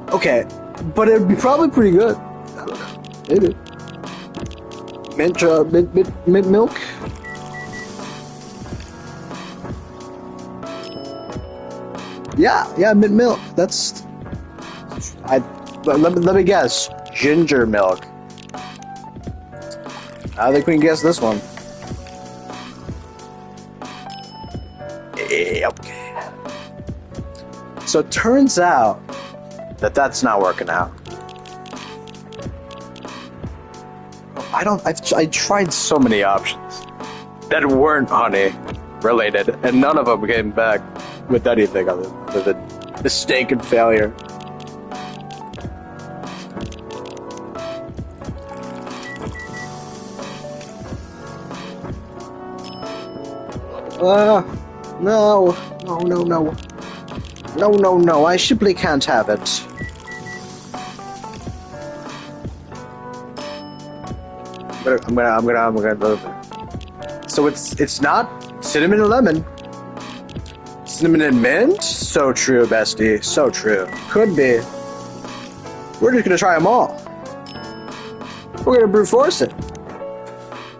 Okay, but it'd be probably pretty good. I don't know. Maybe. Mint milk. Yeah, mint milk. That's. Let me guess. Ginger milk. I think we can guess this one. Okay. So it turns out that that's not working out. I tried so many options that weren't honey related, and none of them came back with anything other than mistake and failure. No, I simply can't have it. I'm gonna. So it's not cinnamon and lemon. Cinnamon and mint? So true, bestie. So true. Could be. We're just gonna try them all. We're gonna brute force it.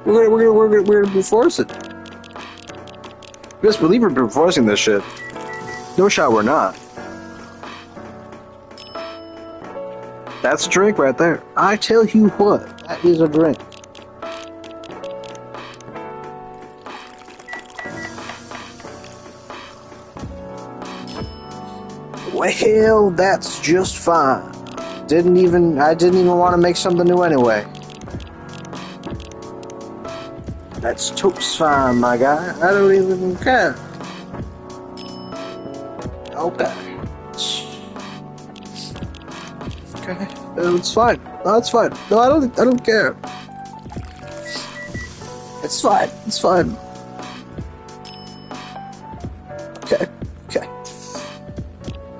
We're gonna brute force it. Best believe we're brute forcing this shit. No shot, we're not. That's a drink right there. I tell you what, that is a drink. Well, that's just fine. I didn't even want to make something new anyway. That's totes fine, my guy. I don't even care. Okay. Okay. It's fine. No, it's fine. No, I don't care. It's fine. It's fine. Okay.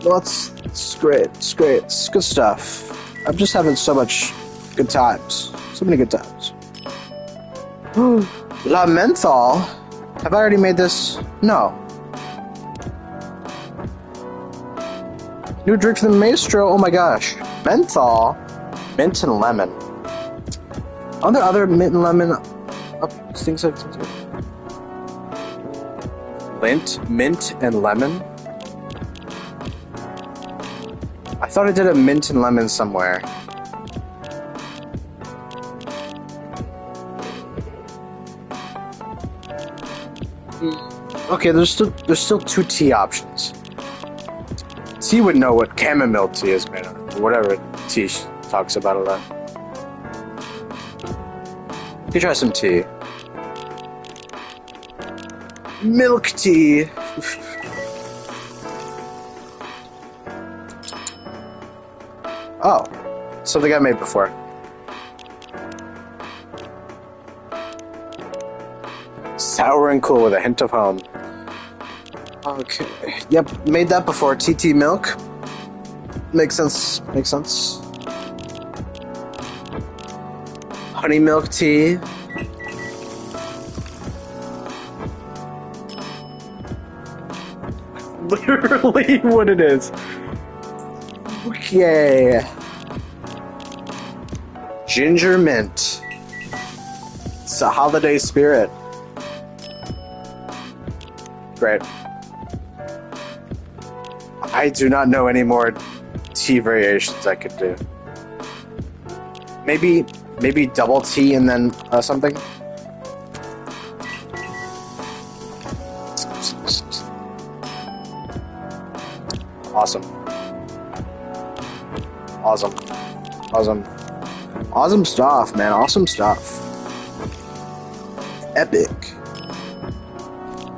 Well, it's great. It's great. It's good stuff. I'm just having so much good times. So many good times. La menthol? Have I already made this? No. New drink from the maestro? Oh my gosh. Menthol? Mint and lemon. Are there other mint and lemon things like mint and lemon? I thought I did a mint and lemon somewhere. Okay, there's still 2 tea options. Tea would know what chamomile tea is made of, or whatever tea talks about a lot. You could try some tea. Milk tea. Oh, something I made before. Sour and cool with a hint of home. Okay. Yep, made that before. TT milk. Makes sense. Makes sense. Honey milk tea. Literally what it is. Okay. Ginger mint. It's a holiday spirit. Great. I do not know any more tea variations I could do. Maybe double tea and then something. Awesome. Awesome. Awesome. Awesome stuff, man. Awesome stuff. Epic.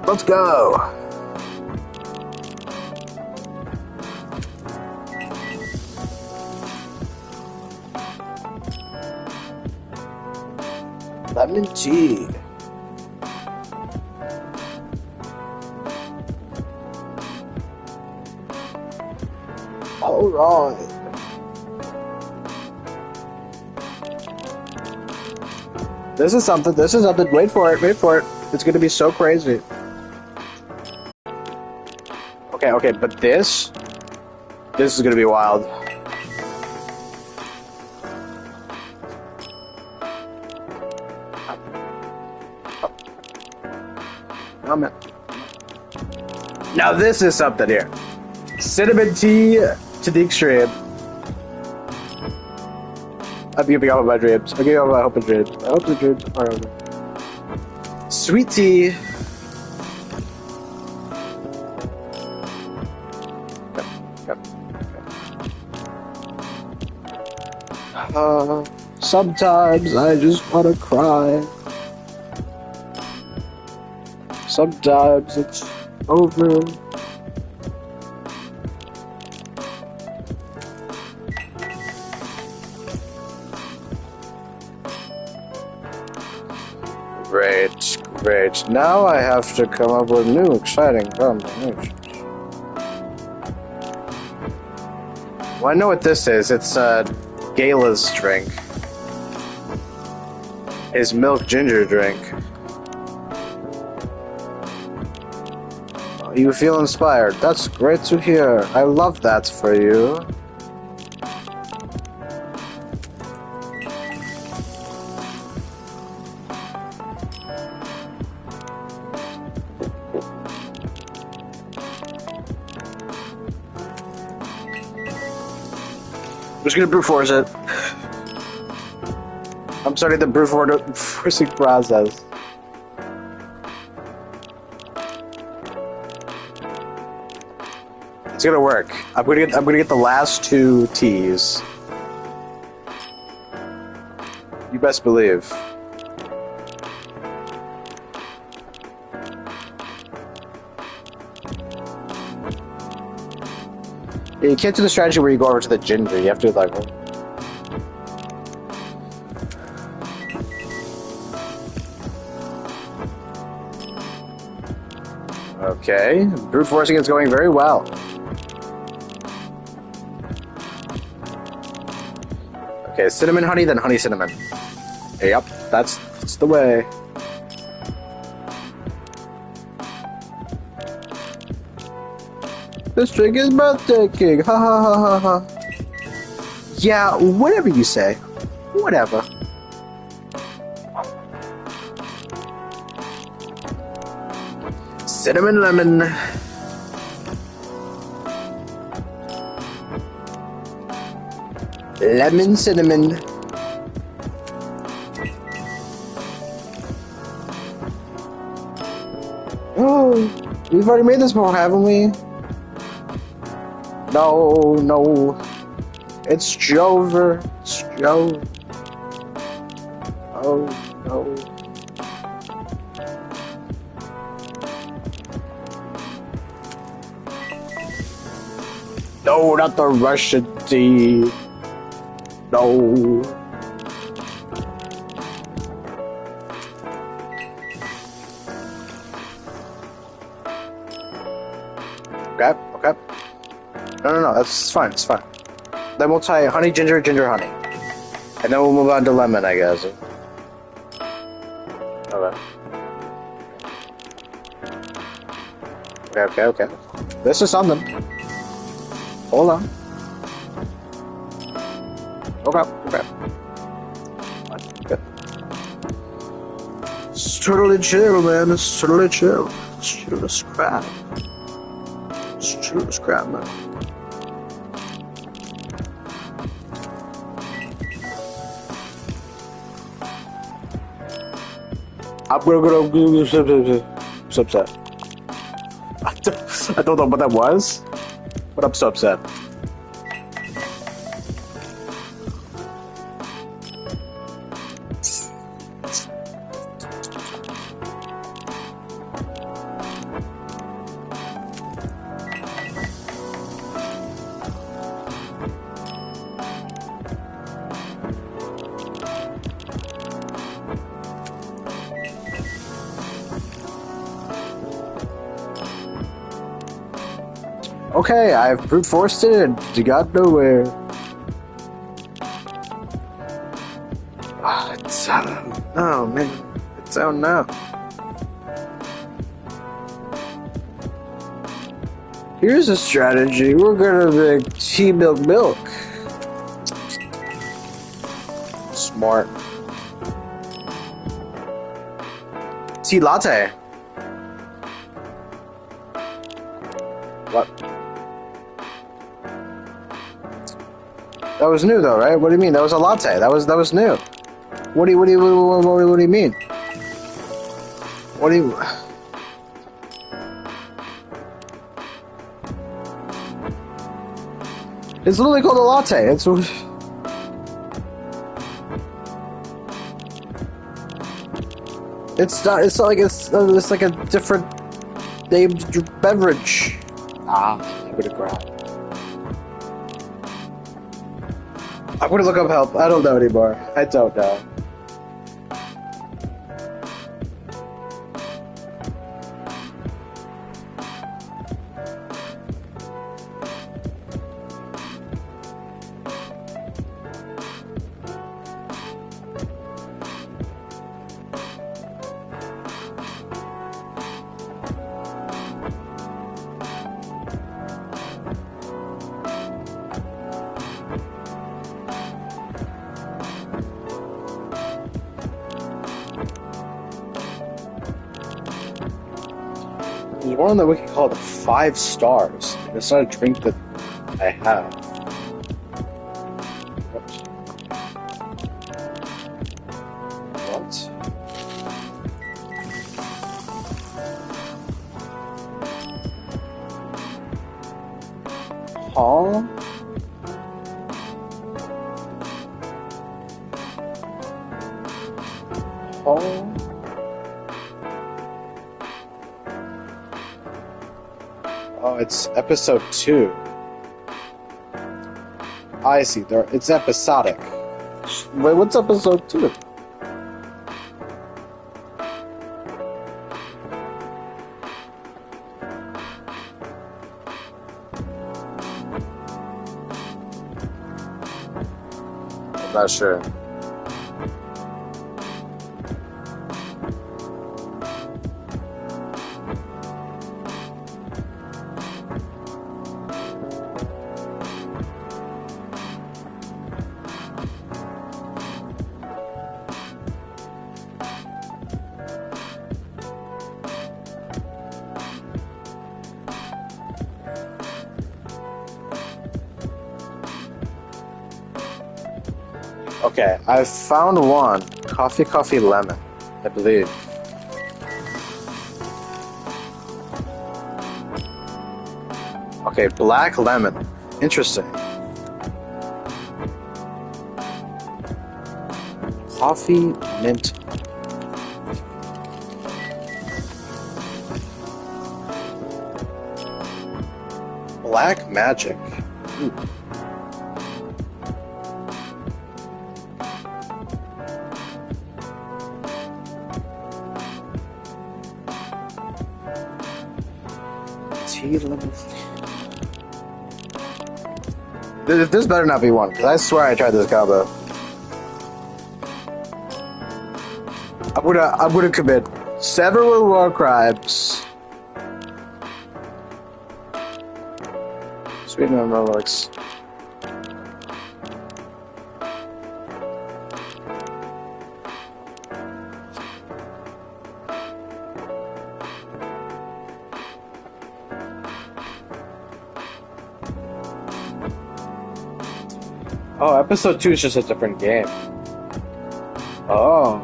Let's go. Lemon tea. All right. This is something. This is something. Wait for it. Wait for it. It's gonna be so crazy. Okay, but this is gonna be wild. Now this is something here. Cinnamon tea to the extreme. I'm giving up on my dreams. I'm giving up on my hope and dreams. I hope the dreams are over. Sweet tea. Sometimes I just want to cry. Sometimes it's over. Great. Now I have to come up with new exciting combinations. Well, I know what this is. It's Gala's drink. His milk ginger drink. You feel inspired. That's great to hear. I love that for you. I'm just gonna brute force it. I'm starting the brute forcing process. It's gonna work. I'm gonna get the last two teas. You best believe. Yeah, you can't do the strategy where you go over to the ginger. You have to like. Okay, brute forcing is going very well. Okay, cinnamon honey, then honey cinnamon. Yep, that's the way. This drink is breathtaking. Ha ha ha ha ha. Yeah, whatever you say. Whatever. Cinnamon lemon. Lemon cinnamon. Oh, we've already made this before, haven't we? No. It's Jover. It's Joe. Oh, no. No, not the Russian tea. No. Okay, okay. No, that's fine, it's fine. Then we'll try honey, ginger, ginger, honey. And then we'll move on to lemon, I guess. Okay. Okay. This is something. Hold on. Okay. It's totally chill, man. It's totally chill. It's chill as crap. It's chill as crap, man. I'm gonna go so upset. I don't know what that was, but I'm so upset. Okay, I've brute forced it and you got nowhere. It's oh man, it's out now. Here's a strategy. We're gonna make tea milk. Smart. Tea latte. What? That was new though, right? What do you mean? That was a latte. That was new. What do you mean? What do you? It's literally called a latte. It's not. It's not like it's like a different named beverage. I'm gonna grab. I'm gonna look up help. I don't know anymore. I don't know. There's one that we can call the 5 stars. It's not a drink that I have. What? Huh? Huh? Oh, it's episode 2. I see. It's episodic. Wait, what's episode 2? I'm not sure. Okay, I found one. Coffee lemon, I believe. Okay, black lemon. Interesting. Coffee mint. Black magic. Ooh. Tea level. This better not be one, because I swear I tried this combo. I'm gonna commit several war crimes. Sweet no Rolex. Oh, episode 2 is just a different game. Oh.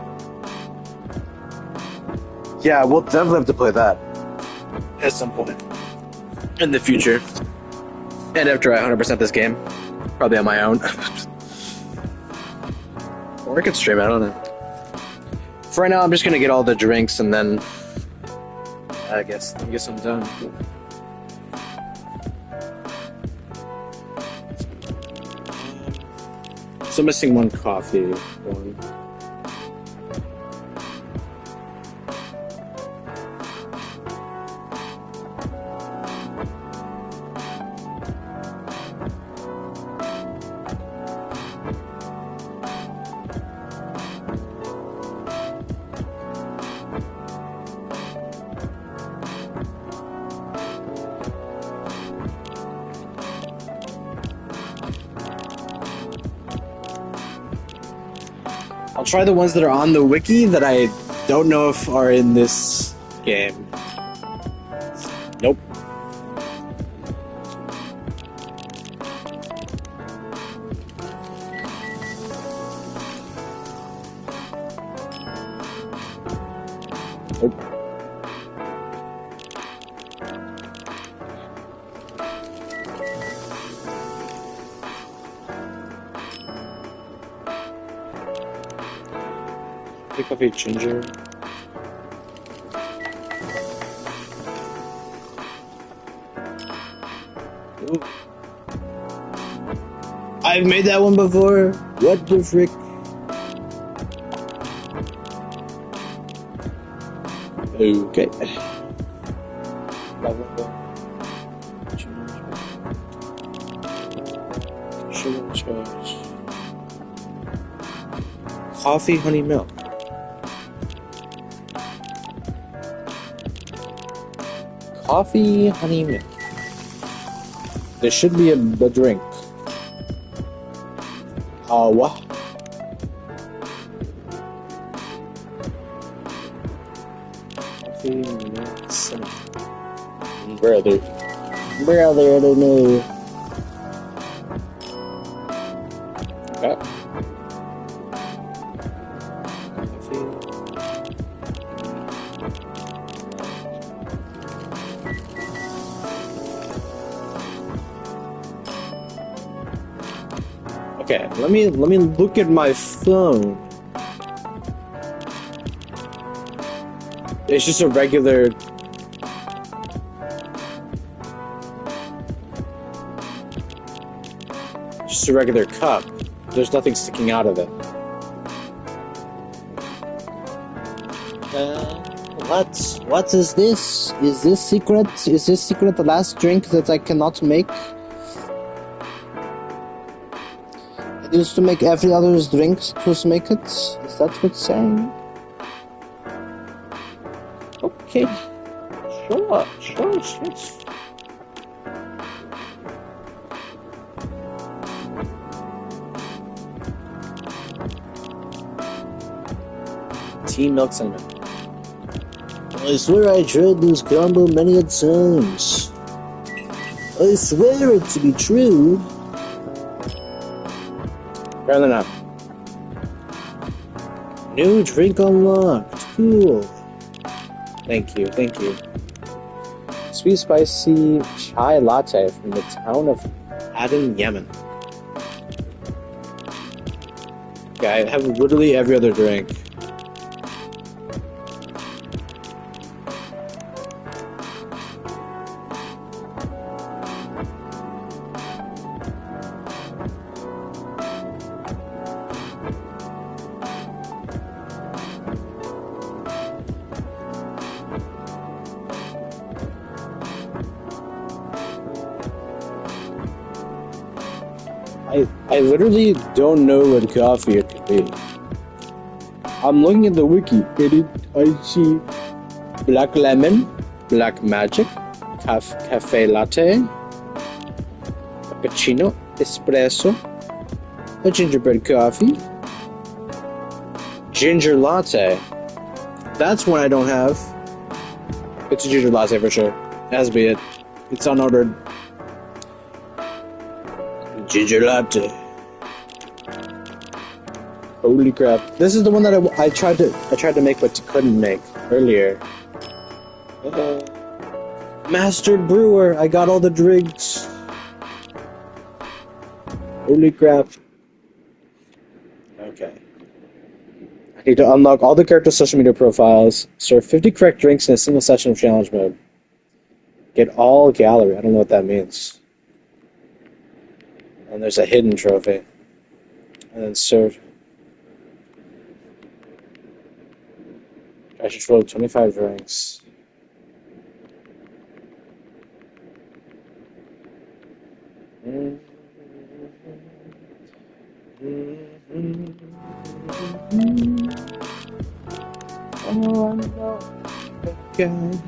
Yeah, we'll definitely have to play that at some point in the future. And after I 100% this game, probably on my own. Or I could stream, I don't know. For right now, I'm just gonna get all the drinks and then I guess I'm done. So missing one coffee. One. I'll try the ones that are on the wiki that I don't know if are in this game. Nope. Nope. Pick up a ginger. Ooh. I've made that one before. What the frick? Okay. Coffee, honey, milk. Coffee, honey, milk. There should be a drink. What? Coffee, milk, cinnamon. Brother, I don't know. Okay. Okay, let me look at my phone. It's just a regular. Just a regular cup. There's nothing sticking out of it. What is this? Is this secret? Is this secret the last drink that I cannot make? It used to make every other drink to make it. Is that what it's saying? Okay. Sure. Tea, milk, cinnamon. I swear I tried this combo many a times. I swear it to be true. Apparently not. New drink unlocked. Cool. Thank you. Sweet spicy chai latte from the town of Aden, Yemen. Okay, I have literally every other drink. I literally don't know what coffee it could be. I'm looking at the wiki. I see black lemon, black magic, cafe latte, cappuccino, espresso, a gingerbread coffee, ginger latte. That's one I don't have. It's a ginger latte for sure. Has to be it. It's unordered. Ginger latte. Holy crap! This is the one that I tried to make but couldn't make earlier. Master Brewer. I got all the drinks. Holy crap! Okay. I need to unlock all the characters' social media profiles. Serve 50 correct drinks in a single session of challenge mode. Get all gallery. I don't know what that means. And there's a hidden trophy. And then serve. I should roll 25 drinks. Oh, I know again.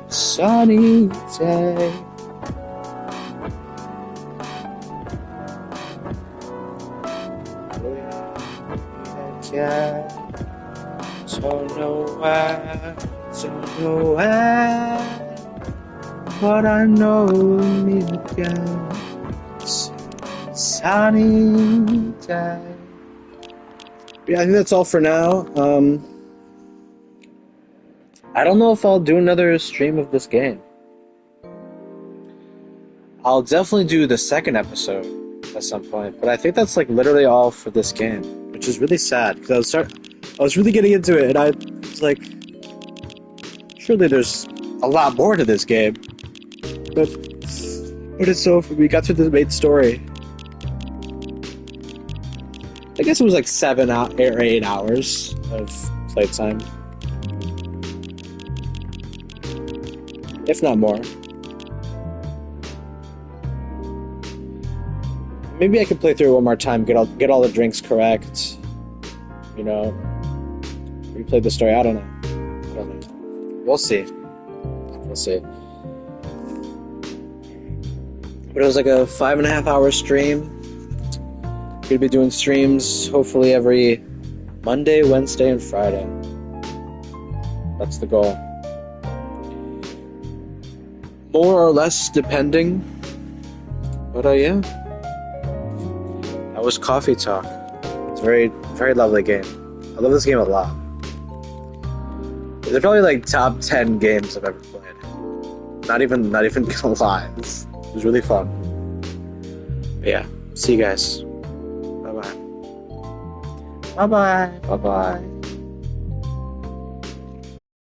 Sunny day. Don't know why, but I know me again. Sunny day. Yeah, I think that's all for now. I don't know if I'll do another stream of this game. I'll definitely do the second episode at some point, but I think that's like literally all for this game, which is really sad because I was really getting into it, and I was like, surely there's a lot more to this game, but it's over. We got through the main story. I guess it was like 7 or 8 hours of playtime, if not more. Maybe I could play through it one more time, get all the drinks correct. You know, replay the story. I don't know. We'll see. But it was like a 5.5 hour stream. We'll be doing streams hopefully every Monday, Wednesday, and Friday. That's the goal. More or less, depending. But yeah. That was Coffee Talk. It's a very, very lovely game. I love this game a lot. They're probably like top 10 games I've ever played. Not even gonna lie. It was really fun. But yeah, see you guys. Bye bye. Bye bye. Bye bye.